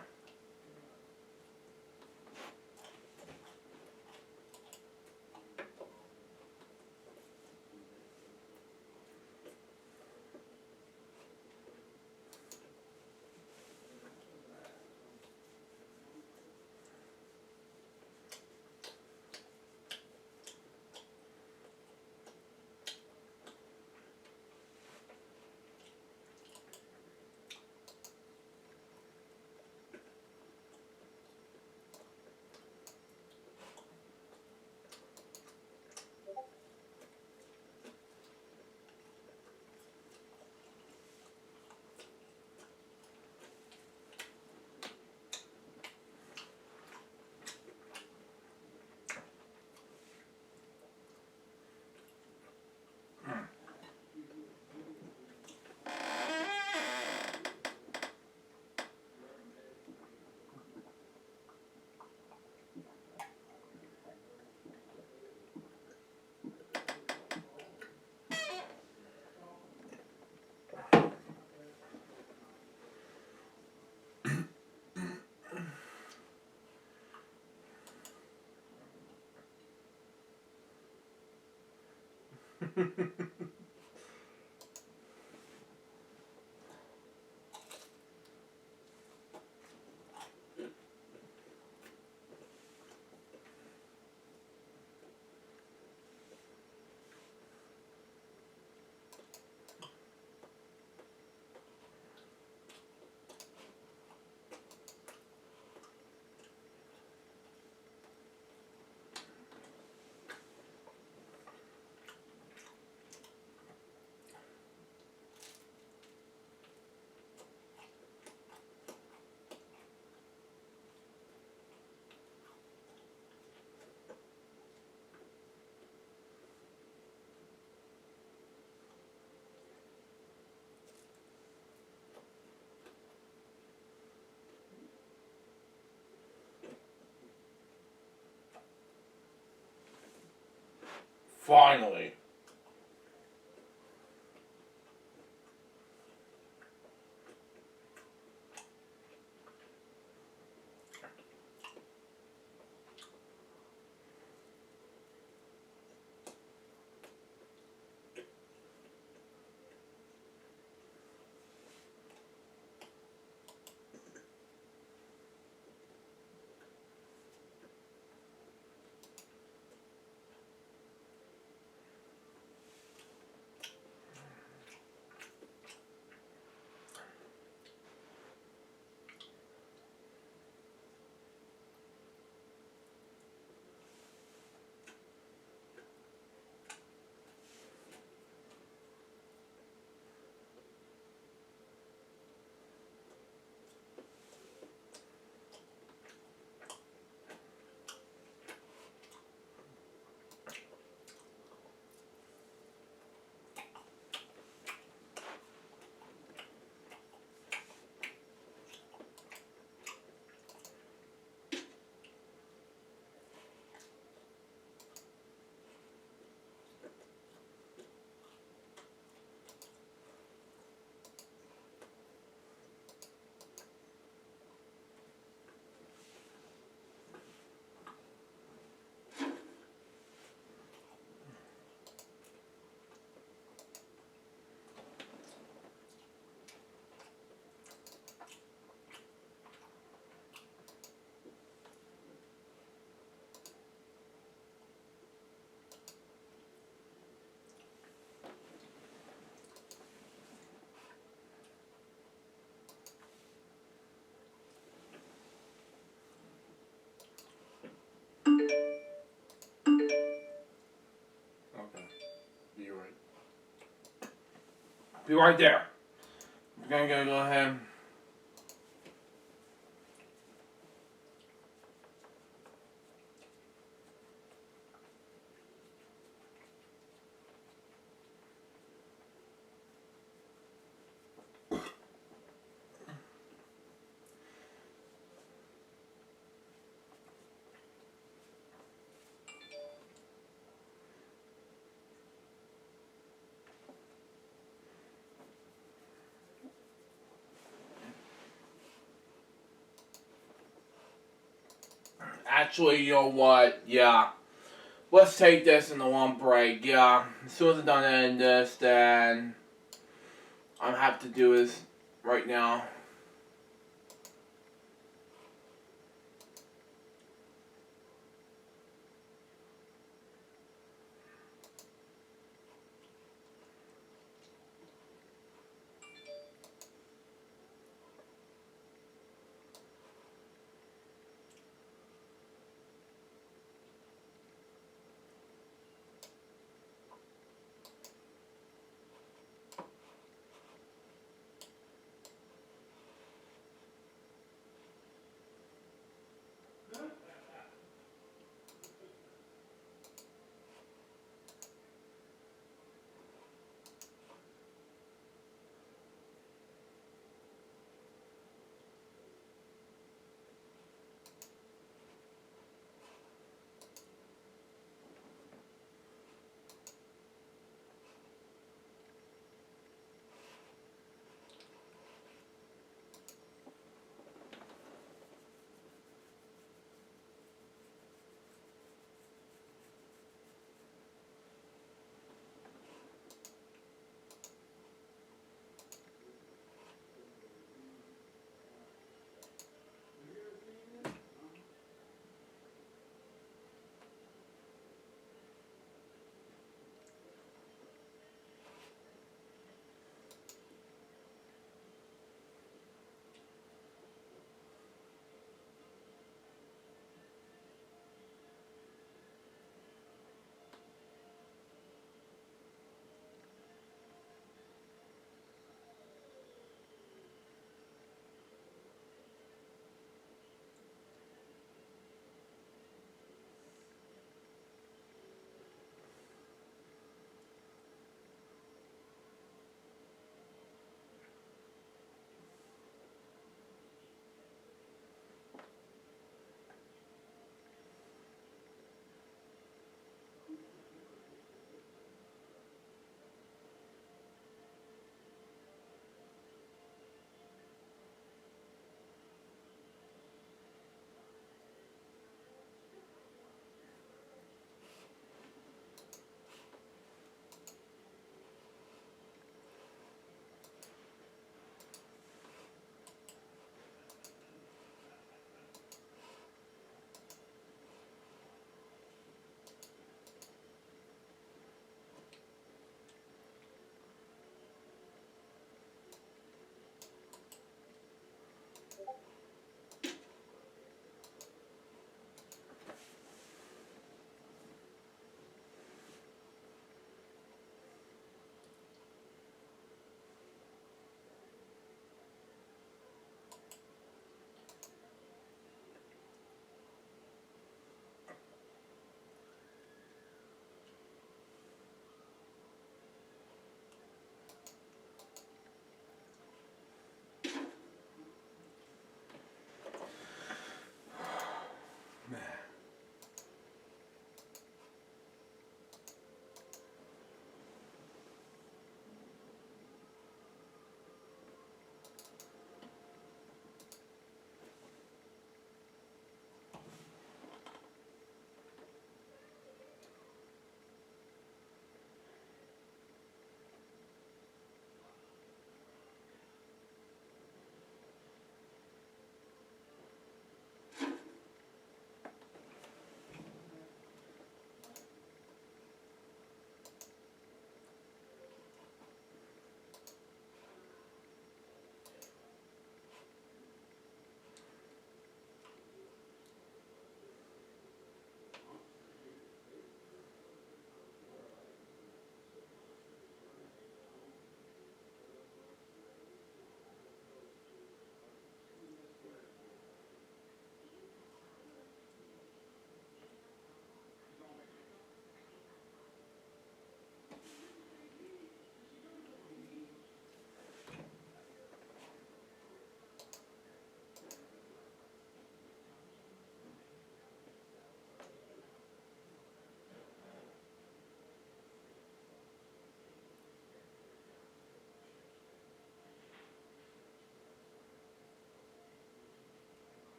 Finally. Be right. Be right there. I'm gonna go ahead. Actually, you know what? Yeah. Let's take this in the one break. Yeah. As soon as I'm done editing this, then I'm gonna have to do this right now.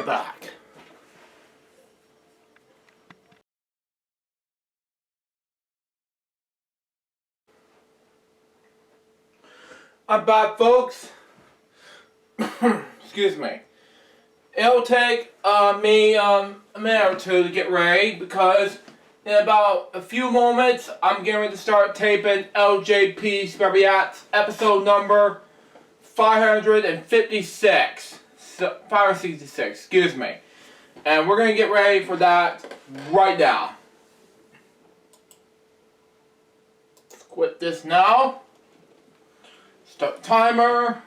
back. I'm back, folks. Excuse me. It'll take me a minute or two to get ready because in about a few moments I'm getting ready to start taping LJPCBM episode number 556. 566, excuse me. And we're going to get ready for that right now. Let's quit this now. Start timer.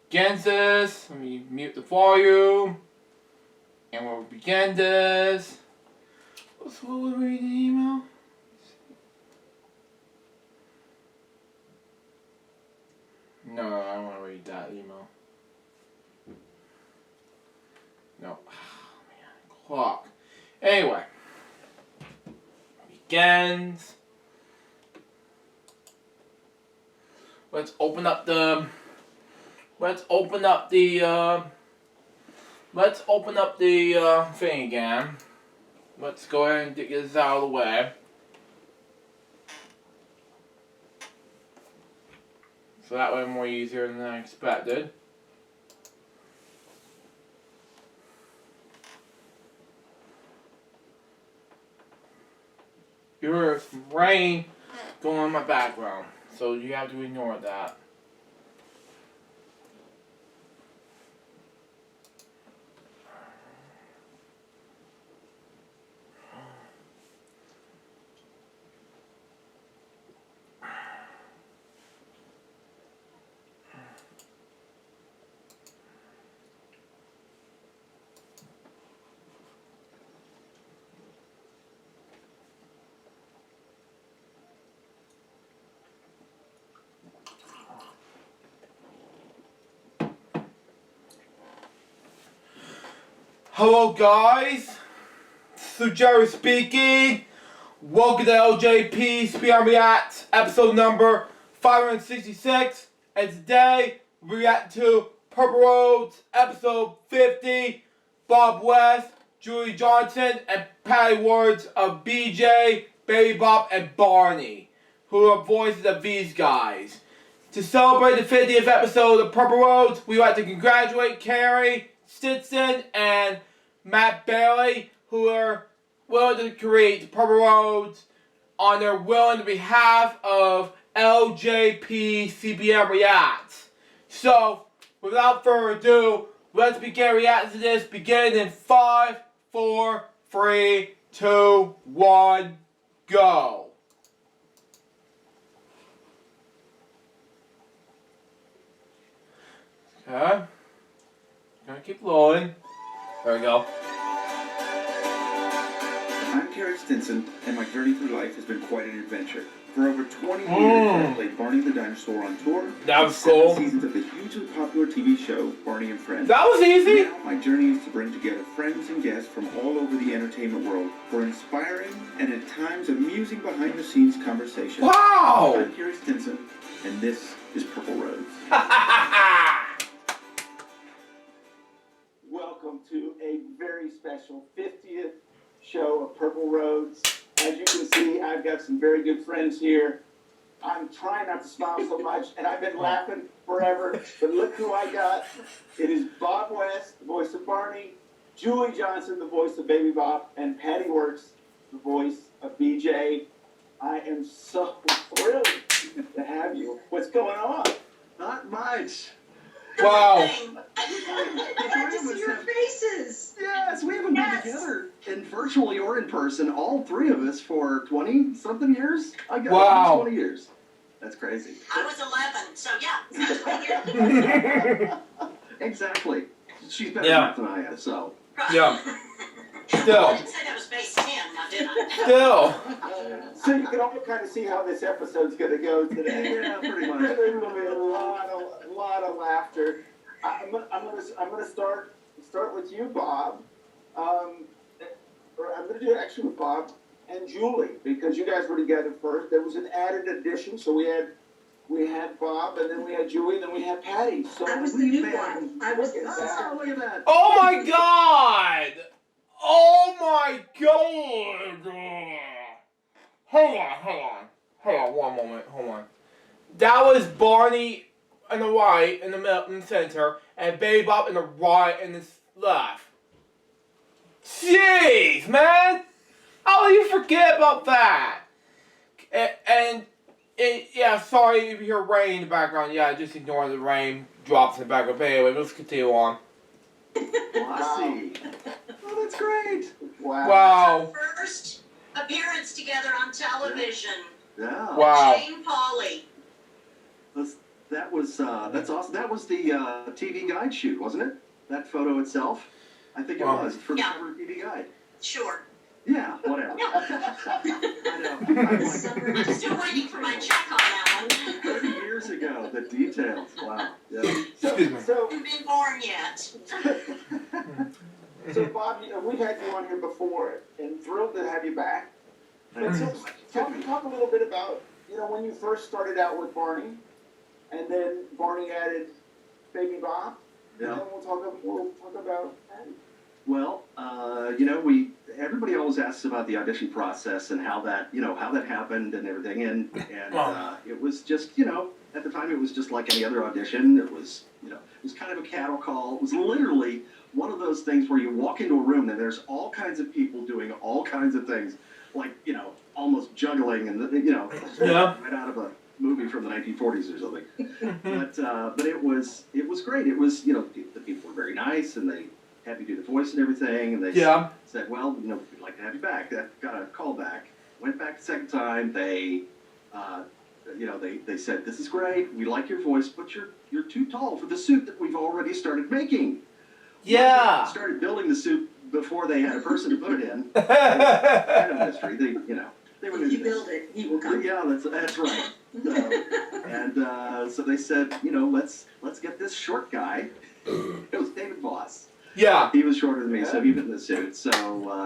Begins this. Let me mute the volume. And we'll begin this. So we'll read the email. No, I don't want to read that email. No. Oh, man. Clock. Anyway. Begins. Let's open up the thing again. Let's go ahead and get this out of the way. So that way more easier than I expected. Here's some rain going on in my background, so you have to ignore that. Hello guys, this is Jerry speaking. Welcome to LJPCBM Reacts, episode number 566. And today we react to Purple Roads, episode 50. Bob West, Julie Johnson, and Patty Words of BJ, Baby Bop, and Barney, who are voices of these guys. To celebrate the 50th episode of Purple Roads, we would like to congratulate Carrie Stinson and Matt Bailey, who are willing to create Purple Roads on their will on behalf of LJPCBM Reacts. So, without further ado, let's begin reacting to this. Beginning in 5, 4, 3, 2, 1, go. Okay. Gonna keep loading. There we go. I'm Carrie Stinson, and my journey through life has been quite an adventure. For over 20 years, I played Barney the Dinosaur on tour. That was cool. 7 seasons of the hugely popular TV show, Barney and Friends. That was easy. Now, my journey is to bring together friends and guests from all over the entertainment world for inspiring and at times amusing behind-the-scenes conversations. Wow! I'm Carrie Stinson, and this is Purple Roads. Welcome to a very special 50th show of Purple Roads. As you can see, I've got some very good friends here. I'm trying not to smile so much, and I've been laughing forever, but look who I got. It is Bob West, the voice of Barney, Julie Johnson, the voice of Baby Bop, and Patty Works, the voice of BJ. I am so thrilled to have you. What's going on? Not much. Wow. Glad to see your faces. Yes, we haven't been together in virtually or in person, all three of us, for 20-something years. I guess wow. 20 years. That's crazy. I was 11, so yeah. Exactly. She's better Yeah. than I am, so. Yeah. Still. I didn't say that was base 10, now did I? Still. So you can all kind of see how this episode's going to go today. Yeah, pretty much. There's going to be a lot of laughter. I'm gonna start with you, Bob. Or I'm gonna do it actually with Bob and Julie because you guys were together first. There was an added addition, so we had we had Bob, and then we had Julie, and then we had Patty. So I was the newborn. I was look at that. look at that. Oh my God! Oh my God! Hold on, one moment, hold on. That was Barney in the right, in the middle, in the center, and Baby Bob in the right, and the left. Jeez, man! How do you forget about that? Yeah, sorry if you hear rain in the background. Yeah, just ignore the rain drops in the background. But anyway, let's continue on. Wow. Oh, that's great. Wow. First appearance together on television. Yeah. Wow. Jane Pauley. That was that's awesome. That was the TV Guide shoot, wasn't it? That photo itself. I think it was for the cover of TV Guide. Sure. Yeah, whatever. I know. I'm still waiting for my check on that one. 30 years ago, the details. Wow. Yeah. So Haven't been born yet. So Bob, we've had you on here before, and thrilled to have you back. And so talk a little bit about, when you first started out with Barney, and then Barney added Baby Bob. Yeah. And then we'll talk about Patty. Well, everybody always asks about the audition process and how that happened and everything, and it was just, at the time it was just like any other audition. It was, it was kind of a cattle call. It was literally one of those things where you walk into a room and there's all kinds of people doing all kinds of things, like, almost juggling and, right out of a movie from the 1940s or something. But it was great. It was, the people were very nice, and they had me do the voice and everything, and they said, well, we'd like to have you back. Got a call back. Went back the second time. They said, this is great. We like your voice, but you're too tall for the suit that we've already started making. Yeah. They started building the suit before they had a person to put it in. Kind of mystery. They were new to If you this. build it, he will come. Yeah, that's right. So they said, let's get this short guy. It was David Voss. Yeah. He was shorter than me, so he was in the suit. So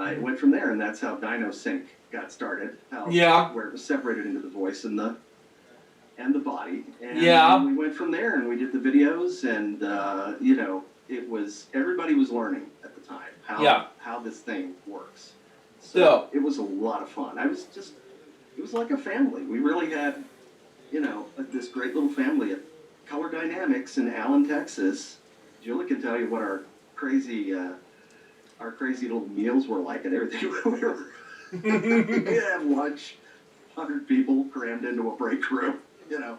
it went from there, and that's how Dino Sync got started. Where it was separated into the voice and the body. And we went from there, and we did the videos, and it was, everybody was learning at the time how this thing works. So it was a lot of fun. It was like a family. We really had, this great little family at Color Dynamics in Allen, Texas. Julie can tell you what our crazy little meals were like and everything. We'd have lunch, 100 people crammed into a break room, Yeah,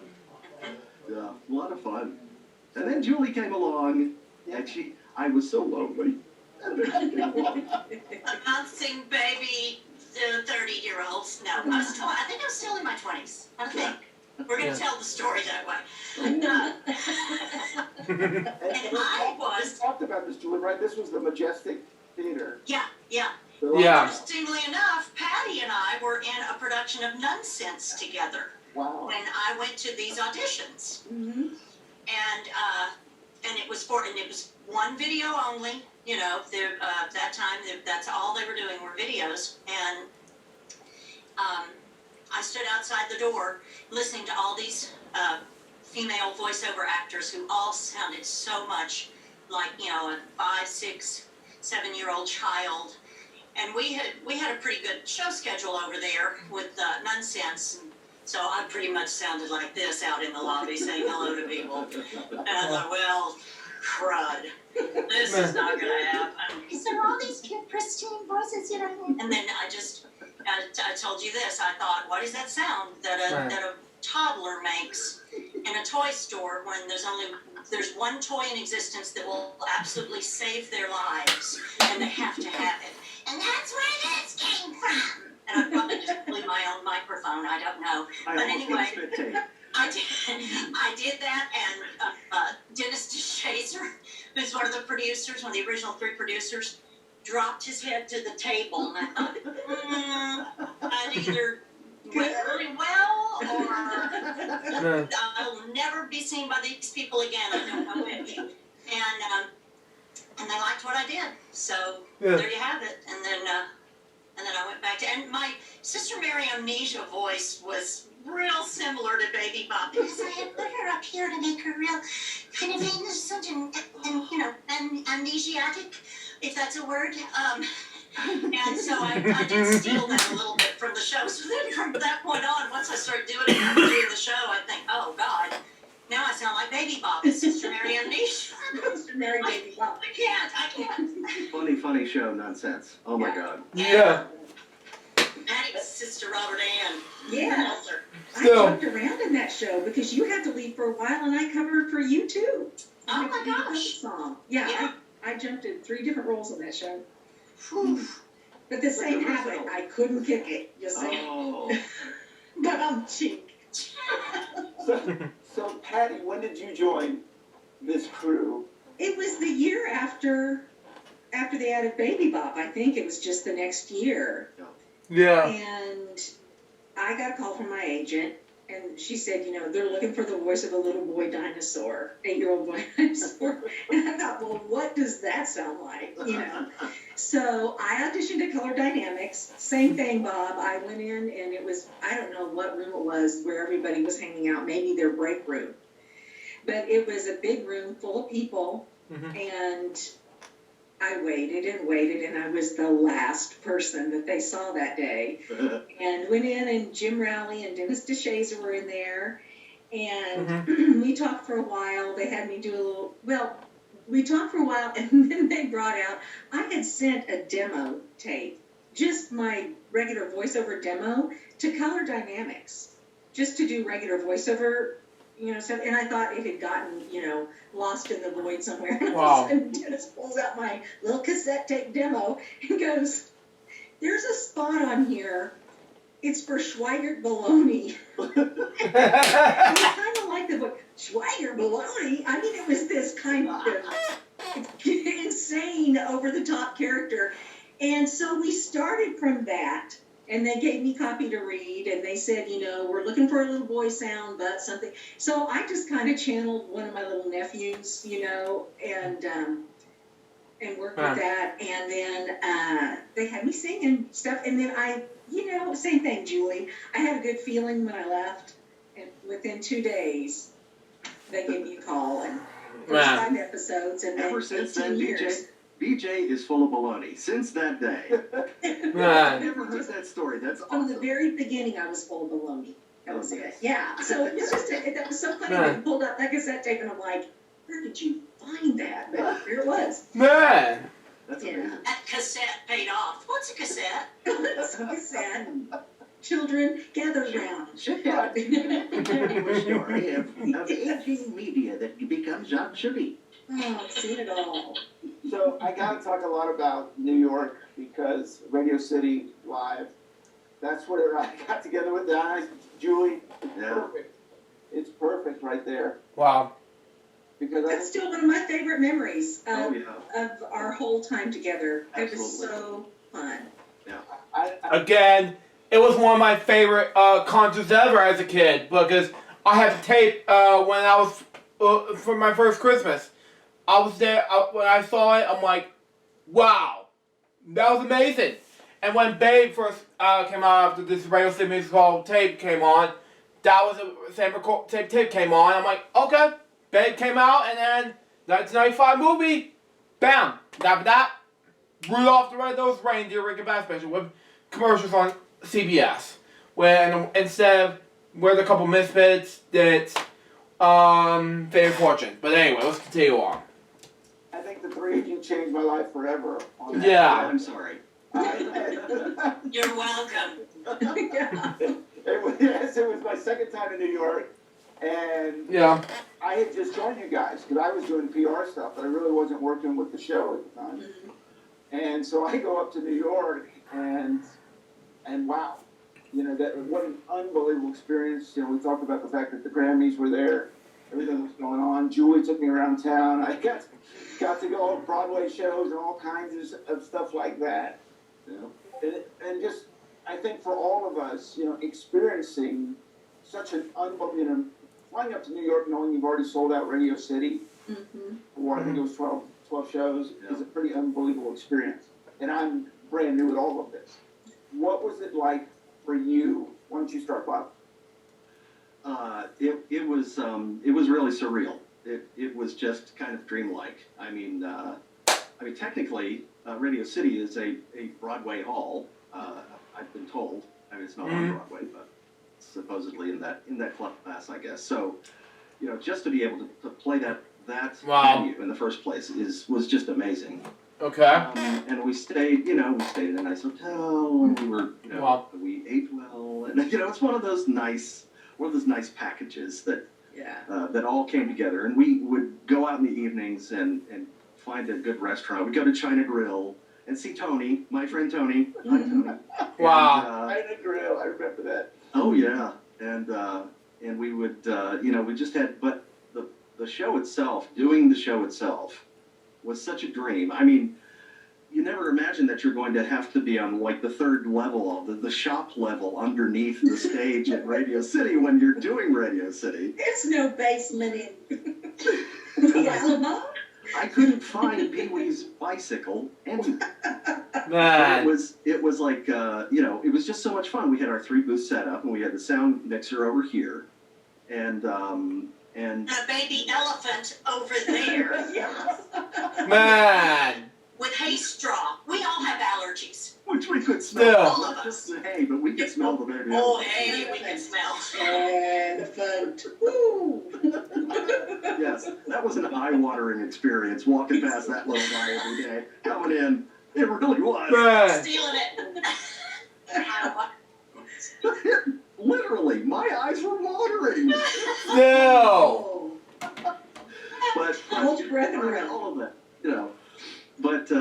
a lot of fun. And then Julie came along, and I was so lonely. And then she came along. Announcing baby 30-year-olds. No, I think I was still in my 20s. I think. We're going to tell the story that way. And I talked about this, Julie, right? This was the Majestic Theater. Yeah. Yeah. Interestingly enough, Patty and I were in a production of Nonsense together. Wow. When I went to these auditions. Mm-hmm. And it was one video only. That time that's all they were doing were videos. And I stood outside the door listening to all these female voiceover actors who all sounded so much like, a 5, 6, 7-year-old child. And we had a pretty good show schedule over there with Nonsense. So I pretty much sounded like this out in the lobby saying hello to people. And I thought, well, crud. This is not going to happen. So all these cute, pristine voices, And then I told you this. I thought, what is that sound that a toddler makes in a toy store when there's one toy in existence that will absolutely save their lives, and they have to have it. And that's where this came from. And I probably just blew my own microphone. I don't know. But anyway, I did that, and Dennis DeShazer, who's one of the producers, one of the original 3 producers, dropped his head to the table, and I thought, I'd either went really well, or I'll never be seen by these people again. I don't know which. And they liked what I did, so there you have it. And then I went back to, and my Sister Mary Amnesia voice was real similar to Baby Bop because I had put her up here to make her real kind of innocent and amnesiac, if that's a word. And so I did steal that a little bit from the show. So then from that point on, once I started doing it and doing the show, I think, oh God, now I sound like Baby Bop. It's Sister Mary Amnesia. Sister Mary Baby Bop. I can't. Funny show, nonsense. Oh my God. Yeah. Patty was Sister Robert Ann. Yeah. I So- jumped around in that show because you had to leave for a while and I covered for you too. Oh my gosh. Song. Yeah. I jumped in 3 different roles on that show. Whew. But the same habit, I couldn't kick it. You see? Oh. But I'm cheek. So, Patty, when did you join this crew? It was the year after they added Baby Bop. I think it was just the next year. Yeah. And I got a call from my agent, and she said, they're looking for the voice of a little boy dinosaur, 8-year-old boy dinosaur. And I thought, well, what does that sound like? So I auditioned at Color Dynamics. Same thing, Bob. I went in, and it was, I don't know what room it was where everybody was hanging out, maybe their break room. But it was a big room full of people, and I waited, and I was the last person that they saw that day. And went in, and Jim Rowley and Dennis DeShazer were in there, and we talked for a while. They had me do we talked for a while, and then they brought out, I had sent a demo tape, just my regular voiceover demo, to Color Dynamics, just to do regular voiceover, stuff. And I thought it had gotten, lost in the void somewhere. Wow. And Dennis pulls out my little cassette tape demo and goes, there's a spot on here. It's for Schweigert Baloney. It kind of like the voice, Schweigert Baloney. I mean, it was this kind of insane, over-the-top character. And so we started from that. And they gave me copy to read, and they said, we're looking for a little boy sound, but something. So I just kind of channeled one of my little nephews, and worked with that. And then they had me singing stuff. And then same thing, Julie. I had a good feeling when I left, and within 2 days, they gave me a call, and there's 5 episodes, and Ever then since 18 then, years. BJ is full of baloney. Since that day. Right. I've never heard that story. That's From awesome. the very beginning, I was full of baloney. That was it. Yeah. So it's just, that was so funny that you pulled up that cassette tape, and I'm like, where did you find that? But here it was. Man. That's amazing. That cassette paid off. What's a cassette? It's a cassette. Children, gather around. Sit down. Tell you a story of aging media that becomes obsolete. Oh, I've seen it all. So I got to talk a lot about New York because Radio City Live, that's where I got together with Donna, Julie. Perfect. It's perfect right there. Wow. Because That's still one of my favorite memories of our whole time together. It was so fun. Again, it was one of my favorite concerts ever as a kid because I had the tape when I was for my first Christmas. I was there when I saw it. I'm like, wow, that was amazing. And when Babe first came out after this Radio City Music Hall tape came on, that was the same tape came on. I'm like, okay, Babe came out, and then 1995 movie, bam. After that, Rudolph the Red-Nosed Reindeer Rick and Bass Special with commercials on CBS. When instead of where the couple misfits did Fame Fortune. But anyway, let's continue on. I think the three of you changed my life forever. On that. Yeah. I'm sorry. You're welcome. Yes, it was my second time in New York, and I had just joined you guys because I was doing PR stuff, but I really wasn't working with the show at the time. And so I go up to New York, and wow, that what an unbelievable experience. We talked about the fact that the Grammys were there, everything was going on. Julie took me around town. I got to go on Broadway shows and all kinds of stuff like that. And just, I think for all of us, experiencing such an unbelievable, flying up to New York knowing you've already sold out Radio City, or I think it was 12 shows, is a pretty unbelievable experience. And I'm brand new with all of this. What was it like for you? Why don't you start, Bob? It was really surreal. It was just kind of dreamlike. I mean, technically, Radio City is a Broadway hall. I've been told. I mean, it's not on Broadway, but supposedly in that club class, I guess. So, just to be able to play that venue in the first place was just amazing. Okay. And we stayed in a nice hotel, and we were, we ate well, and it's one of those nice packages that that all came together. And we would go out in the evenings and find a good restaurant. We'd go to China Grill and see Tony, my friend Tony. Hi, Tony. Wow. China Grill, I remember that. Oh yeah, and we would, we just had, but the show itself, doing the show itself, was such a dream. I mean, you never imagine that you're going to have to be on like the third level, the shop level underneath the stage at Radio City when you're doing Radio City. There's no basement in the Alamo. I couldn't find Pee Wee's bicycle anywhere. Man. It was like, it was just so much fun. We had our 3 booths set up, and we had the sound mixer over here, and the baby elephant over there. Yes. Man. With hay straw. We all have allergies. Which we could smell. All of us. Just the hay, but we could smell the baby. Oh, hay, we can smell. And the fun. Woo. Yes, that was an eye-watering experience, walking past that little guy every day, coming in. It really was. Man. Stealing it. Literally, my eyes were watering. No. But Hold your breath and run. all of that, But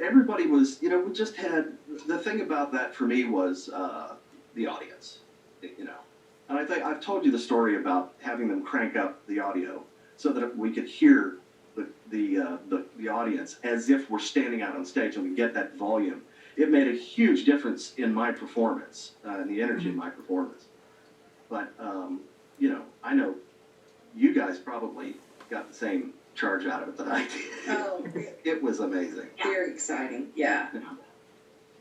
everybody was, we just had, the thing about that for me was the audience, And I think I've told you the story about having them crank up the audio so that we could hear the audience as if we're standing out on stage, and we get that volume. It made a huge difference in my performance, and the energy in my performance. But, I know you guys probably got the same charge out of it that I did. Oh, It was amazing. very exciting. Yeah.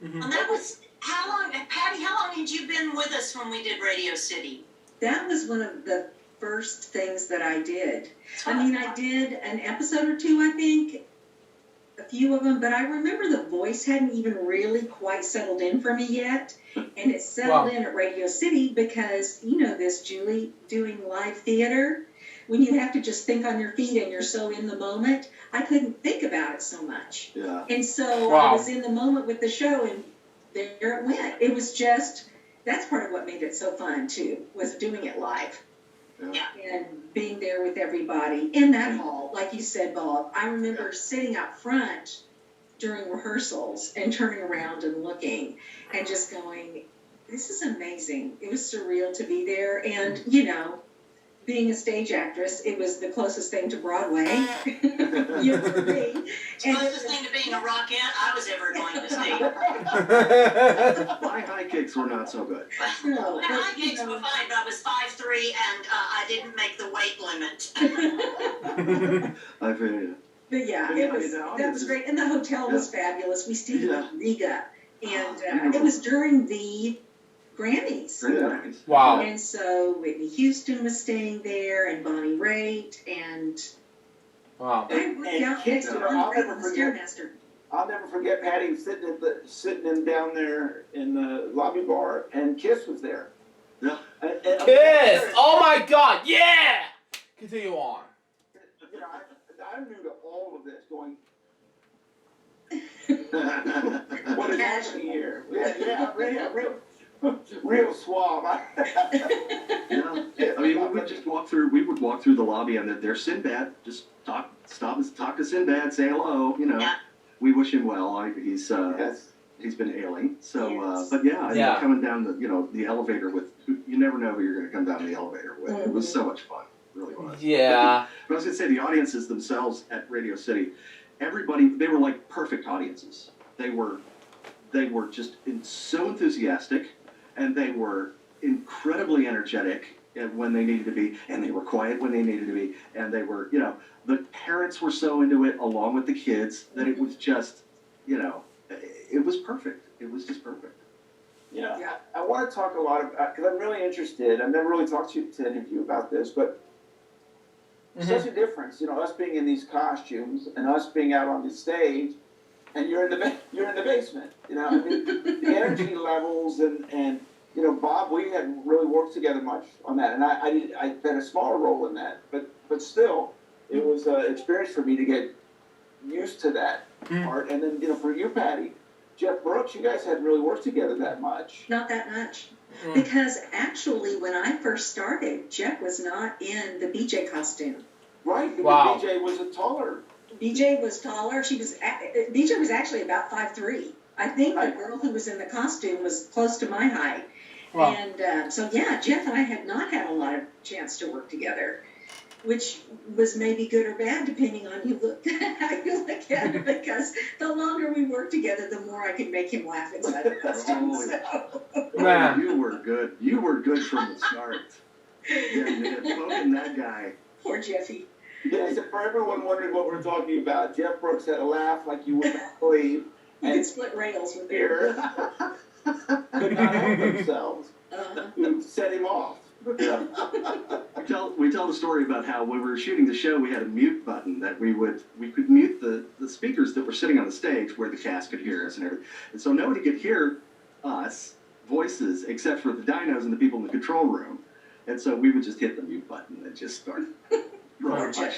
And that was, how long, Patty, how long had you been with us when we did Radio City? That was one of the first things that I did. I mean, I did an episode or two, I think, a few of them, but I remember the voice hadn't even really quite settled in for me yet. And it settled in at Radio City because, this, Julie, doing live theater, when you have to just think on your feet and you're so in the moment, I couldn't think about it so much. Yeah. And so I was in the moment with the show, and there it went. It was just, that's part of what made it so fun, too, was doing it live. Yeah. And being there with everybody in that hall, like you said, Bob. I remember sitting out front during rehearsals and turning around and looking and just going, this is amazing. It was surreal to be there. And, being a stage actress, it was the closest thing to Broadway. You agree? It's the closest thing to being a rockette I was ever going to see. My high kicks were not so good. No, My high kicks were fine, but I was 5'3", and I didn't make the weight limit. I feel you. But yeah, that was great. And the hotel was fabulous. We stayed in Riga. And it was during the Grammys. Wow. And so Whitney Houston was staying there, and Bonnie Raitt, and wow. I worked out next to Bonnie Raitt on the Stairmaster. I'll never forget Patty sitting down there in the lobby bar, and Kiss was there. Yeah. Kiss! Oh my God! Yeah! Continue on. I'm new to all of this, going, what is happening here? Real suave. Yeah. I mean, we would just walk through. We would walk through the lobby, and there's Sinbad. Just talk to Sinbad, say hello. We wish him well. He's been ailing. So, but coming down the elevator with, you never know who you're going to come down the elevator with. It was so much fun. It really was. Yeah. But I was going to say, the audiences themselves at Radio City, everybody, they were like perfect audiences. They were just so enthusiastic, and they were incredibly energetic when they needed to be, and they were quiet when they needed to be, and they were, the parents were so into it along with the kids that it was just, it was perfect. It was just perfect. You know, I want to talk a lot about, because I'm really interested. I've never really talked to any of you about this, but such a difference. You know, us being in these costumes and us being out on the stage, and you're in the basement. You know, I mean, the energy levels and you know, Bob, we hadn't really worked together much on that, and I had a smaller role in that, but still, it was an experience for me to get used to that part. And then, you know, for you, Patty, Jeff Brooks, you guys hadn't really worked together that much. Not that much. Because actually, when I first started, Jeff was not in the BJ costume. Right. Wow. BJ was taller. BJ was taller. BJ was actually about 5'3". I think the girl who was in the costume was close to my height. Wow. And so, yeah, Jeff and I had not had a lot of chance to work together, which was maybe good or bad depending on how you look at it, because the longer we worked together, the more I could make him laugh inside the costume. Man, you were good. You were good from the start. Yeah, man, poking that guy. Poor Jeffy. Yeah, so for everyone wondering what we're talking about, Jeff Brooks had a laugh like you would not believe. You could split rails with him. Could not help themselves. Who set him off. We tell the story about how when we were shooting the show, we had a mute button that we could mute the speakers that were sitting on the stage where the cast could hear us and everything. And so nobody could hear us voices except for the dinos and the people in the control room. And so we would just hit the mute button and just start Torture.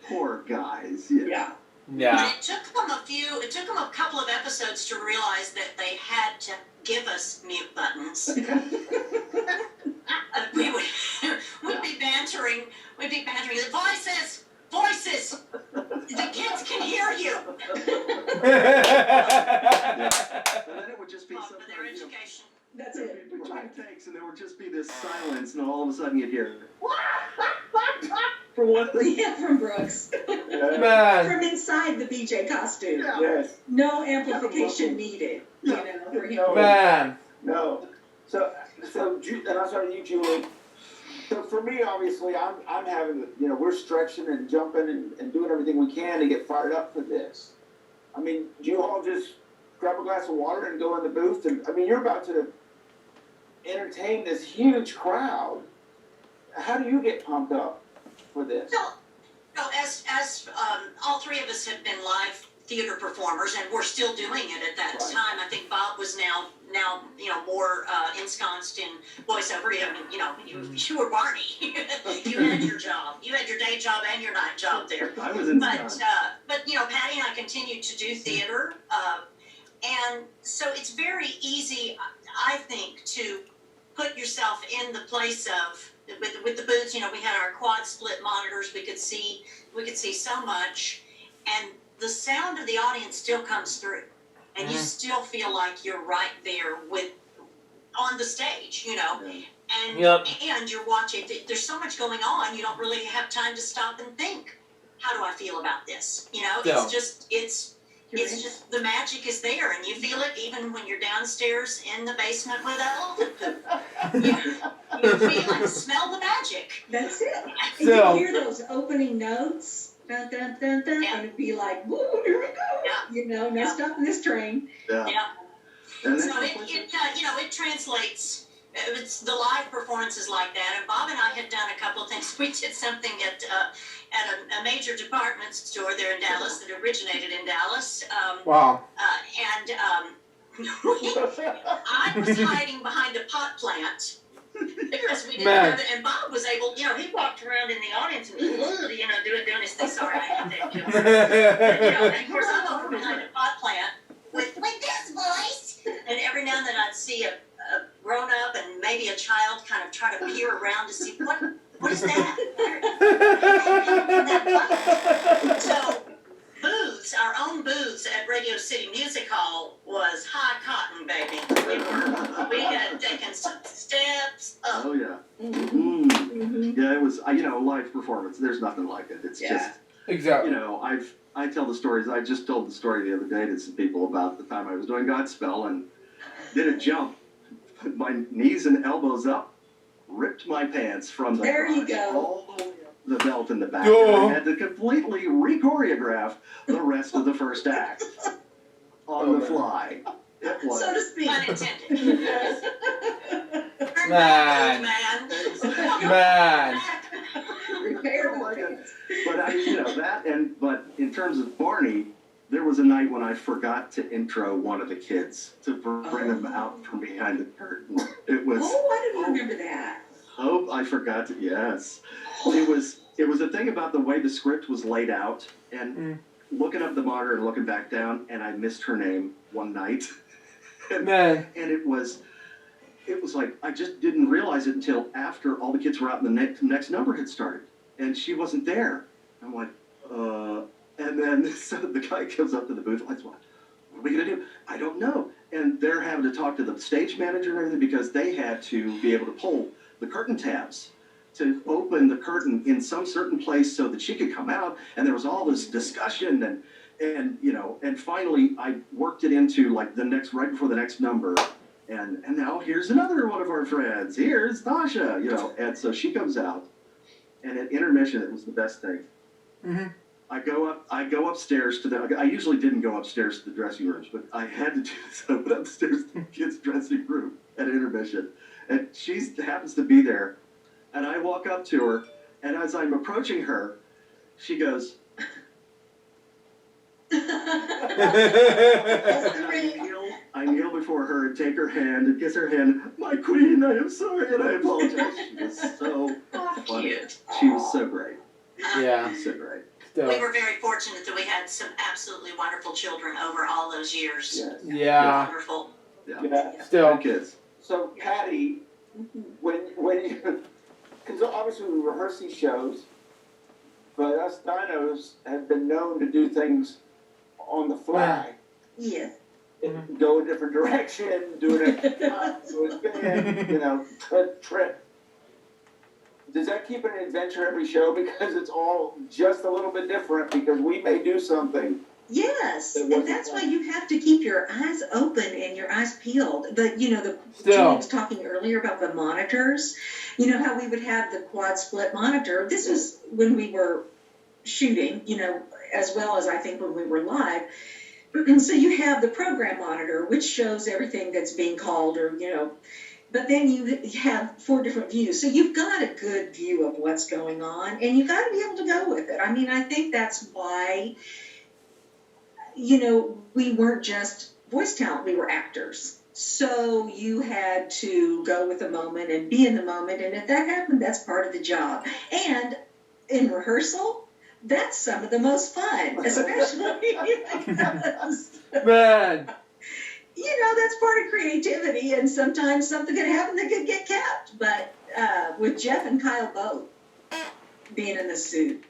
Poor guys. Yeah. But it took them a couple of episodes to realize that they had to give us mute buttons. We'd be bantering, voices, the kids can hear you. And then it would just be something, for their education. That's it. Between takes, and there would just be this silence, and all of a sudden you'd hear. From what? Yeah, from Brooks. Man. From inside the BJ costume. Yeah. Yes. No amplification needed. You know, for him. Man. No. So, and I'm sorry, you, Julie. So for me, obviously, I'm having, you know, we're stretching and jumping and doing everything we can to get fired up for this. I mean, do you all just grab a glass of water and go in the booth? And I mean, you're about to entertain this huge crowd. How do you get pumped up for this? No, as all three of us have been live theater performers, and we're still doing it at that time. I think Bob was now you know, more ensconced in voiceover. I mean, you know, you were Barney. You had your job. You had your day job and your night job there. I was ensconced. But you know, Patty and I continued to do theater, and so it's very easy, I think, to put yourself in the place of with the booths. You know, we had our quad split monitors. We could see so much, and the sound of the audience still comes through, and you still feel like you're right there on the stage, you know, and you're watching. There's so much going on, you don't really have time to stop and think, how do I feel about this? You know, it's just the magic is there, and you feel it even when you're downstairs in the basement with elephant poop. You feel and smell the magic. That's it. And you hear those opening notes. Dun, dun, dun, dun, and it'd be like, whoa, here we go. You know, no stopping this train. So it translates. It's the live performances like that. And Bob and I had done a couple of things. We did something at a major department store there in Dallas that originated in Dallas. Wow. I was hiding behind a pot plant. Because we didn't have it, and Bob was able, you know, he walked around in the audience and, you know, doing his thing. Sorry, I hate that joke. You know, and of course I'm over behind a pot plant with this voice, and every now and then I'd see a grown up and maybe a child kind of try to peer around to see what is that? So booths, our own booths at Radio City Music Hall was high cotton, baby. We had taken some steps up. Oh yeah. Yeah, it was. You know, live performance. There's nothing like it. It's just exactly. You know, I tell the stories. I just told the story the other day to some people about the time I was doing Godspell and did a jump, put my knees and elbows up, ripped my pants from the there you go. all the way up the belt in the back. And I had to completely re-choreograph the rest of the first act on the fly. It was. So to speak. Unintended. Yes. Man. Man. Repair Oh my the God. But but in terms of Barney, there was a night when I forgot to intro one of the kids to bring them out from behind the curtain. It was. Oh, I didn't remember that. Oh, I forgot to. Yes, it was a thing about the way the script was laid out, and looking up the monitor and looking back down, and I missed her name one night. Man. And it was like I just didn't realize it until after all the kids were out and the next number had started, and she wasn't there. I'm like, and then so the guy comes up to the booth, like, what are we gonna do? I don't know. And they're having to talk to the stage manager and everything because they had to be able to pull the curtain tabs to open the curtain in some certain place so that she could come out. And there was all this discussion and finally I worked it into like right before the next number. And now here's another one of our friends. Here's Tasha, and so she comes out, and at intermission, it was the best thing. Mm-hmm. I go upstairs to I usually didn't go upstairs to the dressing rooms, but I had to do this. I went upstairs to the kids' dressing room at intermission, and she happens to be there, and I walk up to her, and as I'm approaching her, she goes. I kneel before her and take her hand and kiss her hand. My queen, I am sorry, and I apologize. She was so funny. She was so great. Yeah. So great. Still. We were very fortunate that we had some absolutely wonderful children over all those years. Yes. Yeah. Wonderful. Yeah. Still. Good kids. So, Patty, when you, because obviously we rehearse these shows, but us dinos have been known to do things on the fly. Yes. Go a different direction, do it a trip. Does that keep an adventure every show? Because it's all just a little bit different because we may do something. Yes, and that's why you have to keep your eyes open and your eyes peeled. But, Julie was talking earlier about the monitors. You know how we would have the quad split monitor. This was when we were shooting, as well as I think when we were live. So you have the program monitor, which shows everything that's being called but then you have 4 different views. So you've got a good view of what's going on, and you've got to be able to go with it. I mean, I think that's why, we weren't just voice talent, we were actors. So you had to go with the moment and be in the moment, and if that happened, that's part of the job. And in rehearsal, that's some of the most fun, especially because, Man. That's part of creativity, and sometimes something could happen that could get kept. But with Jeff and Kyle both being in the suit,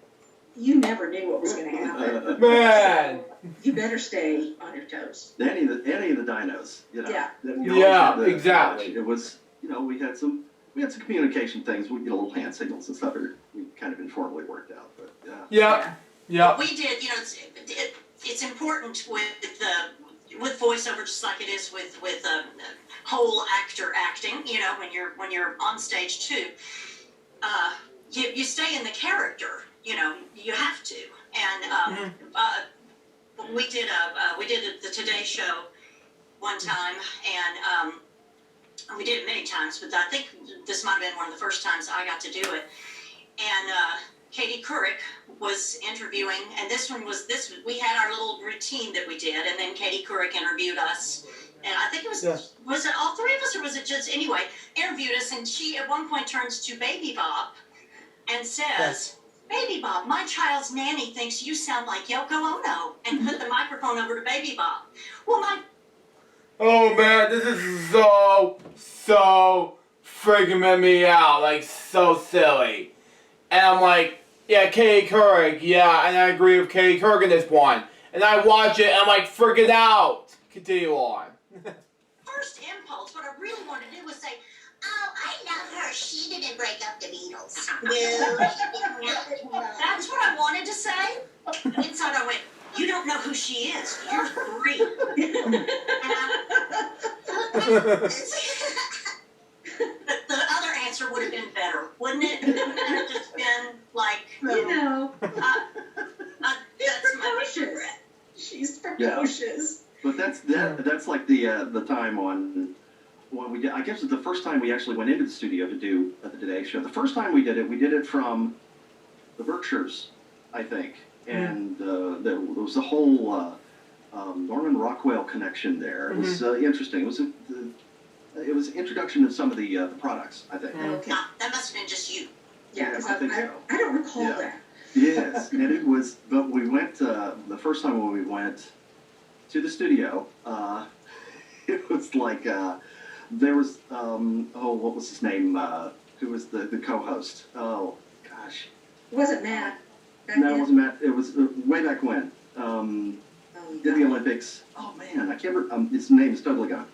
you never knew what was going to happen. Man. You better stay on your toes. Any of the dinos, Yeah. Yeah, exactly. It was, we had some communication things. We get a little hand signals and stuff. We kind of informally worked out, but yeah. Yeah. We did, it's important with voiceover, just like it is with whole actor acting. When you're on stage too, you stay in the character. You have to. And we did the Today Show one time, and we did it many times, but I think this might have been one of the first times I got to do it. And Katie Couric was interviewing, and we had our little routine that we did, and then Katie Couric interviewed us. And I think it was it all 3 of us, or was it just, anyway, interviewed us, and she at one point turns to Baby Bob and says, Baby Bob, my child's nanny thinks you sound like Yoko Ono, and put the microphone over to Baby Bob. Well, Oh man, this is so freaking made me out, like so silly. And I'm like, yeah, Katie Couric, yeah, and I agree with Katie Couric in this one. And I watch it and I'm like, freaking out. Continue on. First impulse, what I really wanted to do was say, oh, I love her. She didn't break up the Beatles. That's what I wanted to say. Inside I went, you don't know who she is. You're 3. The other answer would have been better, wouldn't it? It would have just been like, She's that's my precocious. She's precocious. But that's like the time on when we did. I guess it's the first time we actually went into the studio to do the Today Show. The first time we did it from the Berkshires, I think, and there was a whole Norman Rockwell connection there. It was interesting. It was an introduction to some of the products, I think. Okay. That must have been just you. Yeah, because I think so. I don't recall that. Yes, and it was. But we went the first time when we went to the studio. It was like there was what was his name? Who was the co-host? Oh gosh. Was it Matt? No, it wasn't Matt. It was way back when. Did the Olympics. Oh man, I can't remember. His name is totally gone.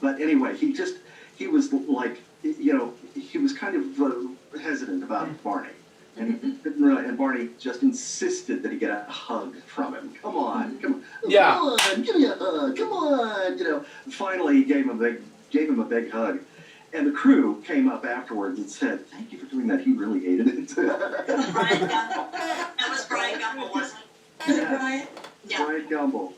But anyway, he was like, he was kind of hesitant about Barney. And Barney just insisted that he get a hug from him. Come on. Yeah. Come on, give me a hug. Come on. Finally, he gave him a big hug. And the crew came up afterwards and said, "Thank you for doing that. He really hated it." Brian Gumble. That was Brian Gumble, wasn't it? Was it Brian? Yeah. Brian Gumble.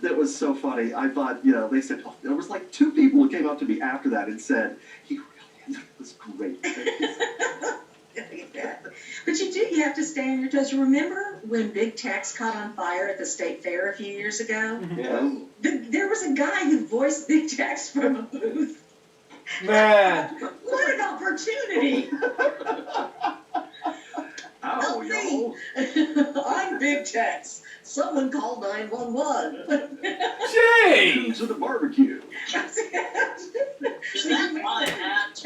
That was so funny. I thought, they said, there was like 2 people who came up to me after that and said, "He really was great." But you have to stay on your toes. Remember when Big Tex caught on fire at the State Fair a few years ago? Yeah. There was a guy who voiced Big Tex from a booth. Man. What an opportunity! Help me! I'm Big Tex. Someone call 911. Jeez! To the barbecue. Is that my hat?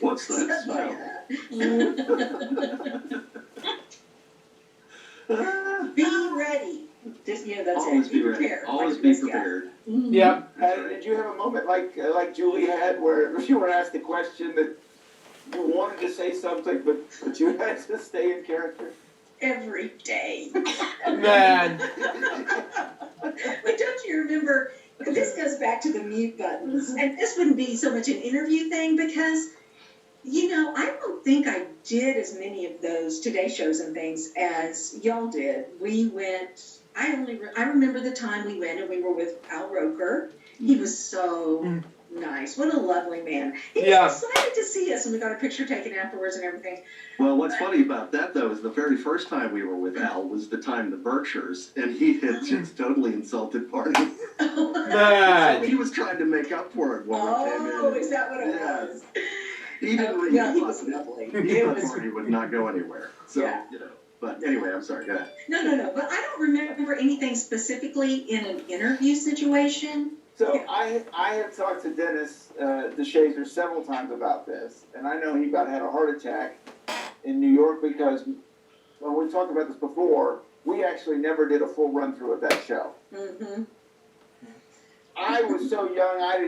What's that smell? Be ready. Just, that's Always it. be ready. Prepared. Always be prepared. Yep. Did you have a moment like Julie had where you were asked a question that you wanted to say something, but you had to stay in character? Every day. Man. But don't you remember, this goes back to the mute buttons, and this wouldn't be so much an interview thing because, I don't think I did as many of those Today shows and things as y'all did. We went, I remember the time we went and we were with Al Roker. He was so nice. What a lovely man. He was excited to see us and we got a picture taken afterwards and everything. Well, what's funny about that, though, is the very first time we were with Al was the time the Berkshires, and he had just totally insulted Barney. Man. So he was trying to make up for it when we came in. Oh, is that what it was? He didn't really he was lovely. He thought Barney would not go anywhere. So, But anyway, I'm sorry, go ahead. No. But I don't remember anything specifically in an interview situation. So I have talked to Dennis DeShazer several times about this, and I know he had a heart attack in New York because when we talked about this before, we actually never did a full run through of that show. Mm-hmm. I was so young, I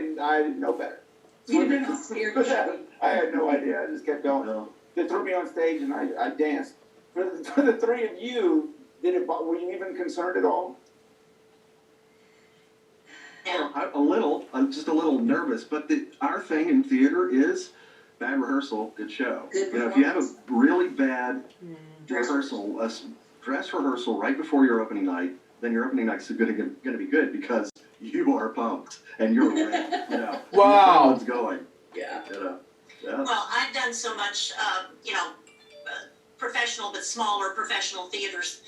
didn't know better. You didn't know how scared you should be. I had no idea. I just kept going. They threw me on stage and I danced. For the 3 of you, were you even concerned at all? A little. I'm just a little nervous, but our thing in theater is bad rehearsal, good show. Good if you have a really bad rehearsal, a dress rehearsal right before your opening night, then your opening night's going to be good because you are pumped and you're ready. Wow. Everyone's going. Yeah. Well, I've done so much, professional but smaller professional theaters,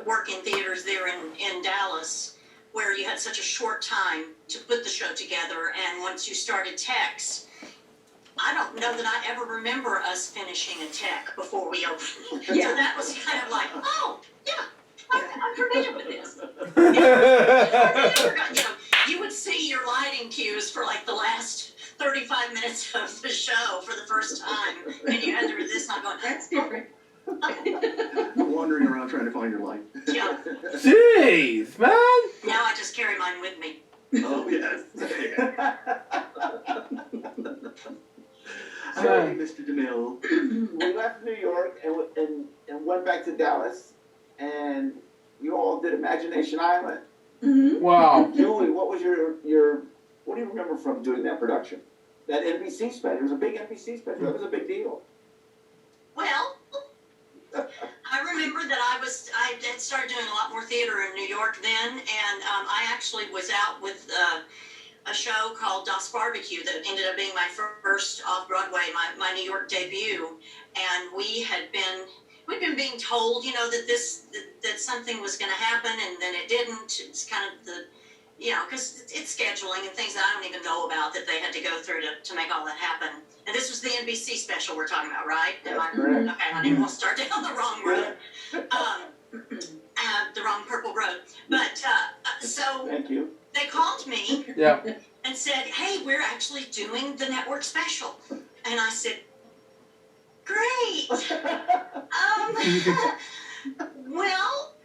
work in theaters there in Dallas, where you had such a short time to put the show together, and once you started Tex, I don't know that I ever remember us finishing a tech before we opened. Yeah. So that was kind of like, oh, yeah, I'm familiar with this. You would see your lighting cues for like the last 35 minutes of the show for the first time, and you had to resist not going, that's different. Wandering around trying to find your light. Yeah. Jeez, man. Now I just carry mine with me. Oh, yes. Sorry, Mr. DeMille. We left New York and went back to Dallas, and you all did Imagination Island. Mm-hmm. Wow. Julie, what was your what do you remember from doing that production? That NBC special. It was a big NBC special. That was a big deal. Well, I remember that I I had started doing a lot more theater in New York then, and I actually was out with a show called Das Barbecue that ended up being my first off-Broadway, my New York debut. And we'd been being told, you know, that something was going to happen, and then it didn't. It's kind of because it's scheduling and things that I don't even know about that they had to go through to make all that happen. And this was the NBC special we're talking about, right? That's correct. Okay, I didn't want to start down the wrong road. The wrong purple road. But so Thank you. they called me Yeah. and said, hey, we're actually doing the network special. And I said, great. Well,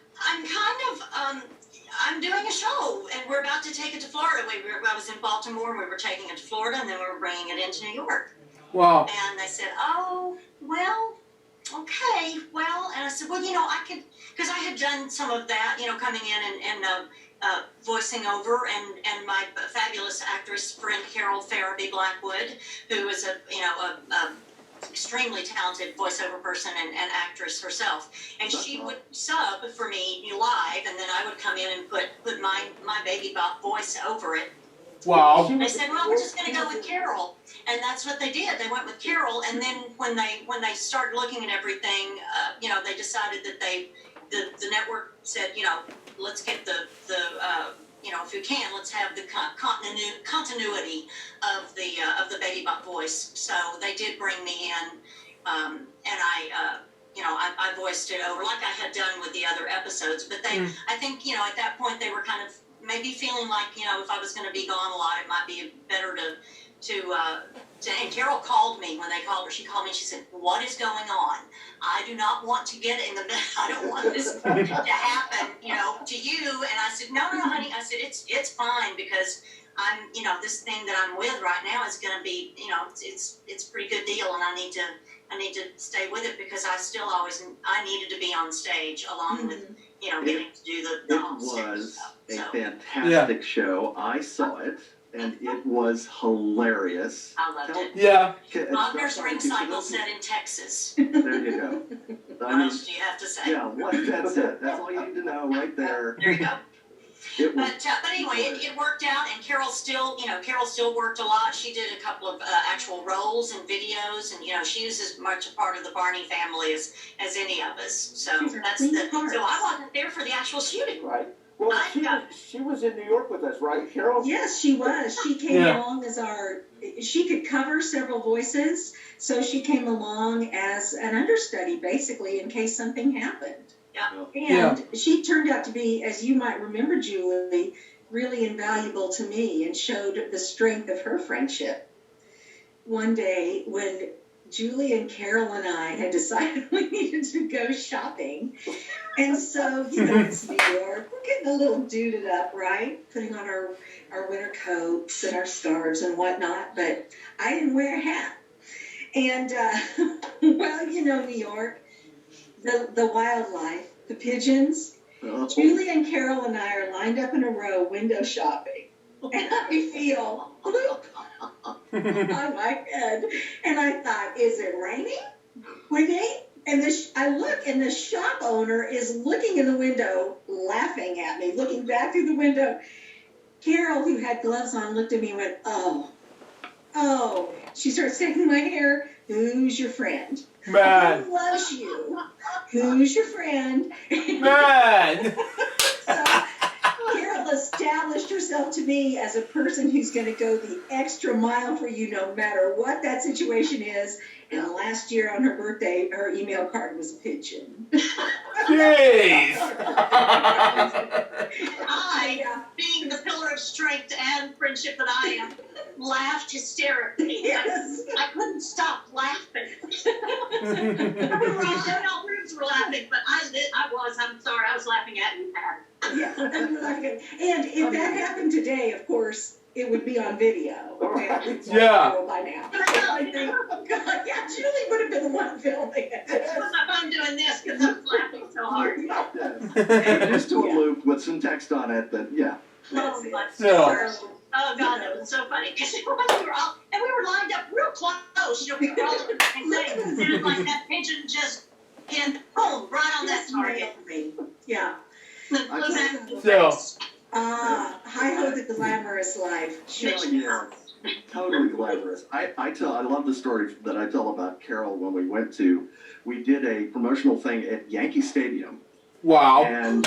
I'm doing a show, and we're about to take it to Florida. I was in Baltimore, we were taking it to Florida, and then we were bringing it into New York. Wow. And they said, oh, well, okay, well, and I said, well, you know, I could, because I had done some of that, you know, coming in and voicing over, and my fabulous actress friend Carol Farabee Blackwood, who is a extremely talented voiceover person and actress herself, and she would sub for me live, and then I would come in and put my baby bop voice over it. Wow. They said, well, we're just going to go with Carol, and that's what they did. They went with Carol, and then when they started looking at everything, you know, they decided that the network said, you know, let's get the you know, if you can, let's have the continuity of the baby bop voice. So they did bring me in, and I voiced it over like I had done with the other episodes. But I think, you know, at that point they were kind of maybe feeling like, you know, if I was going to be gone a lot, it might be better to and Carol called me when they called her. She called me and she said, what is going on? I do not want to get in the bed. I don't want this to happen, you know, to you. And I said, no, honey. I said, it's fine, because I'm, you know, this thing that I'm with right now is going to be, you know, it's a pretty good deal, and I need to stay with it, because I needed to be on stage along with, you know, getting to do the It was a fantastic show. I saw it, and it was hilarious. I loved it. Yeah. Wagner's Ring Cycle set in Texas. There you go. What else do you have to say? Yeah, that's it. That's all you need to know right there. There you go. But anyway, it worked out, and Carol still worked a lot. She did a couple of actual roles and videos, and, you know, she was as much a part of the Barney family as any of us. So so I wasn't there for the actual shooting. Right. Well, she was in New York with us, right, Carol? Yes, she was. She came along as she could cover several voices, so she came along as an understudy, basically, in case something happened. Yeah. And she turned out to be, as you might remember, Julie, really invaluable to me, and showed the strength of her friendship. One day when Julie and Carol and I had decided we needed to go shopping, and so, you know, it's New York, we're getting a little duded up, right? Putting on our winter coats and our scarves and whatnot, but I didn't wear a hat. And, well, you know, New York, the wildlife, the pigeons. Julie and Carol and I are lined up in a row window shopping, and I feel on my head, and I thought, is it raining? And I look, and the shop owner is looking in the window, laughing at me, looking back through the window. Carol, who had gloves on, looked at me and went, oh. She starts taking my hair. Who's your friend? Man. Who loves you? Who's your friend? Man. So Carol established herself to me as a person who's going to go the extra mile for you no matter what that situation is. And last year on her birthday, her email card was a pigeon. Jeez. I, being the pillar of strength and friendship that I am, laughed hysterically. Yes. I couldn't stop laughing. All rooms were laughing, but I'm sorry, I was laughing at you, Pat. Yeah, and if that happened today, of course, it would be on video. Okay? Yeah. By now. God, yeah, Julie would have been the one filming it. It was my fun doing this because I was laughing so hard. Just to a loop with some text on it that, Oh God, that was so funny because we were lined up real close. You know, we were all at the same thing. And like that pigeon just And oh, right on that target. Yeah. So, Hi-ho the glamorous life. Yeah, totally glamorous. I love the story that I tell about Carol when we did a promotional thing at Yankee Stadium. wow. And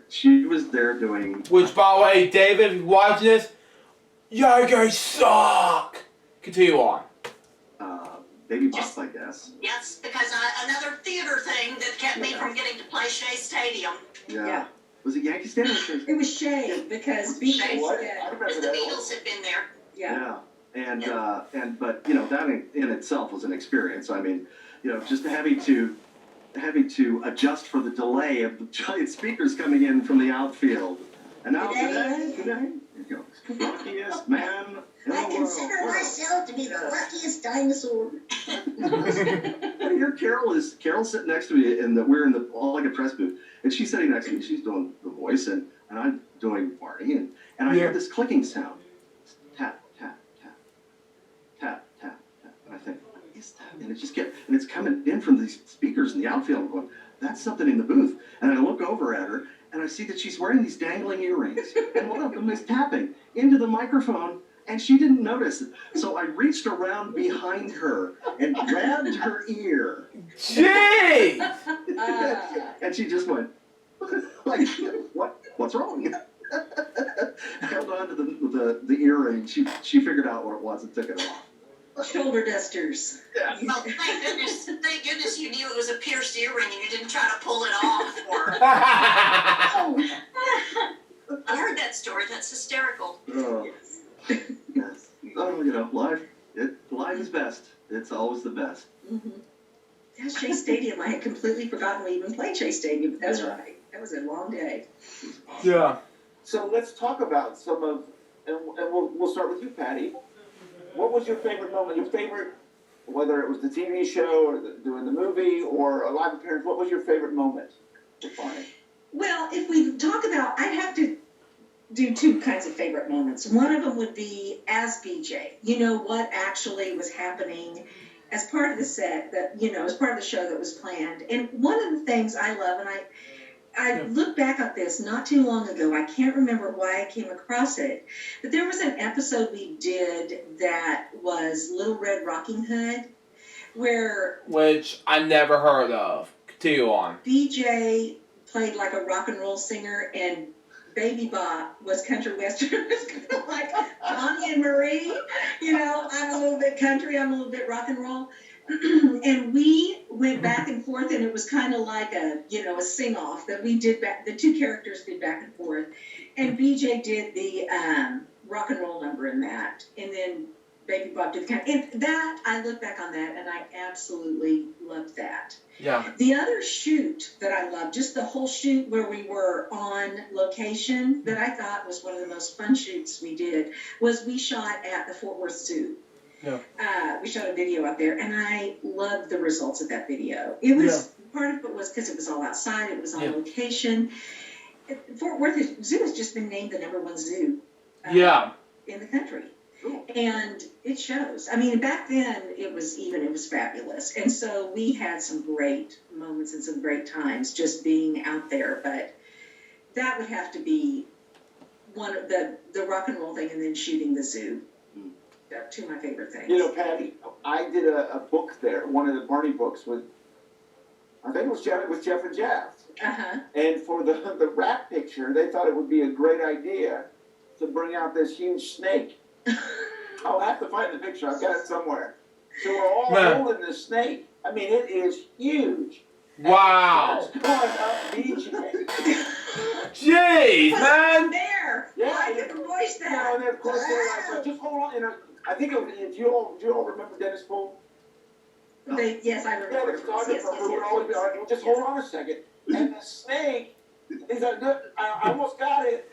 she was there doing. Which, by the way, David, if you're watching this, Yankees suck. Continue on. Baby Boss, I guess. Yes, because another theater thing that kept me from getting to play Shea Stadium. Yeah. Was it Yankee Stadium? It was Shea because BJ said. Because the Beatles had been there. Yeah. But that in itself was an experience. I mean, just having to adjust for the delay of the giant speakers coming in from the outfield. And now today, luckiest man in the world. I consider myself to be the luckiest dinosaur. I hear Carol's sitting next to me, and we're in the all like a press booth, and she's sitting next to me. She's doing the voice, and I'm doing Marty, and I hear this clicking sound, tap tap tap tap tap tap, and I think, what is that? And it's coming in from these speakers in the outfield. I'm going, that's something in the booth, and I look over at her, and I see that she's wearing these dangling earrings, and one of them is tapping into the microphone. And she didn't notice it. So I reached around behind her and grabbed her ear. Jeez! And she just went, like, what's wrong? Held on to the earring. She figured out what it was and took it off. Shoulder dusters. Yeah. Well, thank goodness you knew it was a pierced earring and you didn't try to pull it off. I heard that story. That's hysterical. Yes. Oh, life is best. It's always the best. Mm-hmm. Yeah, Shea Stadium. I had completely forgotten we even played Shea Stadium, but that's right. That was a long day. Yeah. So let's talk about some of, and we'll start with you, Patty. What was your favorite moment? Your favorite, whether it was the TV show or doing the movie or a live appearance, what was your favorite moment? Well, if we talk about, I'd have to do two kinds of favorite moments. One of them would be as BJ. What actually was happening as part of the set that, as part of the show that was planned. And one of the things I love, and I look back at this not too long ago, I can't remember why I came across it, but there was an episode we did that was Little Red Rocking Hood, which I never heard of. Continue on. BJ played like a rock and roll singer, and Baby Bop was country western. It was kind of like Tommy and Marie. I'm a little bit country, I'm a little bit rock and roll. And we went back and forth, and it was kind of like a sing-off that we did the two characters did back and forth. And BJ did the rock and roll number in that. And then Baby Bop did the country. And that, I look back on that, and I absolutely loved that. Yeah. The other shoot that I loved, just the whole shoot where we were on location, that I thought was one of the most fun shoots we did, was we shot at the Fort Worth Zoo. Yeah. We shot a video out there, and I loved the results of that video. It was part of it was because it was all outside, it was on location. Fort Worth Zoo has just been named the #1 zoo in the country. And it shows. I mean, back then it was fabulous. And so we had some great moments and some great times just being out there. But that would have to be one of the rock and roll thing, and then shooting the zoo. They're two of my favorite things. Patty, I did a book there, one of the Barney books with, I think it was Jeff and Jeff. Uh-huh. And for the rap picture, they thought it would be a great idea to bring out this huge snake. I'll have to find the picture. I've got it somewhere. So we're all holding this snake. I mean, it is huge. Wow. It's going up BJ. Jeez, man. There. Yeah, I can voice that. And then of course they're like, just hold on. I think if you all remember Dennis Poole? Yes, I remember. Just hold on a second. And the snake is I almost got it.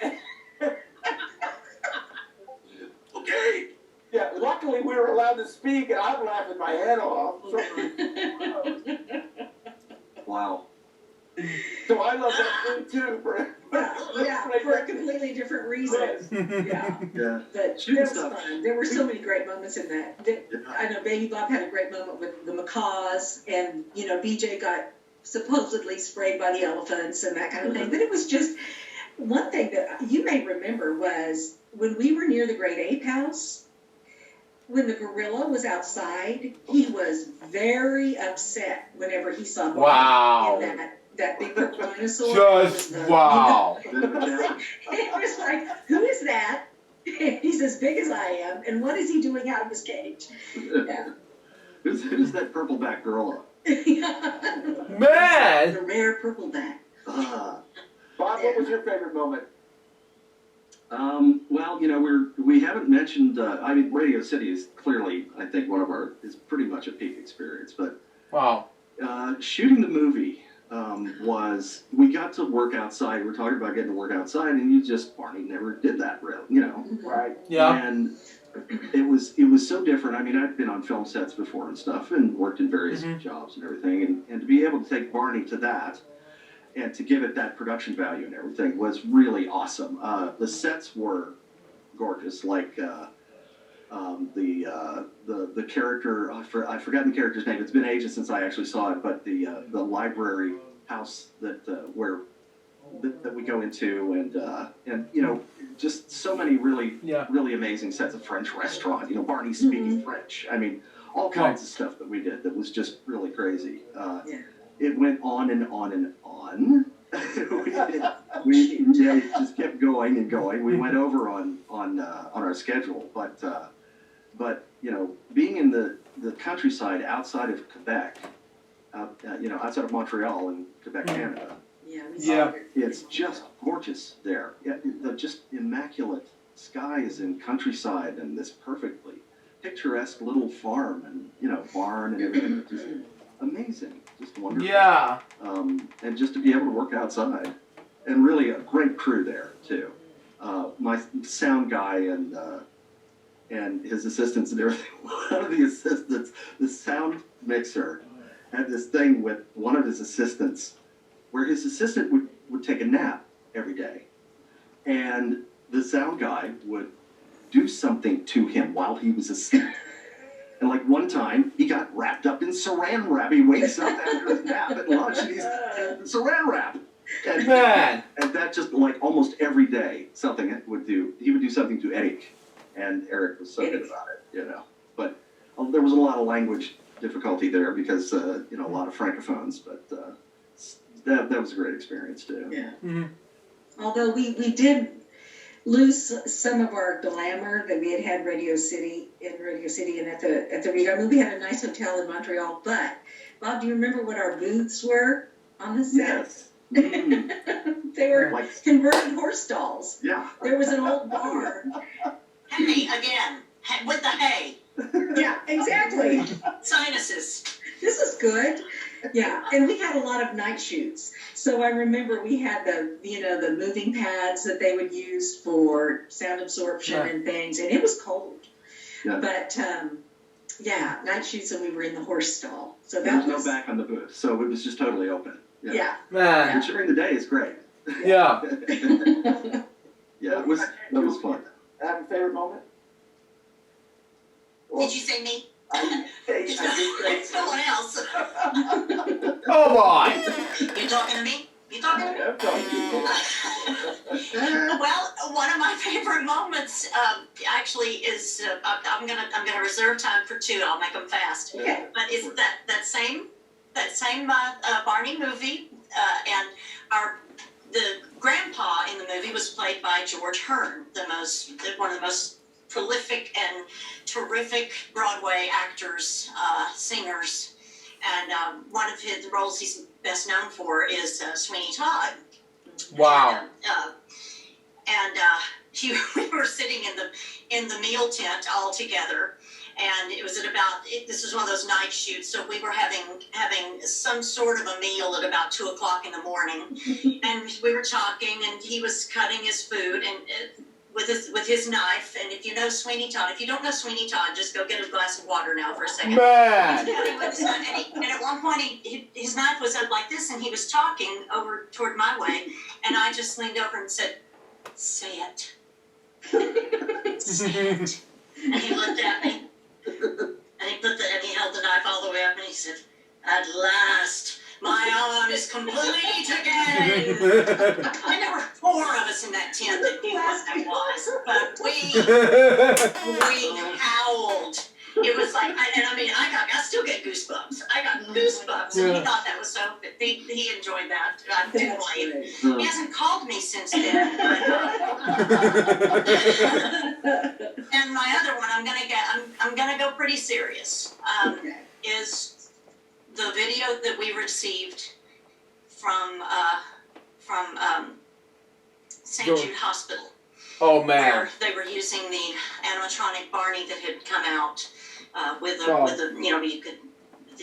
Okay. Yeah, luckily we were allowed to speak, and I'm laughing my head off. Wow. So I love that thing too. For a completely different reason. Yeah. But it was fun. There were so many great moments in that. I know Baby Bob had a great moment with the macaws, and BJ got supposedly sprayed by the elephants and that kind of thing. But it was just one thing that you may remember was when we were near the Great Ape House, when the gorilla was outside, he was very upset whenever he saw Barney in that big purple dinosaur. Just wow. It was like, who is that? He's as big as I am, and what is he doing out of his cage? Yeah. Who's that purple-back gorilla? Man! The rare purple-back. Bob, what was your favorite moment? Well, you know, we haven't mentioned. I mean, Radio City is clearly, I think, is pretty much a peak experience. But wow, shooting the movie we got to work outside. We're talking about getting to work outside, and Barney never did that, really, you know. Right. Yeah. And it was so different. I mean, I'd been on film sets before and stuff, and worked in various jobs and everything, and to be able to take Barney to that. And to give it that production value and everything was really awesome. The sets were gorgeous, like the character. I've forgotten the character's name. It's been ages since I actually saw it, but the library house that we go into, and you know, just so many really amazing sets. of French restaurant. You know, Barney speaking French. I mean, all kinds of stuff that we did that was just really crazy. It went on and on and on. we just kept going and going. We went over on our schedule, but you know, being in the countryside outside of Quebec, you know, outside of Montreal in Quebec, Canada. It's just gorgeous there. Just immaculate skies and countryside and this perfectly picturesque little farm and, you know, barn and everything. Just amazing. Just wonderful. Yeah. And just to be able to work outside. And really a great crew there, too. My sound guy and his assistants and everything. One of the assistants, the sound mixer, had this thing with one of his assistants where his assistant would take a nap every day. And the sound guy would do something to him while he was asleep. And like one time, he got wrapped up in saran wrap. He wakes up after his nap at lunch and he's saran wrap. And, and that just like almost every day, he would do something to Eric. And Eric was so good about it, you know. But there was a lot of language difficulty there because, you know, a lot of francophones. But that was a great experience too. Yeah. Mm-hmm. Although we did lose some of our glamour that we had Radio City and at the Reed. I mean, we had a nice hotel in Montreal, but Bob, do you remember what our booths were on the set? Yes. They were like converted horse stalls. Yeah. There was an old barn. Hay again, with the hay. Yeah, exactly. Sinuses. This is good. Yeah, and we had a lot of night shoots. So I remember we had the moving pads that they would use for sound absorption and things, and it was cold. Yeah. But night shoots, and we were in the horse stall. So there was no back on the booth, so it was just totally open. Yeah. Man. Which during the day is great. Yeah. Yeah, that was fun. Have a favorite moment? Did you say me? It's no one else. Come on. You talking to me? You talking to me? I'm talking to you. Well, one of my favorite moments actually is I'm gonna reserve time for two. I'll make them fast. Okay. But it's that same Barney movie, and the grandpa in the movie was played by George Hearn, one of the most prolific and terrific Broadway actors, singers, and one of the roles he's best known for is Sweeney Todd. Wow. We were sitting in the meal tent all together, and it was this was one of those night shoots, so we were having some sort of a meal at about 2:00 in the morning, and we were talking, and he was cutting his food and with his knife. And if you know Sweeney Todd, if you don't know Sweeney Todd, just go get a glass of water now for a second. Man. And at one point, his knife was up like this, and he was talking over toward my way, and I just leaned over and said, "Say it." Say it. And he looked at me, and he held the knife all the way up, and he said, "At last, My arm is complete again. And there were 4 of us in that tent that knew what that was, but we howled. It was like, I still get goosebumps. I got goosebumps, and he thought that was so. He enjoyed that. I didn't believe. He hasn't called me since then. And my other one, I'm gonna go pretty serious. Is the video that we received from St. Jude Hospital. Oh man. Where they were using the animatronic Barney that had come out with a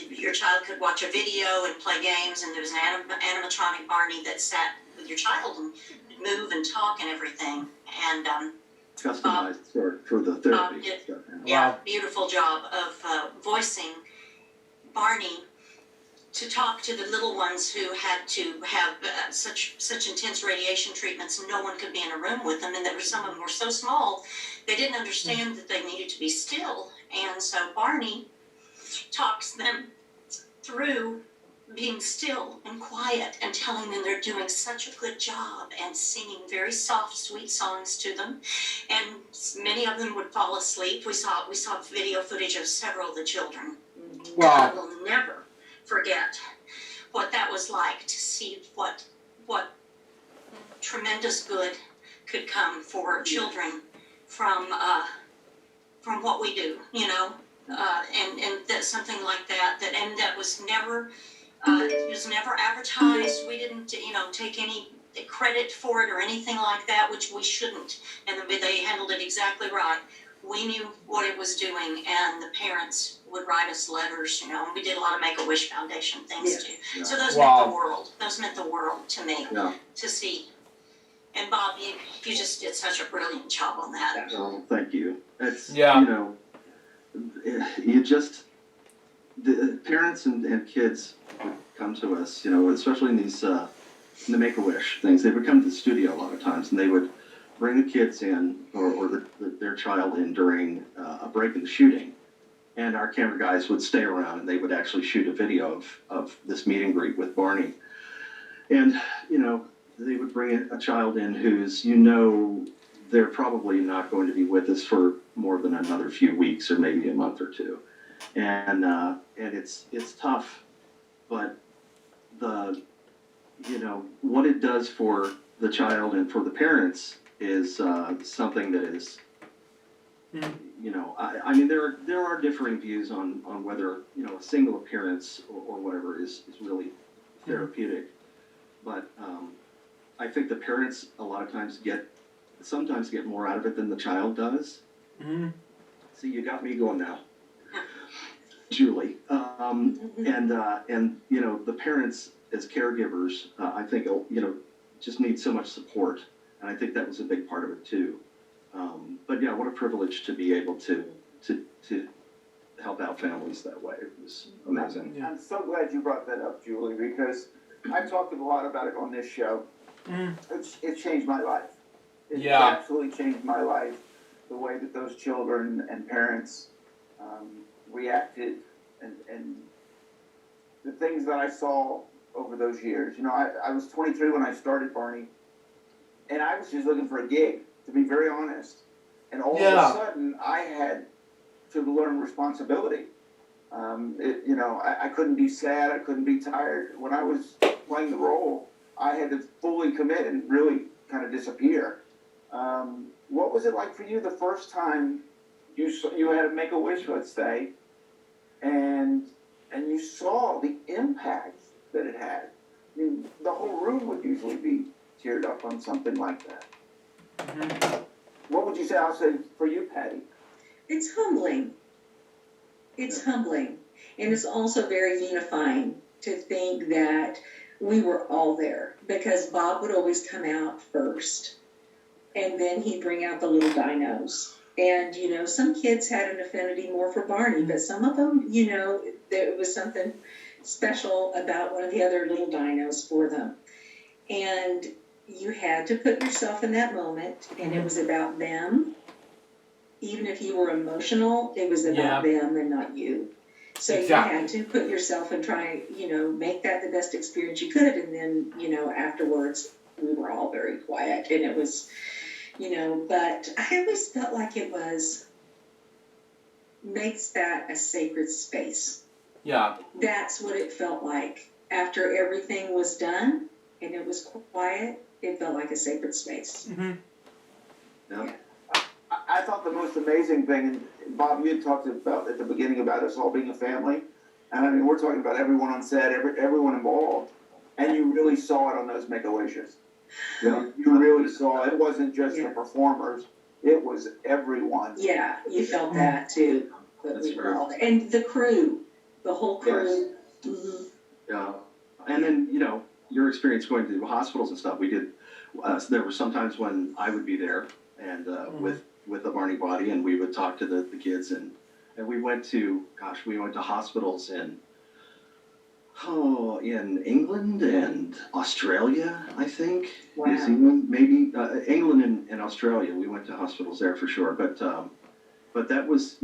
your child could watch a video and play games, and there was an animatronic Barney that sat with your child and move and talk and everything. And customized for the therapy stuff. Yeah, beautiful job of voicing Barney to talk to the little ones who had to have such intense radiation treatments, and no one could be in a room with them, and that some of them were so small they didn't understand that they needed to be still, and so Barney talks them through being still and quiet and telling them they're doing such a good job and singing very soft, sweet songs to them, and many of them would fall asleep. We saw video footage of several of the children. Wow. I will never forget what that was like, to see what tremendous good could come for children from what we do, and that something like that was never advertised. We didn't take any credit for it or anything like that, which we shouldn't, and they handled it exactly right. We knew what it was doing, and the parents would write us letters, and we did a lot of Make-A-Wish Foundation things too. Yeah. So those meant the world. Those meant the world to me, to see. And Bob, you just did such a brilliant job on that. Oh, thank you. It's, you just, the parents and kids would come to us, especially in these, in the Make-A-Wish things. They would come to the studio a lot of times, and they would bring the kids in, or their child in during a break in the shooting. And our camera guys would stay around, and they would actually shoot a video of this meet and greet with Barney. And, they would bring a child in who's, they're probably not going to be with us for more than another few weeks or maybe a month or two. And it's tough, but what it does for the child and for the parents is something that is, there are differing views on whether, a single appearance or whatever is really therapeutic. But I think the parents a lot of times sometimes get more out of it than the child does. Mm-hmm. See, you got me going now, Julie. And the parents as caregivers, I think, just need so much support. And I think that was a big part of it too. But yeah, what a privilege to be able to help out families that way. It was amazing. I'm so glad you brought that up, Julie, because I've talked a lot about it on this show. It changed my life. It absolutely changed my life, the way that those children and parents reacted, and the things that I saw over those years. I was 23 when I started Barney, and I was just looking for a gig, to be very honest. And all of a sudden, I had to learn responsibility. I couldn't be sad, I couldn't be tired. When I was playing the role, I had to fully commit and really kind of disappear. What was it like for you the first time you had to make a wish, let's say, and you saw the impact that it had? I mean, the whole room would usually be teared up on something like that. Mm-hmm. What would you say? I'll say for you, Patty. It's humbling. It's humbling. And it's also very unifying to think that we were all there, because Bob would always come out first, and then he'd bring out the little dinos. And, some kids had an affinity more for Barney, but some of them, there was something special about one of the other little dinos for them. And you had to put yourself in that moment, and it was about them. Even if you were emotional, it was about them and not you. So you had to put yourself and try, make that the best experience you could. And then, afterwards, we were all very quiet. And it was, but I always felt like it makes that a sacred space. Yeah. That's what it felt like. After everything was done and it was quiet, it felt like a sacred space. Mm-hmm. Yeah. I thought the most amazing thing, and Bob, you had talked about at the beginning about us all being a family, and I mean, we're talking about everyone on set, everyone involved, and you really saw it on those Make-A-Wishes. Yeah. You really saw it. It wasn't just the performers, it was everyone. Yeah, you felt that too. But we were all there. And the crew, the whole crew. Yes. Mm-hmm. Yeah. And then, your experience going to hospitals and stuff, we did, there were some times when I would be there and with the Barney body, and we would talk to the kids, and we went to hospitals in England and Australia, I think. Wow. New Zealand, maybe England and Australia. We went to hospitals there for sure, but that was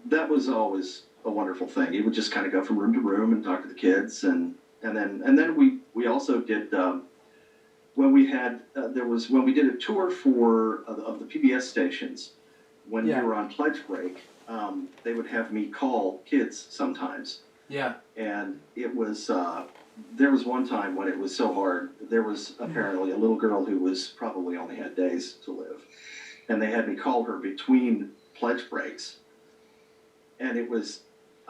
that was always a wonderful thing. You would just kind of go from room to room and talk to the kids, and then we also did. When we had when we did a tour of the PBS stations, when we were on pledge break, they would have me call kids sometimes. Yeah. And it was there was one time when it was so hard. There was apparently a little girl who was probably only had days to live, and they had me call her between pledge breaks, and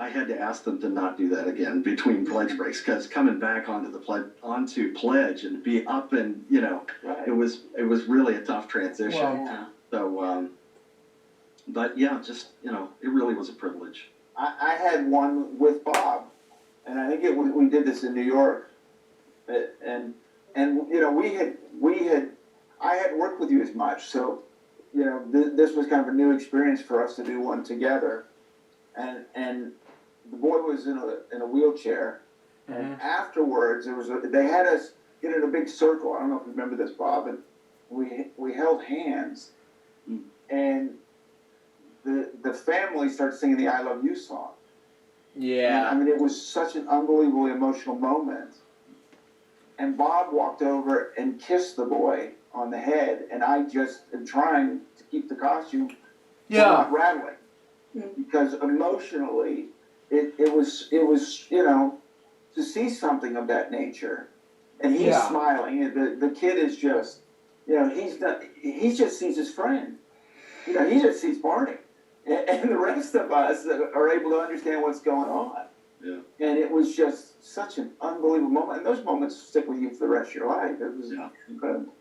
I had to ask them to not do that again between pledge breaks, because coming back onto pledge and be up and it was really a tough transition. Wow. So but yeah, just it really was a privilege. I had one with Bob, and I think we did this in New York, and I hadn't worked with you as much, so this was kind of a new experience for us to do one together, and the boy was in a wheelchair, and afterwards they had us get in a big circle. I don't know if you remember this, Bob, and we held hands, and the family started singing the "I Love You" song. Yeah. And, I mean, it was such an unbelievably emotional moment. And Bob walked over and kissed the boy on the head, and I just am trying to keep the costume from not rattling, because emotionally, it was to see something of that nature, and he's smiling. The kid is just he just sees his friend, he just sees Barney, and the rest of us are able to understand what's going on. Yeah. And it was just such an unbelievable moment, and those moments stick with you for the rest of your life. It was incredible.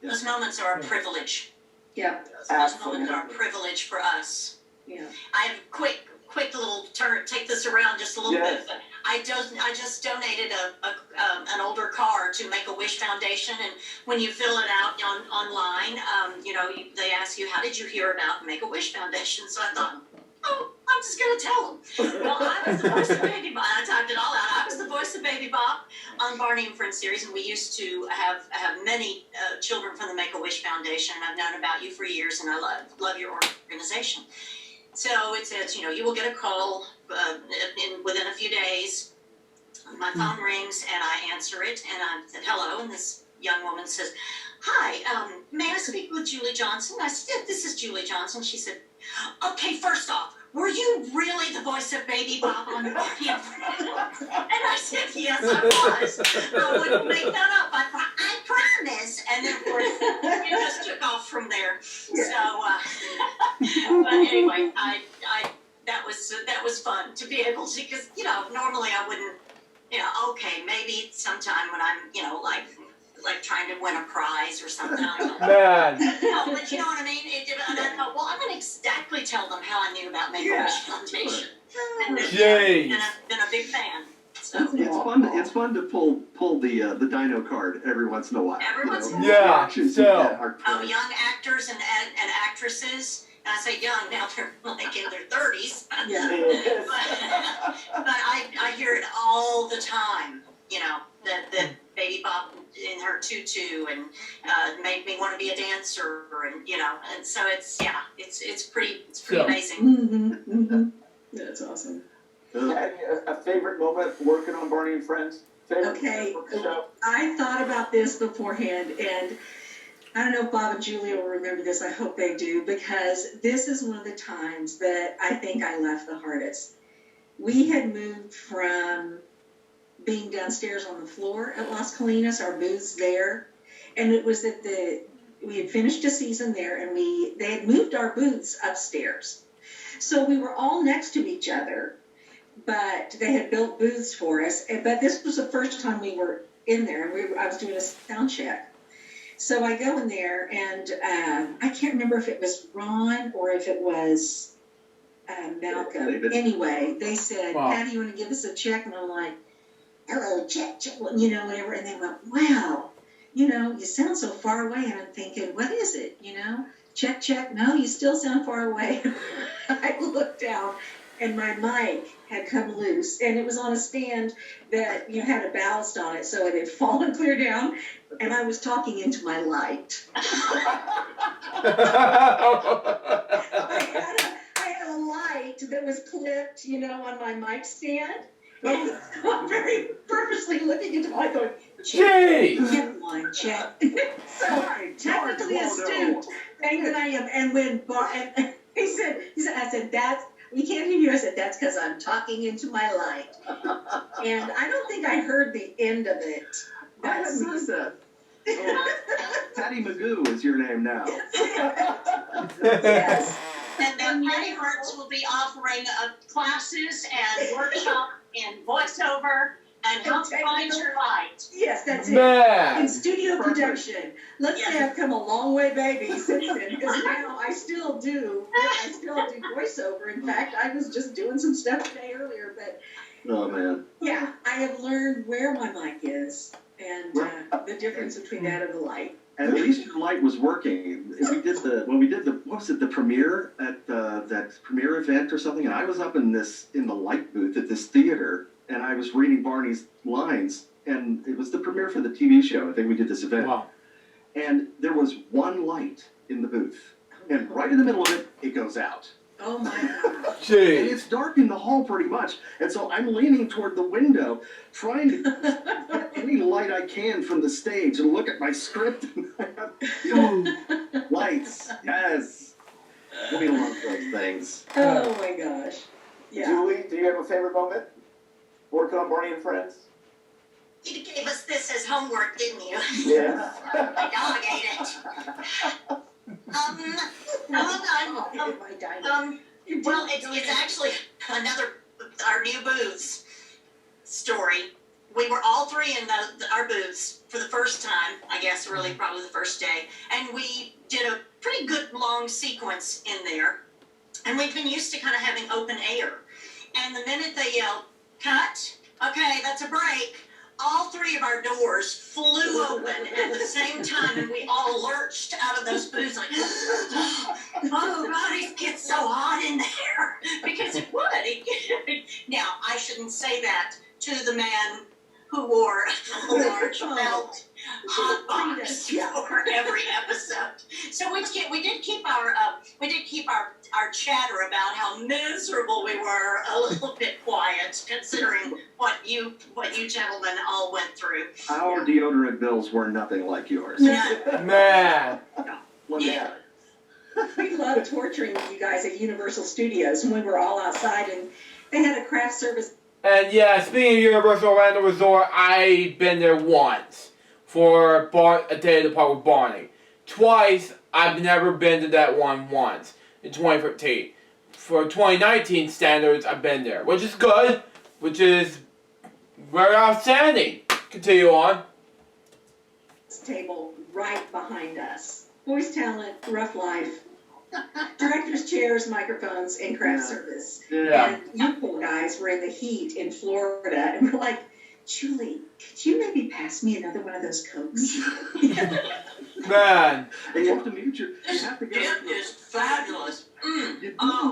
Those moments are a privilege. Yeah. Those moments are a privilege for us. Yeah. I have a quick little turn, take this around just a little bit. But I just donated an older car to Make-A-Wish Foundation, and when you fill it out online, they ask you, how did you hear about Make-A-Wish Foundation? So I thought, I'm just going to tell them. Well, I was the voice of Baby Bob. I typed it all out. I was the voice of Baby Bob on Barney and Friends series, and we used to have many children from the Make-A-Wish Foundation. I've known about you for years, and I love your organization. So it says, you will get a call within a few days. My phone rings, and I answer it, and I said, hello, and this young woman says, hi, may I speak with Julie Johnson? I said, yeah, this is Julie Johnson. She said, okay, first off, were you really the voice of Baby Bob on Barney and Friends? And I said, yes, I was. I wouldn't make that up. I thought, I promise. And then, of course, it just took off from there. So, but anyway, that was fun to be able to, because, normally I wouldn't, okay, maybe sometime when I'm, like trying to win a prize or something. Man. No, but you know what I mean? And I thought, well, I'm going to exactly tell them how I knew about Make-A-Wish Foundation. And been a big fan. So. It's fun to pull the Dino card every once in a while. Every once in a while. Yeah. Young actors and actresses. And I say young, now they're like in their 30s. Yeah. but I hear it all the time, that Baby Bob in her tutu and made me want to be a dancer, and and so it's pretty amazing. That's awesome. A favorite moment working on Barney and Friends? Okay, I thought about this beforehand, and I don't know if Bob and Julia will remember this. I hope they do, because this is one of the times that I think I laughed the hardest. We had moved from being downstairs on the floor at Las Colinas, our booths there, and it was at we had finished a season there, and they had moved our booths upstairs. So we were all next to each other, but they had built booths for us. But this was the first time we were in there, and I was doing a sound check. So I go in there, and I can't remember if it was Ron or if it was Malcolm. David. Anyway, they said, Wow. Patty, you want to give us a check? And I'm like, hello, check, whatever. And they went, wow, you sound so far away. And I'm thinking, what is it, Check, check. No, you still sound far away. I looked down, and my mic had come loose, and it was on a stand that had a ballast on it, so it had fallen clear down, and I was talking into my light. I had a light that was clipped, on my mic stand, and I'm very purposely looking into my light going, check, check one, check. So technically astute, thing that I am, and when and he said, I said, that's, we can't hear you. I said, that's because I'm talking into my light. And I don't think I heard the end of it. I haven't heard that. Patty Magoo is your name now. Yes. And then Patty Hertz will be offering classes and workshops in voiceover and how to find your light. Yes, that's it. Man. In studio production. Let's say I've come a long way, baby, since then, because now I still do voiceover. In fact, I was just doing some stuff today earlier, but Oh man. yeah, I have learned where my mic is and the difference between that and the light. And at least your light was working. We did the premiere at that premiere event or something, and I was up in the light booth at this theater, and I was reading Barney's lines, and it was the premiere for the TV show. I think we did this event. Wow. And there was one light in the booth, and right in the middle of it, it goes out. Oh my God. Jeez. And it's dark in the hall pretty much. And so I'm leaning toward the window, trying to get any light I can from the stage and look at my script. Lights, yes. We love those things. Oh my gosh. Yeah. Julie, do you have a favorite moment working on Barney and Friends? You gave us this as homework, didn't you? Yeah. I delegated. Well, it's actually our new booths story. We were all three in our booths for the first time, I guess, really probably the first day. And we did a pretty good long sequence in there. And we've been used to kind of having open air. And the minute they yelled, cut, okay, that's a break, all three of our doors flew open at the same time, and we all lurched out of those booths like, oh God, it gets so hot in there. Because it would. Now, I shouldn't say that to the man who wore a large felt hot box for every episode. So we did keep our chatter about how miserable we were a little bit quiet, considering what you gentlemen all went through. Our deodorant bills were nothing like yours. Man. Yeah. We love torturing you guys at Universal Studios when we were all outside and they had a craft service. And yeah, speaking of Universal Orlando Resort, I've been there once for a day at the park with Barney. Twice, I've never been to that one once in 2013. For 2019 standards, I've been there, which is good, which is very outstanding. Continue on. Table right behind us. Voice talent, rough life. Director's chairs, microphones, and craft service. Yeah. And you poor guys were in the heat in Florida, and we're like, Julie, could you maybe pass me another one of those Cokes? Man. And you have to mute you have to get It is fabulous.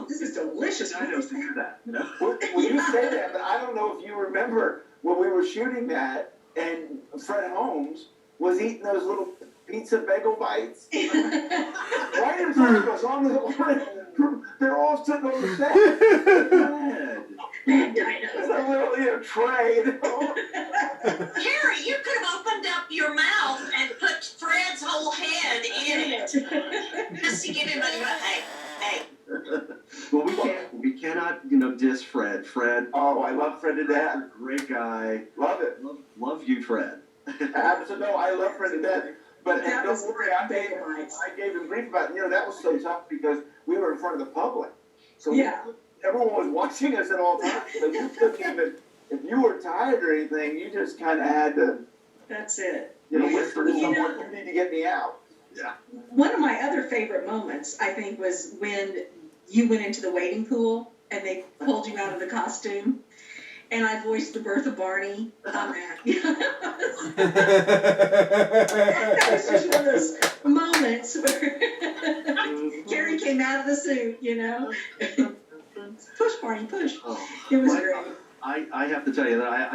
This is delicious. I know to do that. Well, you say that, but I don't know if you remember when we were shooting that, and Fred Holmes was eating those little pizza bagel bites. Right in front of us on the, they're all sitting on the set. It's literally a tray. Carrie, you could have opened up your mouth and put Fred's whole head in it. Just to give him hey. Well, we cannot, diss Fred. Fred. Oh, I love Fred to death. Great guy. Love it. Love you, Fred. Absolutely. No, I love Fred to death. But That was don't worry, I gave him grief about it. That was so tough because we were in front of the public. So everyone was watching us at all times. So you couldn't even, if you were tired or anything, you just kind of had to. That's it. Whisper to someone, you need to get me out. Yeah. One of my other favorite moments, I think, was when you went into the waiting pool and they pulled you out of the costume, and I voiced the birth of Barney on that. That was just one of those moments where Carrie came out of the suit, Push, Barney, push. It was great. I have to tell you that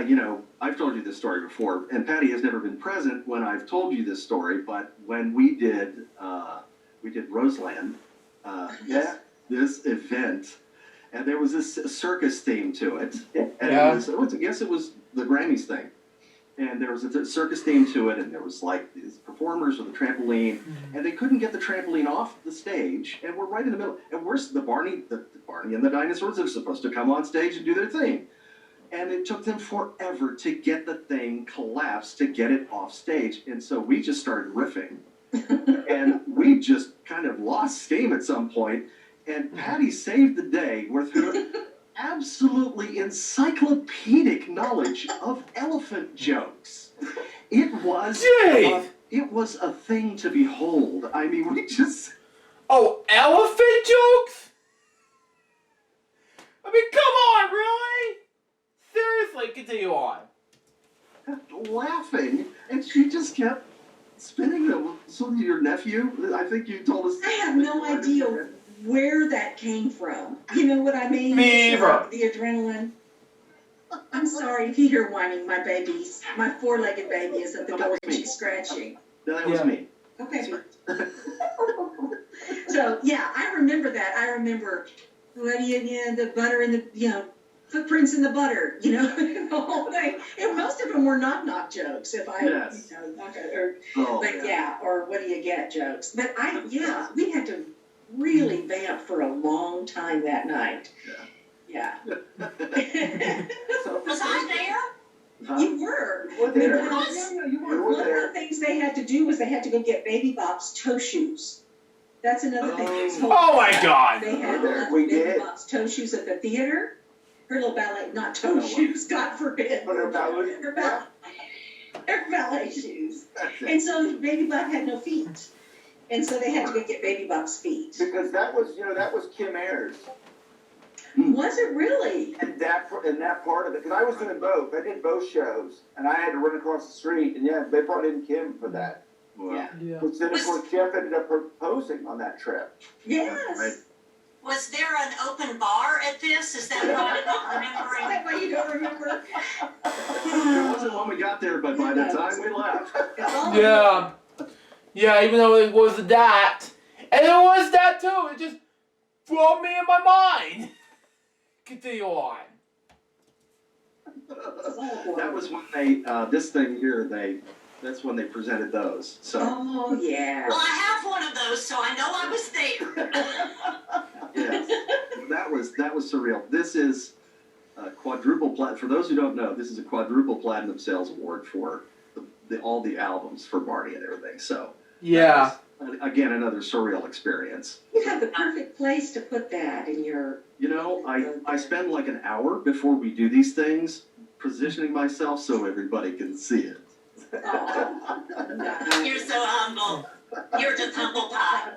I've told you this story before, and Patty has never been present when I've told you this story. But when we did Roseland, this event, and there was this circus theme to it, and I guess it was the Grammys thing, and there was a circus theme to it, and there was like these performers with a trampoline, and they couldn't get the trampoline off the stage, and we're right in the middle, and where's the Barney and the dinosaurs are supposed to come on stage and do their thing. And it took them forever to get the thing collapsed, to get it off stage. And so we just started riffing. And we just kind of lost steam at some point. And Patty saved the day with her absolutely encyclopedic knowledge of elephant jokes. It was a thing to behold. I mean, we just... Oh, elephant jokes? I mean, come on, really? Seriously, continue on. Laughing, and she just kept spinning them. So your nephew, I think you told us. I have no idea where that came from. You know what I mean? Me either. The adrenaline. I'm sorry if you hear whining. My four-legged baby is at the door and she's scratching. No, that was me. Okay. So yeah, I remember that. I remember the butter and the footprints in the butter, the whole thing. And most of them were knock jokes, if I, or what do you get jokes. But we had to really vamp for a long time that night. Yeah. Was I there? You were. You were there. One of the things they had to do was they had to go get Baby Bop's toe shoes. That's another thing. Oh my God! They had Baby Bop's toe shoes at the theater. Her little ballet, not toe shoes, God forbid. Her ballet shoes. And so Baby Bop had no feet. And so they had to go get Baby Bop's feet. Because that was Kim Ayers. Was it really? And that part of it, because I was doing both. I did both shows, and I had to run across the street, and they brought in Kim for that. Wow. Yeah. Which then, of course, Jeff ended up proposing on that trip. Yes. Right. Was there an open bar at this? Is that why I'm not remembering? Is that why you don't remember? It wasn't when we got there, but by the time we left. Yeah. Yeah, even though it was that. And it was that too. It just brought me in my mind. Continue on. That was when they, this thing here, that's when they presented those. So. Oh, yeah. Well, I have one of those, so I know I was there. Yes. That was surreal. This is a quadruple platinum. For those who don't know, this is a quadruple platinum sales award for all the albums for Barney and everything. So. Yeah. Again, another surreal experience. You have the perfect place to put that in your... I spend like an hour before we do these things positioning myself so everybody can see it. You're so humble. You're just humble pie.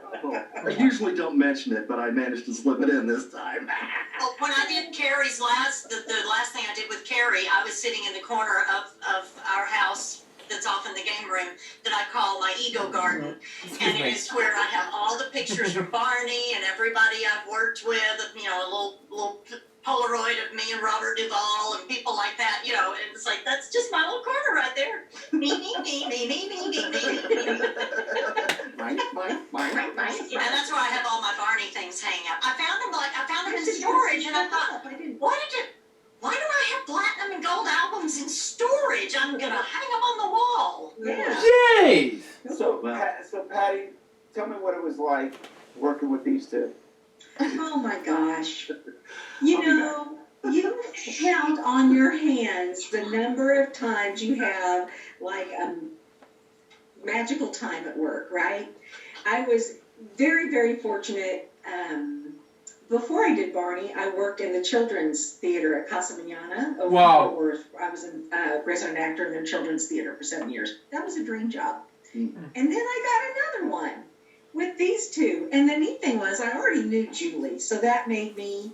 I usually don't mention it, but I managed to slip it in this time. Well, when I did Carrie's the last thing I did with Carrie, I was sitting in the corner of our house that's off in the game room that I call my ego garden. And it is where I have all the pictures from Barney and everybody I've worked with, a little Polaroid of me and Robert Duvall and people like that, and it's like, that's just my little corner right there. Me. Nice. So, so Patty, tell me what it was like working with these two. Oh my gosh. You know, you count on your hands the number of times you have like a magical time at work, right? I was very, very fortunate. Before I did Barney, I worked in the children's theater at Casa Mañana. Wow. I was a resident actor in their children's theater for 7 years. That was a dream job. And then I got another one with these two. And the neat thing was I already knew Julie, so that made me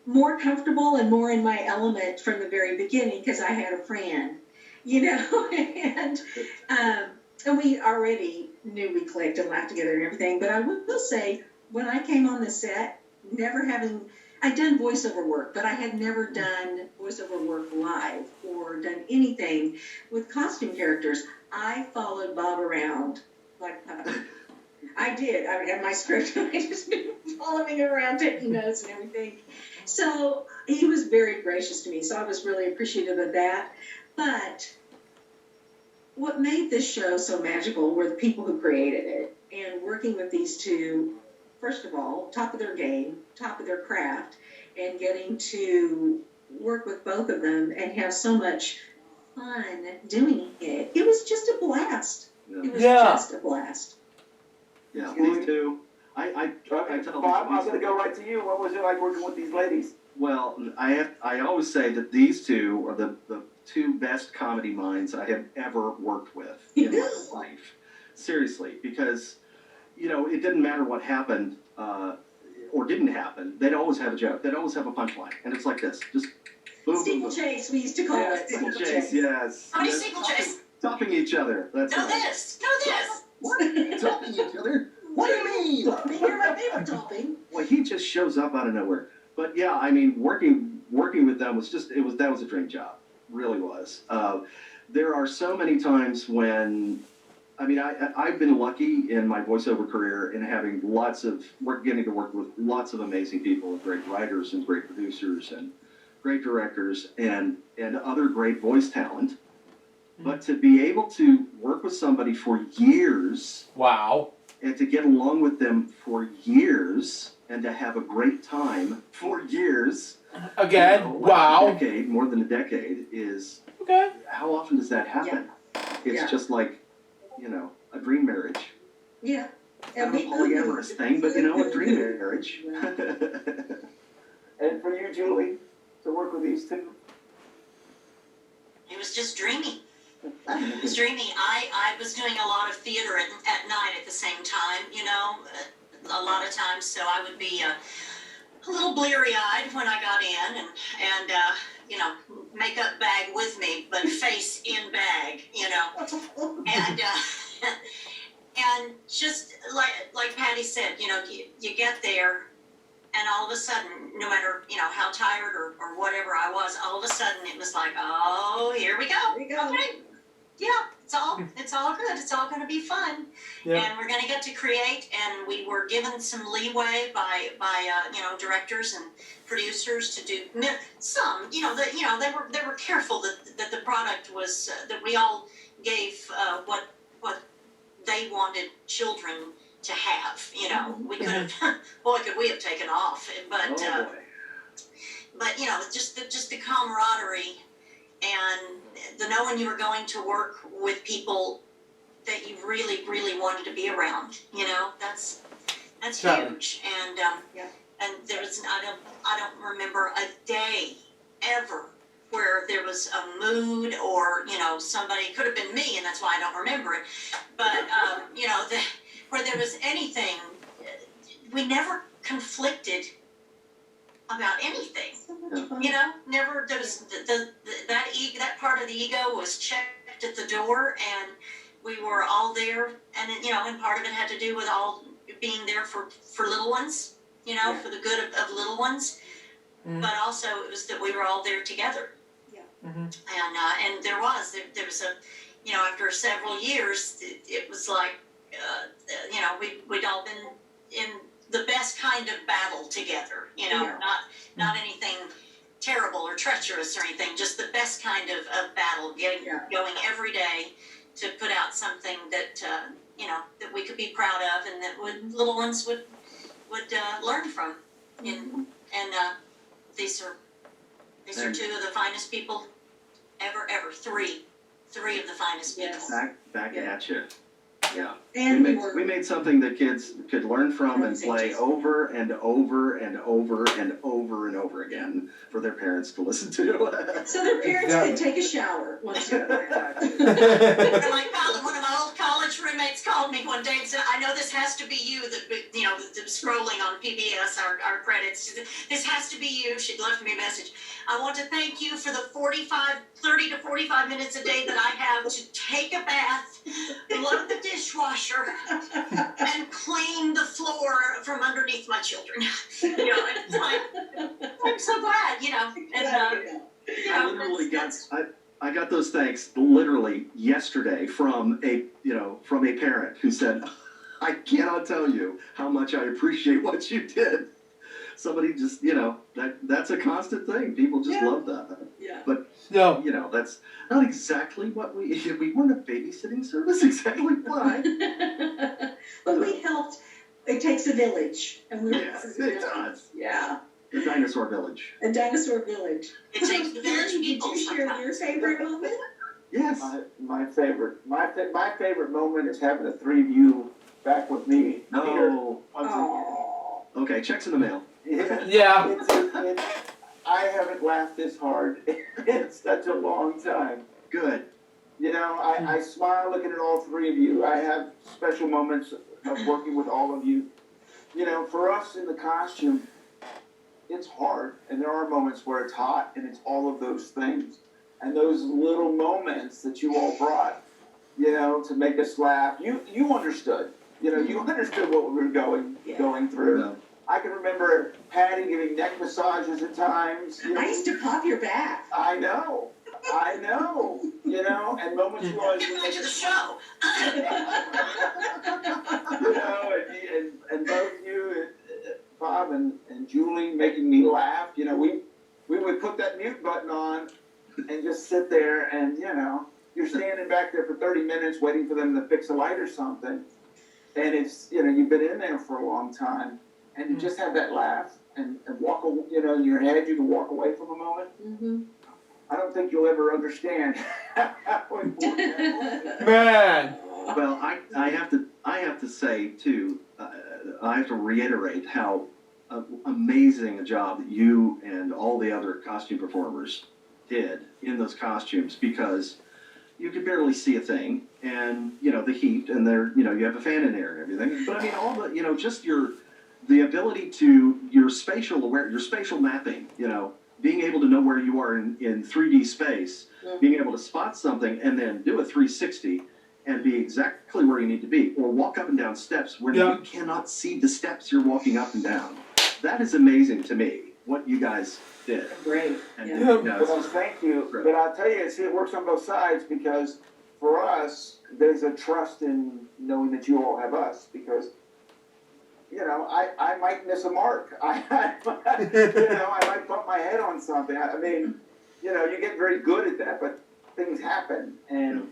more comfortable and more in my element from the very beginning because I had a friend, you know, and we already knew we clicked and laughed together and everything. But I will say, when I came on the set, I'd done voiceover work, but I had never done voiceover work live or done anything with costume characters. I followed Bob around like a puppy. I did. I would have my script and I just been following him around, taking notes and everything. So he was very gracious to me. So I was really appreciative of that. But what made this show so magical were the people who created it. And working with these two, first of all, top of their game, top of their craft, and getting to work with both of them and have so much fun doing it. It was just a blast. It was just a blast. Yeah, these two. I tell Bob, I'm going to go right to you. What was it like working with these ladies? Well, I always say that these two are the two best comedy minds I have ever worked with in my life. Seriously, because, you know, it didn't matter what happened or didn't happen. They'd always have a joke. They'd always have a punchline. And it's like this. Just boom, Steeplechase, we used to call it. Steeplechase, yes. How many steeplechase? Topping each other. That's Know right. this. Know this. What? Topping each other? What do you mean? You're my favorite topping. Well, he just shows up out of nowhere. But yeah, I mean, working with them was just that was a dream job. Really was. There are so many times when, I mean, I've been lucky in my voiceover career in having getting to work with lots of amazing people, great writers and great producers and great directors and other great voice talent. But to be able to work with somebody for years. Wow. And to get along with them for years and to have a great time for years. Again, you know, wow. A decade, more than a decade is, okay. How often does that happen? It's just like, you know, a dream marriage. Yeah. Not a polyamorous thing, but you know, a dream marriage. And for you, Julie, to work with these two? It was just dreamy. It was dreamy. I was doing a lot of theater at night at the same time, you know, a lot of times, so I would be a little bleary-eyed when I got in and you know, makeup bag with me, but face in bag, you know, and just like Patty said, you know, you get there and all of a sudden, no matter, you know, how tired or whatever I was, all of a sudden it was like, oh, here we go. Okay. Yeah, it's all good. It's all going to be fun. Yeah. And we're going to get to create, and we were given some leeway by you know, directors and producers to do some, you know, they were careful that the product was that we all gave what they wanted children to have, you know. We could have, boy, could we have taken off, but you know, just the camaraderie and the knowing you were going to work with people that you really, really wanted to be around, you know, that's huge. And there was, I don't remember a day ever where there was a mood or, you know, somebody, could have been me, and that's why I don't remember it, but you know, where there was anything, we never conflicted about anything, you know, never, there was, that part of the ego was checked at the door, and we were all there, and, you know, and part of it had to do with all being there for little ones, you know, for the good of little ones, but also it was that we were all there together. And there was a, you know, after several years, it was like, you know, we'd all been in the best kind of battle together, you know, not anything terrible or treacherous or anything, just the best kind of battle, going every day to put out something that, that we could be proud of and that little ones would learn from. And these are two of the finest people ever. Three of the finest people. Back at you. Yeah. And we made something that kids could learn from and play over and over and over and over and over again for their parents to listen to. So their parents could take a shower once in a while. One of my old college roommates called me one day and said, "I know this has to be you that, the scrolling on PBS, our credits. This has to be you." She'd left me a message. "I want to thank you for the 30 to 45 minutes a day that I have to take a bath, load the dishwasher, and clean the floor from underneath my children." It's like, I'm so glad, And, I got those thanks literally yesterday from a parent who said, "I cannot tell you how much I appreciate what you did." Somebody just, that's a constant thing. People just love that. Yeah. But, that's not exactly what we weren't a babysitting service, exactly why. But we helped. It takes a village. And Yes, it does. Yeah. The dinosaur village. A dinosaur village. It takes the village people. Did you share your favorite moment? Yes. My favorite moment is having the three of you back with me. No. Oh. Okay, checks in the mail. Yeah. I haven't laughed this hard in such a long time. Good. I smile looking at all three of you. I have special moments of working with all of you. For us in the costume, it's hard, and there are moments where it's hot, and it's all of those things. And those little moments that you all brought, to make us laugh, you understood. You understood what we were going through. Yeah. I can remember Patty giving neck massages at times. I used to pop your back. I know. And moments was Get back to the show. And both you, Bob and Julie, making me laugh. We would put that mute button on and just sit there, and you're standing back there for 30 minutes waiting for them to fix a light or something, and it's you've been in there for a long time, and you just have that laugh and walk, in your head you can walk away from a moment. Mm-hmm. I don't think you'll ever understand how important that was. Man. Well, I have to say too. I have to reiterate how amazing a job that you and all the other costume performers did in those costumes, because you could barely see a thing, and the heat, and there you have a fan in there and everything. But I mean, all the just the ability to your spatial mapping, being able to know where you are in 3D space, being able to spot something and then do a 360 and be exactly where you need to be, or walk up and down steps where you cannot see the steps you're walking up and down. That is amazing to me, what you guys did. Great. And Well, thank you. But I'll tell you, it works on both sides, because for us, there's a trust in knowing that you all have us, because I might miss a mark. I might bump my head on something. I mean, you get very good at that, but things happen, and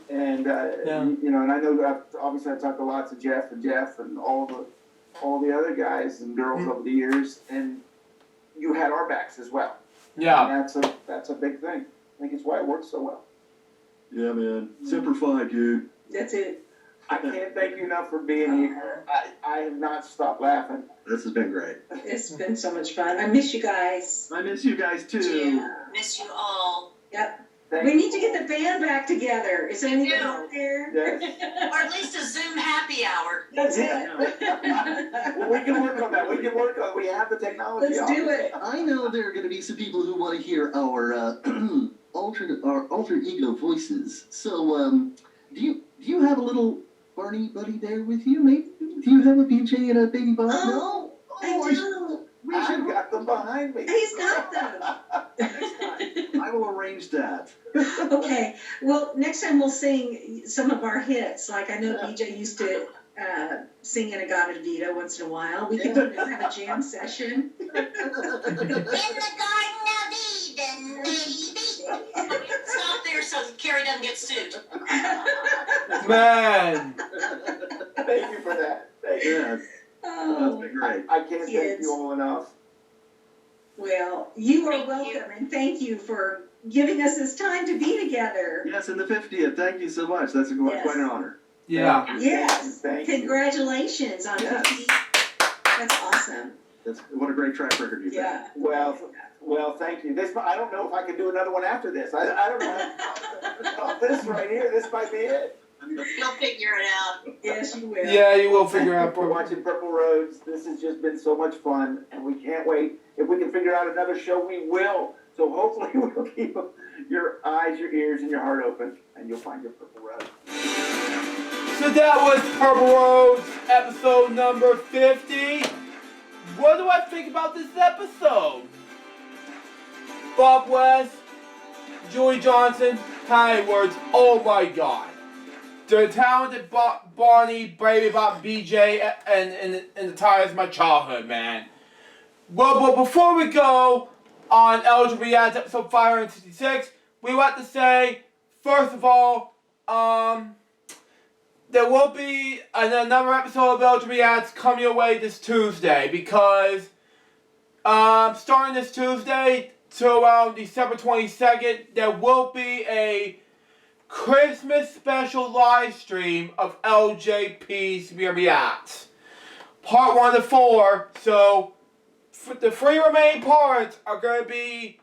and I know that obviously I talked a lot to Jeff and all the other guys and girls over the years, and you had our backs as well. Yeah. And that's a big thing. I think it's why it works so well. Yeah, man. Semper Fi, dude. That's it. I can't thank you enough for being here. I have not stopped laughing. This has been great. It's been so much fun. I miss you guys. I miss you guys too. Yeah, miss you all. Yep. We need to get the band back together. Is anything out there? Yes. Or at least a Zoom happy hour. That's it. Well, we can work on that. We have the technology. Let's do it. I know there are going to be some people who want to hear our alter ego voices. So, do you have a little Barney buddy there with you? Maybe do you have a BJ and a baby Bob? Oh, I do. I've got them behind me. He's got them. Next time, I will arrange that. Okay. Well, next time we'll sing some of our hits. Like I know BJ used to sing in a Gata Vita once in a while. We can have a jam session. In the Garden of Eden, baby. Stop there so Carrie doesn't get sued. Man. Thank you for that. Thank you. Yeah. That's been great. I can't thank you all enough. Well, you are welcome, and thank you for giving us this time to be together. Yes, in the 50th. Thank you so much. That's quite an honor. Yeah. Yes. Thank you. Congratulations on 50. That's awesome. What a great track record you've had. Well, thank you. I don't know if I can do another one after this. I don't know. This right here, this might be it. You'll figure it out. Yes, you will. Yeah, you will figure out. For watching Purple Roads. This has just been so much fun, and we can't wait. If we can figure out another show, we will. So hopefully we'll keep your eyes, your ears, and your heart open, and you'll find your Purple Road. So that was Purple Roads, episode number 50. What do I think about this episode? Bob West, Julie Johnson, kind words. Oh my God. The talented Barney, Baby Bop, BJ, and the tires of my childhood, man. Well, but before we go on LJPCBM episode 566, we want to say, first of all, there will be another episode of LJPCBM coming your way this Tuesday, because starting this Tuesday till around December 22nd, there will be a Christmas special live stream of LJPCBM. Part 1 to 4, so the 3 remaining parts are going to be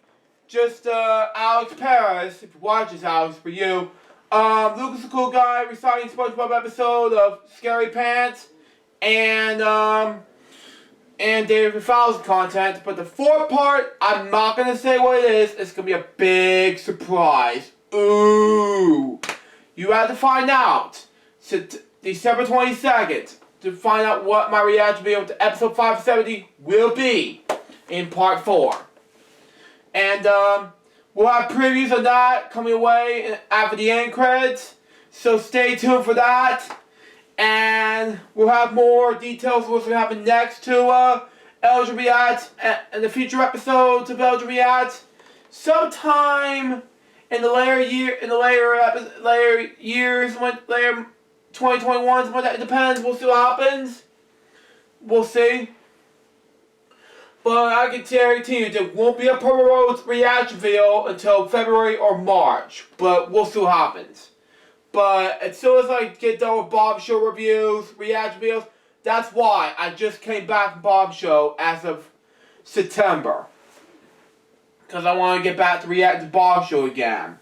just Alex Perez, if you watch this, Alex, for you. Lucas the Cool Guy reciting SpongeBob episode of Scary Pants, and David Fowles content. But the 4th part, I'm not going to say what it is. It's going to be a big surprise. Ooh. You have to find out. So December 22nd. To find out what my reaction video to episode 570 will be in part 4. And we'll have previews of that coming away after the end credits. So stay tuned for that. And we'll have more details of what's going to happen next to LJPCBM and the future episodes of LJPCBM. Sometime in the later years, when later 2021, something like that. It depends. We'll see what happens. We'll see. But I can guarantee you there won't be a Purple Roads reaction video until February or March. But we'll see what happens. But as soon as I get done with Bob's Show reviews, reaction videos, that's why I just came back from Bob's Show as of September. Because I want to get back to react to Bob's Show again.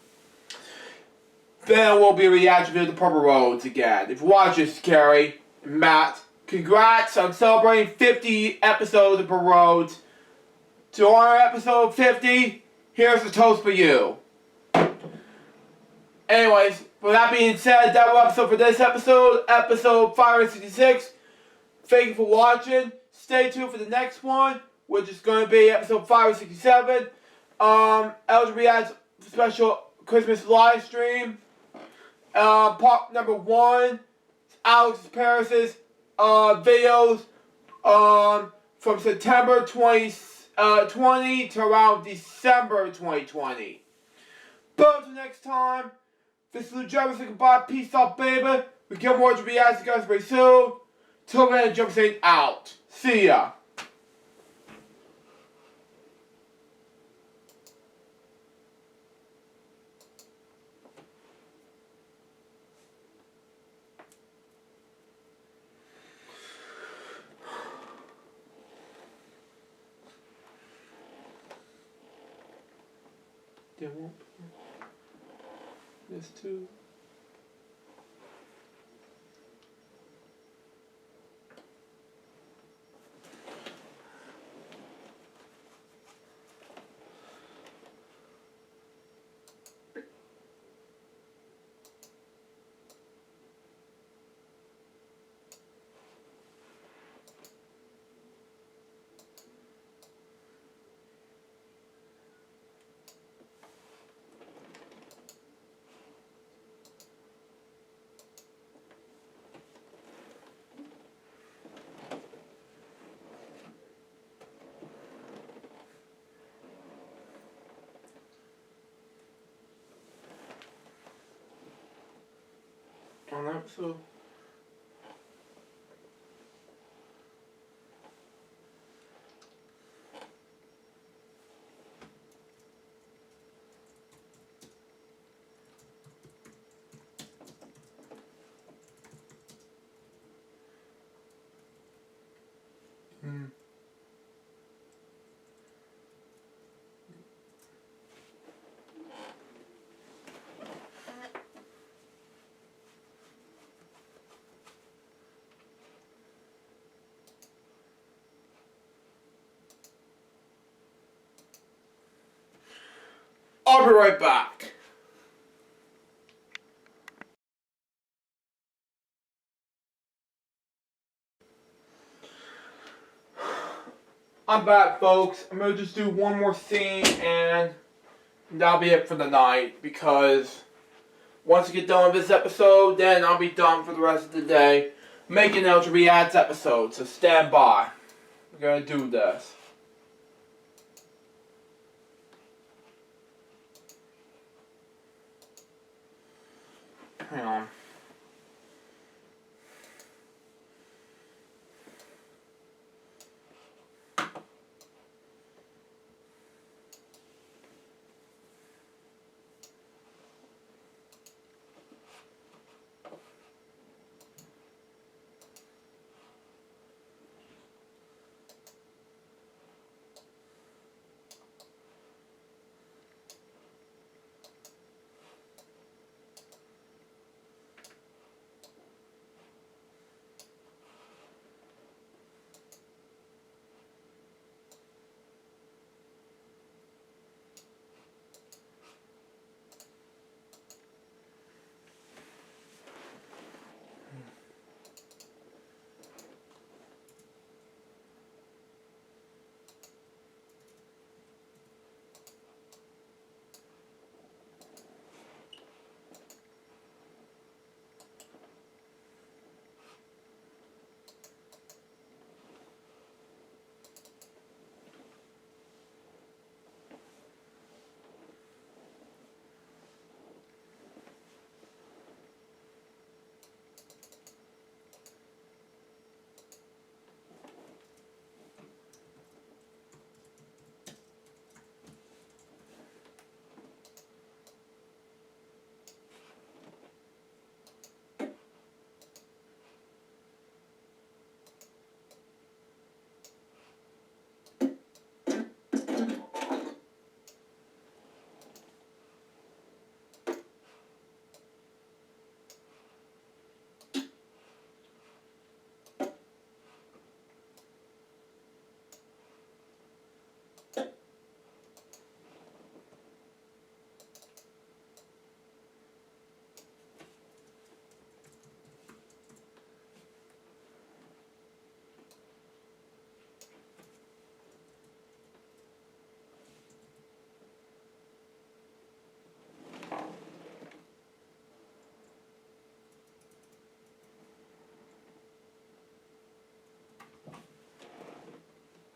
Then we'll be a reaction video to Purple Roads again. If you watch this, Carrie, Matt, congrats on celebrating 50 episodes of Purple Roads. To honor episode 50, here's a toast for you. Anyways, with that being said, that was episode for this episode, episode 566. Thank you for watching. Stay tuned for the next one, which is going to be episode 567. LJPCBM special Christmas live stream. Part number 1, Alex Perez's videos from September 2020 to around December 2020. But until next time, this is Lou Jarvis saying goodbye. Peace out, baby. We get more to be asked you guys very soon. Till then, Jump saying out. See ya. There won't be. There's 2. on the episode. I'll be right back. I'm back, folks. I'm going to just do one more scene and that'll be it for the night, because once I get done with this episode, then I'll be done for the rest of the day making LJB Ads episodes, so stand by. We're going to do this. Hang on.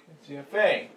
Can't see a thing.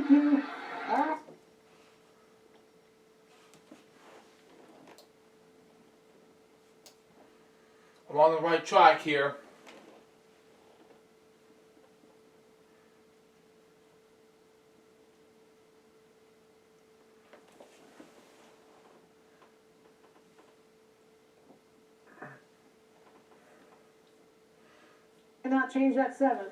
Thank you. I'm on the right track here. Cannot change that 7.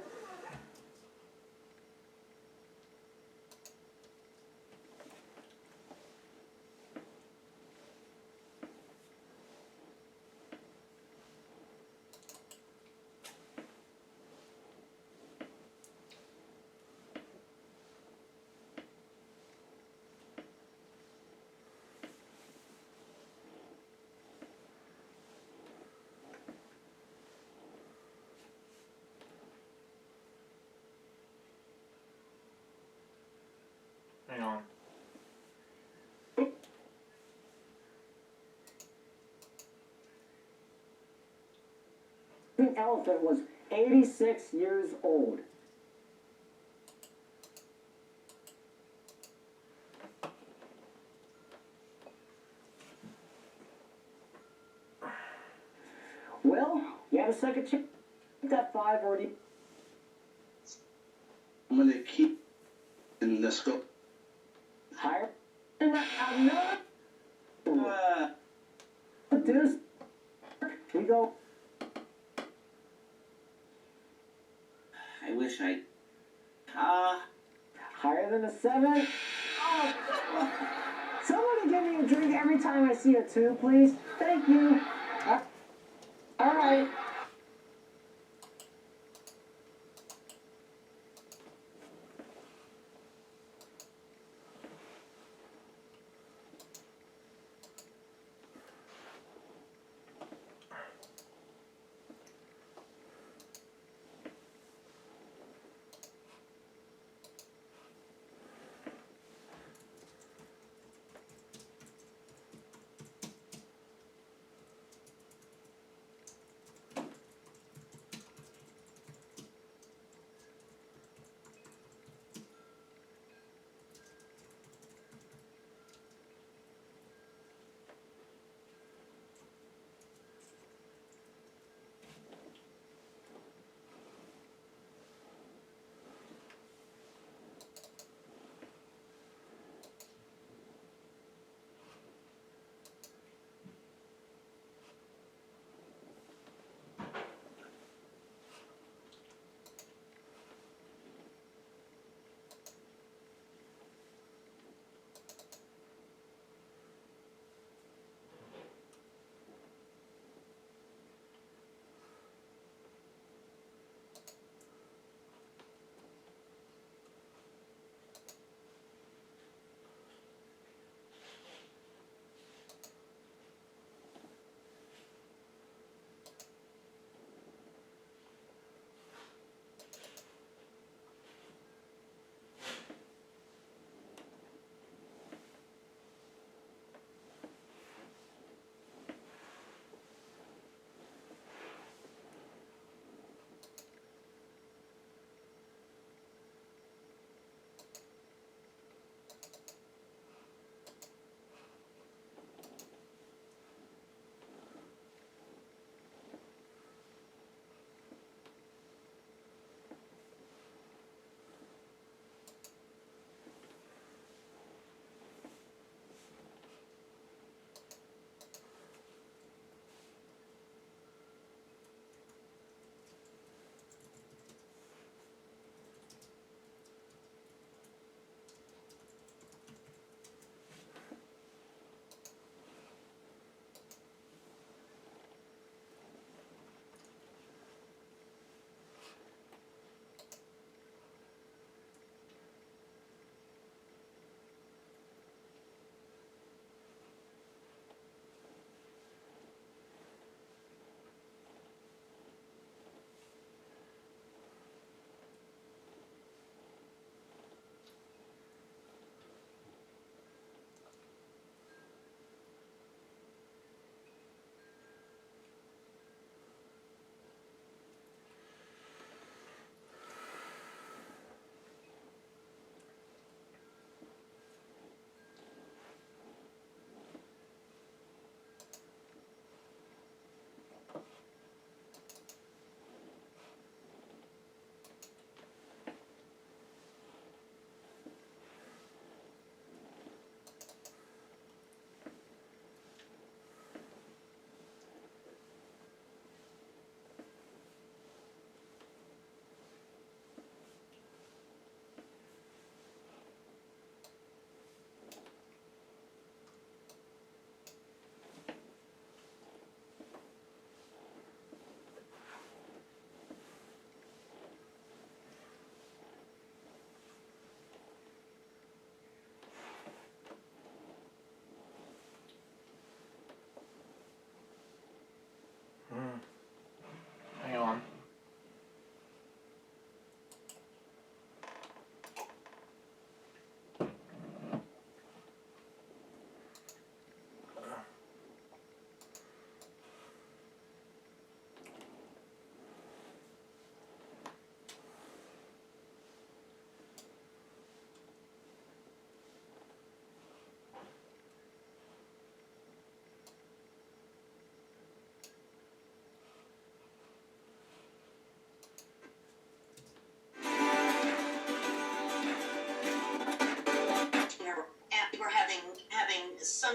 Hang on. The elephant was 86 years old. Well, you have a second chance. That 5 already. I'm gonna keep in the scope. Higher. No. Deuce. We go. I wish I... Higher than a 7. Oh. Somebody give me a drink every time I see a 2, please. Thank you. All right.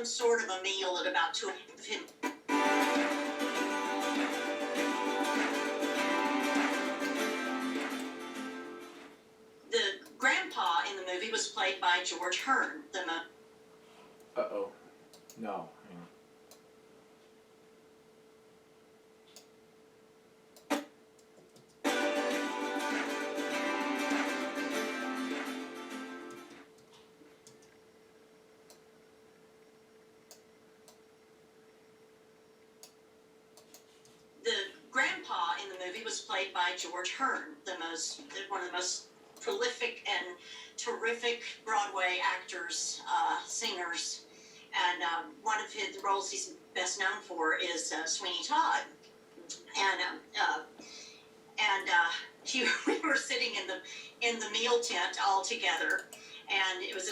some sort of a meal at about 2 o'clock. The grandpa in the movie was played by George Hearn. Uh-oh. No. Hang on. The grandpa in the movie was played by George Hearn, one of the most prolific and terrific Broadway actors, singers, and one of the roles he's best known for is Sweeney Todd. We were sitting in the meal tent all together, and it was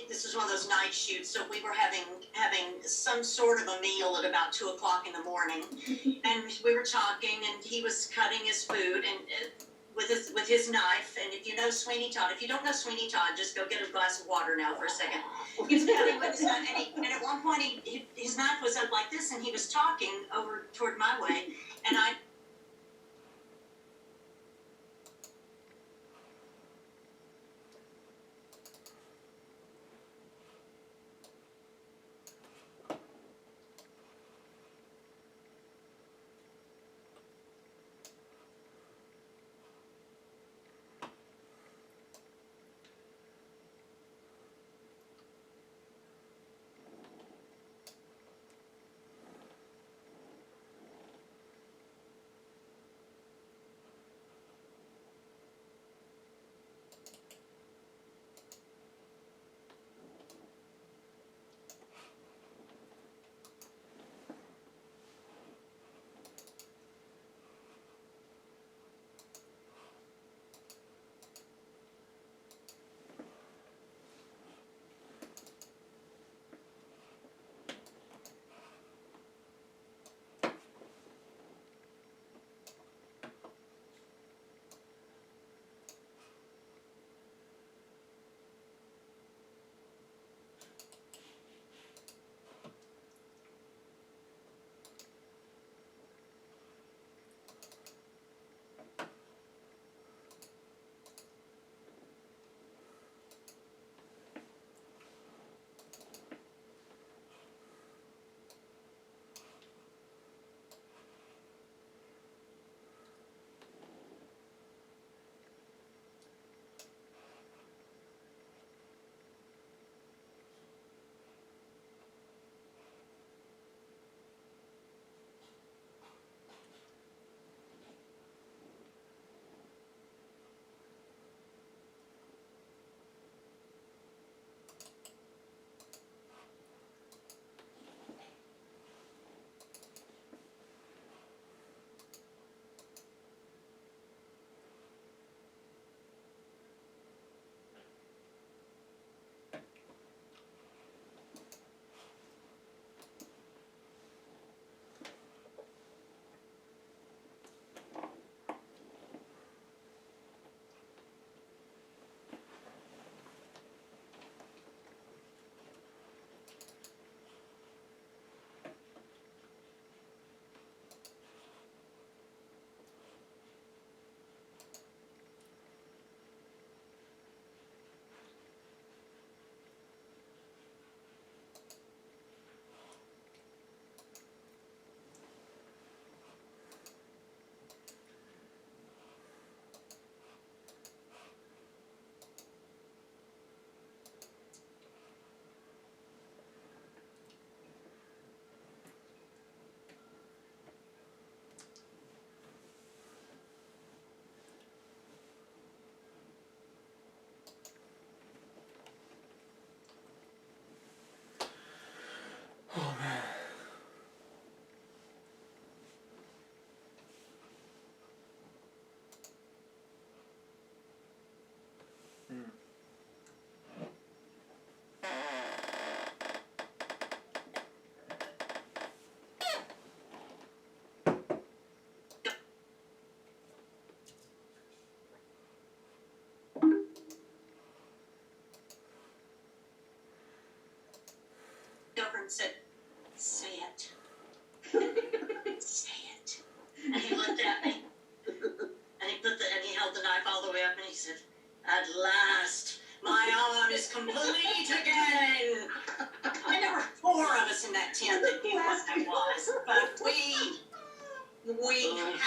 this was one of those night shoots, so we were having some sort of a meal at about 2 o'clock in the morning, and we were talking, and he was cutting his food and with his knife. And if you know Sweeney Todd, if you don't know Sweeney Todd, just go get a glass of water now for a second. He's cutting with his knife, and at one point his knife was up like this, and he was talking over toward my way, and I.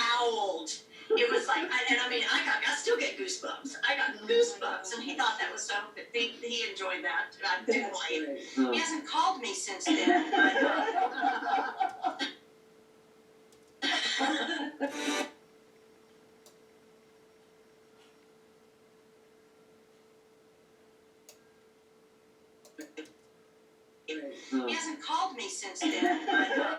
howled. It was like, I still get goosebumps. I got goosebumps, and he thought that was so. He enjoyed that. I didn't like it. He hasn't called me since then. He hasn't called me since then.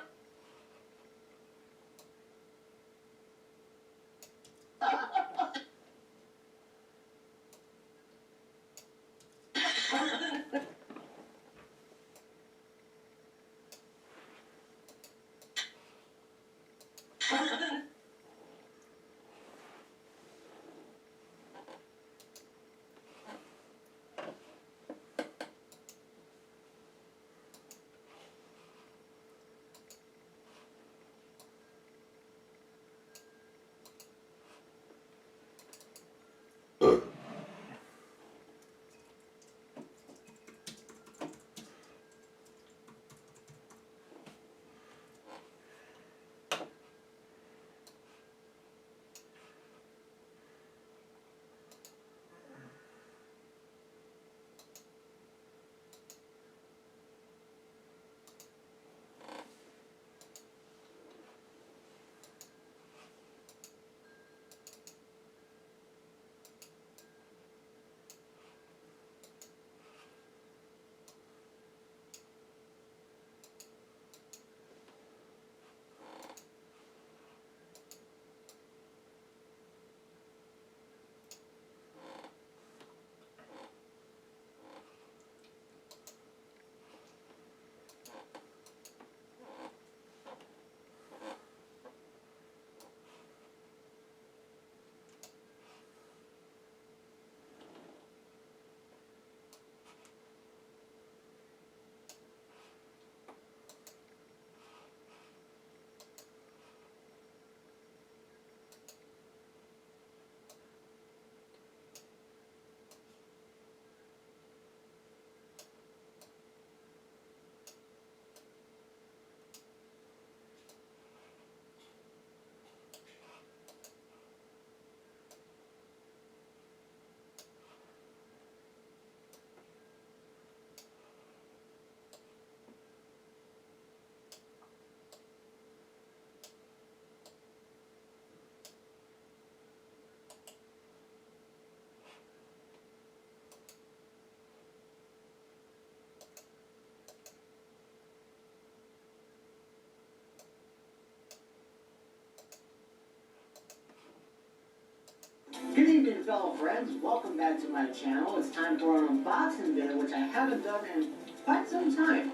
Good evening, fellow friends. Welcome back to my channel. It's time for an unboxing video, which I haven't done in quite some time.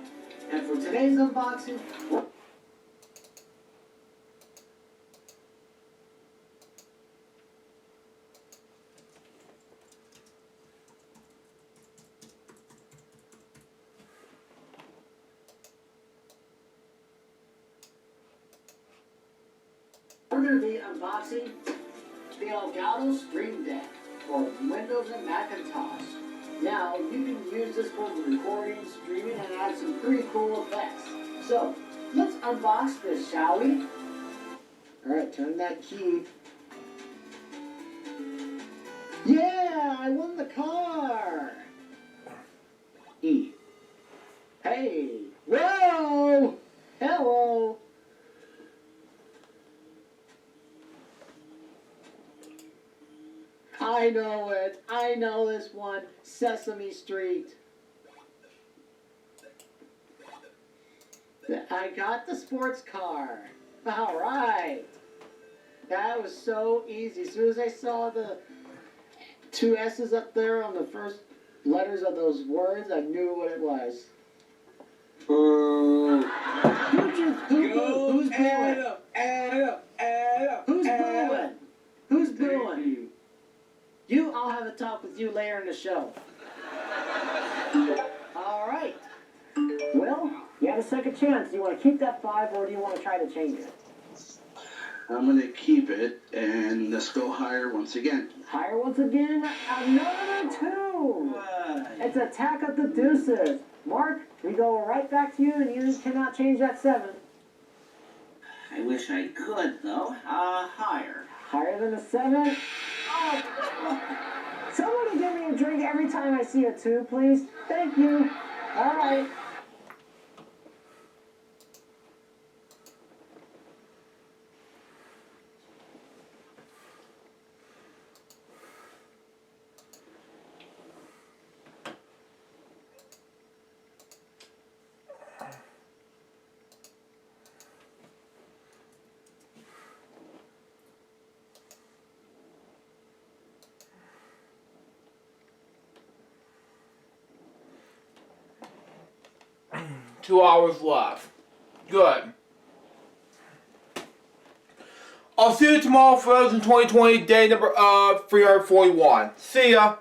And for today's unboxing, we're going to be unboxing the Elgato Stream Deck for Windows and Macintosh. Now, you can use this for recording, streaming, and add some pretty cool effects. So, let's unbox this, shall we? Alright, turn that key. Yeah, I won the car! E. Hey! Whoa! Hello! I know it. I know this one. Sesame Street. I got the sports car. All right. That was so easy. As soon as I saw the two S's up there on the first letters of those words, I knew what it was. Who's booing? Who's booing? Who's booing? You, I'll have a talk with you later in the show. All right. Well, you have a second chance. Do you want to keep that 5 or do you want to try to change it? I'm going to keep it, and let's go higher once again. Higher once again? Another 2! It's Attack of the Deuces. Mark, we go right back to you, and you cannot change that 7. I wish I could, though. Higher. Higher than a 7? Oh, somebody give me a drink every time I see a 2, please. Thank you. All right. Two hours left. Good. I'll see you tomorrow for those in 2020, day number 341. See ya.